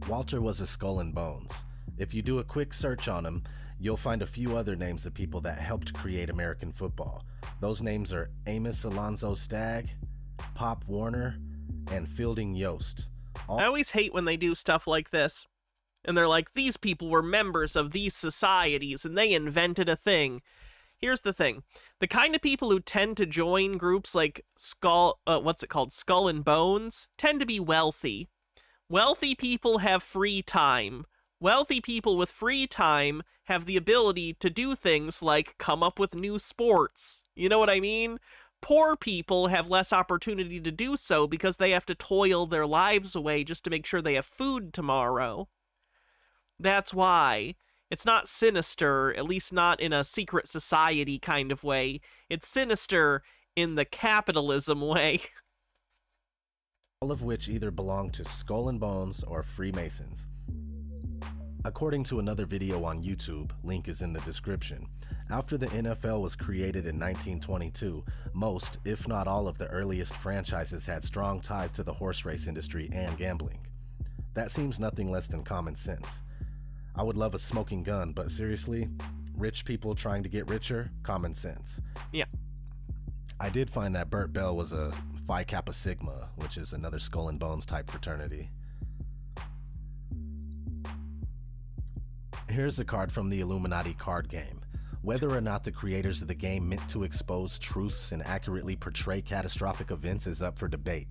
[SPEAKER 3] Walter was a skull and bones. If you do a quick search on him, you'll find a few other names of people that helped create American football. Those names are Amos Alonzo Stagg, Pop Warner, and Fielding Yost.
[SPEAKER 1] I always hate when they do stuff like this, and they're like, these people were members of these societies, and they invented a thing. Here's the thing. The kind of people who tend to join groups like Skull and Bones, tend to be wealthy. Wealthy people have free time. Wealthy people with free time have the ability to do things like come up with new sports. You know what I mean? poor people have less opportunity to do so because they have to toil their lives away just to make sure they have food tomorrow. That's why. It's not sinister, at least not in a secret society kind of way. It's sinister in the capitalism way.
[SPEAKER 3] All of which either belong to Skull and Bones or Freemasons. According to another video on YouTube, link is in the description, after the NFL was created in 1922, most, if not all of the earliest franchises had strong ties to the horse race industry and gambling. That seems nothing less than common sense. I would love a smoking gun, but seriously, rich people trying to get richer, common sense.
[SPEAKER 1] Yeah.
[SPEAKER 3] I did find that Burt Bell was a Phi Kappa Sigma, which is another Skull and Bones type fraternity. Here's a card from the Illuminati card game. Whether or not the creators of the game meant to expose truths and accurately portray catastrophic events is up for debate.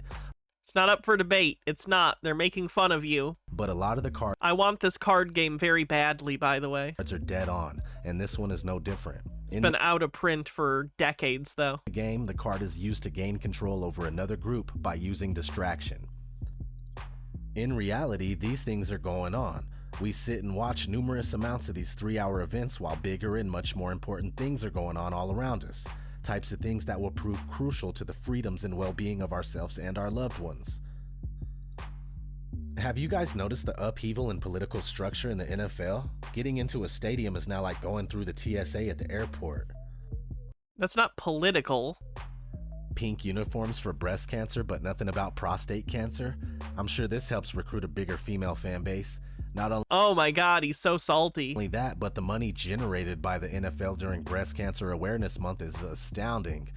[SPEAKER 1] It's not up for debate. It's not. They're making fun of you.
[SPEAKER 3] But a lot of the cards...
[SPEAKER 1] I want this card game very badly, by the way.
[SPEAKER 3] ...are dead on, and this one is no different.
[SPEAKER 1] It's been out of print for decades, though.
[SPEAKER 3] In the game, the card is used to gain control over another group by using distraction. In reality, these things are going on. We sit and watch numerous amounts of these 3-hour events while bigger and much more important things are going on all around us. Types of things that will prove crucial to the freedoms and well-being of ourselves and our loved ones. Have you guys noticed the upheaval in political structure in the NFL? Getting into a stadium is now like going through the TSA at the airport.
[SPEAKER 1] That's not political.
[SPEAKER 3] Pink uniforms for breast cancer, but nothing about prostate cancer? I'm sure this helps recruit a bigger female fan base. Not only
[SPEAKER 1] oh my god, he's so salty.
[SPEAKER 3] Only that, but the money generated by the NFL during Breast Cancer Awareness Month is astounding.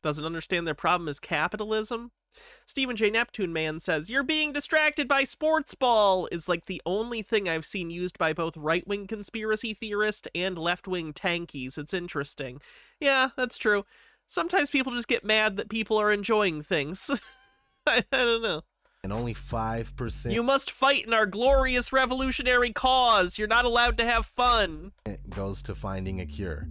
[SPEAKER 1] Doesn't understand their problem is capitalism? Stephen J. Neptune Man says, "You're being distracted by sports ball" is like the only thing I've seen used by both right-wing conspiracy theorists and left-wing tankies. It's interesting. Yeah, that's true. Sometimes people just get mad that people are enjoying things. I don't know.
[SPEAKER 3] And only 5%.
[SPEAKER 1] You must fight in our glorious revolutionary cause. You're not allowed to have fun.
[SPEAKER 3] It goes to finding a cure.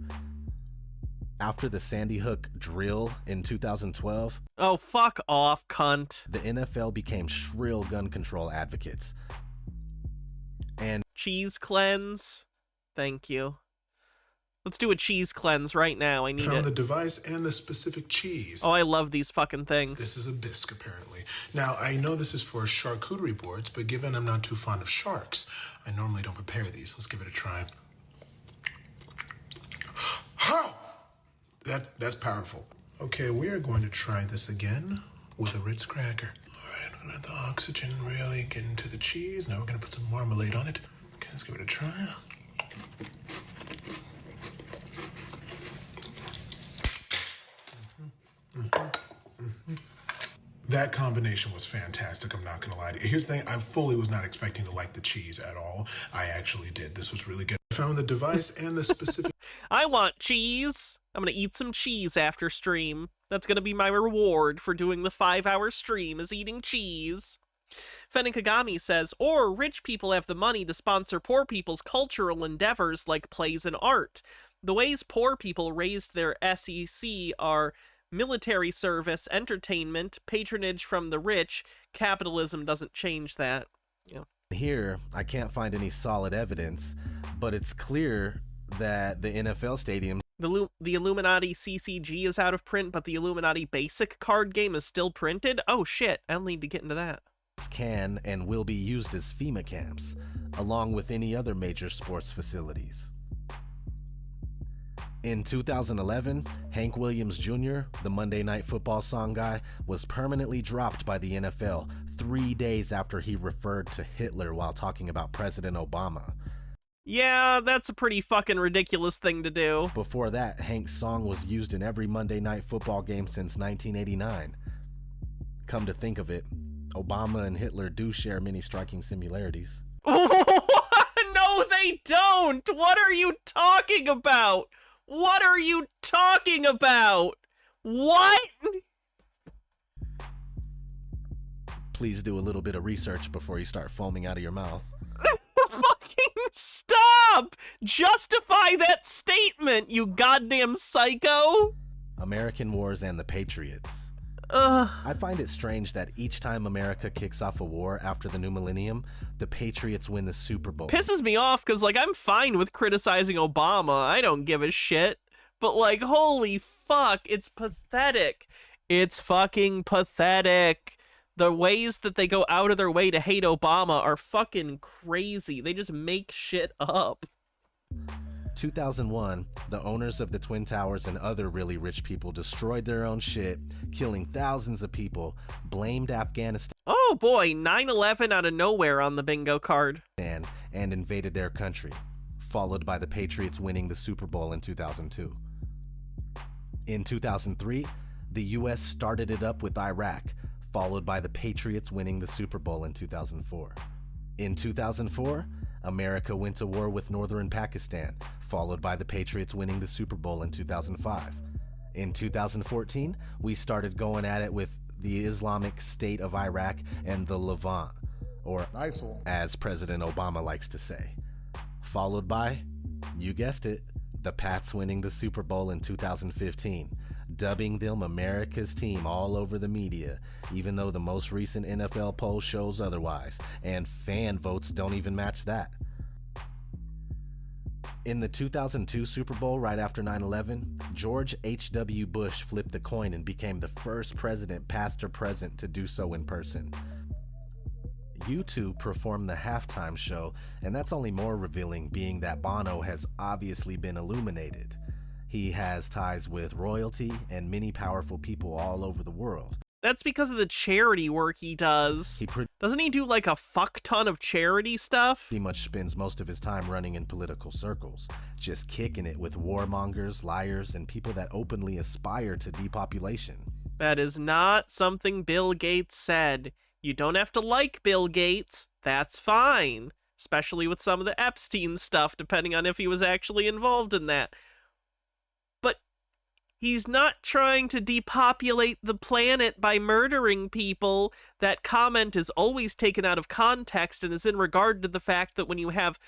[SPEAKER 3] After the Sandy Hook drill in 2012.
[SPEAKER 1] Oh, fuck off, cunt.
[SPEAKER 3] The NFL became shrill gun control advocates. And
[SPEAKER 1] cheese cleanse. Thank you. Let's do a cheese cleanse right now. I need
[SPEAKER 19] Found the device and the specific cheese.
[SPEAKER 1] Oh, I love these fucking things.
[SPEAKER 19] This is a bisque, apparently. Now, I know this is for charcuterie boards, but given I'm not too fond of sharks, I normally don't prepare these. Let's give it a try. How? That's powerful. Okay, we are going to try this again with a Ritz cracker. All right, I'm gonna let the oxygen really get into the cheese. Now we're gonna put some marmalade on it. Okay, let's give it a try. That combination was fantastic, I'm not gonna lie to you. Here's the thing, I fully was not expecting to like the cheese at all. I actually did. This was really good. I found the device and the specific...
[SPEAKER 1] I want cheese. I'm gonna eat some cheese after stream. That's gonna be my reward for doing the 5-hour stream, is eating cheese. Fennikagami says, or rich people have the money to sponsor poor people's cultural endeavors like plays and art. The ways poor people raised their SEC are military service, entertainment, patronage from the rich. Capitalism doesn't change that. Yeah.
[SPEAKER 3] Here, I can't find any solid evidence, but it's clear that the NFL stadium...
[SPEAKER 1] The Illuminati CCG is out of print, but the Illuminati basic card game is still printed? Oh shit, I'll need to get into that.
[SPEAKER 3] ...can and will be used as FEMA camps, along with any other major sports facilities. In 2011, Hank Williams Jr., the Monday Night Football song guy, was permanently dropped by the NFL 3 days after he referred to Hitler while talking about President Obama.
[SPEAKER 1] Yeah, that's a pretty fucking ridiculous thing to do.
[SPEAKER 3] Before that, Hank's song was used in every Monday Night Football game since 1989. Come to think of it, Obama and Hitler do share many striking similarities.
[SPEAKER 1] No, they don't! What are you talking about? What are you talking about? What?
[SPEAKER 3] Please do a little bit of research before you start foaming out of your mouth.
[SPEAKER 1] Fucking stop! Justify that statement, you goddamn psycho!
[SPEAKER 3] American Wars and the Patriots. I find it strange that each time America kicks off a war after the new millennium, the Patriots win the Super Bowl.
[SPEAKER 1] Pisses me off because, like, I'm fine with criticizing Obama. I don't give a shit. But, like, holy fuck, it's pathetic. It's fucking pathetic. The ways that they go out of their way to hate Obama are fucking crazy. They just make shit up.
[SPEAKER 3] 2001, the owners of the Twin Towers and other really rich people destroyed their own shit, killing thousands of people, blamed Afghanistan.
[SPEAKER 1] Oh boy, 9/11 out of nowhere on the bingo card.
[SPEAKER 3] And invaded their country, followed by the Patriots winning the Super Bowl in 2002. In 2003, the US started it up with Iraq, followed by the Patriots winning the Super Bowl in 2004. In 2004, America went to war with northern Pakistan, followed by the Patriots winning the Super Bowl in 2005. In 2014, we started going at it with the Islamic State of Iraq and the Levant, or ISIL, as President Obama likes to say. Followed by, you guessed it, the Pats winning the Super Bowl in 2015, dubbing them America's team all over the media, even though the most recent NFL poll shows otherwise, and fan votes don't even match that. In the 2002 Super Bowl, right after 9/11, George H.W. Bush flipped the coin and became the first president, past or present, to do so in person. U2 performed the halftime show, and that's only more revealing, being that Bono has obviously been illuminated. He has ties with royalty and many powerful people all over the world.
[SPEAKER 1] That's because of the charity work he does. Doesn't he do like a fuck ton of charity stuff?
[SPEAKER 3] He much spends most of his time running in political circles, just kicking it with warmongers, liars, and people that openly aspire to depopulation.
[SPEAKER 1] That is not something Bill Gates said. You don't have to like Bill Gates. That's fine. Especially with some of the Epstein stuff, depending on if he was actually involved in that. But he's not trying to depopulate the planet by murdering people. That comment is always taken out of context and is in regard to the fact that when you have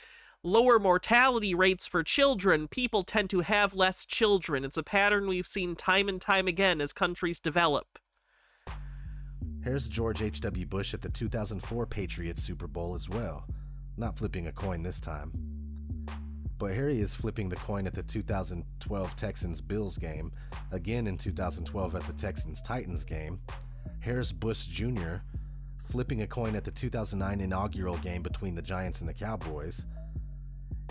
[SPEAKER 1] lower mortality rates for children, people tend to have less children. It's a pattern we've seen time and time again as countries develop.
[SPEAKER 3] Here's George H.W. Bush at the 2004 Patriots Super Bowl as well. Not flipping a coin this time. But here he is flipping the coin at the 2012 Texans-Bills game, again in 2012 at the Texans-Titans game. Here's Bush Jr. flipping a coin at the 2009 inaugural game between the Giants and the Cowboys.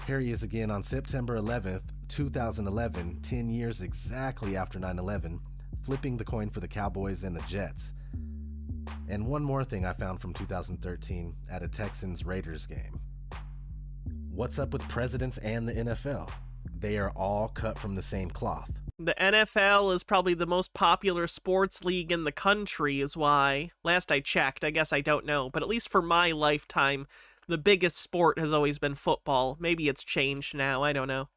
[SPEAKER 3] Here he is again on September 11th, 2011, 10 years exactly after 9/11, flipping the coin for the Cowboys and the Jets. And one more thing I found from 2013 at a Texans-Raiders game. What's up with presidents and the NFL? They are all cut from the same cloth.
[SPEAKER 1] The NFL is probably the most popular sports league in the country is why. Last I checked, I guess I don't know, but at least for my lifetime, the biggest sport has always been football. Maybe it's changed now, I don't know.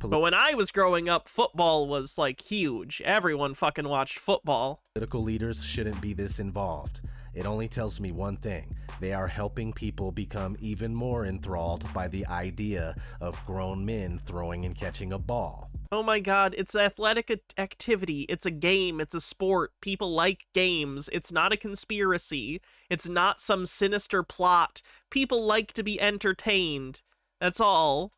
[SPEAKER 1] But when I was growing up, football was, like, huge. Everyone fucking watched football.
[SPEAKER 3] Political leaders shouldn't be this involved. It only tells me one thing. They are helping people become even more enthralled by the idea of grown men throwing and catching a ball.
[SPEAKER 1] Oh my god, it's athletic activity. It's a game. It's a sport. People like games. It's not a conspiracy. It's not some sinister plot. People like to be entertained. That's all.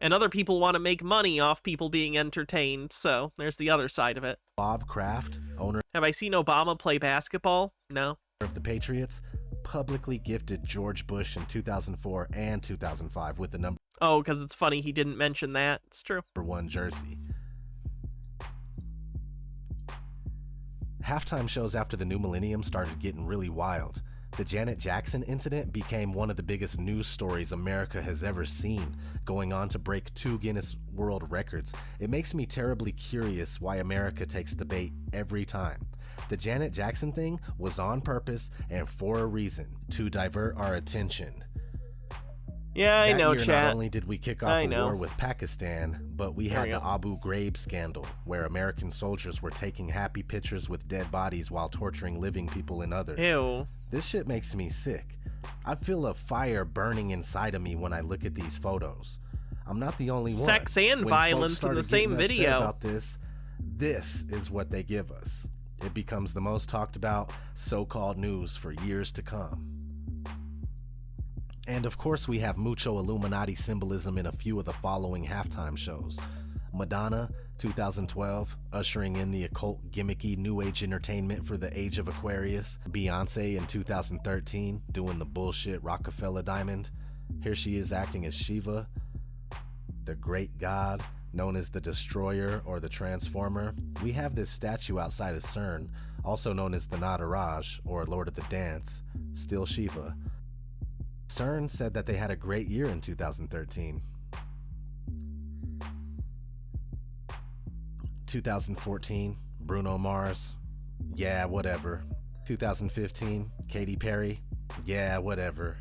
[SPEAKER 1] And other people want to make money off people being entertained, so there's the other side of it.
[SPEAKER 3] Bob Kraft, owner...
[SPEAKER 1] Have I seen Obama play basketball? No.
[SPEAKER 3] ...of the Patriots, publicly gifted George Bush in 2004 and 2005 with the number...
[SPEAKER 1] Oh, because it's funny he didn't mention that. It's true.
[SPEAKER 3] ...1 jersey. Halftime shows after the new millennium started getting really wild. The Janet Jackson incident became one of the biggest news stories America has ever seen, going on to break 2 Guinness World Records. It makes me terribly curious why America takes the bait every time. The Janet Jackson thing was on purpose and for a reason, to divert our attention.
[SPEAKER 1] Yeah, I know,
[SPEAKER 3] chat. Not only did we kick off a war with Pakistan, but we had the Abu Ghraib scandal, where American soldiers were taking happy pictures with dead bodies while torturing living people and others.
[SPEAKER 1] Ew.
[SPEAKER 3] This shit makes me sick. I feel a fire burning inside of me when I look at these photos. I'm not the only one.
[SPEAKER 1] Sex and violence in the same video.
[SPEAKER 3] About this, This is what they give us. It becomes the most talked about so-called news for years to come. And of course we have mucho Illuminati symbolism in a few of the following halftime shows. Madonna, 2012, ushering in the occult gimmicky new age entertainment for the age of Aquarius. Beyonce in 2013, doing the bullshit Rockefeller diamond. Here she is acting as Shiva, the great god, known as the Destroyer or the Transformer. We have this statue outside of CERN, also known as the Nataraj or Lord of the Dance, still Shiva. CERN said that they had a great year in 2013. 2014, Bruno Mars, yeah, whatever. 2015, Katy Perry, yeah, whatever.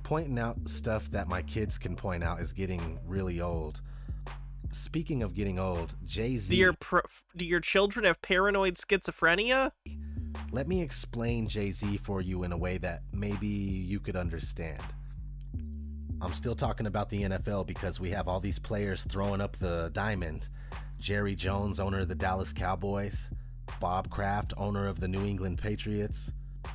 [SPEAKER 3] Pointing out stuff that my kids can point out is getting really old. Speaking of getting old, Jay-Z...
[SPEAKER 1] Do your children have paranoid schizophrenia?
[SPEAKER 3] Let me explain Jay-Z for you in a way that maybe you could understand. I'm still talking about the NFL because we have all these players throwing up the diamond. Jerry Jones, owner of the Dallas Cowboys. Bob Kraft, owner of the New England Patriots.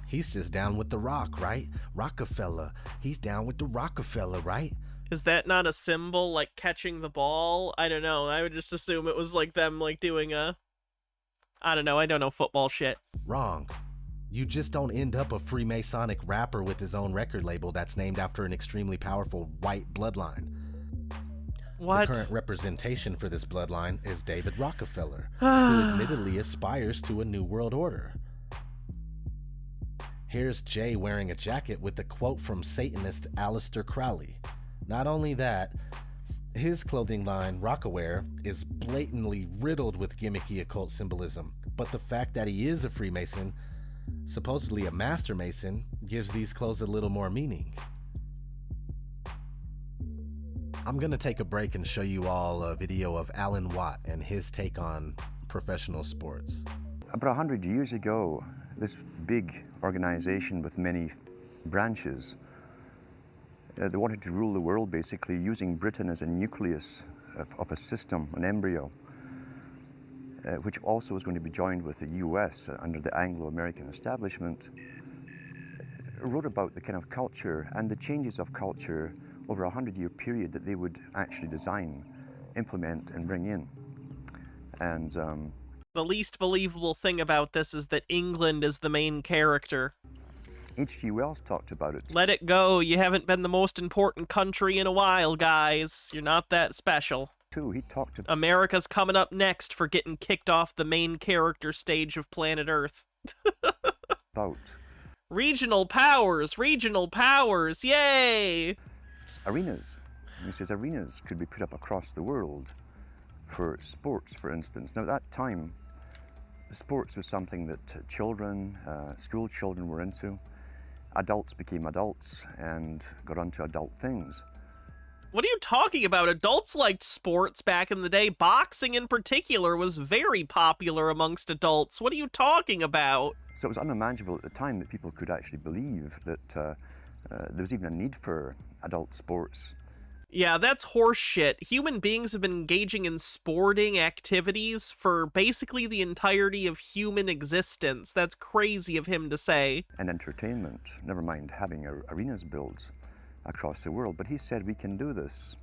[SPEAKER 3] He's just down with the Rock, right? Rockefeller. He's down with the Rockefeller, right?
[SPEAKER 1] Is that not a symbol, like catching the ball? I don't know. I would just assume it was like them like doing a... I don't know. I don't know football shit.
[SPEAKER 3] Wrong. You just don't end up a Freemasonic rapper with his own record label that's named after an extremely powerful white bloodline.
[SPEAKER 1] What?
[SPEAKER 3] The current representation for this bloodline is David Rockefeller, who admittedly aspires to a new world order. Here's Jay wearing a jacket with a quote from Satanist Aleister Crowley. Not only that, his clothing line, Rockaware, is blatantly riddled with gimmicky occult symbolism, but the fact that he is a Freemason, supposedly a Master Mason, gives these clothes a little more meaning. I'm gonna take a break and show you all a video of Alan Watt and his take on professional sports.
[SPEAKER 4] About 100 years ago, this big organization with many branches, they wanted to rule the world basically using Britain as a nucleus of a system, an embryo, which also was going to be joined with the US under the Anglo-American establishment, wrote about the kind of culture and the changes of culture over a 100-year period that they would actually design, implement, and bring in. And
[SPEAKER 1] the least believable thing about this is that England is the main character.
[SPEAKER 4] H.G. Wells talked about it.
[SPEAKER 1] Let it go. You haven't been the most important country in a while, guys. You're not that special.
[SPEAKER 4] He talked about
[SPEAKER 1] America's coming up next for getting kicked off the main character stage of planet Earth. Regional powers, yay!
[SPEAKER 4] Arenas. He says arenas could be put up across the world for sports, for instance. Now at that time, sports was something that children, school children were into. Adults became adults and got onto adult things.
[SPEAKER 1] What are you talking about? Adults liked sports back in the day. Boxing in particular was very popular amongst adults. What are you talking about?
[SPEAKER 4] So it was unimaginable at the time that people could actually believe that there was even a need for adult sports.
[SPEAKER 1] Yeah, that's horse shit. Human beings have been engaging in sporting activities for basically the entirety of human existence. That's crazy of him to say.
[SPEAKER 4] And entertainment, never mind having arenas built across the world. But he said we can do this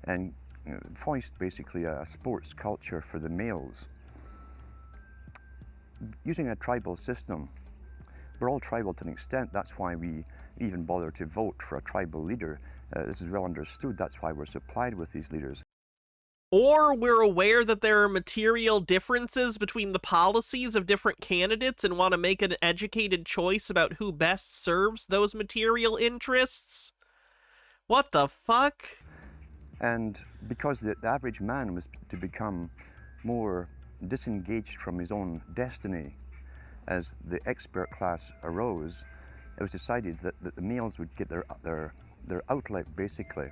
[SPEAKER 4] and foist basically a sports culture for the males. Using a tribal system, we're all tribal to an extent. That's why we even bother to vote for a tribal leader. This is well understood. That's why we're supplied with these leaders.
[SPEAKER 1] Or we're aware that there are material differences between the policies of different candidates and want to make an educated choice about who best serves those material interests. What the fuck?
[SPEAKER 4] And because the average man was to become more disengaged from his own destiny as the expert class arose, it was decided that the males would get their outlet basically,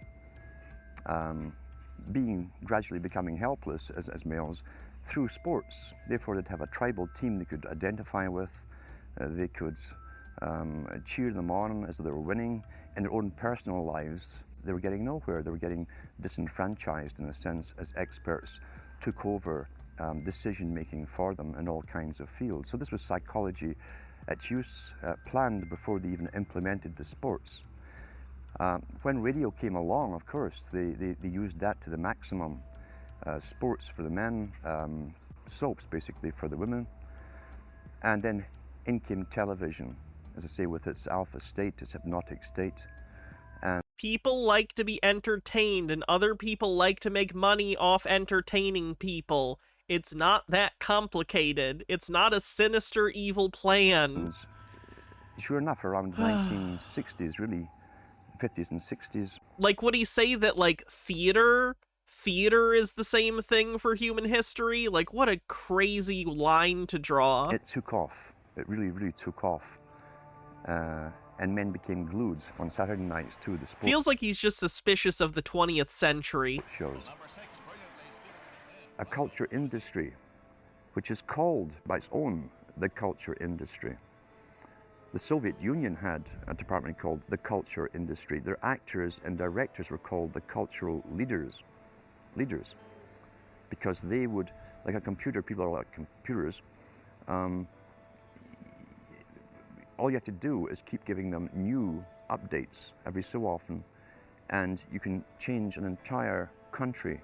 [SPEAKER 4] gradually becoming helpless as males through sports. Therefore they'd have a tribal team they could identify with, they could cheer them on as they were winning. In their own personal lives, they were getting nowhere. They were getting disenfranchised in a sense as experts took over decision making for them in all kinds of fields. So this was psychology at use, planned before they even implemented the sports. When radio came along, of course, they used that to the maximum. Sports for the men, soaps basically for the women, and then in came television, as I say, with its alpha state, its hypnotic state. And
[SPEAKER 1] people like to be entertained, and other people like to make money off entertaining people. It's not that complicated. It's not a sinister, evil plan.
[SPEAKER 4] Sure enough, around 1960s, really, 50s and 60s.
[SPEAKER 1] Like, would he say that, like, theater is the same thing for human history? Like, what a crazy line to draw.
[SPEAKER 4] It took off. It really, really took off. And men became glued on Saturday nights to the sport.
[SPEAKER 1] Feels like he's just suspicious of the 20th century.
[SPEAKER 4] Shows. A culture industry, which is called by its own the culture industry. The Soviet Union had a department called the culture industry. Their actors and directors were called the cultural leaders, because they would, like a computer, people are like computers, all you have to do is keep giving them new updates every so often, and you can change an entire country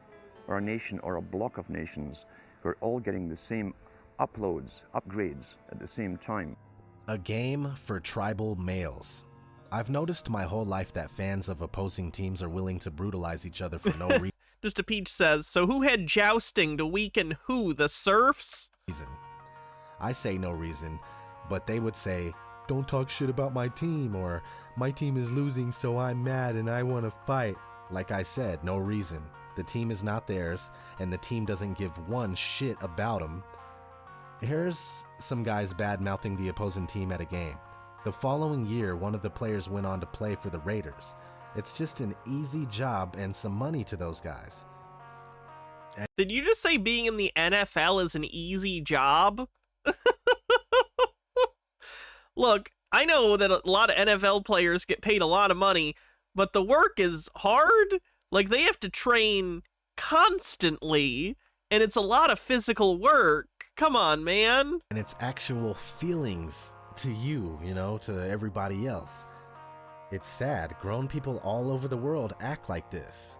[SPEAKER 4] or a nation or a block of nations who are all getting the same upgrades at the same time.
[SPEAKER 3] A game for tribal males. I've noticed my whole life that fans of opposing teams are willing to brutalize each other for no reason.
[SPEAKER 1] Just a Peach says, so who had jousting to weaken who, the serfs?
[SPEAKER 3] I say no reason, but they would say, don't talk shit about my team, or my team is losing so I'm mad and I want to fight. Like I said, no reason. The team is not theirs, and the team doesn't give one shit about them. Here's some guys bad-mouthing the opposing team at a game. The following year, one of the players went on to play for the Raiders. It's just an easy job and some money to those guys.
[SPEAKER 1] Did you just say being in the NFL is an easy job? Look, I know that a lot of NFL players get paid a lot of money, but the work is hard. Like, they have to train constantly, and it's a lot of physical work. Come on, man.
[SPEAKER 3] And it's actual feelings to you, you know, to everybody else. It's sad. Grown people all over the world act like this.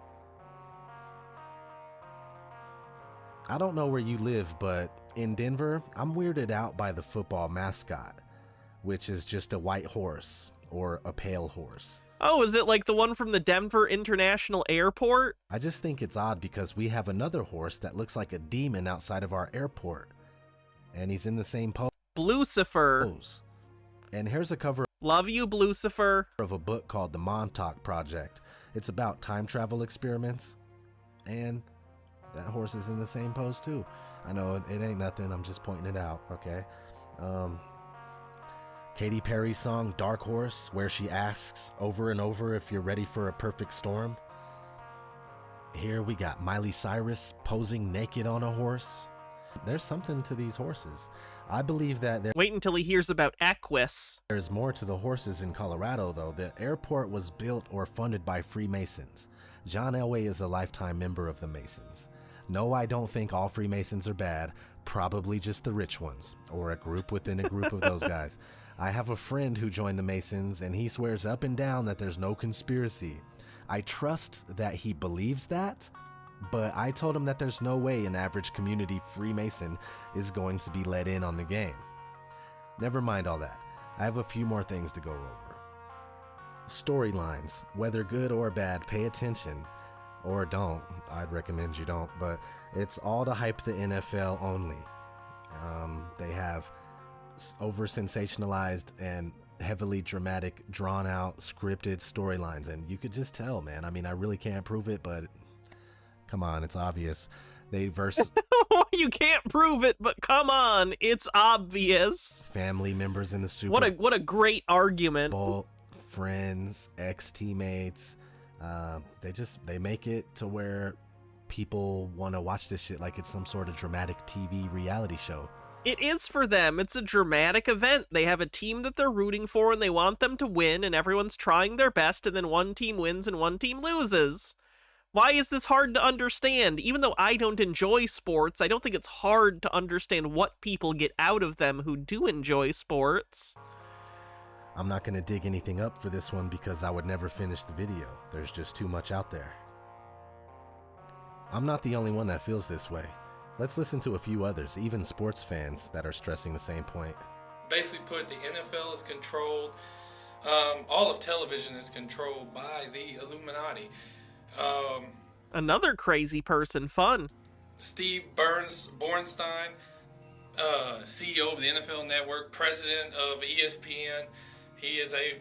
[SPEAKER 3] I don't know where you live, but in Denver, I'm weirded out by the football mascot, which is just a white horse or a pale horse.
[SPEAKER 1] Oh, is it like the one from the Denver International Airport?
[SPEAKER 3] I just think it's odd because we have another horse that looks like a demon outside of our airport. And he's in the same pose.
[SPEAKER 1] Blucifer.
[SPEAKER 3] And here's a cover.
[SPEAKER 1] Love you, Blucifer.
[SPEAKER 3] Of a book called The Montauk Project. It's about time travel experiments. And that horse is in the same pose too. I know it ain't nothing. I'm just pointing it out, okay? Katy Perry's song Dark Horse, where she asks over and over if you're ready for a perfect storm. Here we got Miley Cyrus posing naked on a horse. There's something to these horses. I believe that
[SPEAKER 1] Wait until he hears about Equus.
[SPEAKER 3] There's more to the horses in Colorado, though. The airport was built or funded by Freemasons. John Elway is a lifetime member of the Masons. No, I don't think all Freemasons are bad. Probably just the rich ones, or a group within a group of those guys. I have a friend who joined the Masons, and he swears up and down that there's no conspiracy. I trust that he believes that, but I told him that there's no way an average community Freemason is going to be let in on the game. Never mind all that. I have a few more things to go over. Storylines, whether good or bad, pay attention. Or don't. I'd recommend you don't, but it's all to hype the NFL only. They have over-sensationalized and heavily dramatic, drawn-out, scripted storylines, and you could just tell, man. I mean, I really can't prove it, but come on, it's obvious. They verse
[SPEAKER 1] You can't prove it, but come on, it's obvious.
[SPEAKER 3] Family members in the Super Bowl.
[SPEAKER 1] What a great argument.
[SPEAKER 3] Friends, ex-teammates. They make it to where people want to watch this shit like it's some sort of dramatic TV reality show.
[SPEAKER 1] It is for them. It's a dramatic event. They have a team that they're rooting for and they want them to win, and everyone's trying their best, and then one team wins and one team loses. Why is this hard to understand? Even though I don't enjoy sports, I don't think it's hard to understand what people get out of them who do enjoy sports.
[SPEAKER 3] I'm not going to dig anything up for this one because I would never finish the video. There's just too much out there. I'm not the only one that feels this way. Let's listen to a few others, even sports fans, that are stressing the same point.
[SPEAKER 7] Basically put, the NFL is controlled, all of television is controlled by the Illuminati.
[SPEAKER 1] Another crazy person, fun.
[SPEAKER 7] Steve Bornstein, CEO of the NFL Network, president of ESPN. He is a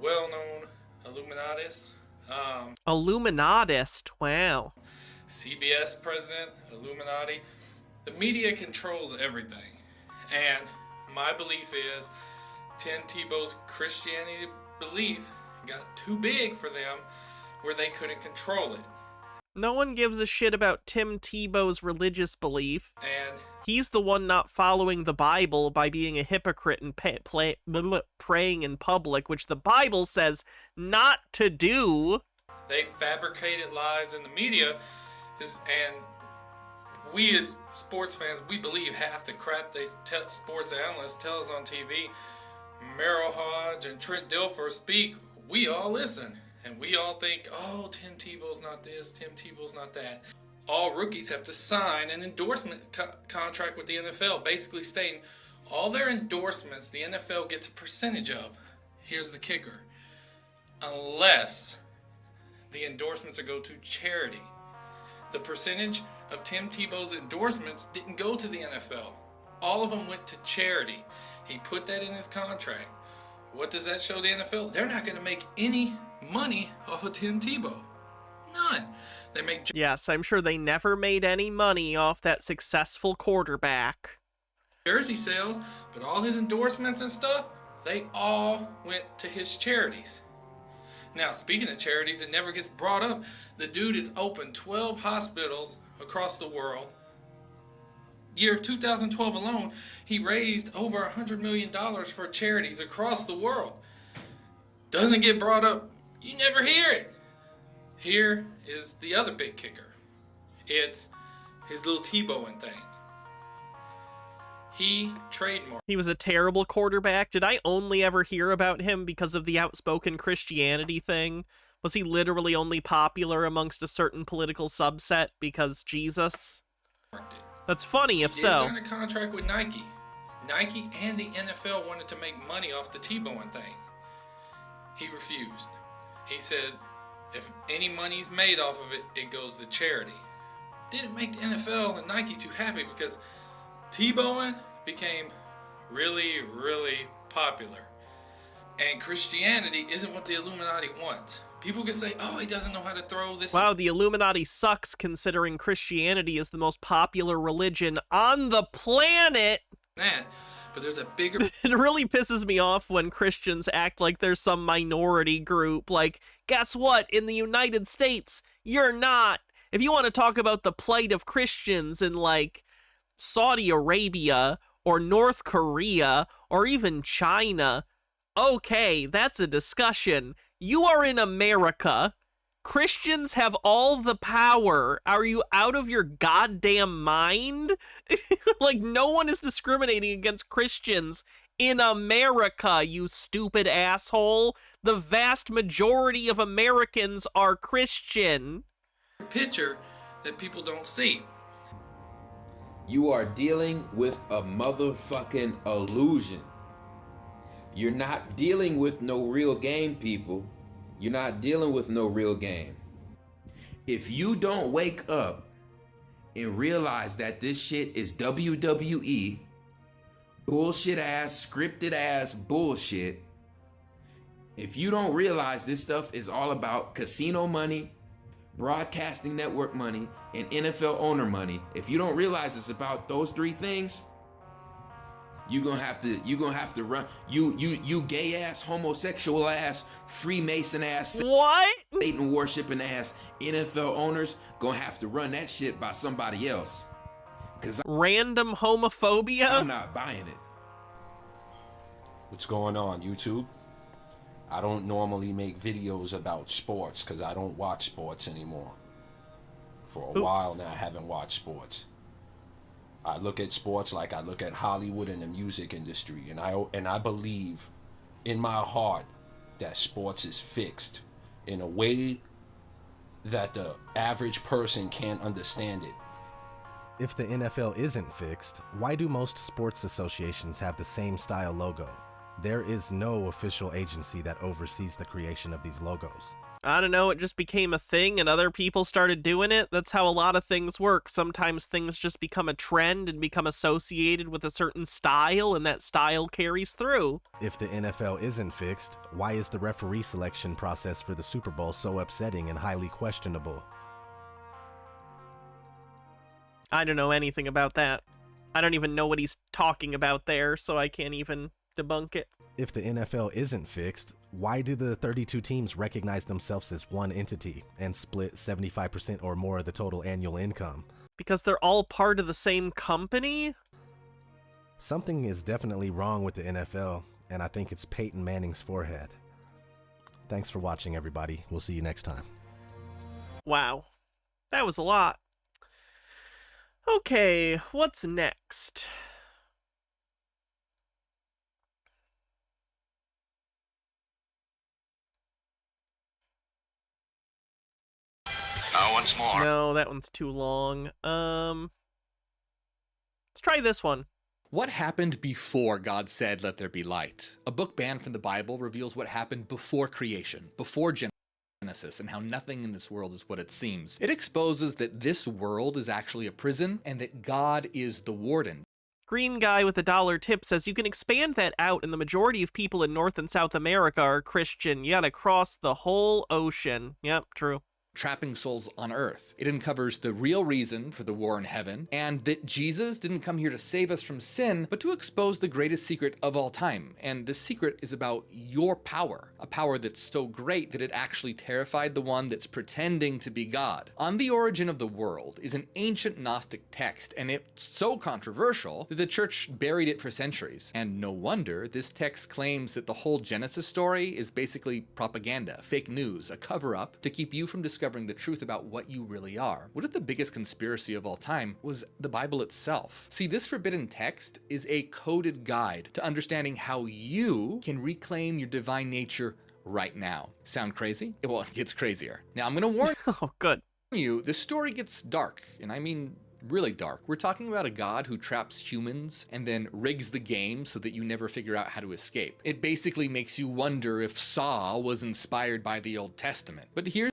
[SPEAKER 7] well-known Illuminatist.
[SPEAKER 1] Illuminatist, wow.
[SPEAKER 7] CBS president, Illuminati. The media controls everything. And my belief is Tim Tebow's Christianity belief got too big for them where they couldn't control it.
[SPEAKER 1] No one gives a shit about Tim Tebow's religious belief.
[SPEAKER 7] And
[SPEAKER 1] he's the one not following the Bible by being a hypocrite and praying in public, which the Bible says not to do.
[SPEAKER 7] They fabricated lies in the media, and we as sports fans, we believe half the crap they sports analysts tell us on TV. Merrill Hodge and Trent Dilfer speak, we all listen. And we all think, oh, Tim Tebow's not this, Tim Tebow's not that. All rookies have to sign an endorsement contract with the NFL, basically stating all their endorsements the NFL gets a percentage of. Here's the kicker. Unless the endorsements go to charity. The percentage of Tim Tebow's endorsements didn't go to the NFL. All of them went to charity. He put that in his contract. What does that show the NFL? They're not going to make any money off of Tim Tebow. None. They make...
[SPEAKER 1] Yes, I'm sure they never made any money off that successful quarterback.
[SPEAKER 7] Jersey sales, but all his endorsements and stuff, they all went to his charities. Now, speaking of charities, it never gets brought up. The dude has opened 12 hospitals across the world. Year of 2012 alone, he raised over $100 million for charities across the world. Doesn't get brought up. You never hear it. Here is the other big kicker. It's his little Tebowing thing. He trademarked.
[SPEAKER 1] He was a terrible quarterback. Did I only ever hear about him because of the outspoken Christianity thing? Was he literally only popular amongst a certain political subset because Jesus? That's funny if so.
[SPEAKER 7] He signed a contract with Nike. Nike and the NFL wanted to make money off the Tebowing thing. He refused. He said, if any money's made off of it, it goes to charity. Didn't make the NFL and Nike too happy because Tebowing became really, really popular. And Christianity isn't what the Illuminati wants. People can say, oh, he doesn't know how to throw this.
[SPEAKER 1] Wow, the Illuminati sucks considering Christianity is the most popular religion on the planet.
[SPEAKER 7] But there's a bigger...
[SPEAKER 1] It really pisses me off when Christians act like there's some minority group. Like, guess what? In the United States, you're not. If you want to talk about the plight of Christians in, like, Saudi Arabia or North Korea or even China, okay, that's a discussion. You are in America. Christians have all the power. Are you out of your goddamn mind? Like, no one is discriminating against Christians in America, you stupid asshole. The vast majority of Americans are Christian.
[SPEAKER 7] Picture that people don't see.
[SPEAKER 20] You are dealing with a motherfucking illusion. You're not dealing with no real game, people. You're not dealing with no real game. If you don't wake up and realize that this shit is WWE, bullshit ass, scripted ass bullshit, if you don't realize this stuff is all about casino money, broadcasting network money, and NFL owner money, if you don't realize it's about those three things, you're gonna have to run, you gay ass, homosexual ass, Freemason ass,
[SPEAKER 1] what?
[SPEAKER 20] Satan worshiping ass NFL owners gonna have to run that shit by somebody else. Cause
[SPEAKER 1] random homophobia?
[SPEAKER 20] I'm not buying it.
[SPEAKER 22] What's going on, YouTube? I don't normally make videos about sports because I don't watch sports anymore. For a while now, I haven't watched sports. I look at sports like I look at Hollywood and the music industry, and I believe in my heart that sports is fixed in a way that the average person can't understand it.
[SPEAKER 3] If the NFL isn't fixed, why do most sports associations have the same style logo? There is no official agency that oversees the creation of these logos.
[SPEAKER 1] I don't know, it just became a thing and other people started doing it. That's how a lot of things work. Sometimes things just become a trend and become associated with a certain style, and that style carries through.
[SPEAKER 3] If the NFL isn't fixed, why is the referee selection process for the Super Bowl so upsetting and highly questionable?
[SPEAKER 1] I don't know anything about that. I don't even know what he's talking about there, so I can't even debunk it.
[SPEAKER 3] If the NFL isn't fixed, why do the 32 teams recognize themselves as one entity and split 75% or more of the total annual income?
[SPEAKER 1] Because they're all part of the same company?
[SPEAKER 3] Something is definitely wrong with the NFL, and I think it's Peyton Manning's forehead. Thanks for watching, everybody. We'll see you next time.
[SPEAKER 1] Wow. That was a lot. Okay, what's next?
[SPEAKER 8] Once more.
[SPEAKER 1] No, that one's too long. Let's try this one.
[SPEAKER 8] What happened before God said, "Let there be light"? A book banned from the Bible reveals what happened before creation, before Genesis, and how nothing in this world is what it seems. It exposes that this world is actually a prison and that God is the warden.
[SPEAKER 1] Green guy with a $1 tip says you can expand that out, and the majority of people in North and South America are Christian. You gotta cross the whole ocean. Yep, true.
[SPEAKER 8] Trapping souls on earth. It uncovers the real reason for the war in heaven, and that Jesus didn't come here to save us from sin, but to expose the greatest secret of all time. And this secret is about your power, a power that's so great that it actually terrified the one that's pretending to be God. On the Origin of the World is an ancient Gnostic text, and it's so controversial that the church buried it for centuries. And no wonder this text claims that the whole Genesis story is basically propaganda, fake news, a cover-up to keep you from discovering the truth about what you really are. What if the biggest conspiracy of all time was the Bible itself? See, this forbidden text is a coded guide to understanding how you can reclaim your divine nature right now. Sound crazy? Well, it gets crazier. Now, I'm gonna warn you, this story gets dark, and I mean really dark. We're talking about a God who traps humans and then rigs the game so that you never figure out how to escape. It basically makes you wonder if Saw was inspired by the Old Testament. But here's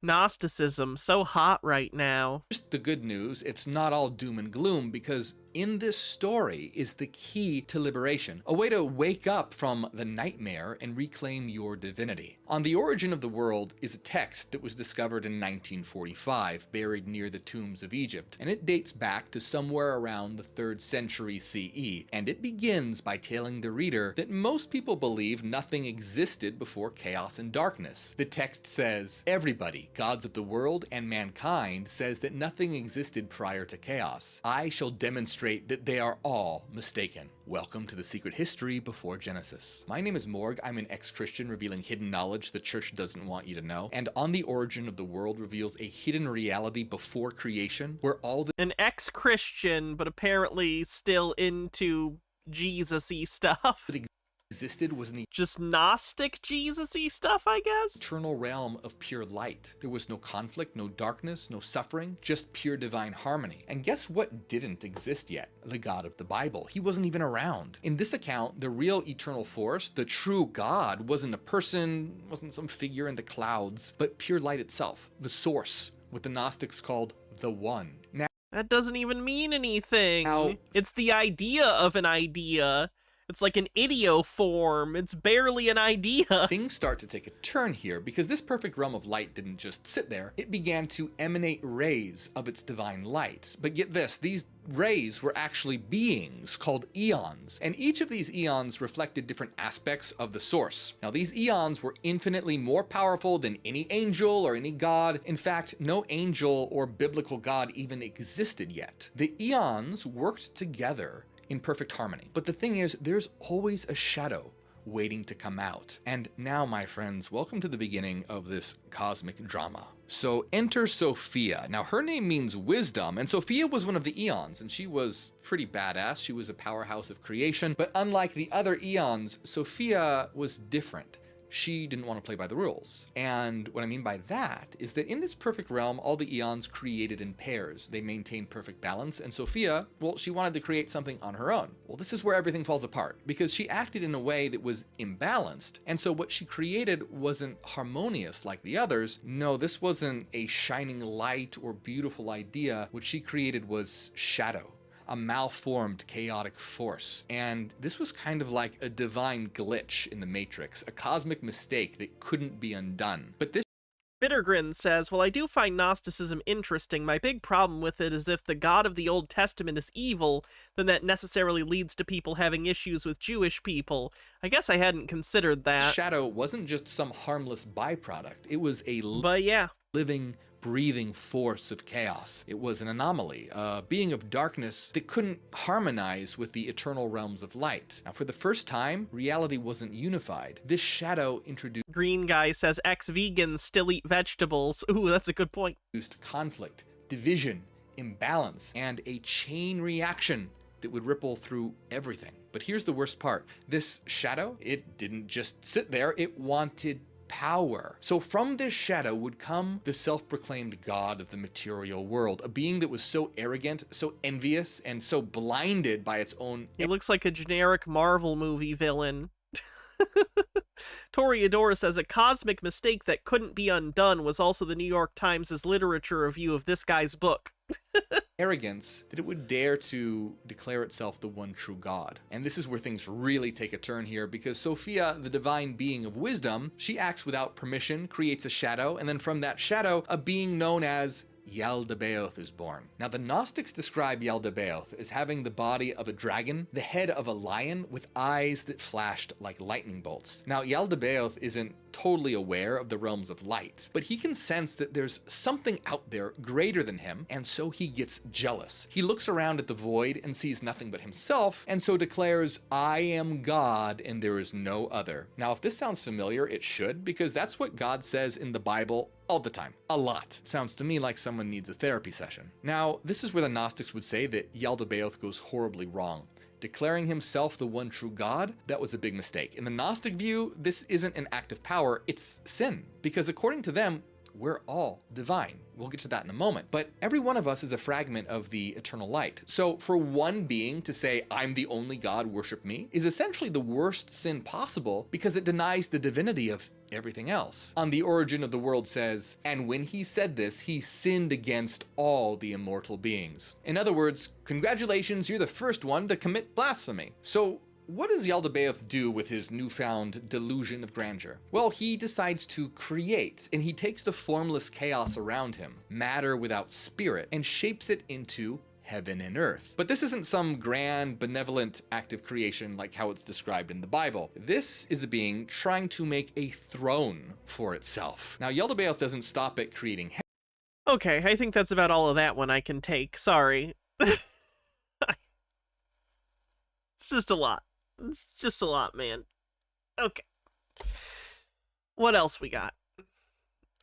[SPEAKER 1] Gnosticism, so hot right now.
[SPEAKER 8] the good news, it's not all doom and gloom, because in this story is the key to liberation, a way to wake up from the nightmare and reclaim your divinity. On the Origin of the World is a text that was discovered in 1945, buried near the tombs of Egypt, and it dates back to somewhere around the 3rd century CE, and it begins by telling the reader that most people believe nothing existed before chaos and darkness. The text says, everybody, gods of the world and mankind, says that nothing existed prior to chaos. I shall demonstrate that they are all mistaken. Welcome to the secret history before Genesis. My name is Morg. I'm an ex-Christian revealing hidden knowledge the church doesn't want you to know. And On the Origin of the World reveals a hidden reality before creation where all the—
[SPEAKER 1] An ex-Christian, but apparently still into Jesus-y stuff.
[SPEAKER 8] existed was an
[SPEAKER 1] just Gnostic Jesus-y stuff, I guess?
[SPEAKER 8] eternal realm of pure light. There was no conflict, no darkness, no suffering, just pure divine harmony. And guess what didn't exist yet? The God of the Bible. He wasn't even around. In this account, the real eternal force, the true God, wasn't a person, wasn't some figure in the clouds, but pure light itself, the source, what the Gnostics called the One. Now,
[SPEAKER 1] that doesn't even mean anything. It's the idea of an idea. It's like an idioform. It's barely an idea.
[SPEAKER 8] Things start to take a turn here, because this perfect realm of light didn't just sit there. It began to emanate rays of its divine light. But get this, these rays were actually beings called eons, and each of these eons reflected different aspects of the source. Now, these eons were infinitely more powerful than any angel or any god. In fact, no angel or biblical god even existed yet. The eons worked together in perfect harmony. But the thing is, there's always a shadow waiting to come out. And now, my friends, welcome to the beginning of this cosmic drama. So enter Sophia. Now her name means wisdom, and Sophia was one of the eons, and she was pretty badass. She was a powerhouse of creation, but unlike the other eons, Sophia was different. She didn't want to play by the rules. And what I mean by that is that in this perfect realm, all the eons created in pairs. They maintained perfect balance, and Sophia, well, she wanted to create something on her own. Well, this is where everything falls apart, because she acted in a way that was imbalanced, and so what she created wasn't harmonious like the others. No, this wasn't a shining light or beautiful idea. What she created was shadow. A malformed, chaotic force. And this was kind of like a divine glitch in the Matrix, a cosmic mistake that couldn't be undone. But this
[SPEAKER 1] Bittergrin says, "Well, I do find Gnosticism interesting. My big problem with it is if the God of the Old Testament is evil, then that necessarily leads to people having issues with Jewish people. I guess I hadn't considered that."
[SPEAKER 8] shadow wasn't just some harmless byproduct. It was a
[SPEAKER 1] But yeah.
[SPEAKER 8] living, breathing force of chaos. It was an anomaly, a being of darkness that couldn't harmonize with the eternal realms of light. Now, for the first time, reality wasn't unified. This shadow introduced
[SPEAKER 1] Green Guy says ex-vegans still eat vegetables. Ooh, that's a good point.
[SPEAKER 8] conflict, division, imbalance, and a chain reaction that would ripple through everything. But here's the worst part. This shadow, it didn't just sit there, it wanted power. So from this shadow would come the self-proclaimed god of the material world, a being that was so arrogant, so envious, and so blinded by its own...
[SPEAKER 1] He looks like a generic Marvel movie villain. Toreador says a cosmic mistake that couldn't be undone was also the New York Times' literature review of this guy's book.
[SPEAKER 8] arrogance that it would dare to declare itself the one true God. And this is where things really take a turn here, because Sophia, the divine being of wisdom, she acts without permission, creates a shadow, and then from that shadow, a being known as Yaldabaoth is born. Now, the Gnostics describe Yaldabaoth as having the body of a dragon, the head of a lion, with eyes that flashed like lightning bolts. Now, Yaldabaoth isn't totally aware of the realms of light, but he can sense that there's something out there greater than him, and so he gets jealous. He looks around at the void and sees nothing but himself, and so declares, "I am God and there is no other." Now, if this sounds familiar, it should, because that's what God says in the Bible all the time. A lot. Sounds to me like someone needs a therapy session. Now, this is where the Gnostics would say that Yaldabaoth goes horribly wrong. Declaring himself the one true God, that was a big mistake. In the Gnostic view, this isn't an act of power, it's sin. Because according to them, we're all divine. We'll get to that in a moment. But every one of us is a fragment of the eternal light. So for one being to say, "I'm the only God, worship me," is essentially the worst sin possible, because it denies the divinity of everything else. On The Origin of the World says, "And when he said this, he sinned against all the immortal beings." In other words, congratulations, you're the first one to commit blasphemy. So what does Yaldabaoth do with his newfound delusion of grandeur? Well, he decides to create, and he takes the formless chaos around him, matter without spirit, and shapes it into heaven and earth. But this isn't some grand, benevolent act of creation like how it's described in the Bible. This is a being trying to make a throne for itself. Now, Yaldabaoth doesn't stop at creating heaven.
[SPEAKER 1] Okay, I think that's about all of that one I can take. Sorry. It's just a lot. It's just a lot, man. Okay. What else we got?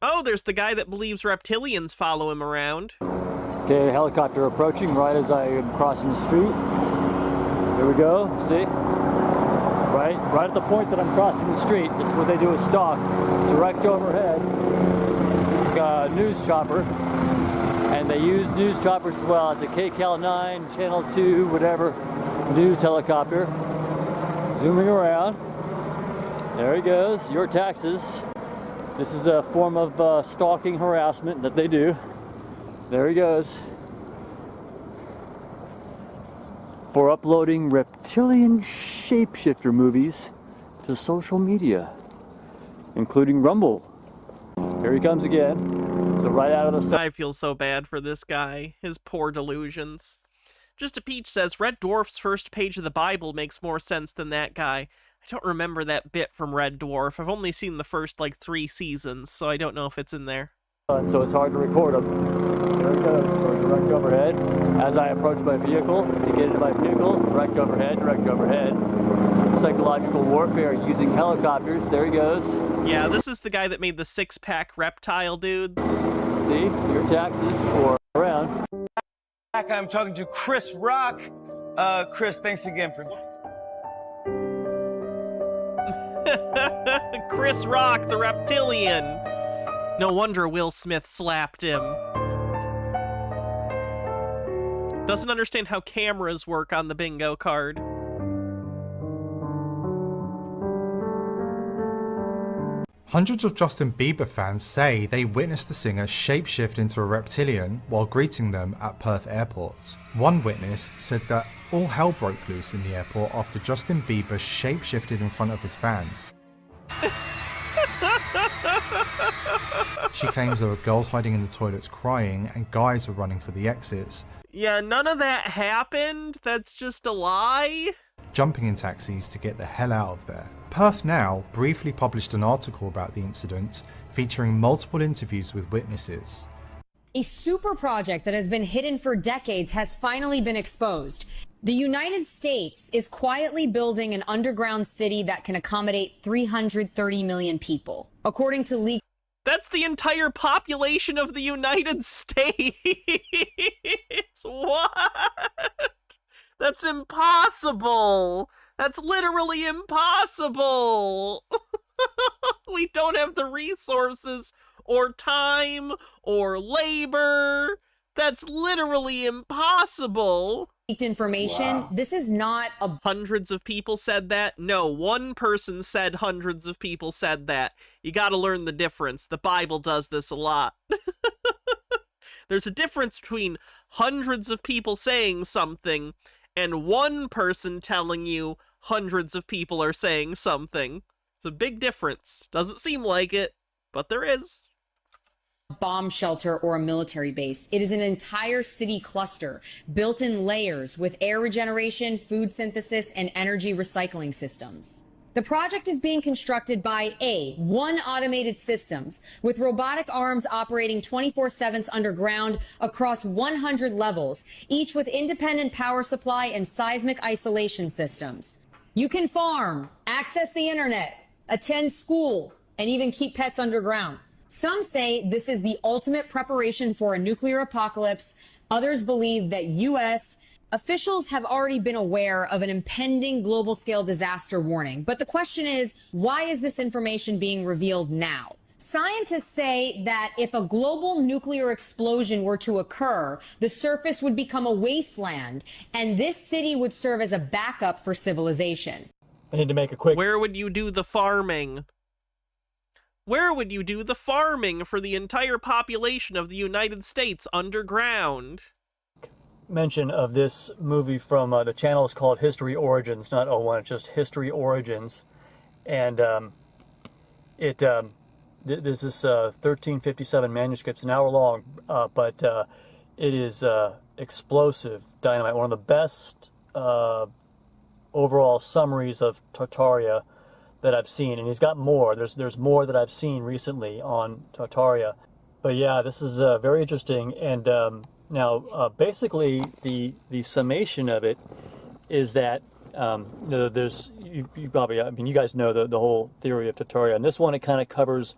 [SPEAKER 1] Oh, there's the guy that believes reptilians follow him around.
[SPEAKER 2] Okay, helicopter approaching right as I am crossing the street. Here we go, see? Right at the point that I'm crossing the street. This is what they do with stock. Direct overhead. Like a news chopper. And they use news choppers as well. It's a KCAL-9, Channel 2, whatever, news helicopter. Zooming around. There he goes, your taxes. This is a form of stalking harassment that they do. There he goes. For uploading reptilian shapeshifter movies to social media, including Rumble. Here he comes again. So right out of the...
[SPEAKER 1] I feel so bad for this guy. His poor delusions. Just a Peach says, Red Dwarf's first page of the Bible makes more sense than that guy. I don't remember that bit from Red Dwarf. I've only seen the first, 3 seasons, so I don't know if it's in there.
[SPEAKER 2] So it's hard to record them. There it goes for direct overhead. As I approach my vehicle, to get into my vehicle, direct overhead, direct overhead. Psychological warfare using helicopters. There he goes.
[SPEAKER 1] Yeah, this is the guy that made the six-pack reptile dudes.
[SPEAKER 2] See, your taxes for around.
[SPEAKER 6] I'm talking to Chris Rock. Chris, thanks again for...
[SPEAKER 1] Chris Rock, the reptilian. No wonder Will Smith slapped him. Doesn't understand how cameras work on the bingo card.
[SPEAKER 21] Hundreds of Justin Bieber fans say they witnessed the singer shapeshift into a reptilian while greeting them at Perth Airport. One witness said that all hell broke loose in the airport after Justin Bieber shapeshifted in front of his fans. She claims there were girls hiding in the toilets crying and guys were running for the exits.
[SPEAKER 1] Yeah, none of that happened. That's just a lie.
[SPEAKER 21] Jumping in taxis to get the hell out of there. Perth Now briefly published an article about the incident, featuring multiple interviews with witnesses.
[SPEAKER 23] A super project that has been hidden for decades has finally been exposed. The United States is quietly building an underground city that can accommodate 330 million people. According to legal...
[SPEAKER 1] That's the entire population of the United States. What? That's impossible. That's literally impossible. We don't have the resources or time or labor. That's literally impossible.
[SPEAKER 23] Information. Wow. This is not a...
[SPEAKER 1] Hundreds of people said that? No, one person said hundreds of people said that. You gotta learn the difference. The Bible does this a lot. There's a difference between hundreds of people saying something and one person telling you hundreds of people are saying something. It's a big difference. Doesn't seem like it, but there is.
[SPEAKER 23] Bomb shelter or a military base. It is an entire city cluster built in layers with air regeneration, food synthesis, and energy recycling systems. The project is being constructed by One Automated Systems, with robotic arms operating 24/7 underground across 100 levels, each with independent power supply and seismic isolation systems. You can farm, access the internet, attend school, and even keep pets underground. Some say this is the ultimate preparation for a nuclear apocalypse. Others believe that U.S. officials have already been aware of an impending global-scale disaster warning. But the question is, why is this information being revealed now? Scientists say that if a global nuclear explosion were to occur, the surface would become a wasteland, and this city would serve as a backup for civilization.
[SPEAKER 2] I need to make a quick...
[SPEAKER 1] Where would you do the farming? Where would you do the farming for the entire population of the United States underground?
[SPEAKER 2] Mention of this movie from the channel is called History Origins, not 01, it's just History Origins. And this is 1357 manuscript. It's an hour long, but it is explosive dynamite. One of the best overall summaries of Tartaria that I've seen, and he's got more. There's more that I've seen recently on Tartaria. But yeah, this is very interesting. And now, basically, the summation of it is that there's you probably, I mean, you guys know the whole theory of Tartaria. And this one, it kind of covers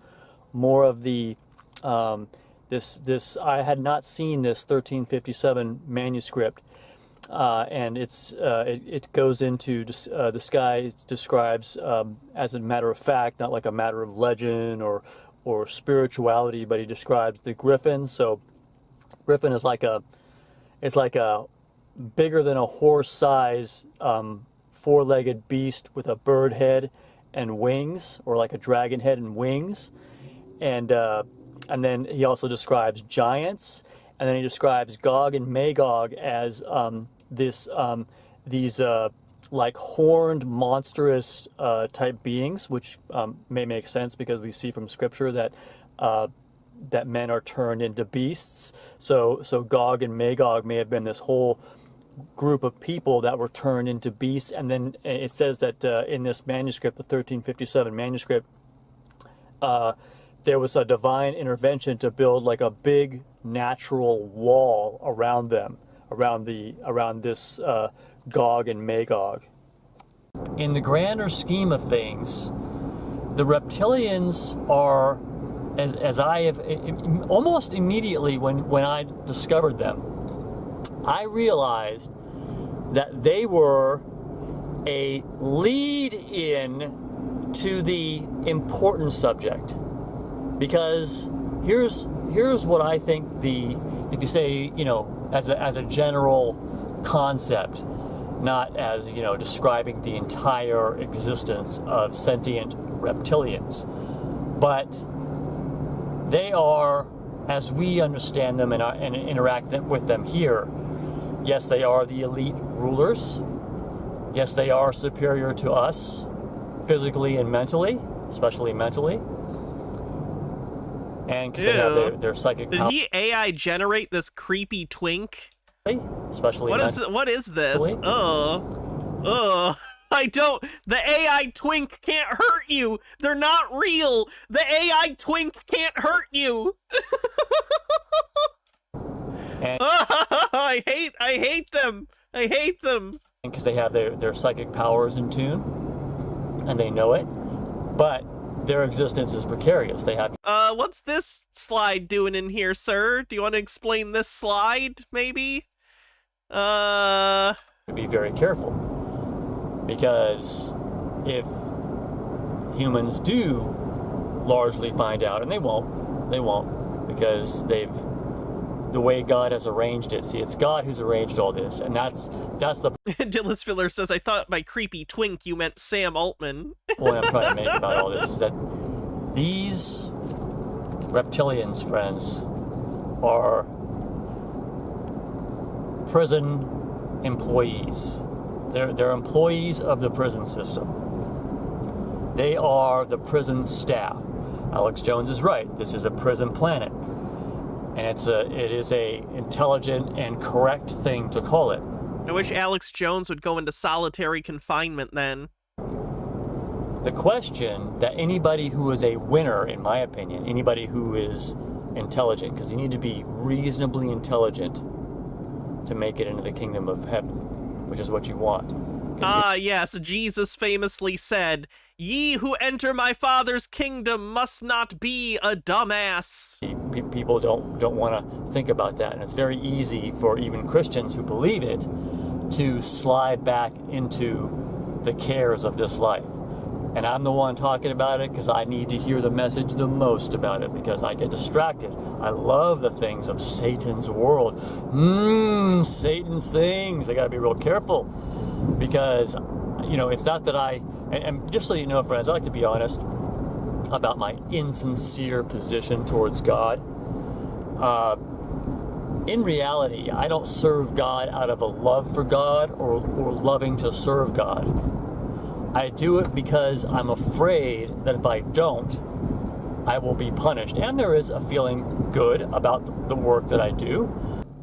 [SPEAKER 2] more of the this. I had not seen this 1357 manuscript. And it goes into this guy describes as a matter of fact, not like a matter of legend or spirituality, but he describes the griffin. So griffin is like a bigger than a horse size four-legged beast with a bird head and wings, or like a dragon head and wings, and then he also describes giants. And then he describes Gog and Magog as these like horned, monstrous type beings, which may make sense because we see from Scripture that that men are turned into beasts. So Gog and Magog may have been this whole group of people that were turned into beasts. And then it says that in this manuscript, the 1357 manuscript, there was a divine intervention to build like a big natural wall around them, around this Gog and Magog. In the grander scheme of things, the reptilians are, as I have almost immediately when I discovered them, I realized that they were a lead-in to the important subject. Because here's what I think if you say, you know, as a general concept, not as, you know, describing the entire existence of sentient reptilians, but they are, as we understand them and interact with them here, yes, they are the elite rulers. Yes, they are superior to us, physically and mentally, especially mentally. And because they have their psychic power.
[SPEAKER 1] Did he AI generate this creepy twink?
[SPEAKER 2] Especially
[SPEAKER 1] what is this? I don't. The AI twink can't hurt you. They're not real. The AI twink can't hurt you. I hate them. I hate them.
[SPEAKER 2] Because they have their psychic powers in tune, and they know it, but their existence is precarious. They have.
[SPEAKER 1] What's this slide doing in here, sir? Do you want to explain this slide, maybe?
[SPEAKER 2] To be very careful, because if humans do largely find out, and they won't, because the way God has arranged it. See, it's God who's arranged all this, and that's the
[SPEAKER 1] Dillis Filler says, I thought by creepy twink you meant Sam Altman.
[SPEAKER 2] point I'm trying to make about all this is that these reptilians, friends, are prison employees. They're employees of the prison system. They are the prison staff. Alex Jones is right. This is a prison planet. And it is a intelligent and correct thing to call it.
[SPEAKER 1] I wish Alex Jones would go into solitary confinement then.
[SPEAKER 2] The question that anybody who is a winner, in my opinion, anybody who is intelligent, because you need to be reasonably intelligent to make it into the kingdom of heaven, which is what you want.
[SPEAKER 1] Yes, Jesus famously said, "Ye who enter my Father's kingdom must not be a dumbass."
[SPEAKER 2] People don't want to think about that, and it's very easy for even Christians who believe it to slide back into the cares of this life. And I'm the one talking about it because I need to hear the message the most about it, because I get distracted. I love the things of Satan's world. Satan's things. I got to be real careful, because, you know, it's not that and just so you know, friends, I like to be honest about my insincere position towards God. In reality, I don't serve God out of a love for God or loving to serve God. I do it because I'm afraid that if I don't, I will be punished. And there is a feeling good about the work that I do.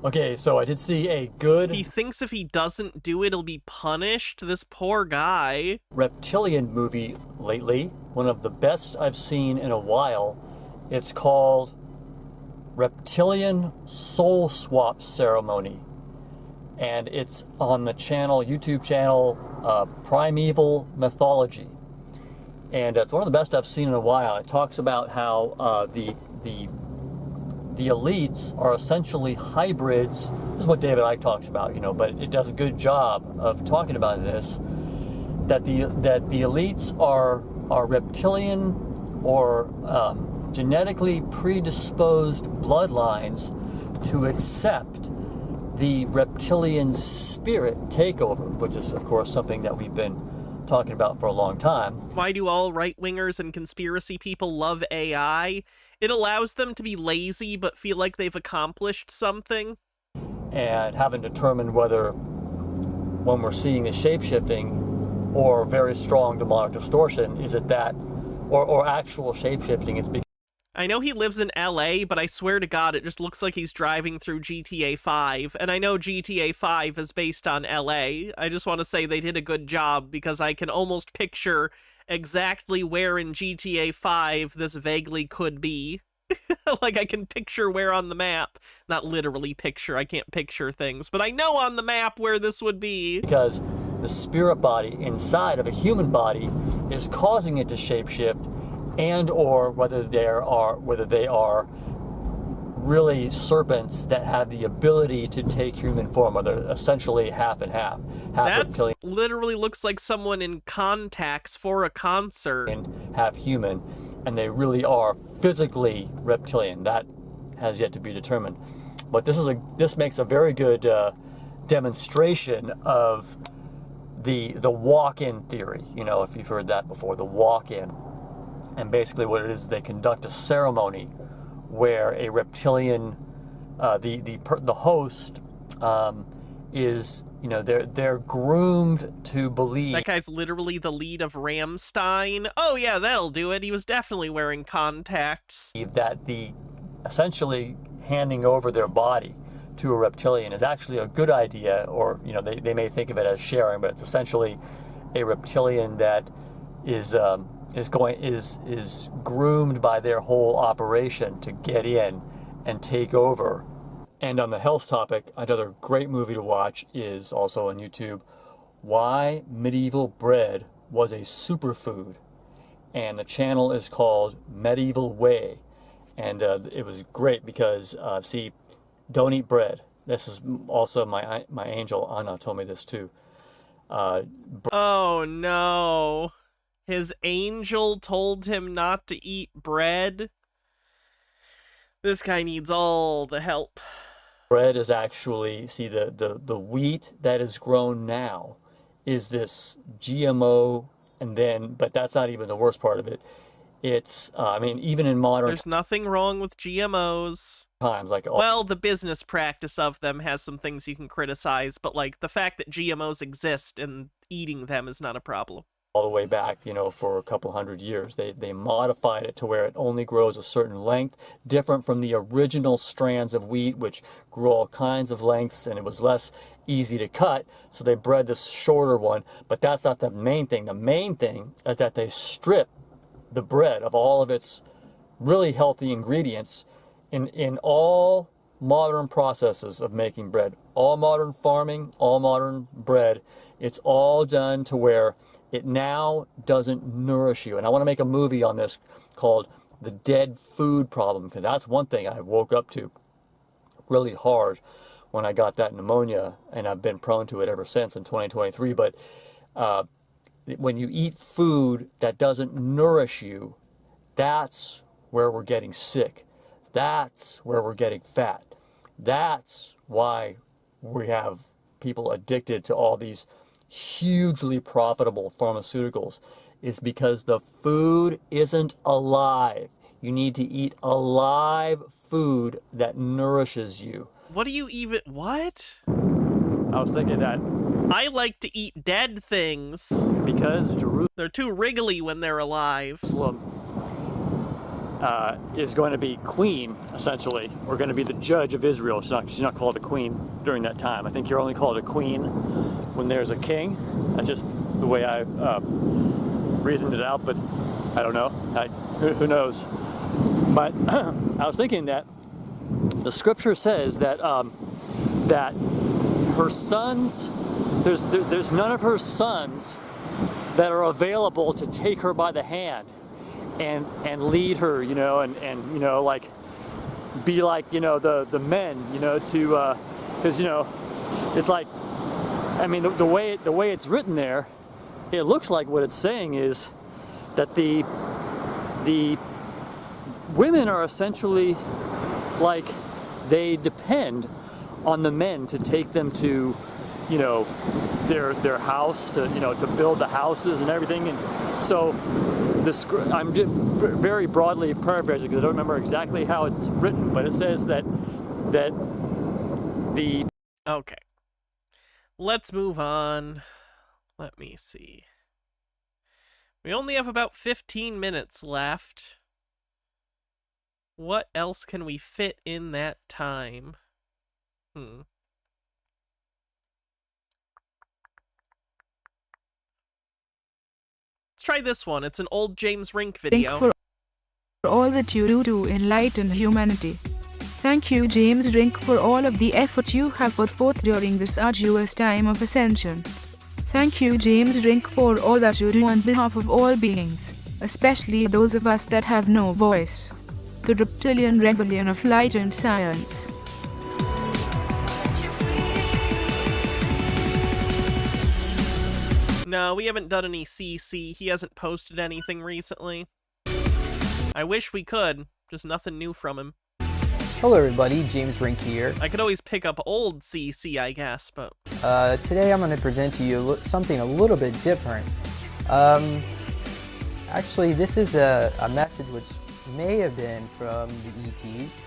[SPEAKER 2] Okay, so I did see a good...
[SPEAKER 1] He thinks if he doesn't do it, he'll be punished? This poor guy.
[SPEAKER 2] Reptilian movie lately. One of the best I've seen in a while. It's called Reptilian Soul Swap Ceremony. And it's on the YouTube channel, Primeval Mythology. And it's one of the best I've seen in a while. It talks about how the elites are essentially hybrids. This is what David Icke talks about, you know, but it does a good job of talking about this. That the elites are reptilian or genetically predisposed bloodlines to accept the reptilian spirit takeover, which is, of course, something that we've been talking about for a long time.
[SPEAKER 1] Why do all right-wingers and conspiracy people love AI? It allows them to be lazy but feel like they've accomplished something.
[SPEAKER 2] And haven't determined whether, when we're seeing the shape-shifting or very strong demonic distortion, is it that, or actual shape-shifting, it's because...
[SPEAKER 1] I know he lives in LA, but I swear to God, it just looks like he's driving through GTA 5. And I know GTA 5 is based on LA. I just want to say they did a good job, because I can almost picture exactly where in GTA 5 this vaguely could be. Like, I can picture where on the map. Not literally picture, I can't picture things, but I know on the map where this would be.
[SPEAKER 2] Because the spirit body inside of a human body is causing it to shapeshift, and or whether they are really serpents that have the ability to take human form, or they're essentially half and half. Half reptilian,
[SPEAKER 1] literally looks like someone in contacts for a concert.
[SPEAKER 2] And half human, and they really are physically reptilian. That has yet to be determined. But this makes a very good demonstration of the walk-in theory. You know, if you've heard that before, the walk-in. And basically what it is, they conduct a ceremony where a reptilian, the host is, you know, they're groomed to believe.
[SPEAKER 1] That guy's literally the lead of Rammstein. Oh yeah, that'll do it. He was definitely wearing contacts.
[SPEAKER 2] That the essentially handing over their body to a reptilian is actually a good idea, or you know, they may think of it as sharing, but it's essentially a reptilian that is groomed by their whole operation to get in and take over. And on the health topic, another great movie to watch is also on YouTube, Why Medieval Bread Was a Superfood. And the channel is called Medieval Way. And it was great because, see, don't eat bread. This is also my angel, Anna, told me this too.
[SPEAKER 1] Oh no. His angel told him not to eat bread. This guy needs all the help.
[SPEAKER 2] Bread is actually, see, the wheat that is grown now is this GMO, and then, but that's not even the worst part of it. It's, I mean, even in modern
[SPEAKER 1] There's nothing wrong with GMOs.
[SPEAKER 2] times, like,
[SPEAKER 1] Well, the business practice of them has some things you can criticize, but like the fact that GMOs exist and eating them is not a problem.
[SPEAKER 2] All the way back, you know, for a couple hundred years. They modified it to where it only grows a certain length, different from the original strands of wheat, which grew all kinds of lengths, and it was less easy to cut, so they bred this shorter one. But that's not the main thing. The main thing is that they strip the bread of all of its really healthy ingredients in all modern processes of making bread. All modern farming, all modern bread, it's all done to where it now doesn't nourish you. And I want to make a movie on this called The Dead Food Problem, because that's one thing I woke up to really hard when I got that pneumonia, and I've been prone to it ever since in 2023. But when you eat food that doesn't nourish you, that's where we're getting sick. That's where we're getting fat. That's why we have people addicted to all these hugely profitable pharmaceuticals, is because the food isn't alive. You need to eat alive food that nourishes you.
[SPEAKER 1] What do you even... What?
[SPEAKER 2] I was thinking that...
[SPEAKER 1] I like to eat dead things.
[SPEAKER 2] Because Jerusalem...
[SPEAKER 1] They're too wriggly when they're alive.
[SPEAKER 2] Is going to be queen, essentially. We're going to be the judge of Israel. She's not called a queen during that time. I think you're only called a queen when there's a king. That's just the way I reasoned it out, but I don't know. Who knows? But I was thinking that the scripture says that that her sons, there's none of her sons that are available to take her by the hand and lead her, you know, and you know, like be like, you know, the men, you know, to because you know, it's like, I mean, the way it's written there, it looks like what it's saying is that the women are essentially like, they depend on the men to take them to, you know, their house, to, you know, to build the houses and everything. And so I'm just very broadly paraphrasing because I don't remember exactly how it's written, but it says that the...
[SPEAKER 1] Okay. Let's move on. Let me see. We only have about 15 minutes left. What else can we fit in that time? Let's try this one. It's an old James Rink
[SPEAKER 5] Thank
[SPEAKER 1] video.
[SPEAKER 5] for all that you do to enlighten humanity. Thank you, James Rink, for all of the effort you have put forth during this arduous time of ascension. Thank you, James Rink, for all that you do on behalf of all beings, especially those of us that have no voice. The reptilian rebellion of light and science.
[SPEAKER 1] No, we haven't done any CC. He hasn't posted anything recently. I wish we could. Just nothing new from him.
[SPEAKER 9] Hello everybody, James Rink here.
[SPEAKER 1] I could always pick up old CC, I guess, but...
[SPEAKER 9] Today I'm going to present to you something a little bit different. Actually, this is a message which may have been from the ETs,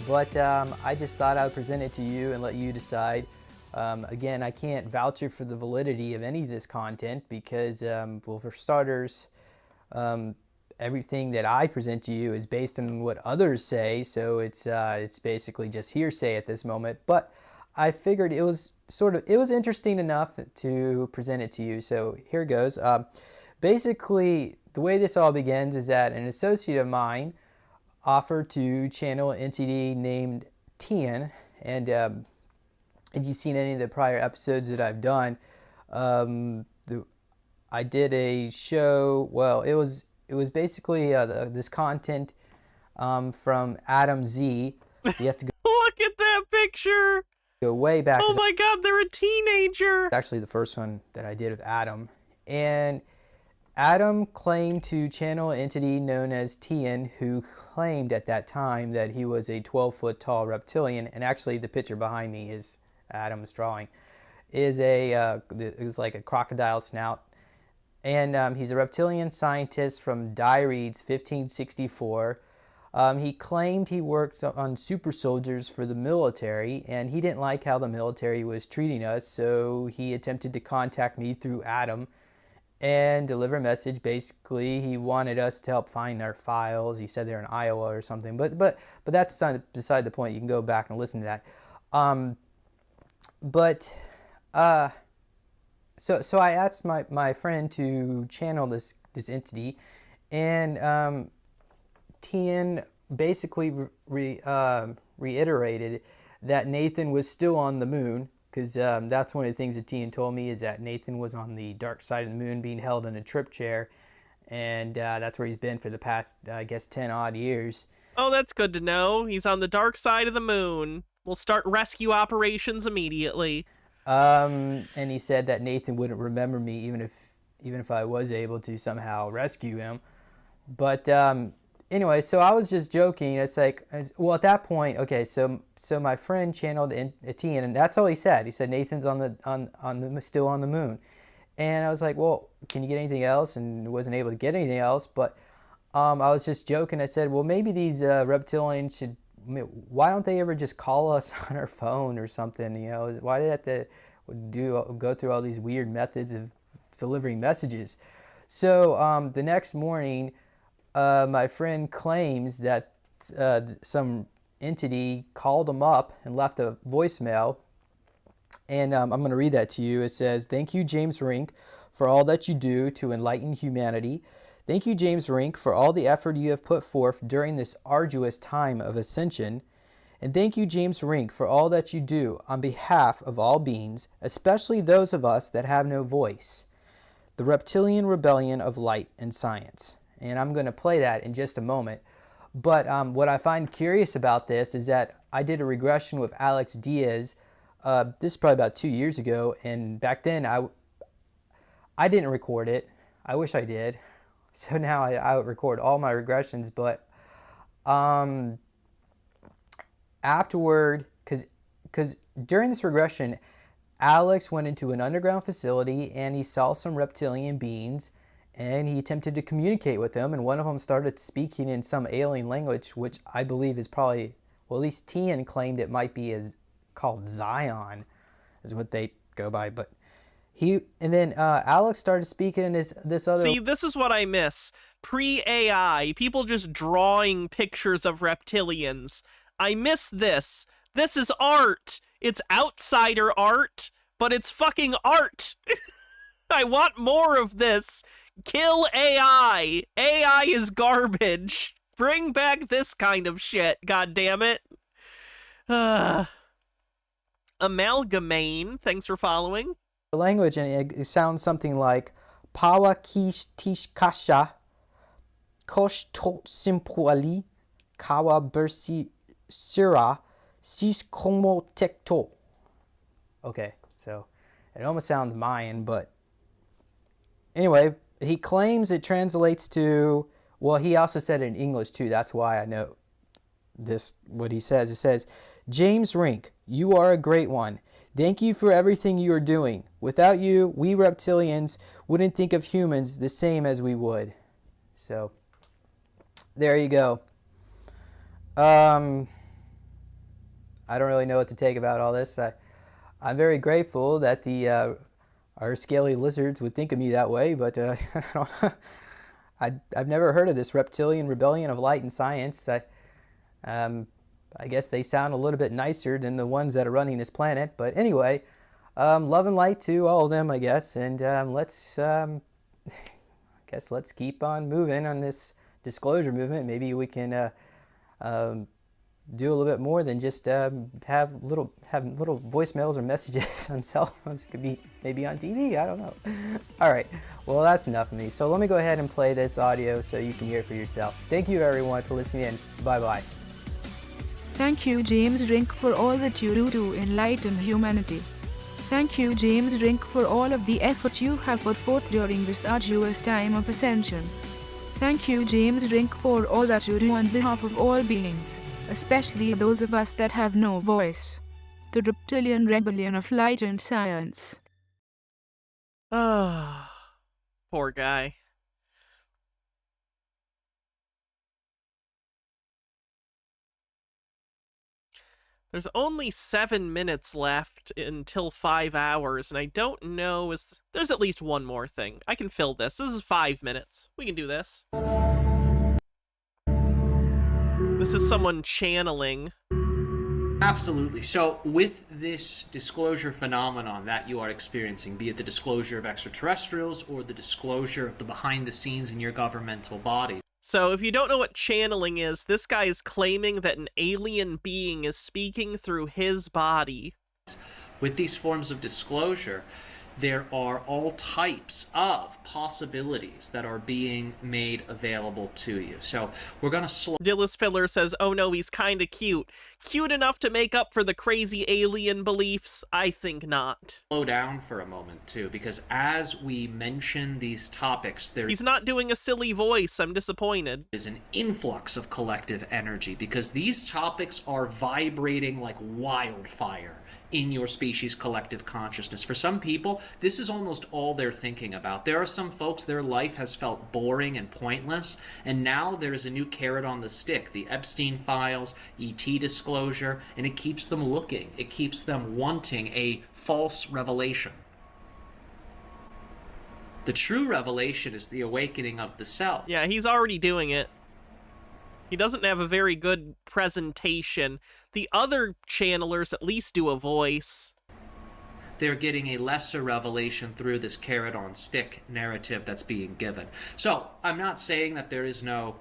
[SPEAKER 9] but I just thought I would present it to you and let you decide. Again, I can't vouch for the validity of any of this content because, well, for starters, everything that I present to you is based on what others say, so it's basically just hearsay at this moment. But I figured it was interesting enough to present it to you. So here goes. Basically, the way this all begins is that an associate of mine offered to channel an entity named Tian, and if you've seen any of the prior episodes that I've done, I did a show. Well, it was basically this content from Adam Z. You have to go
[SPEAKER 1] Look at that picture!
[SPEAKER 9] Go way back.
[SPEAKER 1] Oh my god, they're a teenager!
[SPEAKER 9] Actually, the first one that I did with Adam. And Adam claimed to channel an entity known as Tian, who claimed at that time that he was a 12-foot tall reptilian. And actually, the picture behind me is Adam's drawing. Is it was like a crocodile snout. And he's a reptilian scientist from Diaries 1564. He claimed he worked on super soldiers for the military, and he didn't like how the military was treating us, so he attempted to contact me through Adam and deliver a message. Basically, he wanted us to help find their files. He said they're in Iowa or something, but that's beside the point. You can go back and listen to that. So I asked my friend to channel this entity, and Tian basically reiterated that Nathan was still on the moon, because that's one of the things that Tian told me, is that Nathan was on the dark side of the moon being held in a trip chair, and that's where he's been for the past, I guess, 10 odd years.
[SPEAKER 1] Oh, that's good to know. He's on the dark side of the moon. We'll start rescue operations immediately.
[SPEAKER 9] And he said that Nathan wouldn't remember me even if I was able to somehow rescue him. But anyway, so I was just joking. It's like, well, at that point, okay, so my friend channeled Tian, and that's all he said. He said Nathan's still on the moon, and I was like, well, can you get anything else? And wasn't able to get anything else. But I was just joking. I said, well, maybe these reptilians should. Why don't they ever just call us on our phone or something? You know, why do they have to go through all these weird methods of delivering messages? So the next morning, my friend claims that some entity called him up and left a voicemail, and I'm going to read that to you. It says, "Thank you, James Rink, for all that you do to enlighten humanity. Thank you, James Rink, for all the effort you have put forth during this arduous time of ascension. And thank you, James Rink, for all that you do on behalf of all beings, especially those of us that have no voice. The reptilian rebellion of light and science." And I'm going to play that in just a moment. But what I find curious about this is that I did a regression with Alex Diaz. This is probably about 2 years ago. And back then, I didn't record it. I wish I did. So now I would record all my regressions, but afterward, because during this regression, Alex went into an underground facility and he saw some reptilian beings, and he attempted to communicate with them, and one of them started speaking in some alien language, which I believe is probably, well, at least Tian claimed it might be called Zion, is what they go by, but... Alex started speaking in this other...
[SPEAKER 1] See, this is what I miss. Pre-AI, people just drawing pictures of reptilians. I miss this. This is art. It's outsider art, but it's fucking art. I want more of this. Kill AI! AI is garbage! Bring back this kind of shit, god damn it. Amalgamane, thanks for following.
[SPEAKER 9] The language, and it sounds something like Pawa kish tish kasha kosh to simpuali kawa bersi sira sis como tekto. Okay, so it almost sounds Mayan, but anyway, he claims it translates to, well, he also said it in English too. That's why I know this, what he says. It says, James Rink, you are a great one. Thank you for everything you are doing. Without you, we reptilians wouldn't think of humans the same as we would. So, there you go. I don't really know what to take about all this. I'm very grateful that our scaly lizards would think of me that way, but I've never heard of this reptilian rebellion of light and science. I guess they sound a little bit nicer than the ones that are running this planet. But anyway, love and light to all of them, I guess. And let's keep on moving on this disclosure movement. Maybe we can do a little bit more than just have little voicemails or messages on cell phones. It could be maybe on TV. I don't know. All right. Well, that's enough of me. So let me go ahead and play this audio so you can hear it for yourself. Thank you, everyone, for listening in. Bye-bye.
[SPEAKER 5] Thank you, James Rink, for all that you do to enlighten humanity. Thank you, James Rink, for all of the effort you have put forth during this arduous time of ascension. Thank you, James Rink, for all that you do on behalf of all beings, especially those of us that have no voice. The reptilian rebellion of light and science.
[SPEAKER 1] Ah, poor guy. There's only 7 minutes left until 5 hours, and I don't know, there's at least one more thing. I can fill this. This is 5 minutes. We can do this. This is someone channeling.
[SPEAKER 10] Absolutely. So with this disclosure phenomenon that you are experiencing, be it the disclosure of extraterrestrials or the disclosure of the behind the scenes in your governmental body.
[SPEAKER 1] So if you don't know what channeling is, this guy is claiming that an alien being is speaking through his body.
[SPEAKER 10] With these forms of disclosure, there are all types of possibilities that are being made available to you. So we're going to slow...
[SPEAKER 1] Dillis Filler says, oh no, he's kinda cute. Cute enough to make up for the crazy alien beliefs? I think not.
[SPEAKER 10] Slow down for a moment, too, because as we mention these topics,
[SPEAKER 1] he's not doing a silly voice. I'm disappointed.
[SPEAKER 10] There's an influx of collective energy, because these topics are vibrating like wildfire in your species' collective consciousness. For some people, this is almost all they're thinking about. There are some folks, their life has felt boring and pointless, and now there is a new carrot on the stick, the Epstein files, ET disclosure, and it keeps them looking. It keeps them wanting a false revelation. The true revelation is the awakening of the self.
[SPEAKER 1] Yeah, he's already doing it. He doesn't have a very good presentation. The other channelers at least do a voice.
[SPEAKER 10] They're getting a lesser revelation through this carrot on stick narrative that's being given. So, I'm not saying that there is no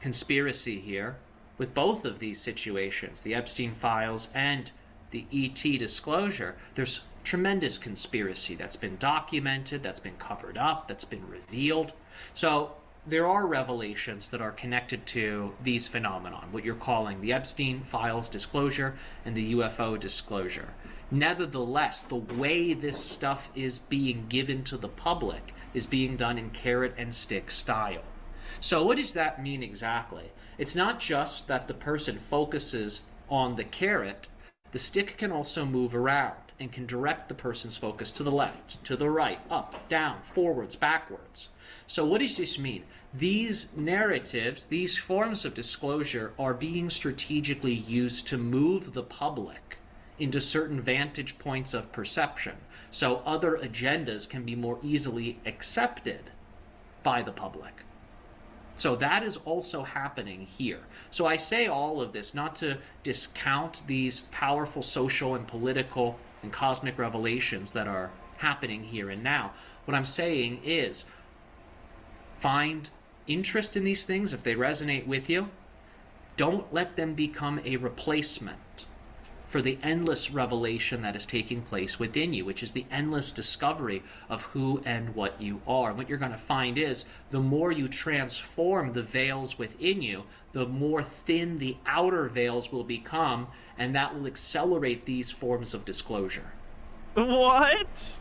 [SPEAKER 10] conspiracy here with both of these situations, the Epstein files and the ET disclosure. There's tremendous conspiracy that's been documented, that's been covered up, that's been revealed. So, there are revelations that are connected to these phenomenon, what you're calling the Epstein files disclosure and the UFO disclosure. Nevertheless, the way this stuff is being given to the public is being done in carrot and stick style. So what does that mean exactly? It's not just that the person focuses on the carrot. The stick can also move around and can direct the person's focus to the left, to the right, up, down, forwards, backwards. So what does this mean? These narratives, these forms of disclosure are being strategically used to move the public into certain vantage points of perception, so other agendas can be more easily accepted by the public. So that is also happening here. So I say all of this not to discount these powerful social and political and cosmic revelations that are happening here and now. What I'm saying is, Find interest in these things if they resonate with you. Don't let them become a replacement for the endless revelation that is taking place within you, which is the endless discovery of who and what you are. And what you're going to find is the more you transform the veils within you, the more thin the outer veils will become, and that will accelerate these forms of disclosure.
[SPEAKER 1] What?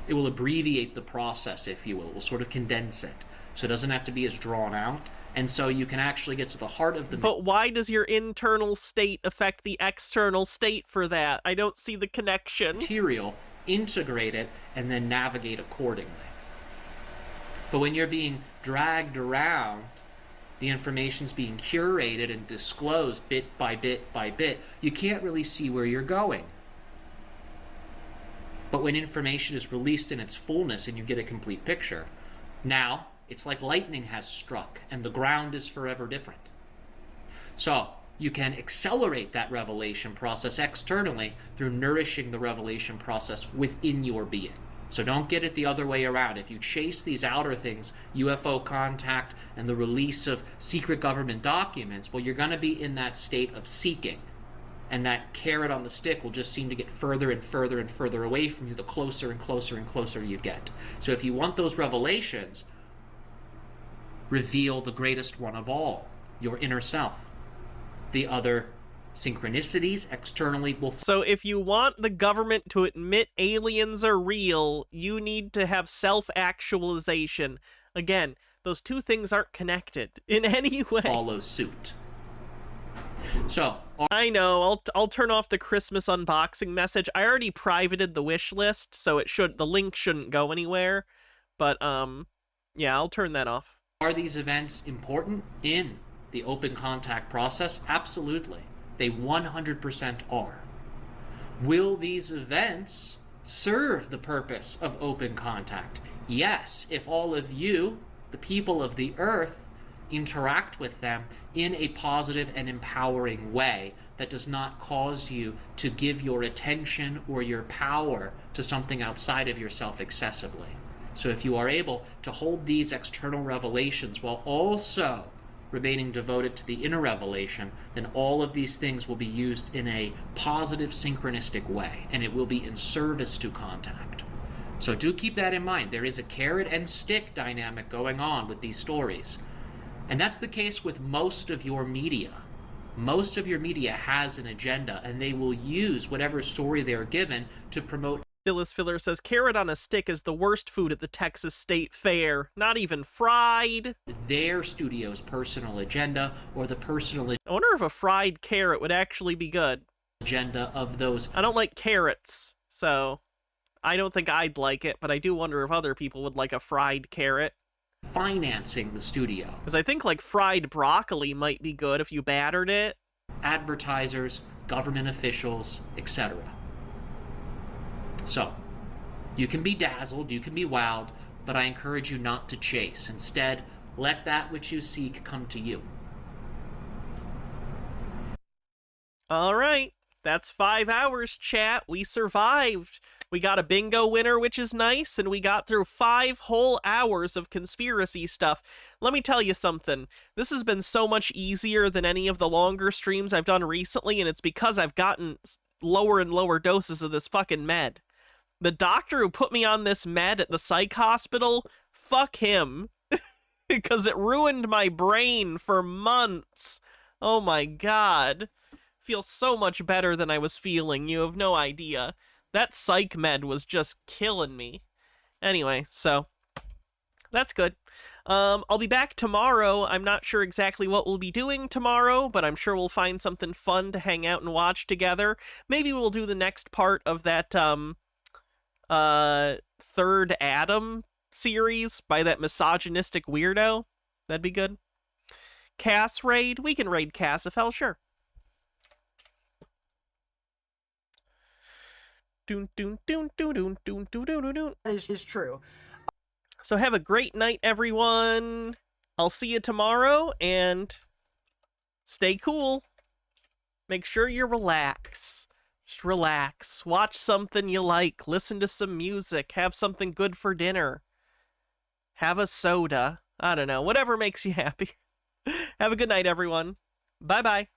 [SPEAKER 10] It will abbreviate the process, if you will. It will sort of condense it, so it doesn't have to be as drawn out. And so you can actually get to the heart of the...
[SPEAKER 1] But why does your internal state affect the external state for that? I don't see the connection.
[SPEAKER 10] Material, integrate it, and then navigate accordingly. But when you're being dragged around, the information's being curated and disclosed bit by bit by bit, you can't really see where you're going. But when information is released in its fullness and you get a complete picture, now it's like lightning has struck and the ground is forever different. So you can accelerate that revelation process externally through nourishing the revelation process within your being. So don't get it the other way around. If you chase these outer things, UFO contact and the release of secret government documents, well, you're going to be in that state of seeking. And that carrot on the stick will just seem to get further and further and further away from you the closer and closer and closer you get. So if you want those revelations, reveal the greatest one of all, your inner self. The other synchronicities externally will...
[SPEAKER 1] So if you want the government to admit aliens are real, you need to have self-actualization. Again, those two things aren't connected in any way.
[SPEAKER 10] Follow suit. So
[SPEAKER 1] I know, I'll turn off the Christmas unboxing message. I already privated the wish list, so the link shouldn't go anywhere. But yeah, I'll turn that off.
[SPEAKER 10] Are these events important in the open contact process? Absolutely. They 100% are. Will these events serve the purpose of open contact? Yes, if all of you, the people of the earth, interact with them in a positive and empowering way that does not cause you to give your attention or your power to something outside of yourself excessively. So if you are able to hold these external revelations while also remaining devoted to the inner revelation, then all of these things will be used in a positive, synchronistic way, and it will be in service to contact. So do keep that in mind. There is a carrot and stick dynamic going on with these stories. And that's the case with most of your media. Most of your media has an agenda, and they will use whatever story they're given to promote.
[SPEAKER 1] Phyllis Filler says, carrot on a stick is the worst food at the Texas State Fair. Not even fried.
[SPEAKER 10] Their studio's personal agenda, or the personal...
[SPEAKER 1] I wonder if a fried carrot would actually be good.
[SPEAKER 10] Agenda of those...
[SPEAKER 1] I don't like carrots, so I don't think I'd like it, but I do wonder if other people would like a fried carrot.
[SPEAKER 10] Financing the studio.
[SPEAKER 1] Because I think like fried broccoli might be good if you battered it.
[SPEAKER 10] Advertisers, government officials, etc. So, you can be dazzled, you can be wowed, but I encourage you not to chase. Instead, let that which you seek come to you.
[SPEAKER 1] All right, that's 5 hours, chat. We survived. We got a bingo winner, which is nice, and we got through 5 whole hours of conspiracy stuff. Let me tell you something. This has been so much easier than any of the longer streams I've done recently, and it's because I've gotten lower and lower doses of this fucking med. The doctor who put me on this med at the psych hospital, fuck him. Because it ruined my brain for months. Oh my god. Feels so much better than I was feeling, you have no idea. That psych med was just killing me. Anyway, so that's good. I'll be back tomorrow. I'm not sure exactly what we'll be doing tomorrow, but I'm sure we'll find something fun to hang out and watch together. Maybe we'll do the next part of that Third Adam series by that misogynistic weirdo. That'd be good. Cass raid? We can raid Cassifel, sure.
[SPEAKER 11] Is true.
[SPEAKER 1] So have a great night, everyone. I'll see you tomorrow, and stay cool. Make sure you relax. Just relax. Watch something you like. Listen to some music. Have something good for dinner. Have a soda. I don't know. Whatever makes you happy. Have a good night, everyone. Bye-bye.